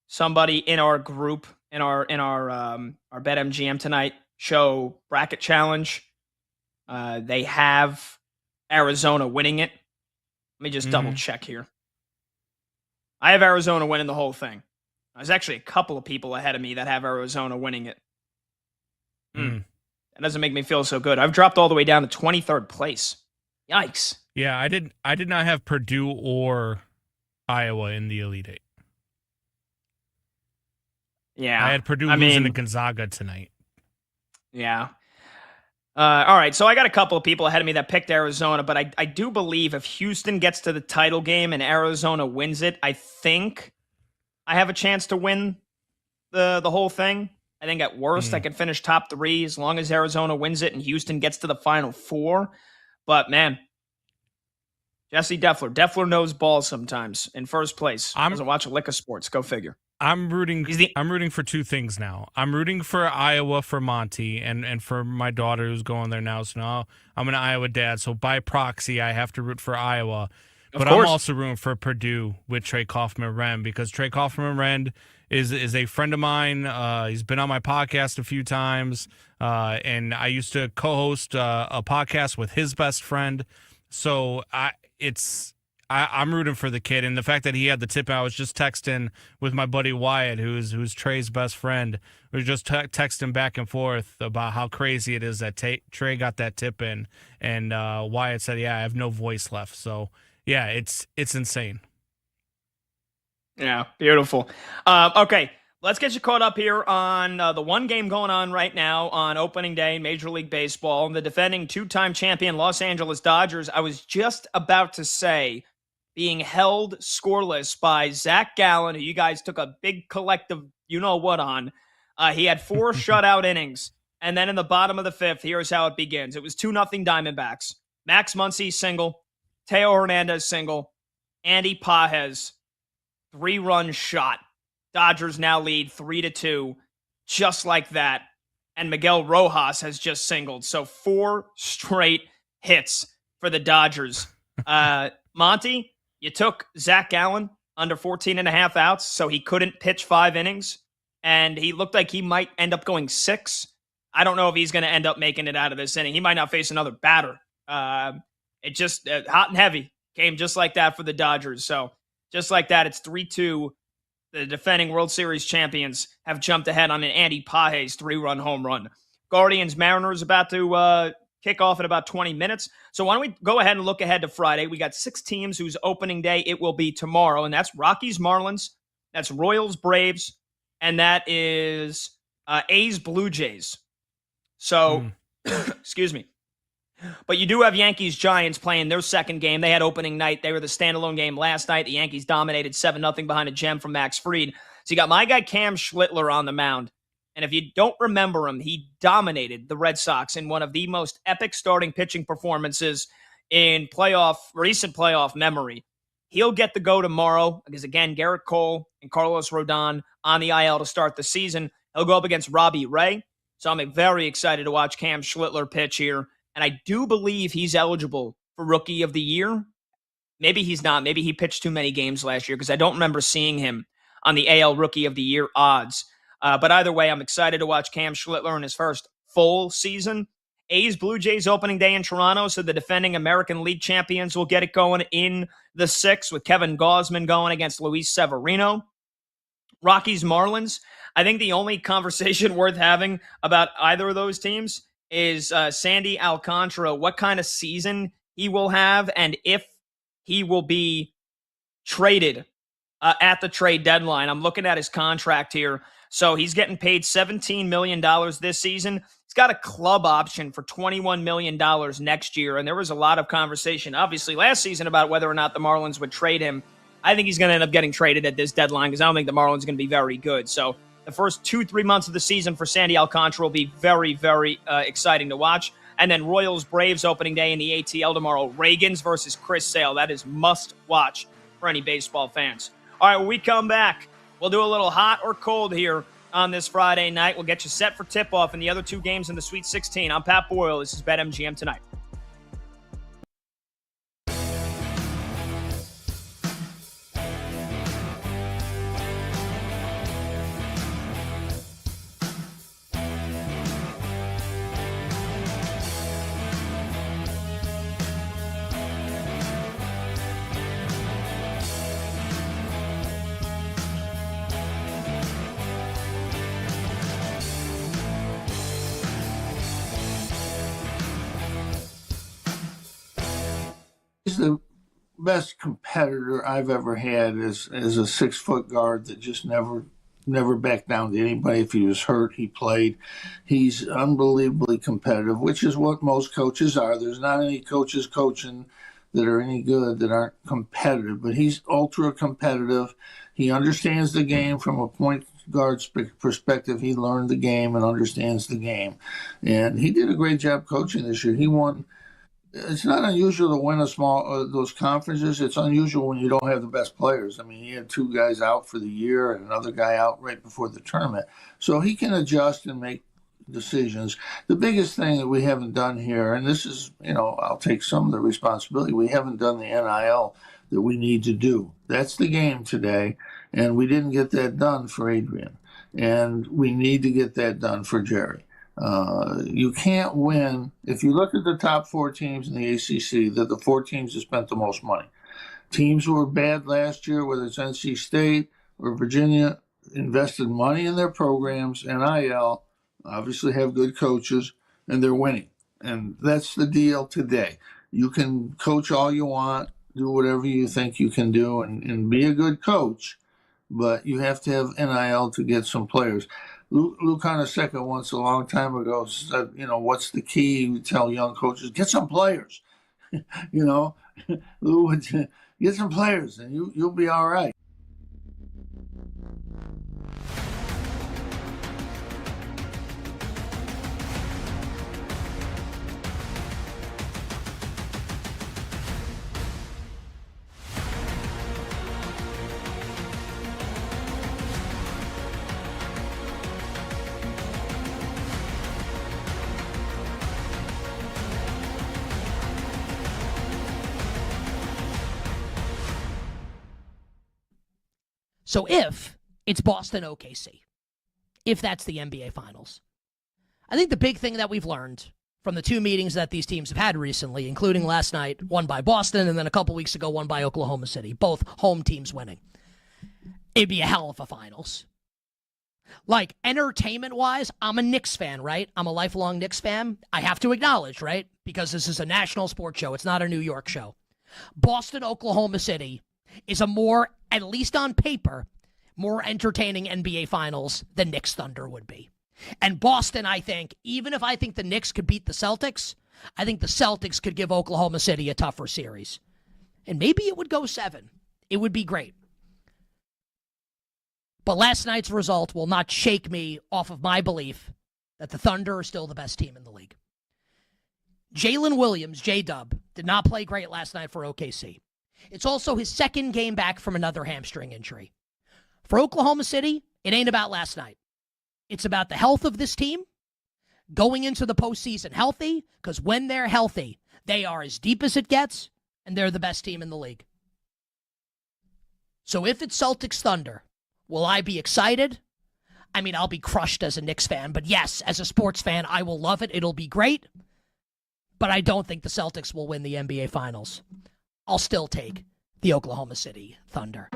somebody in our group, in our BetMGM Tonight show bracket challenge, they have Arizona winning it. Let me just double check here. I have Arizona winning the whole thing. There's actually a couple of people ahead of me that have Arizona winning it. That doesn't make me feel so good. I've dropped all the way down to 23rd place. Yikes. Yeah, I did not have Purdue or Iowa in the Elite Eight. Yeah. I had Purdue losing to Gonzaga tonight. Yeah. All right, so I got a couple of people ahead of me that picked Arizona, but I do believe if Houston gets to the title game and Arizona wins it, I think I have a chance to win the whole thing. I think at worst I can finish top 3 as long as Arizona wins it and Houston gets to the Final Four. But, man, Jesse Deffler knows ball sometimes in first place. Doesn't watch a lick of sports. Go figure. I'm rooting for two things now. I'm rooting for Iowa for Monty and for my daughter who's going there now. So now I'm an Iowa dad. So by proxy, I have to root for Iowa. But I'm also rooting for Purdue with Trey Kaufman-Renn because Trey Kaufman-Renn is a friend of mine. He's been on my podcast a few times. And I used to co-host a podcast with his best friend. So I'm rooting for the kid, and the fact that he had the tip. I was just texting with my buddy Wyatt, who's Trey's best friend. We were just texting back and forth about how crazy it is that Trey got that tip in, and Wyatt said, "Yeah, I have no voice left." So yeah, it's insane. Yeah, beautiful. Okay, let's get you caught up here on the one game going on right now on opening day in Major League Baseball. The defending 2-time champion Los Angeles Dodgers. I was just about to say, being held scoreless by Zach Gallen, who you guys took a big collective you-know-what on. He had 4 shutout innings, and then in the bottom of the 5th, here's how it begins. It was 2-0 Diamondbacks. Max Muncy single, Teo Hernandez single, Andy Pages 3-run shot. Dodgers now lead 3-2, just like that. And Miguel Rojas has just singled. So 4 straight hits for the Dodgers. Monty, you took Zach Gallen under 14.5 outs, so he couldn't pitch 5 innings, and he looked like he might end up going 6. I don't know if he's going to end up making it out of this inning. He might not face another batter. It just hot and heavy came just like that for the Dodgers. So just like that, it's 3-2. The defending World Series champions have jumped ahead on an Andy Pages 3-run home run. Guardians Mariners about to kick off in about 20 minutes. So why don't we go ahead and look ahead to Friday? We got 6 teams whose opening day it will be tomorrow, and that's Rockies Marlins, that's Royals Braves, and that is A's Blue Jays. So, excuse me. But you do have Yankees Giants playing their second game. They had opening night. They were the standalone game last night. The Yankees dominated 7-0 behind a gem from Max Fried. So you got my guy Cam Schlittler on the mound. And if you don't remember him, he dominated the Red Sox in one of the most epic starting pitching performances in recent playoff memory. He'll get the go tomorrow because, again, Garrett Cole and Carlos Rodon on the IL to start the season. He'll go up against Robbie Ray. So I'm very excited to watch Cam Schlittler pitch here. And I do believe he's eligible for Rookie of the Year. Maybe he's not. Maybe he pitched too many games last year because I don't remember seeing him on the AL Rookie of the Year odds. But either way, I'm excited to watch Cam Schlittler in his first full season. A's Blue Jays opening day in Toronto, so the defending American League champions will get it going in the 6th with Kevin Gausman going against Luis Severino. Rockies Marlins. I think the only conversation worth having about either of those teams is Sandy Alcantara, what kind of season he will have, and if he will be traded at the trade deadline. I'm looking at his contract here. So he's getting paid $17 million this season. He's got a club option for $21 million next year. And there was a lot of conversation, obviously, last season about whether or not the Marlins would trade him. I think he's going to end up getting traded at this deadline because I don't think the Marlins are going to be very good. So the first 2-3 months of the season for Sandy Alcantara will be very, very exciting to watch. And then Royals-Braves opening day in the ATL tomorrow. Reagans versus Chris Sale. That is must watch for any baseball fans. All right, when we come back, we'll do a little hot or cold here on this Friday night. We'll get you set for tip-off in the other 2 games in the Sweet 16. I'm Pat Boyle. This is BetMGM Tonight. He's the best competitor I've ever had as a 6-foot guard that just never backed down to anybody. If he was hurt, he played. He's unbelievably competitive, which is what most coaches are. There's not any coaches coaching that are any good that aren't competitive, but he's ultra competitive. He understands the game from a point guard's perspective. He learned the game and understands the game, and he did a great job coaching this year. He won. It's not unusual to win a small those conferences. It's unusual when you don't have the best players. I mean, he had 2 guys out for the year and another guy out right before the tournament. So he can adjust and make decisions. The biggest thing that we haven't done here, and this is, I'll take some of the responsibility, we haven't done the NIL that we need to do. That's the game today, and we didn't get that done for Adrian. And we need to get that done for Jerry. You can't win. If you look at the top 4 teams in the ACC, they're the 4 teams that spent the most money. Teams who were bad last year, whether it's NC State or Virginia, invested money in their programs. NIL, obviously have good coaches, and they're winning. And that's the deal today. You can coach all you want, do whatever you think you can do, and be a good coach, but you have to have NIL to get some players. Lou Conasecca once a long time ago said, what's the key? You tell young coaches, get some players. Lou would get some players and you'll be all right. So if it's Boston OKC, if that's the NBA Finals, I think the big thing that we've learned from the 2 meetings that these teams have had recently, including last night, one by Boston, and then a couple weeks ago, one by Oklahoma City, both home teams winning, it'd be a hell of a Finals. Like, entertainment-wise, I'm a Knicks fan, right? I'm a lifelong Knicks fan. I have to acknowledge, right? Because this is a national sports show. It's not a New York show. Boston, Oklahoma City is a more, at least on paper, more entertaining NBA Finals than Knicks Thunder would be. And Boston, I think, even if I think the Knicks could beat the Celtics, I think the Celtics could give Oklahoma City a tougher series. And maybe it would go 7. It would be great. But last night's result will not shake me off of my belief that the Thunder are still the best team in the league. Jalen Williams, J-Dub, did not play great last night for OKC. It's also his 2nd game back from another hamstring injury. For Oklahoma City, it ain't about last night. It's about the health of this team, going into the postseason healthy, because when they're healthy, they are as deep as it gets, and they're the best team in the league. So if it's Celtics Thunder, Will I be excited? I mean, I'll be crushed as a Knicks fan, but yes, as a sports fan, I will love it. It'll be great. But I don't think the Celtics will win the NBA Finals. I'll still take the Oklahoma City Thunder.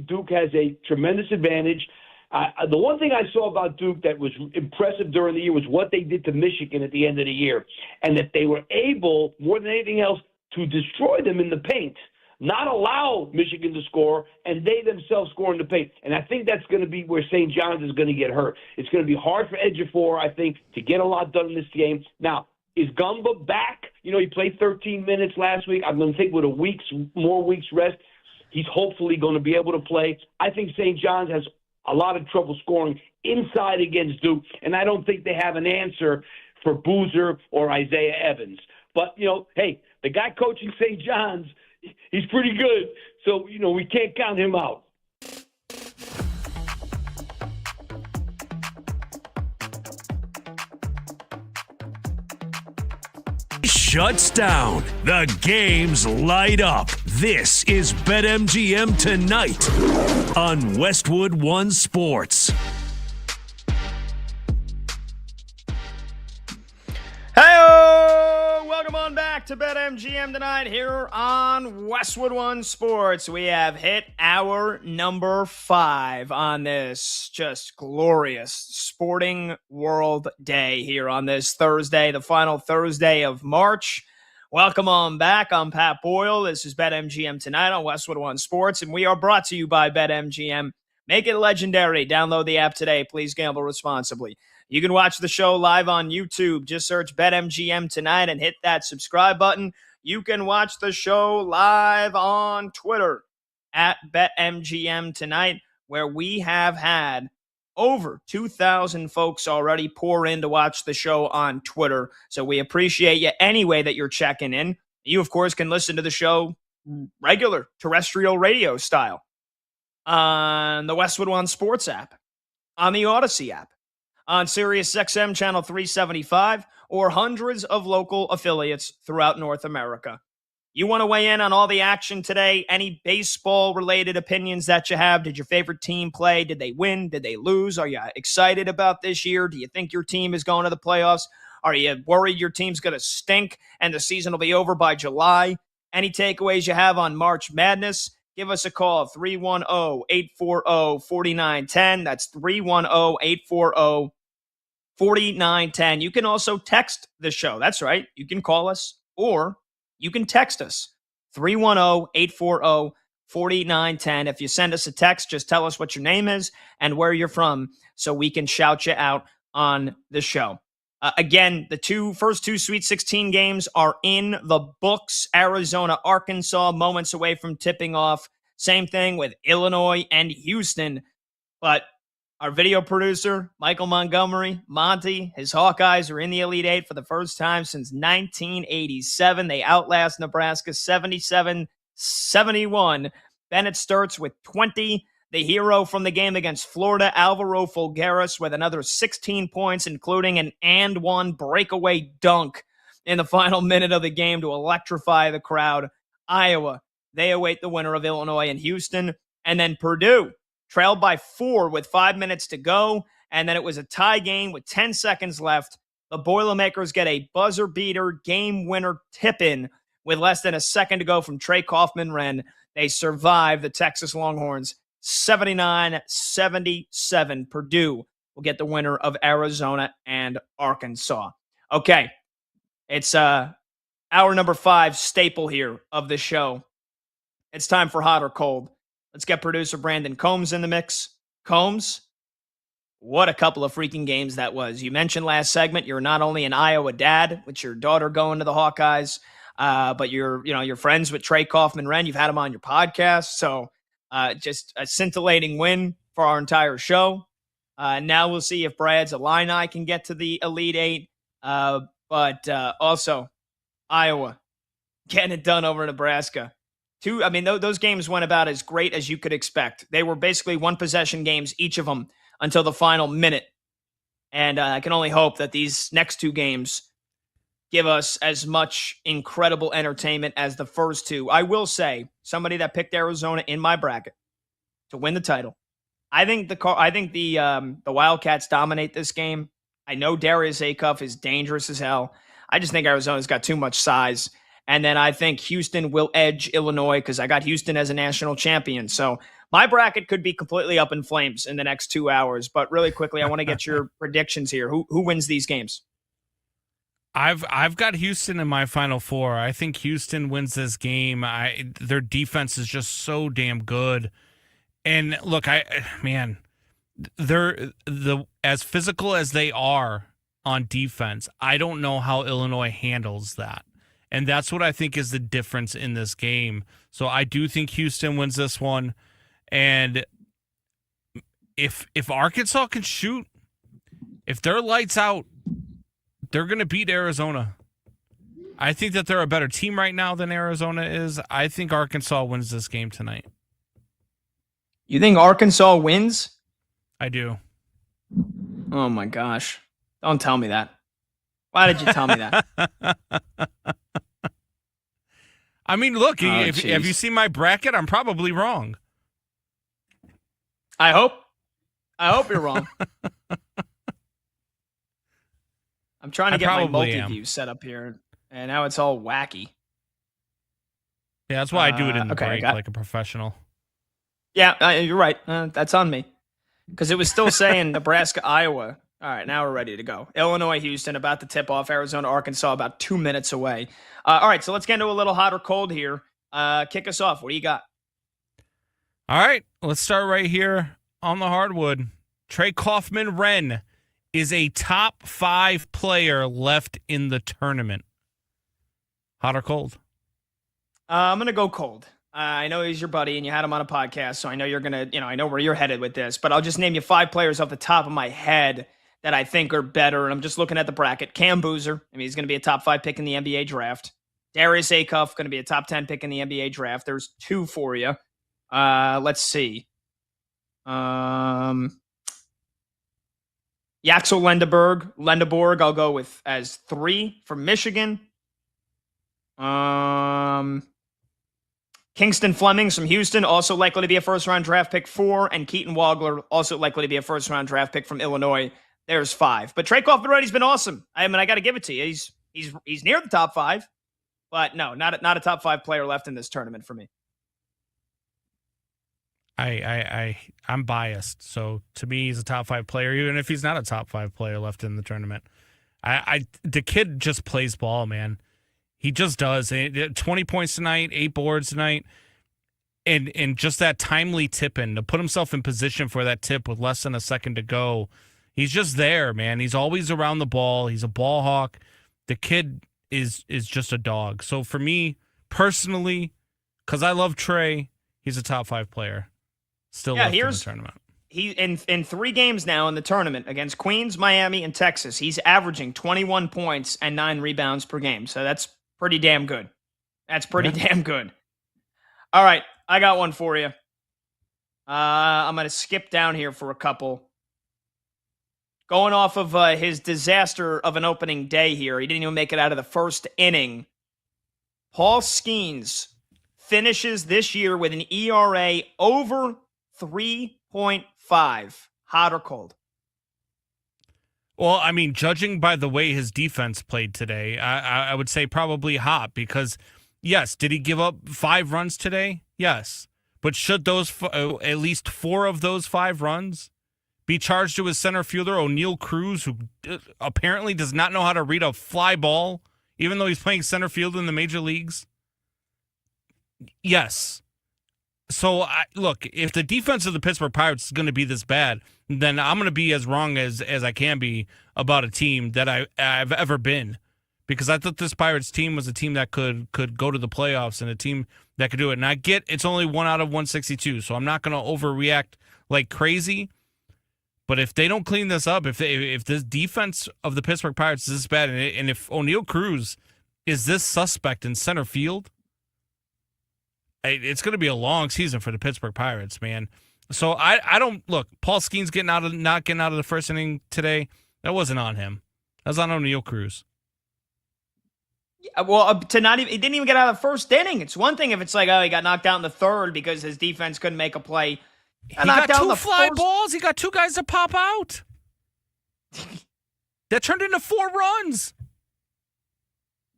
Duke has a tremendous advantage. The one thing I saw about Duke that was impressive during the year was what they did to Michigan at the end of the year, and that they were able, more than anything else, to destroy them in the paint, not allow Michigan to score, and they themselves score in the paint. And I think that's going to be where St. John's is going to get hurt. It's going to be hard for Ejiofor, I think, to get a lot done in this game. Now, is Gumba back? You know, he played 13 minutes last week. I'm going to think with more weeks rest, he's hopefully going to be able to play. I think St. John's has a lot of trouble scoring inside against Duke, and I don't think they have an answer for Boozer or Isaiah Evans. But, you know, hey, the guy coaching St. John's, he's pretty good. So, you know, we can't count him out. Shuts down. The games light up. This is BetMGM Tonight on Westwood One Sports. Hey, welcome on back to BetMGM Tonight here on Westwood One Sports. We have hit hour number 5 on this just glorious sporting world day here on this Thursday, the final Thursday of March. Welcome on back. I'm Pat Boyle. This is BetMGM Tonight on Westwood One Sports, and we are brought to you by BetMGM. Make it legendary. Download the app today. Please gamble responsibly. You can watch the show live on YouTube. Just search BetMGM Tonight and hit that subscribe button. You can watch the show live on Twitter at BetMGM Tonight, where we have had over 2,000 folks already pour in to watch the show on Twitter. So we appreciate you any way that you're checking in. You, of course, can listen to the show regular terrestrial radio style on the Westwood One Sports app, on the Odyssey app, on SiriusXM Channel 375, or hundreds of local affiliates throughout North America. You want to weigh in on all the action today? Any baseball-related opinions that you have? Did your favorite team play? Did they win? Did they lose? Are you excited about this year? Do you think your team is going to the playoffs? Are you worried your team's going to stink and the season will be over by July? Any takeaways you have on March Madness? Give us a call, 310-840-4910. That's 310-840-4910. You can also text the show. That's right. You can call us or you can text us, 310-840-4910. If you send us a text, just tell us what your name is and where you're from so we can shout you out on the show. Again, the first two Sweet 16 games are in the books. Arizona, Arkansas, moments away from tipping off. Same thing with Illinois and Houston. But our video producer, Michael Montgomery, Monty, his Hawkeyes are in the Elite Eight for the first time since 1987. They outlast Nebraska 77-71. Bennett Sturts with 20. The hero from the game against Florida, Alvaro Folgueras, with another 16 points, including an and one breakaway dunk in the final minute of the game to electrify the crowd. Iowa, they await the winner of Illinois and Houston. And then Purdue trailed by 4 with 5 minutes to go, and then it was a tie game with 10 seconds left. The Boilermakers get a buzzer beater game winner tip-in with less than a second to go from Trey Kaufman-Wren. They survive the Texas Longhorns 79-77. Purdue will get the winner of Arizona and Arkansas. Okay, it's hour number 5 staple here of the show. It's time for Hot or Cold. Let's get producer Brandon Combs in the mix. Combs, what a couple of freaking games that was. You mentioned last segment you're not only an Iowa dad with your daughter going to the Hawkeyes, but you're friends with Trey Kaufman-Wren. You've had him on your podcast. So just a scintillating win for our entire show. Now we'll see if Brad's Illini can get to the Elite Eight. But also, Iowa getting it done over Nebraska. Those games went about as great as you could expect. They were basically one-possession games, each of them, until the final minute. And I can only hope that these next two games give us as much incredible entertainment as the first two. I will say, somebody that picked Arizona in my bracket to win the title. I think the Wildcats dominate this game. I know Darius Acuff is dangerous as hell. I just think Arizona's got too much size. And then I think Houston will edge Illinois because I got Houston as a national champion. So my bracket could be completely up in flames in the next 2 hours. But really quickly, I want to get your predictions here. Who wins these games? I've got Houston in my Final Four. I think Houston wins this game. Their defense is just so damn good. And look, they're as physical as they are on defense. I don't know how Illinois handles that. And that's what I think is the difference in this game. So I do think Houston wins this one. And if Arkansas can shoot, if they're lights out, they're going to beat Arizona. I think that they're a better team right now than Arizona is. I think Arkansas wins this game tonight. You think Arkansas wins? I do. Oh, my gosh. Don't tell me that. Why did you tell me that? I mean, look, have you seen my bracket? I'm probably wrong. I hope you're wrong. I'm trying to get my multi-view set up here, and now it's all wacky. Yeah, that's why I do it in the break like a professional. Yeah, you're right. That's on me. Because it was still saying Nebraska, Iowa. All right, now we're ready to go. Illinois, Houston, about to tip off. Arizona, Arkansas, about 2 minutes away. All right, so let's get into a little hot or cold here. Kick us off. What do you got? All right, let's start right here on the hardwood. Trey Kaufman-Renn is a top 5 player left in the tournament. Hot or cold? I'm going to go cold. I know he's your buddy and you had him on a podcast, so I know you're going to, I know where you're headed with this, but I'll just name you 5 players off the top of my head that I think are better. And I'm just looking at the bracket. Cam Boozer, he's going to be a top 5 pick in the NBA draft. Darius Acuff, going to be a top 10 pick in the NBA draft. There's 2 for you. Let's see. Yaxel Lendeborg, I'll go with as 3 from Michigan. Kingston Flemings from Houston, also likely to be a first-round draft pick 4, and Keaton Wagler, also likely to be a first-round draft pick from Illinois. There's 5. But Trey Kaufman-Renn, he's been awesome. I got to give it to you. He's near the top 5, but no, not a top 5 player left in this tournament for me. I'm biased, so to me, he's a top 5 player, even if he's not a top 5 player left in the tournament. The kid just plays ball, man. He just does. 20 points tonight, 8 boards tonight, and just that timely tip-in to put himself in position for that tip with less than a second to go. He's just there, man. He's always around the ball. He's a ball hawk. The kid is just a dog. So for me, personally, because I love Trey, he's a top 5 player. Still left in the tournament. He in 3 games now in the tournament against Queens, Miami, and Texas, he's averaging 21 points and 9 rebounds per game. So that's pretty damn good. Damn good. All right, I got one for you. I'm going to skip down here for a couple. Going off of his disaster of an opening day here, he didn't even make it out of the first inning. Paul Skeens finishes this year with an ERA over 3.5. Hot or cold? Well, judging by the way his defense played today, I would say probably hot because, yes, did he give up 5 runs today? Yes. But should those at least 4 of those 5 runs be charged to his center fielder, O'Neal Cruz, who apparently does not know how to read a fly ball, even though he's playing center field in the major leagues? Yes. So, look, if the defense of the Pittsburgh Pirates is going to be this bad, then I'm going to be as wrong as I can be about a team that I've ever been. because I thought this Pirates team was a team that could go to the playoffs and a team that could do it. And I get it's only 1 out of 162, so I'm not going to overreact like crazy. But if they don't clean this up, if this defense of the Pittsburgh Pirates is this bad, and if O'Neal Cruz is this suspect in center field, it's going to be a long season for the Pittsburgh Pirates, man. So I don't look. Paul Skeens not getting out of the first inning today. That wasn't on him. That was on O'Neal Cruz. Well, he didn't even get out of the first inning. It's one thing if it's like, oh, he got knocked out in the third because his defense couldn't make a play. He got 2 fly balls. He got 2 guys to pop out. That turned into 4 runs.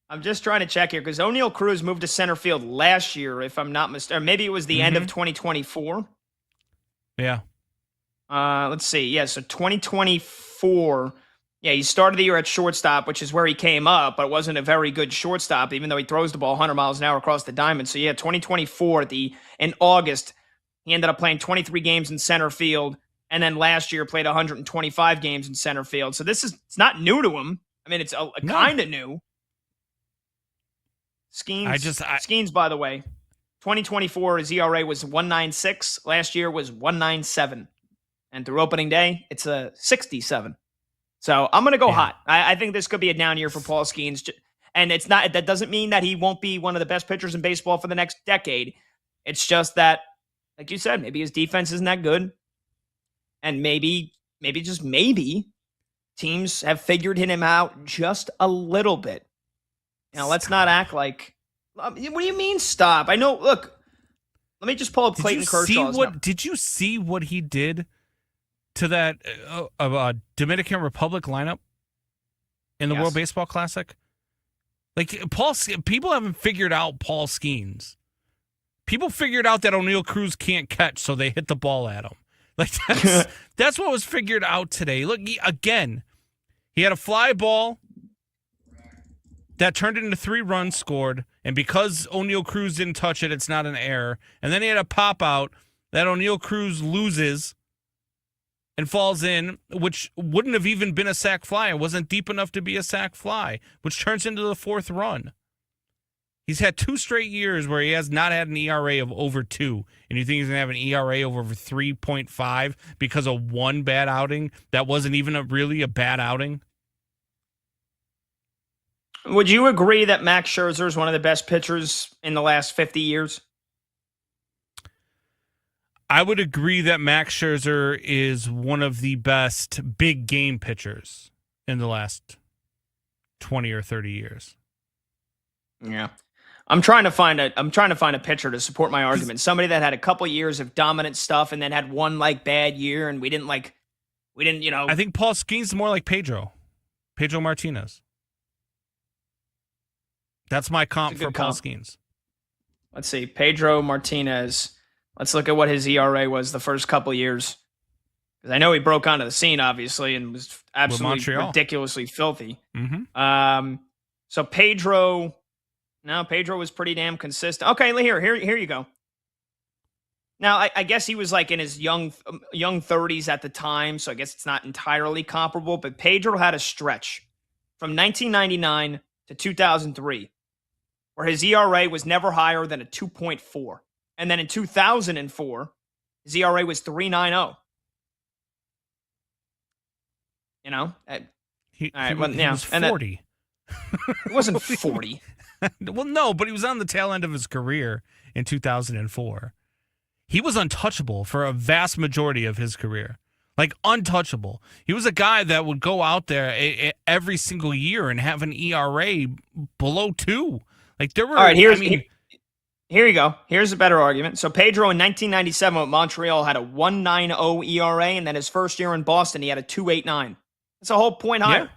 I'm just trying to check here because O'Neal Cruz moved to center field last year, if I'm not mistaken. Or maybe it was the end of 2024. Yeah. Let's see. Yeah, so 2024. Yeah, he started the year at shortstop, which is where he came up, but it wasn't a very good shortstop, even though he throws the ball 100 miles an hour across the diamond. So, yeah, 2024, in August, he ended up playing 23 games in center field, and then last year played 125 games in center field. So it's not new to him. I mean, it's kind of new. Skeens, by the way, 2024, his ERA was 1.96. Last year was 1.97. And through opening day, it's a 67. So I'm going to go hot. I think this could be a down year for Paul Skeens. And that doesn't mean that he won't be one of the best pitchers in baseball for the next decade. It's just that, like you said, maybe his defense isn't that good. And maybe teams have figured him out just a little bit. Let's not act like, what do you mean stop? I know, look, let me just pull up Clayton Kershaw's number. Did you see what he did to that Dominican Republic lineup in the World Baseball Classic? Like, people haven't figured out Paul Skeens. People figured out that O'Neal Cruz can't catch, so they hit the ball at him. Like, that's what was figured out today. Look, he had a fly ball that turned into 3 runs scored, and because O'Neal Cruz didn't touch it, it's not an error. And then he had a pop out that O'Neal Cruz loses and falls in, which wouldn't have even been a sac fly. It wasn't deep enough to be a sac fly, which turns into the 4th run. He's had 2 straight years where he has not had an ERA of over 2, and you think he's going to have an ERA of over 3.5 because of 1 bad outing that wasn't even really a bad outing? Would you agree that Max Scherzer is one of the best pitchers in the last 50 years? I would agree that Max Scherzer is one of the best big game pitchers in the last 20 or 30 years. Yeah. I'm trying to find a pitcher to support my argument. Somebody that had a couple years of dominant stuff and then had 1 bad year, and we didn't. I think Paul Skeens is more like Pedro Martinez. That's my comp for Paul Skeens. Let's see, Pedro Martinez. Let's look at what his ERA was the first couple years, because I know he broke onto the scene obviously and was absolutely ridiculously filthy. Mm-hmm. So Pedro was pretty damn consistent. Okay, here you go. Now, I guess he was in his young 30s at the time, so I guess it's not entirely comparable, but Pedro had a stretch from 1999 to 2003 where his ERA was never higher than a 2.4. And then in 2004, his ERA was 3.90. He was 40. It wasn't 40. Well, no, but he was on the tail end of his career in 2004. He was untouchable for a vast majority of his career. Untouchable. He was a guy that would go out there every single year and have an ERA below 2. All right, here you go. Here's a better argument. So Pedro in 1997 with Montreal had a 1.90 ERA, and then his first year in Boston, he had a 2.89. It's a whole point higher. Yeah.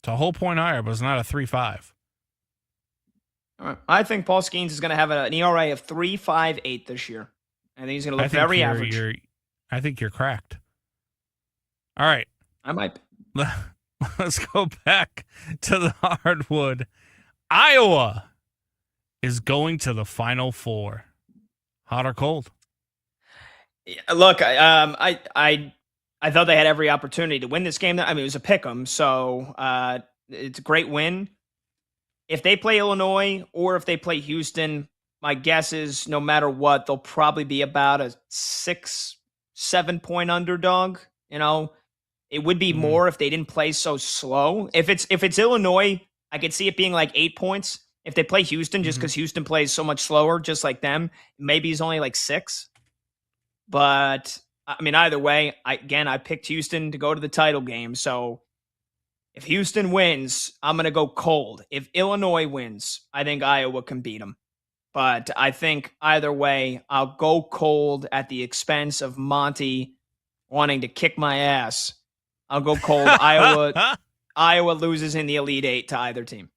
It's a whole point higher, but it's not a 3.5. All right. I think Paul Skeens is going to have an ERA of 3.58 this year. I think he's going to look very average. I think you're cracked. All right. I might. Let's go back to the hardwood. Iowa is going to the Final Four. Hot or cold? Look, I thought they had every opportunity to win this game. I mean, it was a pick 'em, so It's a great win. If they play Illinois or if they play Houston, my guess is no matter what, they'll probably be about a 6-7 point underdog. It would be more if they didn't play so slow. If it's Illinois, I could see it being like 8 points. If they play Houston, just because Houston plays so much slower, just like them, maybe it's only like 6. But I mean, either way, I picked Houston to go to the title game. So if Houston wins, I'm going to go cold. If Illinois wins, I think Iowa can beat them. But I think either way, I'll go cold at the expense of Monty wanting to kick my ass. I'll go cold. Iowa loses in the Elite Eight to either team.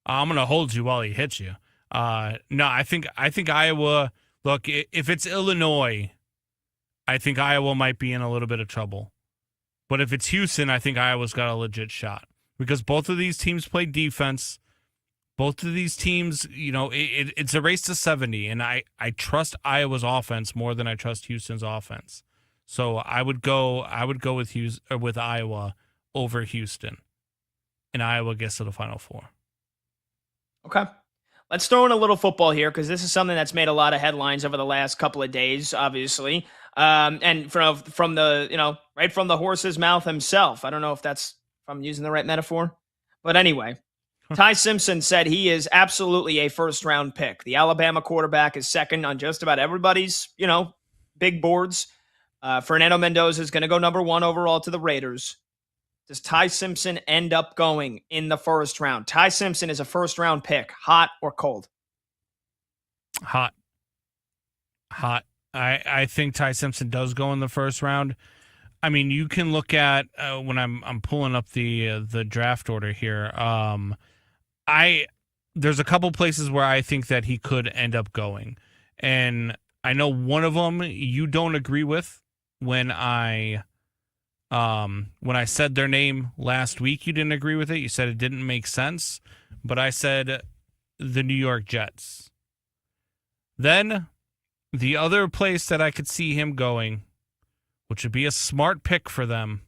I'm going to hold you while he hits you. No, I think Iowa, look, if it's Illinois, I think Iowa might be in a little bit of trouble. But if it's Houston, I think Iowa's got a legit shot because both of these teams play defense. Both of these teams, it's a race to 70, and I trust Iowa's offense more than I trust Houston's offense. So I would go with Iowa over Houston, and Iowa gets to the Final Four. Okay. Let's throw in a little football here because this is something that's made a lot of headlines over the last couple of days, obviously. And from the, right from the horse's mouth himself. I don't know if I'm using the right metaphor. But anyway, Ty Simpson said he is absolutely a first-round pick. The Alabama quarterback is second on just about everybody's, big boards. Fernando Mendoza is going to go number 1 overall to the Raiders. Does Ty Simpson end up going in the first round? Ty Simpson is a first-round pick. Hot or cold? Hot. I think Ty Simpson does go in the first round. I mean, you can look at when I'm pulling up the draft order here. There's a couple places where I think that he could end up going, and I know one of them you don't agree with. When I said their name last week, you didn't agree with it. You said it didn't make sense, but I said the New York Jets. Then the other place that I could see him going, which would be a smart pick for them,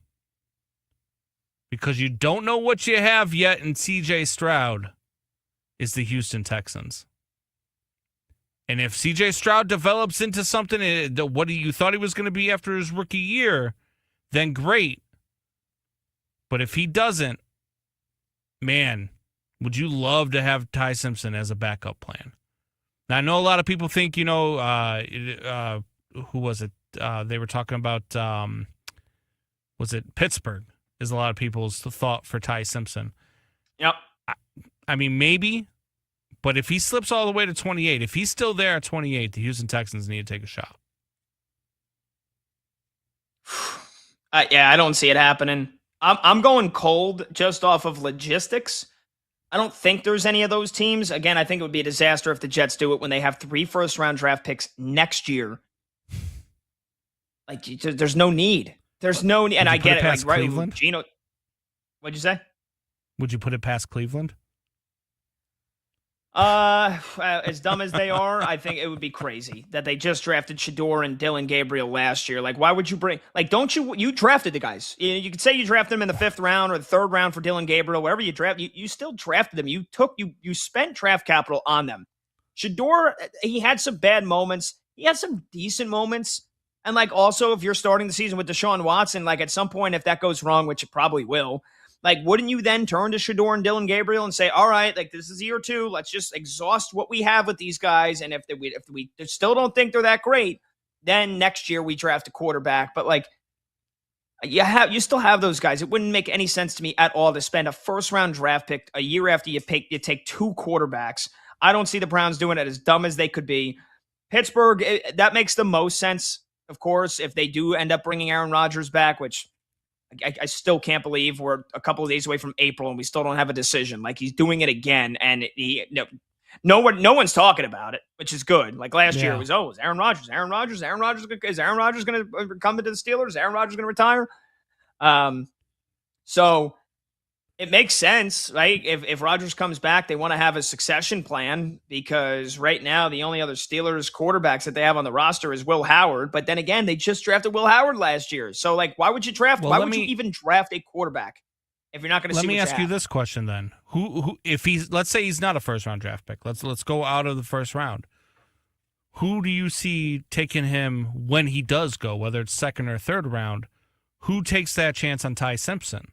because you don't know what you have yet in C.J. Stroud, is the Houston Texans. And if C.J. Stroud develops into something, what you thought he was going to be after his rookie year, then great. But if he doesn't, man, would you love to have Ty Simpson as a backup plan? Now, I know a lot of people think, who was it? They were talking about, was it Pittsburgh is a lot of people's thought for Ty Simpson. Yep. I mean, maybe. But if he slips all the way to 28, if he's still there at 28, the Houston Texans need to take a shot. I don't see it happening. I'm going cold just off of logistics. I don't think there's any of those teams. Again, I think it would be a disaster if the Jets do it when they have 3 first-round draft picks next year. Like, there's no need. There's no need. And I get it. Like, right, Gino, what'd you say? Would you put it past Cleveland? As dumb as they are, I think it would be crazy that they just drafted Shador and Dylan Gabriel last year. Like, why would you you drafted the guys. You could say you drafted them in the 5th round or the 3rd round for Dylan Gabriel, wherever you draft, you still drafted them. You spent draft capital on them. Shador, he had some bad moments. He had some decent moments. And like, also, if you're starting the season with Deshaun Watson, like at some point, if that goes wrong, which it probably will, like, wouldn't you then turn to Shador and Dylan Gabriel and say, all right, like, this is year 2. Let's just exhaust what we have with these guys. And if we still don't think they're that great, then next year we draft a quarterback. But like, you still have those guys. It wouldn't make any sense to me at all to spend a first-round draft pick a year after you take 2 quarterbacks. I don't see the Browns doing it, as dumb as they could be. Pittsburgh, that makes the most sense, of course, if they do end up bringing Aaron Rodgers back, which I still can't believe we're a couple of days away from April and we still don't have a decision. Like, he's doing it again, and no one's talking about it, which is good. Like last year, it was, is Aaron Rodgers going to come into the Steelers? Is Aaron Rodgers going to retire? So it makes sense, right? If Rodgers comes back, they want to have a succession plan, because right now the only other Steelers quarterbacks that they have on the roster is Will Howard. But then again, they just drafted Will Howard last year. So like, why would you draft? Why would you even draft a quarterback if you're not going to Let see me what ask you this question then. Who if let's say he's not a first round draft pick. Let's go out of the first round. Who do you see taking him when he does go, whether it's second or third round? Who takes that chance on Ty Simpson?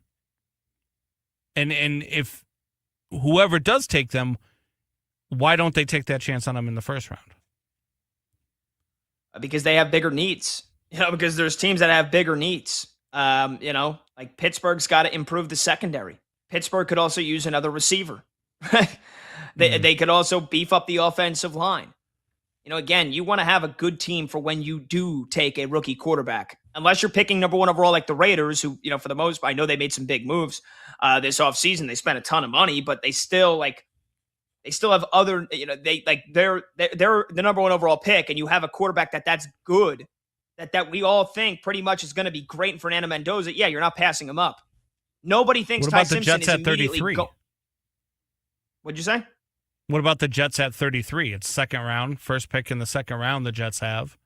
And if whoever does take them, why don't they take that chance on him in the first round? Because they have bigger needs. Because there's teams that have bigger needs. Like Pittsburgh's got to improve the secondary. Pittsburgh could also use another receiver. They could also beef up the offensive line. Again, you want to have a good team for when you do take a rookie quarterback. Unless you're picking number 1 overall like the Raiders, who, for the most part, I know they made some big moves this offseason. They spent a ton of money, but they still have other, they're the number 1 overall pick, and you have a quarterback that's good, that we all think pretty much is going to be great in Fernando Mendoza. Yeah, you're not passing him up. Nobody thinks what Ty about the Simpson Jets is at 33? What'd you say? What about the Jets at 33? It's second round, first pick in the second round. The Jets have.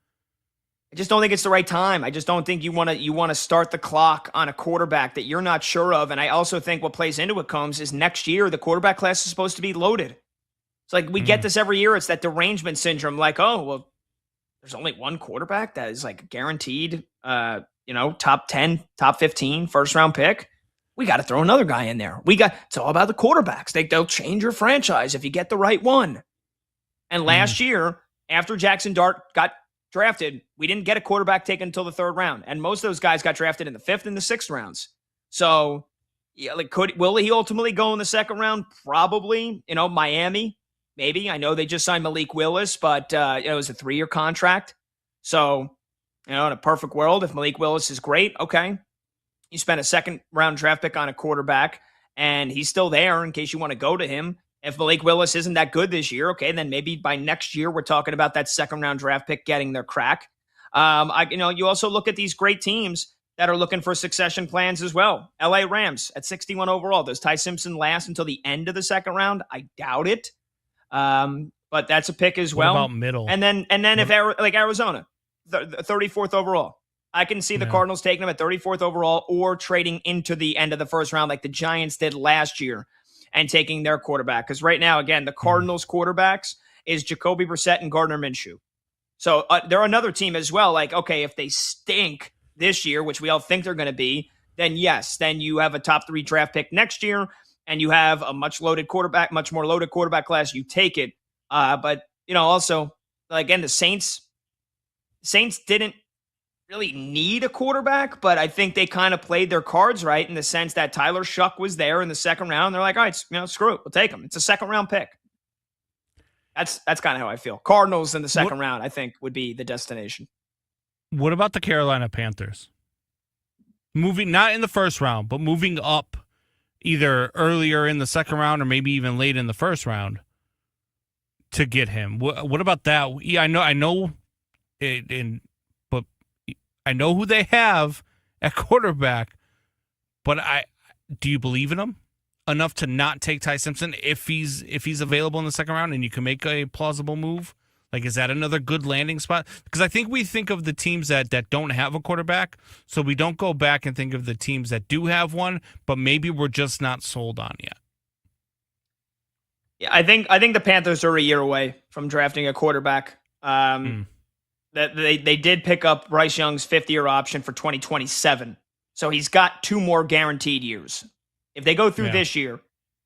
I just don't think it's the right time. I just don't think you want to start the clock on a quarterback that you're not sure of. And I also think what plays into it is next year the quarterback class is supposed to be loaded. It's like we get this every year. It's that derangement syndrome. Like, oh well, there's only one quarterback that is like guaranteed. Top 10, top 15, first round pick. We got to throw another guy in there. It's all about the quarterbacks. They'll change your franchise if you get the right one. And last year, after Jackson Dart got drafted, we didn't get a quarterback taken until the third round. And most of those guys got drafted in the 5th and the 6th rounds. So, yeah, will he ultimately go in the second round? Probably. Miami, maybe. I know they just signed Malik Willis, but it was a 3-year contract. So, in a perfect world, if Malik Willis is great, okay. You spent a second round draft pick on a quarterback, and he's still there in case you want to go to him. If Malik Willis isn't that good this year, okay, then maybe by next year we're talking about that second round draft pick getting their crack. You also look at these great teams that are looking for succession plans as well. LA Rams at 61 overall. Does Ty Simpson last until the end of the second round? I doubt it. But that's a pick as well. What about middle? And then if Arizona, 34th overall. I can see the Cardinals taking him at 34th overall or trading into the end of the first round like the Giants did last year and taking their quarterback. Because right now, again, the Cardinals quarterbacks is Jacoby Brissett and Gardner Minshew. So they're another team as well. Like, okay, if they stink this year, which we all think they're going to be, then yes, then you have a top 3 draft pick next year and you have a much more loaded quarterback class. You take it. But, also, again, the Saints didn't really need a quarterback, but I think they kind of played their cards right in the sense that Tyler Shuck was there in the second round. They're like, all right, screw it. We'll take him. It's a second round pick. That's kind of how I feel. Cardinals in the second round, I think, would be the destination. What about the Carolina Panthers? Moving, not in the first round, but moving up either earlier in the second round or maybe even late in the first round to get him. What about that? Yeah, I know but I know who they have at quarterback, but do you believe in him enough to not take Ty Simpson if he's available in the second round and you can make a plausible move? Like, is that another good landing spot? Because I think we think of the teams that don't have a quarterback, so we don't go back and think of the teams that do have one, but maybe we're just not sold on yet. Yeah, I think the Panthers are a year away from drafting a quarterback. That they did pick up Bryce Young's 5th-year option for 2027. So he's got 2 more guaranteed years. If they go through this year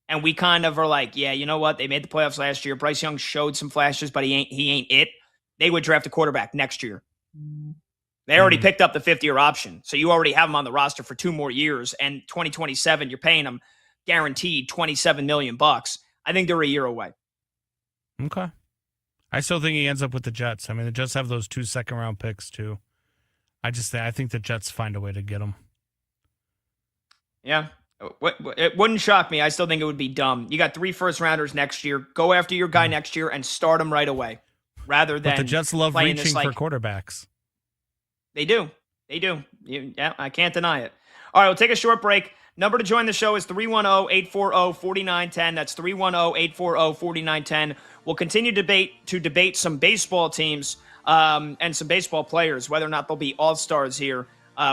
and we kind of are like, yeah, you know what? They made the playoffs last year. Bryce Young showed some flashes, but he ain't it. They would draft a quarterback next year. They already picked up the 5th-year option. So you already have him on the roster for 2 more years. And 2027, you're paying him guaranteed $27 million. I think they're a year away. Okay. I still think he ends up with the Jets. I mean, the Jets have those 2 second-round picks, too. I think the Jets find a way to get him. Yeah. It wouldn't shock me. I still think it would be dumb. You got 3 first-rounders next year. Go after your guy next year and start him right away rather than But the Jets love reaching for quarterbacks. They do. I can't deny it. All right, we'll take a short break. Number to join the show is 310-840-4910. That's 310-840-4910. We'll continue to debate some baseball teams and some baseball players, whether or not they'll be all-stars here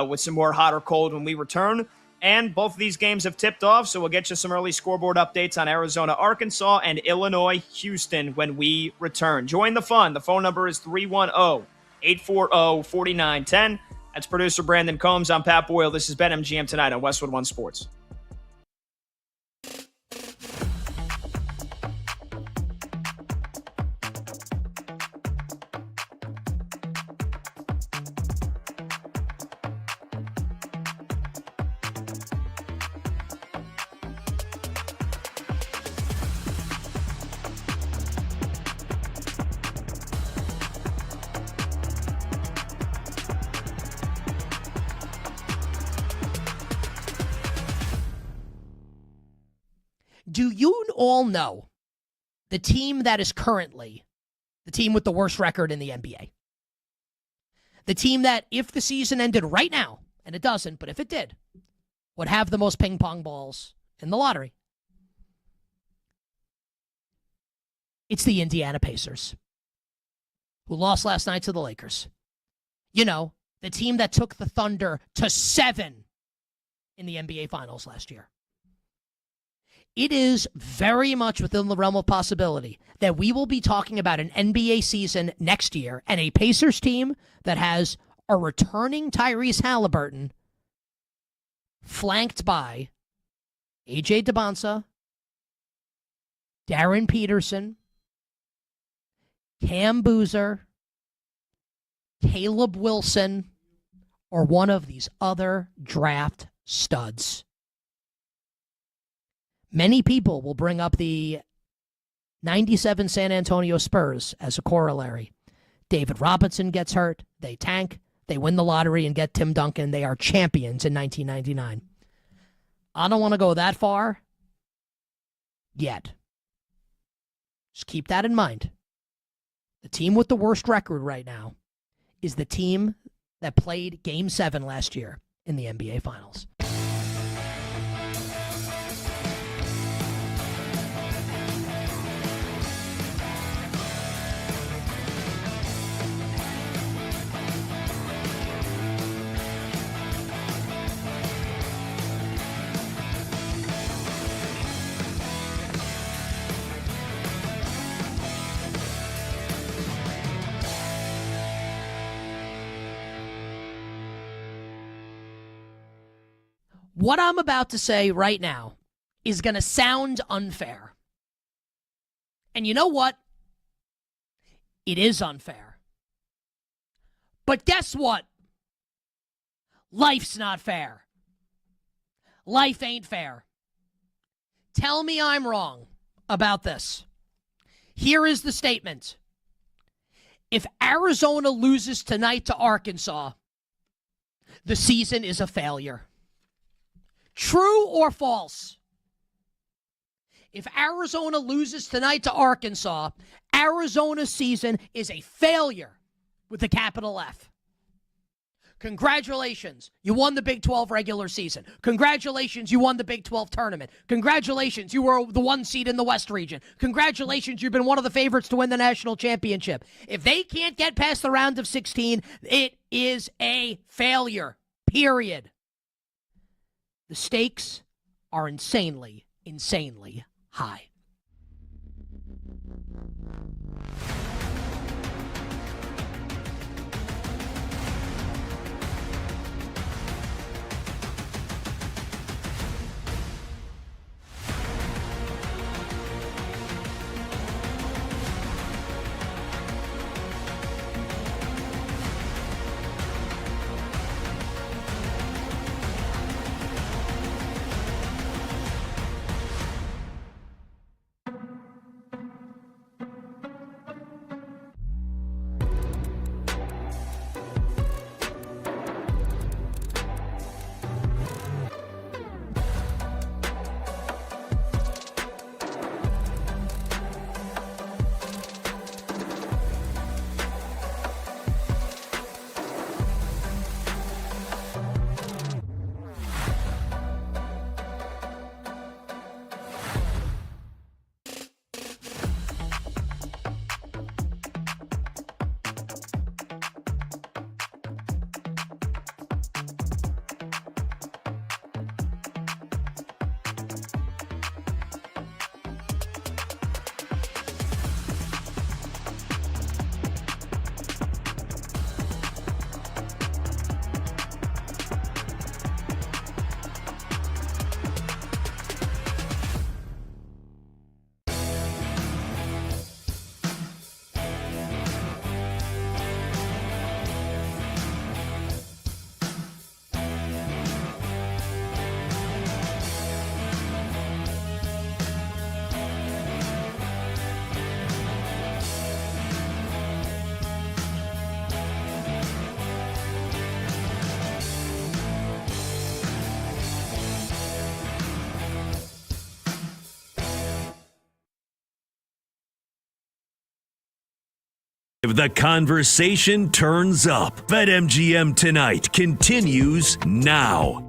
with some more hot or cold when we return. And both of these games have tipped off, so we'll get you some early scoreboard updates on Arizona, Arkansas, and Illinois, Houston when we return. Join the fun. The phone number is 310-840-4910. That's producer Brandon Combs. I'm Pat Boyle. This is BetMGM tonight on Westwood One Sports. Do you all know the team that is currently the team with the worst record in the NBA? The team that, if the season ended right now, and it doesn't, but if it did, would have the most ping pong balls in the lottery. It's the Indiana Pacers, who lost last night to the Lakers. You know, the team that took the Thunder to 7 in the NBA Finals last year. It is very much within the realm of possibility that we will be talking about an NBA season next year and a Pacers team that has a returning Tyrese Halliburton flanked by A.J. DeBonsa, Darren Peterson, Cam Boozer, Caleb Wilson, or one of these other draft studs. Many people will bring up the 97 San Antonio Spurs as a corollary. David Robinson gets hurt. They tank. They win the lottery and get Tim Duncan. They are champions in 1999. I don't want to go that far yet. Just keep that in mind. The team with the worst record right now is the team that played Game 7 last year in the NBA Finals. What I'm about to say right now is going to sound unfair. And you know what? It is unfair. But guess what? Life's not fair. Life ain't fair. Tell me I'm wrong about this. Here is the statement. If Arizona loses tonight to Arkansas, the season is a failure. True or false? If Arizona loses tonight to Arkansas, Arizona's season is a failure with a capital F. Congratulations, you won the Big 12 regular season. Congratulations, you won the Big 12 tournament. Congratulations, you were the 1 seed in the West region. Congratulations, you've been one of the favorites to win the national championship. If they can't get past the round of 16, it is a failure, period. The stakes are insanely, insanely high. The conversation turns up. BetMGM Tonight continues now.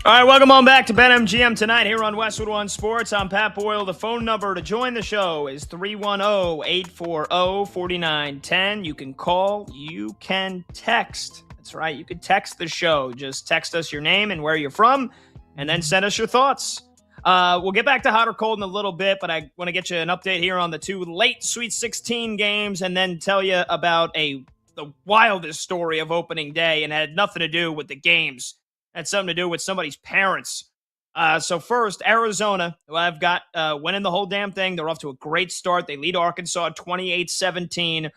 All right, welcome on back to BetMGM Tonight here on Westwood One Sports. I'm Pat Boyle. The phone number to join the show is 310-840-4910. You can call, you can text. That's right, you can text the show. Just text us your name and where you're from, and then send us your thoughts. We'll get back to hot or cold in a little bit, but I want to get you an update here on the two late Sweet 16 games and then tell you about the wildest story of opening day, and had nothing to do with the games. Had something to do with somebody's parents. So first, Arizona, who I've got winning the whole damn thing. They're off to a great start. They lead Arkansas 28-17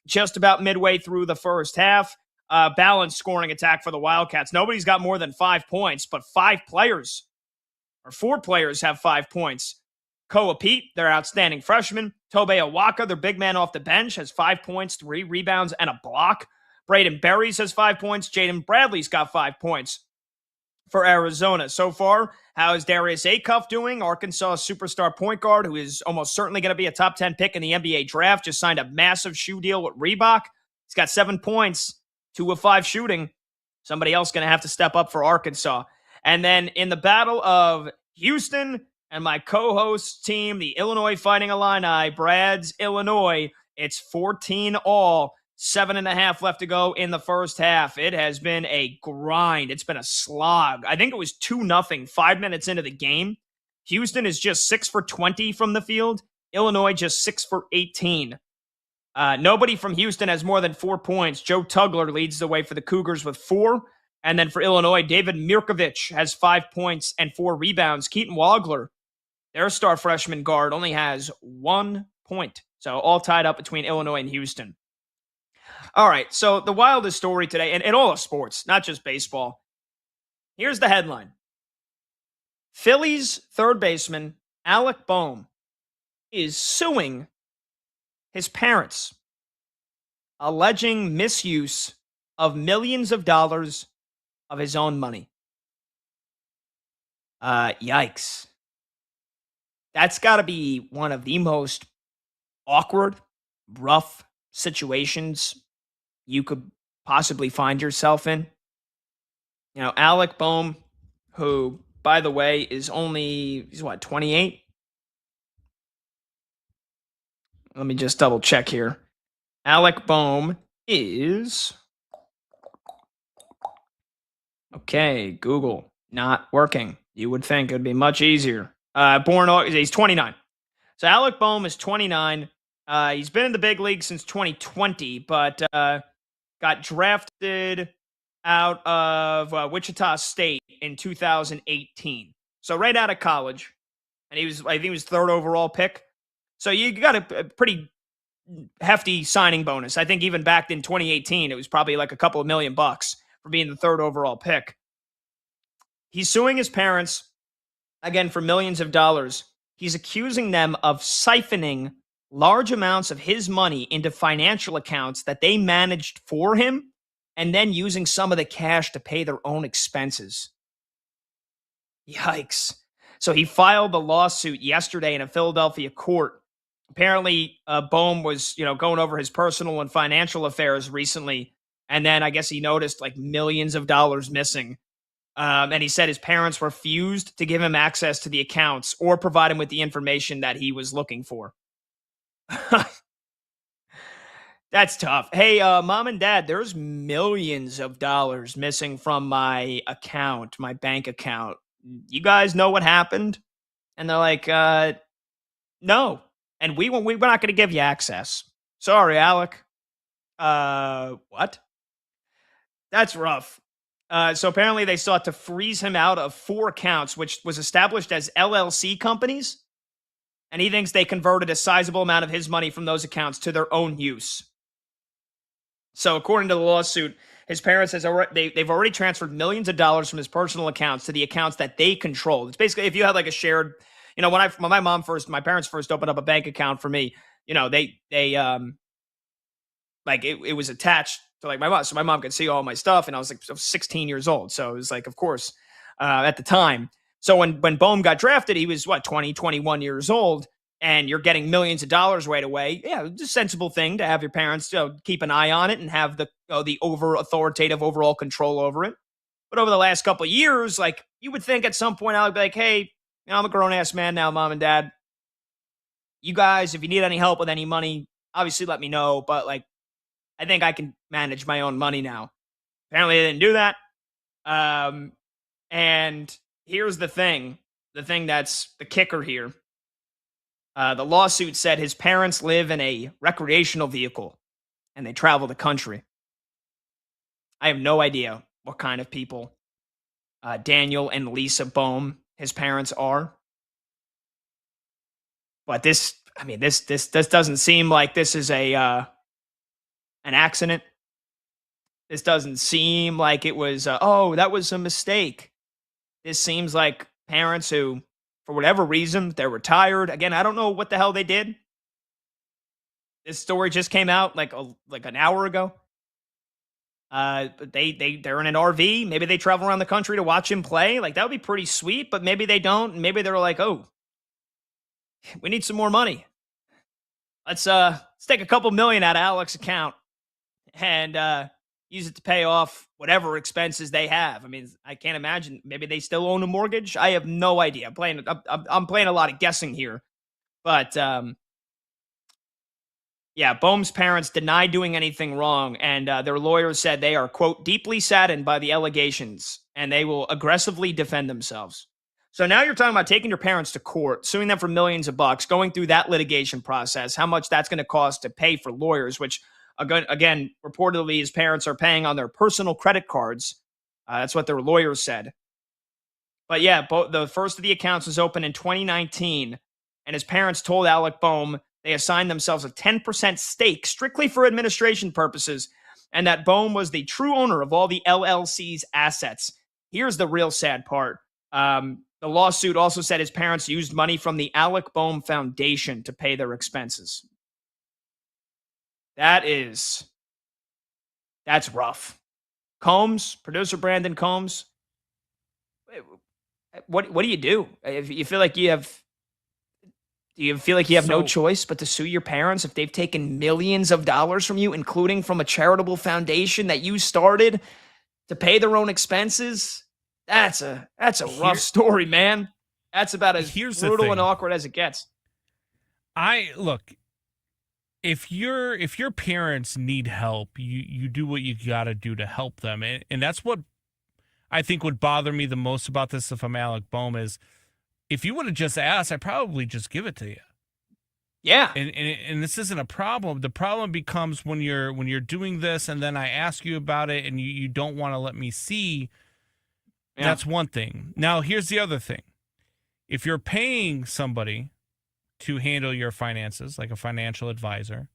just about midway through the first half. Balanced scoring attack for the Wildcats. Nobody's got more than 5 points, but 4 players have 5 points. Koa Pete, their outstanding freshman. Tobe Awaka, their big man off the bench, has 5 points, 3 rebounds, and a block. Braden Berries has 5 points. Jaden Bradley's got 5 points for Arizona. So far, how is Darius Acuff doing? Arkansas superstar point guard, who is almost certainly going to be a top 10 pick in the NBA draft, just signed a massive shoe deal with Reebok. He's got 7 points, 2 of 5 shooting. Somebody else going to have to step up for Arkansas. And then in the battle of Houston and my co-host team, the Illinois Fighting Illini, Brad's Illinois, it's 14 all. 7.5 left to go in the first half. It has been a grind. It's been a slog. I think it was 2-0 5 minutes into the game. Houston is just 6 for 20 from the field. Illinois just 6 for 18. Nobody from Houston has more than 4 points. Joe Tugler leads the way for the Cougars with 4. And then for Illinois, David Mirkovic has 5 points and 4 rebounds. Keaton Wagler, their star freshman guard, only has 1 point. So all tied up between Illinois and Houston. All right, so the wildest story today, and in all of sports, not just baseball. Here's the headline. Phillies third baseman Alec Bohm is suing his parents, alleging misuse of millions of dollars of his own money. Yikes. That's got to be one of the most awkward, rough situations you could possibly find yourself in. You know, Alec Bohm, who, by the way, is only, 28? Let me just double check here. Alec Bohm is... Okay, Google, not working. You would think it would be much easier. He's 29. So Alec Bohm is 29. He's been in the big league since 2020, but got drafted out of Wichita State in 2018. So right out of college. And I think he was third overall pick. So you got a pretty hefty signing bonus. I think even back in 2018, it was probably like a couple of $1 million for being the third overall pick. He's suing his parents, again, for millions of dollars. He's accusing them of siphoning large amounts of his money into financial accounts that they managed for him, and then using some of the cash to pay their own expenses. Yikes. So he filed the lawsuit yesterday in a Philadelphia court. Apparently, Bohm was, going over his personal and financial affairs recently, and then I guess he noticed like millions of dollars missing. And he said his parents refused to give him access to the accounts or provide him with the information that he was looking for. That's tough. Hey, mom and dad, there's millions of dollars missing from my account, my bank account. You guys know what happened? And they're like, no. And we're not going to give you access. Sorry, Alec. What? That's rough. So apparently they sought to freeze him out of 4 accounts, which was established as LLC companies. And he thinks they converted a sizable amount of his money from those accounts to their own use. So according to the lawsuit, his parents they've already transferred millions of dollars from his personal accounts to the accounts that they controlled. It's basically if you had like a shared, when my parents first opened up a bank account for me, it was attached to like my mom, so my mom could see all my stuff, and I was 16 years old, so it was like, of course, at the time. So when Bohm got drafted, he was 20, 21 years old, and you're getting millions of dollars right away, yeah, it's a sensible thing to have your parents keep an eye on it and have the over authoritative overall control over it. But over the last couple of years, like you would think at some point I would be like, hey, I'm a grown ass man now, mom and dad. You guys, if you need any help with any money, obviously let me know. But like, I think I can manage my own money now. Apparently, they didn't do that. And here's the thing that's the kicker here. The lawsuit said his parents live in a recreational vehicle and they travel the country. I have no idea what kind of people Daniel and Lisa Bohm, his parents, are. But this doesn't seem like this is an accident. This doesn't seem like it was, that was a mistake. This seems like parents who, for whatever reason, they're retired. Again, I don't know what the hell they did. This story just came out like an hour ago. But they're in an RV. Maybe they travel around the country to watch him play. Like that would be pretty sweet. But maybe they don't. And maybe they're like, oh, we need some more money. Let's take a couple million out of Alex's account and use it to pay off whatever expenses they have. I mean, I can't imagine. Maybe they still own a mortgage. I have no idea. I'm playing a lot of guessing here, but yeah, Bohm's parents deny doing anything wrong, and their lawyers said they are, quote, deeply saddened by the allegations, and they will aggressively defend themselves. So now you're talking about taking your parents to court, suing them for millions of bucks, going through that litigation process, how much that's going to cost to pay for lawyers, which, again, reportedly his parents are paying on their personal credit cards. That's what their lawyers said. But yeah, the first of the accounts was opened in 2019, and his parents told Alec Bohm they assigned themselves a 10% stake strictly for administration purposes, and that Bohm was the true owner of all the LLC's assets. Here's the real sad part. The lawsuit also said his parents used money from the Alec Bohm Foundation to pay their expenses. That's rough. Combs, producer Brandon Combs, what do you do? If you feel like you have no choice but to sue your parents if they've taken millions of dollars from you, including from a charitable foundation that you started to pay their own expenses? That's a rough story, man. That's about as brutal and awkward as it gets. If your parents need help, you do what you got to do to help them. And that's what I think would bother me the most about this if I'm Alec Bohm is if you would have just asked, I'd probably just give it to you. Yeah. And this isn't a problem. The problem becomes when you're doing this and then I ask you about it and you don't want to let me see. Yeah. That's one thing. Now, here's the other thing. If you're paying somebody to handle your finances, like a financial advisor,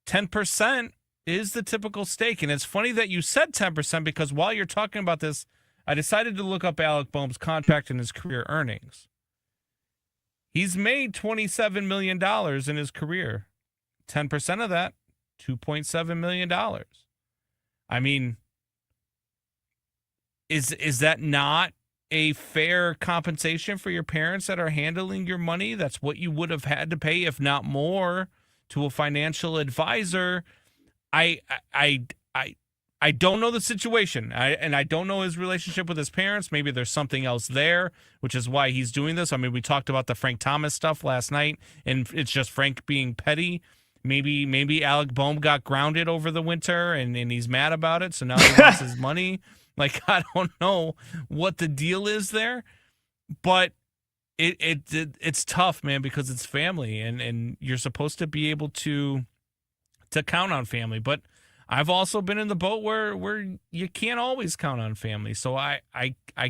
10% is the typical stake. And it's funny that you said 10% because while you're talking about this, I decided to look up Alec Bohm's contract and his career earnings. He's made $27 million in his career. 10% of that, $2.7 million. I mean, is that not a fair compensation for your parents that are handling your money? That's what you would have had to pay, if not more, to a financial advisor. I don't know the situation, and I don't know his relationship with his parents. Maybe there's something else there, which is why he's doing this. I mean, we talked about the Frank Thomas stuff last night, and it's just Frank being petty. Maybe Alec Bohm got grounded over the winter, and he's mad about it, so now he wants his money. Like, I don't know what the deal is there, but it's tough, man, because it's family, and you're supposed to be able to count on family. But I've also been in the boat where you can't always count on family. So I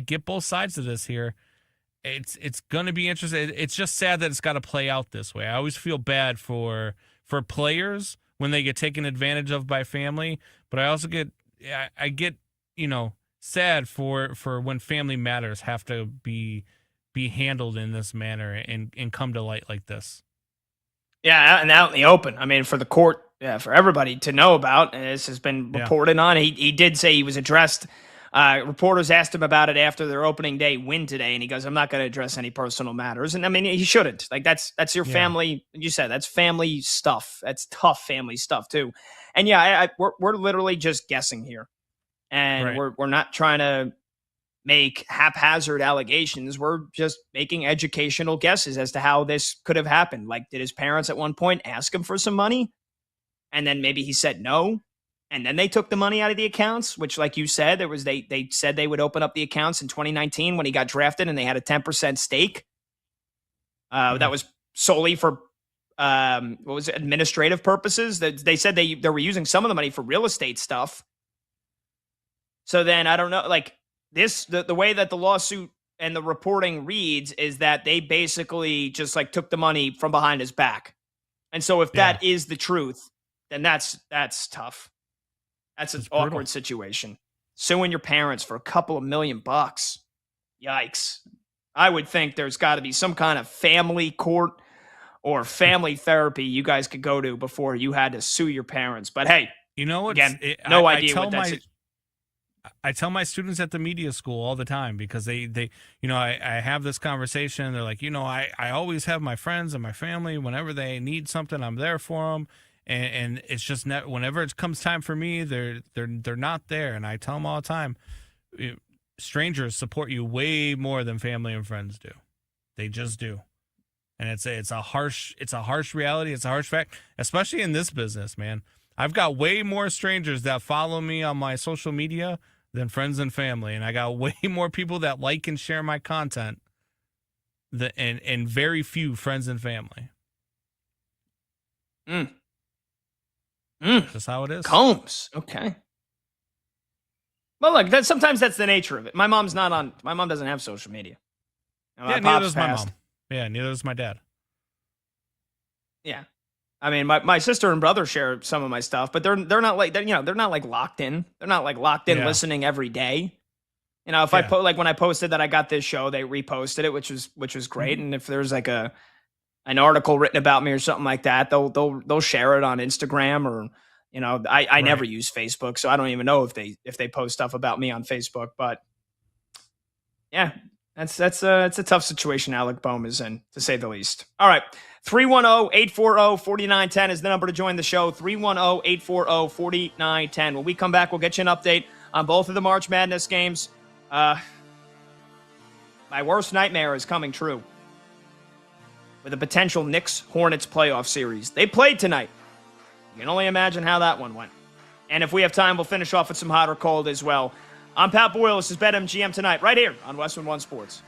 get both sides of this here. It's going to be interesting. It's just sad that it's got to play out this way. I always feel bad for players when they get taken advantage of by family, but I also get sad for when family matters have to be handled in this manner and come to light like this. Yeah, and out in the open. I mean, for the court, for everybody to know about, and this has been reported on. He did say he was addressed Reporters asked him about it after their opening day win today, and he goes, "I'm not going to address any personal matters." And I mean, he shouldn't. Like that's your family. You said that's family stuff. That's tough family stuff too. And yeah, we're literally just guessing here, and we're not trying to make haphazard allegations. We're just making educational guesses as to how this could have happened. Like, did his parents at one point ask him for some money, and then maybe he said no? And then they took the money out of the accounts, which, like you said, they said they would open up the accounts in 2019 when he got drafted, and they had a 10% stake. That was solely for administrative purposes. They said they were using some of the money for real estate stuff. So then I don't know, like the way that the lawsuit and the reporting reads is that they basically just like took the money from behind his back. And so if that is the truth, then that's tough. That's an awkward situation. Suing your parents for a couple of $1 million. Yikes. I would think there's got to be some kind of family court or family therapy you guys could go to before you had to sue your parents. But hey, you know what? No idea what that's. I tell my students at the media school all the time because they I have this conversation. They're like, I always have my friends and my family. Whenever they need something, I'm there for them. And it's just whenever it comes time for me, they're not there. And I tell them all the time, strangers support you way more than family and friends do. They just do. And it's a harsh reality. It's a harsh fact, especially in this business, man. I've got way more strangers that follow me on my social media than friends and family. And I got way more people that like and share my content and very few friends and family. That's how it is. Combs. Okay. Well, look, sometimes that's the nature of it. My mom doesn't have social media. Neither does my mom. Yeah, neither does my dad. Yeah. I mean, my sister and brother share some of my stuff, but they're not like they're not like locked in. They're not like locked in listening every day. If I when I posted that I got this show, they reposted it, which was great. And if there's like an article written about me or something like that, they'll share it on Instagram or I never use Facebook, so I don't even know if they post stuff about me on Facebook. But yeah, it's a tough situation Alec Boehm is in, to say the least. All right. 310-840-4910 is the number to join the show. 310-840-4910. When we come back, we'll get you an update on both of the March Madness games. My worst nightmare is coming true with a potential Knicks-Hornets playoff series. They played tonight. You can only imagine how that one went. And if we have time, we'll finish off with some hot or cold as well. I'm Pat Boyle. This is BetMGM Tonight, right here on Westwood One Sports.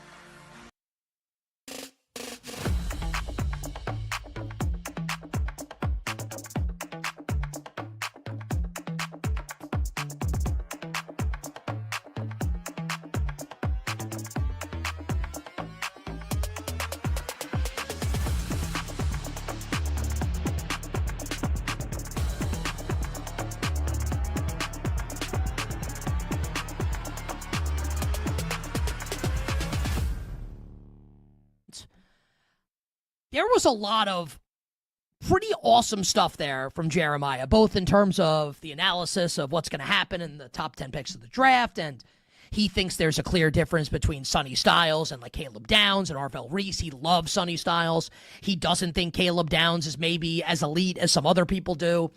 There was a lot of pretty awesome stuff there from Jeremiah, both in terms of the analysis of what's going to happen in the top 10 picks of the draft, and he thinks there's a clear difference between Sonny Styles and like Caleb Downs and Arvell Reese. He loves Sonny Styles. He doesn't think Caleb Downs is maybe as elite as some other people do.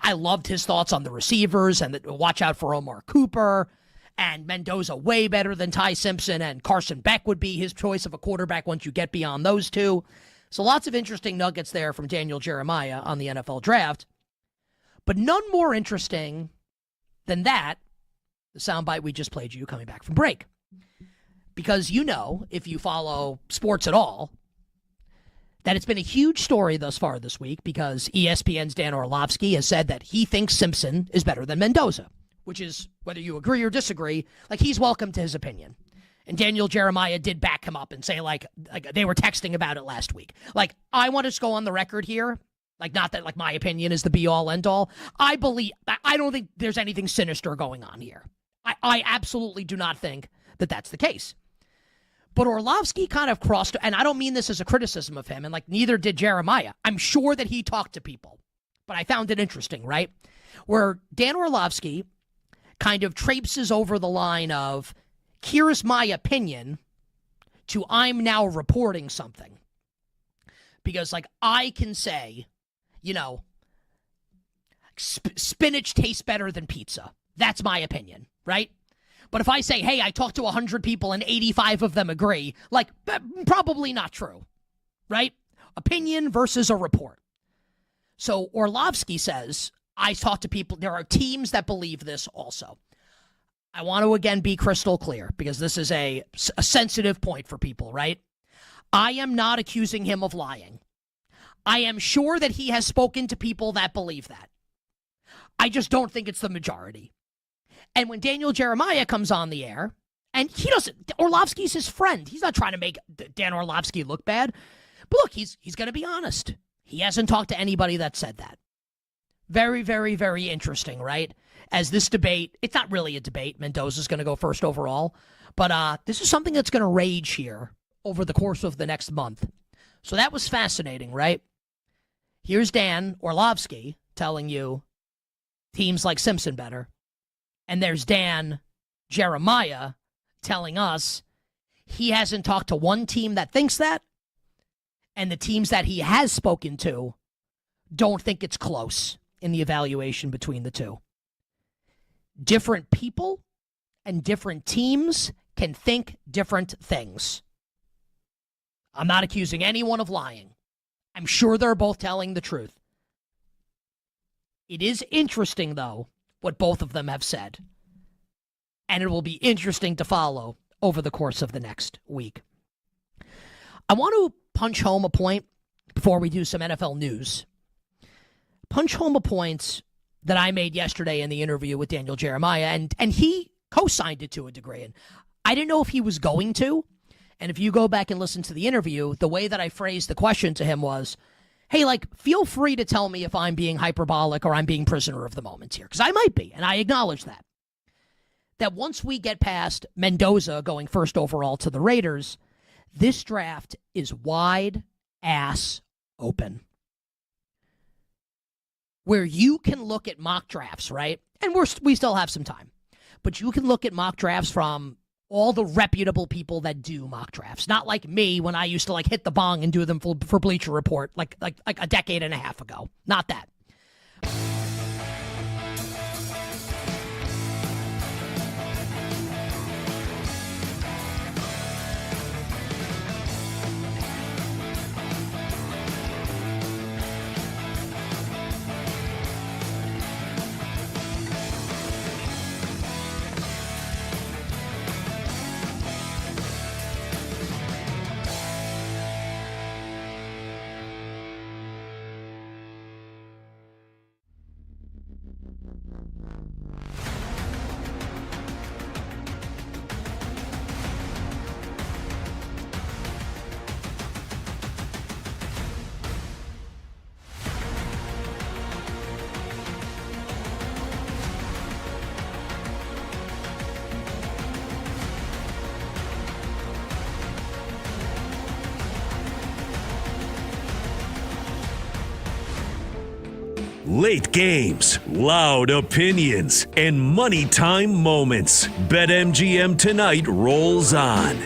I loved his thoughts on the receivers and watch out for Omar Cooper. And Mendoza way better than Ty Simpson, and Carson Beck would be his choice of a quarterback once you get beyond those two. So lots of interesting nuggets there from Daniel Jeremiah on the NFL draft. But none more interesting than that, the soundbite we just played you coming back from break. Because if you follow sports at all, that it's been a huge story thus far this week because ESPN's Dan Orlovsky has said that he thinks Simpson is better than Mendoza, which is, whether you agree or disagree, like he's welcome to his opinion. And Daniel Jeremiah did back him up and say, like they were texting about it last week. Like, I want to go on the record here. Like, not that, like, my opinion is the be-all, end-all. I don't think there's anything sinister going on here. I absolutely do not think that that's the case. But Orlovsky kind of crossed, and I don't mean this as a criticism of him, and, like, neither did Jeremiah. I'm sure that he talked to people. But I found it interesting, right? Where Dan Orlovsky kind of traipses over the line of, here's my opinion, to I'm now reporting something. Because, like, I can say, you know, spinach tastes better than pizza. That's my opinion, right? But if I say, hey, I talked to 100 people and 85 of them agree, like, probably not true, right? Opinion versus a report. So Orlovsky says, I talked to people, there are teams that believe this also. I want to, again, be crystal clear, because this is a sensitive point for people, right? I am not accusing him of lying. I am sure that he has spoken to people that believe that. I just don't think it's the majority. And when Daniel Jeremiah comes on the air, and he doesn't, Orlovsky's his friend. He's not trying to make Dan Orlovsky look bad. But look, he's going to be honest. He hasn't talked to anybody that said that. Very, very, very interesting, right? As this debate, it's not really a debate. Mendoza's going to go first overall. But this is something that's going to rage here over the course of the next month. So that was fascinating, right? Here's Dan Orlovsky telling you teams like Simpson better. And there's Dan Jeremiah telling us he hasn't talked to one team that thinks that. And the teams that he has spoken to don't think it's close in the evaluation between the two. Different people and different teams can think different things. I'm not accusing anyone of lying. I'm sure they're both telling the truth. It is interesting, though, what both of them have said. And it will be interesting to follow over the course of the next week. I want to punch home a point before we do some NFL news. Punch home a point that I made yesterday in the interview with Daniel Jeremiah, and he co-signed it to a degree. And I didn't know if he was going to. And if you go back and listen to the interview, the way that I phrased the question to him was, hey, like, feel free to tell me if I'm being hyperbolic or I'm being prisoner of the moment here, because I might be, and I acknowledge that. That once we get past Mendoza going first overall to the Raiders, this draft is wide ass open. Where you can look at mock drafts, right? And we still have some time. But you can look at mock drafts from all the reputable people that do mock drafts. Not like me when I used to like hit the bong and do them for Bleacher Report like a decade and a half ago. Not that. Late games, loud opinions, and money time moments. BetMGM Tonight rolls on.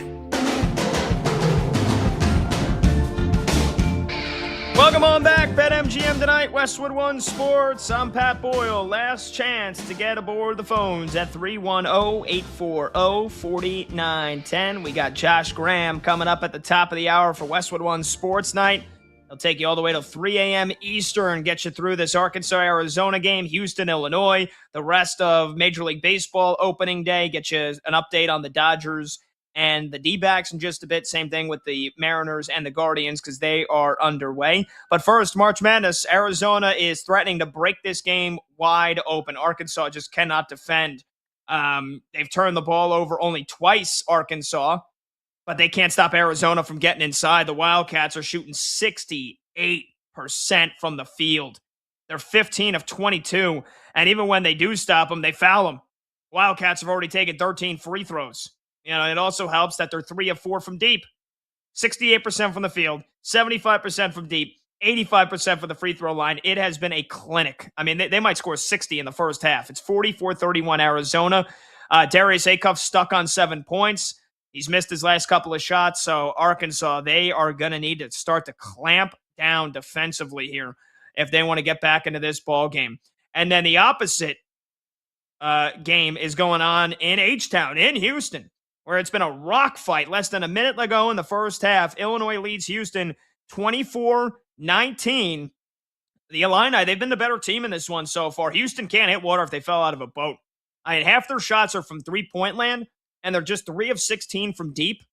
Welcome on back. BetMGM Tonight, Westwood One Sports. I'm Pat Boyle. Last chance to get aboard the phones at 310-840-4910. We got Josh Graham coming up at the top of the hour for Westwood One Sports Night. He'll take you all the way to 3 a.m. Eastern, get you through this Arkansas-Arizona game, Houston, Illinois, the rest of Major League Baseball opening day, get you an update on the Dodgers and the D-backs in just a bit. Same thing with the Mariners and the Guardians because they are underway. But first, March Madness. Arizona is threatening to break this game wide open. Arkansas just cannot defend. They've turned the ball over only twice, Arkansas. But they can't stop Arizona from getting inside. The Wildcats are shooting 68% from the field. They're 15 of 22. And even when they do stop them, they foul them. Wildcats have already taken 13 free throws. You know, it also helps that they're 3 of 4 from deep. 68% from the field, 75% from deep. 85% for the free throw line. It has been a clinic. I mean, they might score 60 in the first half. It's 44-31 Arizona. Darius Acuff stuck on 7 points. He's missed his last couple of shots. So Arkansas, they are going to need to start to clamp down defensively here if they want to get back into this ball game. And then the opposite game is going on in H-Town, in Houston, where it's been a rock fight. Less than a minute ago in the first half, Illinois leads Houston 24-19. The Illini, they've been the better team in this one so far. Houston can't hit water if they fell out of a boat. I mean, half their shots are from three-point land, and they're just 3 of 16 from deep.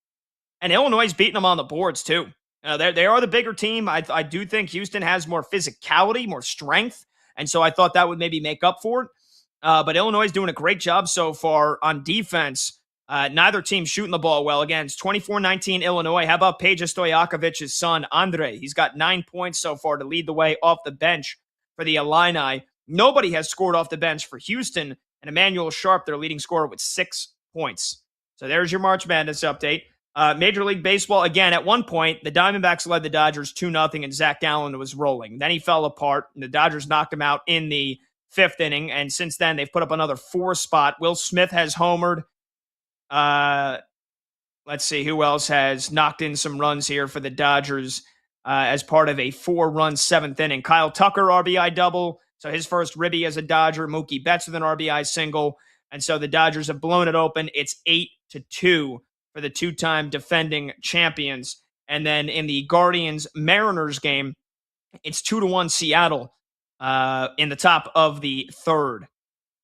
And Illinois is beating them on the boards, too. They are the bigger team. I do think Houston has more physicality, more strength, and so I thought that would maybe make up for it. But Illinois is doing a great job so far on defense. Neither team shooting the ball well. Again, it's 24-19 Illinois. How about Peja Stojakovic's son, Andre? He's got 9 points so far to lead the way off the bench for the Illini. Nobody has scored off the bench for Houston, and Emmanuel Sharp, their leading scorer, with 6 points. So there's your March Madness update. Major League Baseball, again, at one point, the Diamondbacks led the Dodgers 2-0, and Zach Gallen was rolling. Then he fell apart, and the Dodgers knocked him out in the 5th inning, and since then, they've put up another 4 spot. Will Smith has homered. Let's see, who else has knocked in some runs here for the Dodgers as part of a 4-run 7th inning. Kyle Tucker, RBI double, so his first ribby as a Dodger. Mookie Betts with an RBI single, and so the Dodgers have blown it open. It's 8-2 for the 2-time defending champions. And then in the Guardians-Mariners game, it's 2-1 Seattle in the top of the 3rd.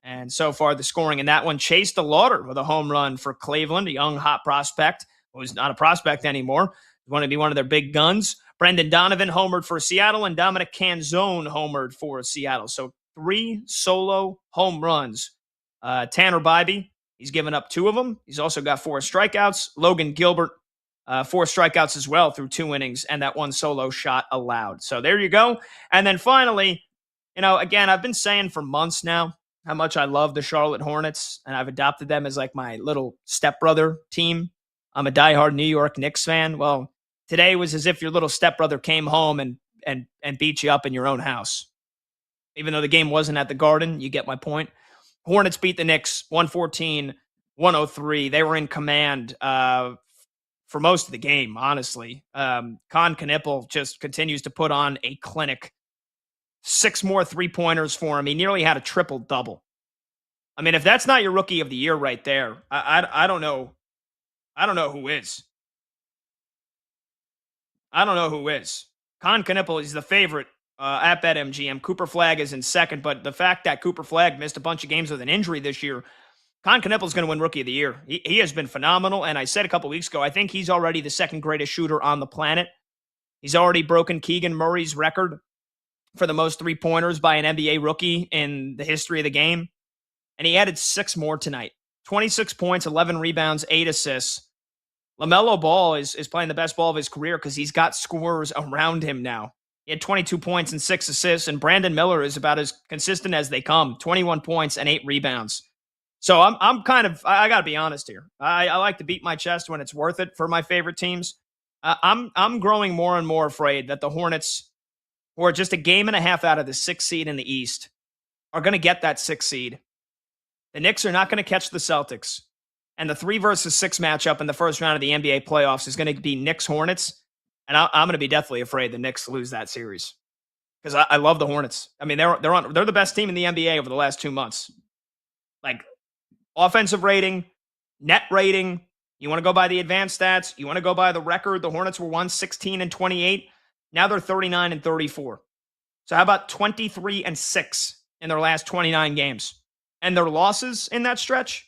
And so far, the scoring in that one, Chase DeLauder with a home run for Cleveland, a young, hot prospect who's not a prospect anymore. He's going to be one of their big guns. Brendan Donovan homered for Seattle, and Dominic Canzone homered for Seattle. So 3 solo home runs. Tanner Bybee, he's given up 2 of them. He's also got 4 strikeouts. Logan Gilbert, 4 strikeouts as well through 2 innings, and that 1 solo shot allowed. So there you go. And then finally, again, I've been saying for months now how much I love the Charlotte Hornets, and I've adopted them as like my little stepbrother team. I'm a diehard New York Knicks fan. Well, today was as if your little stepbrother came home and beat you up in your own house. Even though the game wasn't at the Garden, you get my point. Hornets beat the Knicks 114-103. They were in command for most of the game, honestly. Con Knippel just continues to put on a clinic. 6 more 3-pointers for him. He nearly had a triple-double. I mean, if that's not your rookie of the year right there, I don't know. I don't know who is. I don't know who is. Con Knippel is the favorite at BetMGM. Cooper Flagg is in second, but the fact that Cooper Flagg missed a bunch of games with an injury this year, Con Knippel is going to win Rookie of the Year. He has been phenomenal, and I said a couple weeks ago, I think he's already the 2nd greatest shooter on the planet. He's already broken Keegan Murray's record for the most 3-pointers by an NBA rookie in the history of the game. And he added 6 more tonight. 26 points, 11 rebounds, 8 assists. LaMelo Ball is playing the best ball of his career because he's got scorers around him now. He had 22 points and 6 assists, and Brandon Miller is about as consistent as they come. 21 points and 8 rebounds. So I'm kind of, I got to be honest here. I like to beat my chest when it's worth it for my favorite teams. I'm growing more and more afraid that the Hornets, who are just a game and a half out of the 6th seed in the East, are going to get that 6th seed. The Knicks are not going to catch the Celtics. And the 3 versus 6 matchup in the first round of the NBA playoffs is going to be Knicks-Hornets. And I'm going to be deathly afraid the Knicks lose that series. Because I love the Hornets. I mean, they're the best team in the NBA over the last 2 months. Like, offensive rating, net rating. You want to go by the advanced stats. You want to go by the record. The Hornets were 116-28. Now they're 39-34. So how about 23-6 in their last 29 games? And their losses in that stretch?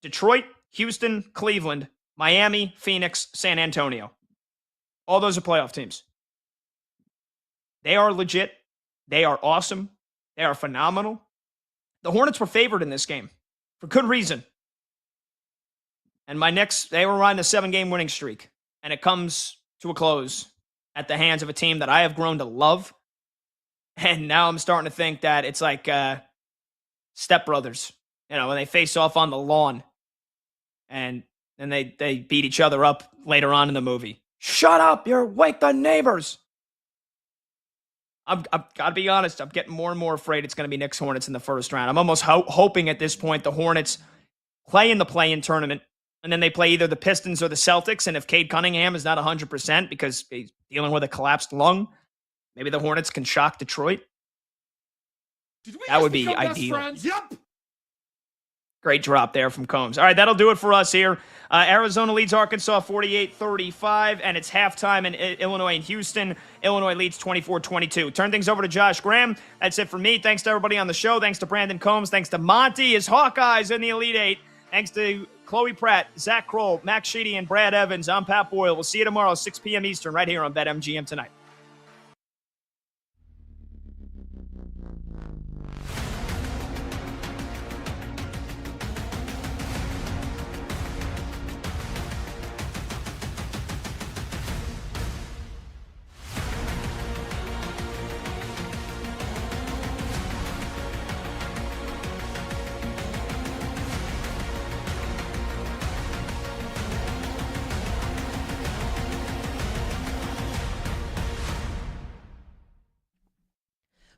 Detroit, Houston, Cleveland, Miami, Phoenix, San Antonio. All those are playoff teams. They are legit. They are awesome. They are phenomenal. The Hornets were favored in this game for good reason. And my Knicks, they were riding a 7-game winning streak. And it comes to a close at the hands of a team that I have grown to love. And now I'm starting to think that it's like stepbrothers, when they face off on the lawn and then they beat each other up later on in the movie. Shut up, you're wake the neighbors. I've got to be honest. I'm getting more and more afraid it's going to be Knicks Hornets in the first round. I'm almost hoping at this point the Hornets play in the play-in tournament, and then they play either the Pistons or the Celtics. And if Cade Cunningham is not 100% because he's dealing with a collapsed lung, maybe the Hornets can shock Detroit. That would be ideal. Yep. Great drop there from Combs. All right, that'll do it for us here. Arizona leads Arkansas 48-35, and it's halftime in Illinois and Houston. Illinois leads 24-22. Turn things over to Josh Graham. That's it for me. Thanks to everybody on the show. Thanks to Brandon Combs. Thanks to Monty, his Hawkeyes in the Elite Eight. Thanks to Chloe Pratt, Zach Kroll, Max Sheedy, and Brad Evans. I'm Pat Boyle. We'll see you tomorrow, 6 p.m. Eastern, right here on BetMGM Tonight.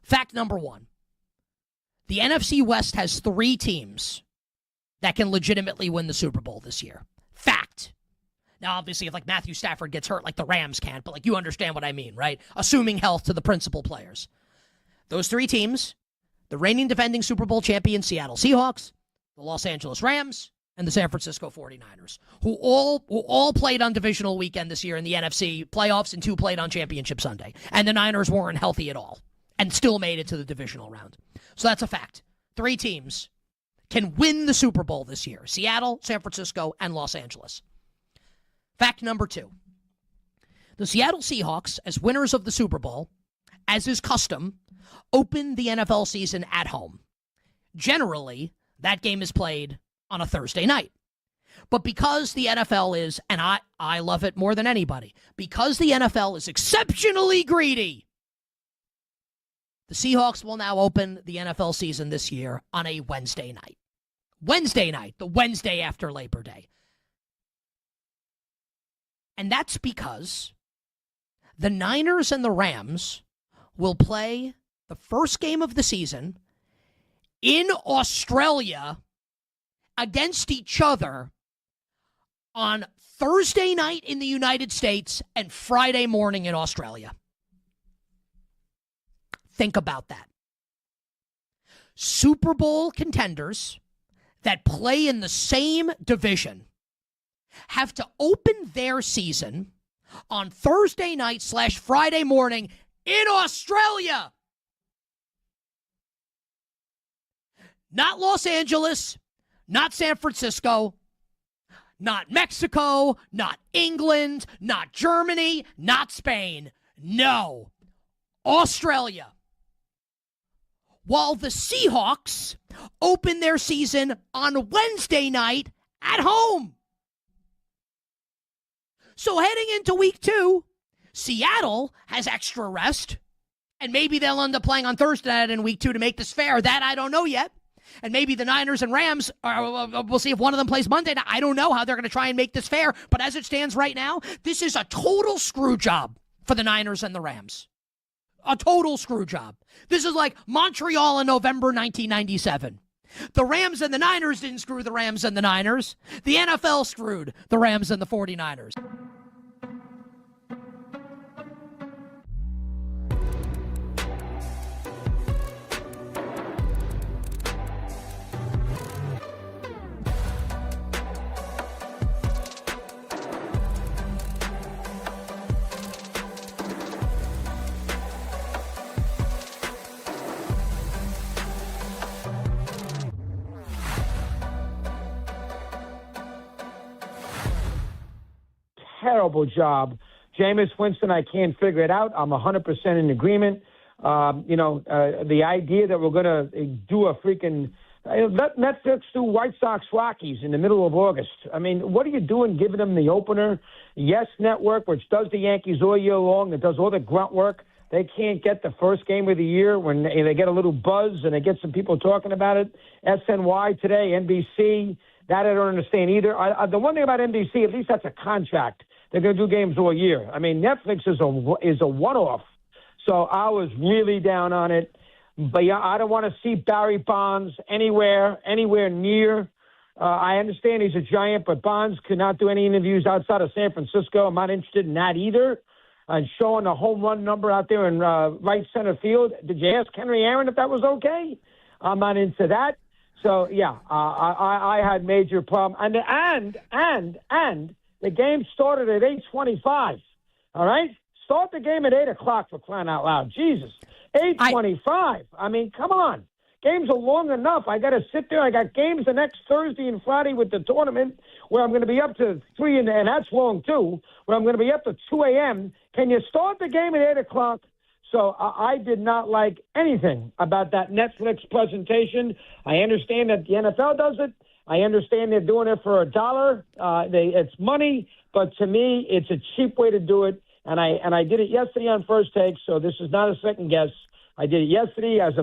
Fact number one, the NFC West has 3 teams that can legitimately win the Super Bowl this year. Fact. Now, obviously, if Matthew Stafford gets hurt, the Rams can't, but you understand what I mean, right? Assuming health to the principal players. Those 3 teams, the reigning defending Super Bowl champion Seattle Seahawks, the Los Angeles Rams, and the San Francisco 49ers, who all played on divisional weekend this year in the NFC playoffs, and 2 played on Championship Sunday. And the Niners weren't healthy at all and still made it to the divisional round. So that's a fact. 3 teams can win the Super Bowl this year: Seattle, San Francisco, and Los Angeles. Fact number 2. The Seattle Seahawks, as winners of the Super Bowl, as is custom, open the NFL season at home. Generally, that game is played on a Thursday night. But because the NFL is, and I love it more than anybody, because the NFL is exceptionally greedy, the Seahawks will now open the NFL season this year on a Wednesday night. Wednesday night, the Wednesday after Labor Day. And that's because the Niners and the Rams will play the first game of the season in Australia against each other on Thursday night in the United States and Friday morning in Australia. Think about that. Super Bowl contenders that play in the same division have to open their season on Thursday night / Friday morning in Australia. Not Los Angeles, not San Francisco, not Mexico, not England, not Germany, not Spain. No, Australia. While the Seahawks open their season on Wednesday night at home. So heading into week 2, Seattle has extra rest, and maybe they'll end up playing on Thursday night in week 2 to make this fair. That I don't know yet. And maybe the Niners and Rams, we'll see if one of them plays Monday night. I don't know how they're going to try and make this fair, but as it stands right now, this is a total screw job for the Niners and the Rams. A total screw job. This is like Montreal in November 1997. The Rams and the Niners didn't screw the Rams and the Niners. The NFL screwed the Rams and the 49ers. Terrible job. Jameis Winston, I can't figure it out. I'm 100% in agreement. The idea that we're going to do a freaking let Netflix do White Sox Rockies in the middle of August. I mean, what are you doing giving them the opener? Yes Network, which does the Yankees all year long, that does all the grunt work. They can't get the first game of the year when they get a little buzz and they get some people talking about it. SNY today, NBC, that I don't understand either. The one thing about NBC, at least that's a contract. They're going to do games all year. I mean, Netflix is a one-off. So I was really down on it. But yeah, I don't want to see Barry Bonds anywhere near. I understand he's a Giant, but Bonds could not do any interviews outside of San Francisco. I'm not interested in that either. And showing the home run number out there in right center field. Did you ask Henry Aaron if that was okay? I'm not into that. So yeah, I had major problem. And the game started at 8:25. All right, start the game at 8:00 for crying out loud. Jesus, 8:25. I mean, come on. Games are long enough. I got to sit there. I got games the next Thursday and Friday with the tournament where I'm going to be up to 3, and that's long too, where I'm going to be up to 2 a.m. Can you start the game at 8:00? So I did not like anything about that Netflix presentation. I understand that the NFL does it. I understand they're doing it for $1. It's money, but to me, it's a cheap way to do it. And I did it yesterday on First Take, so this is not a second guess. I did it yesterday as a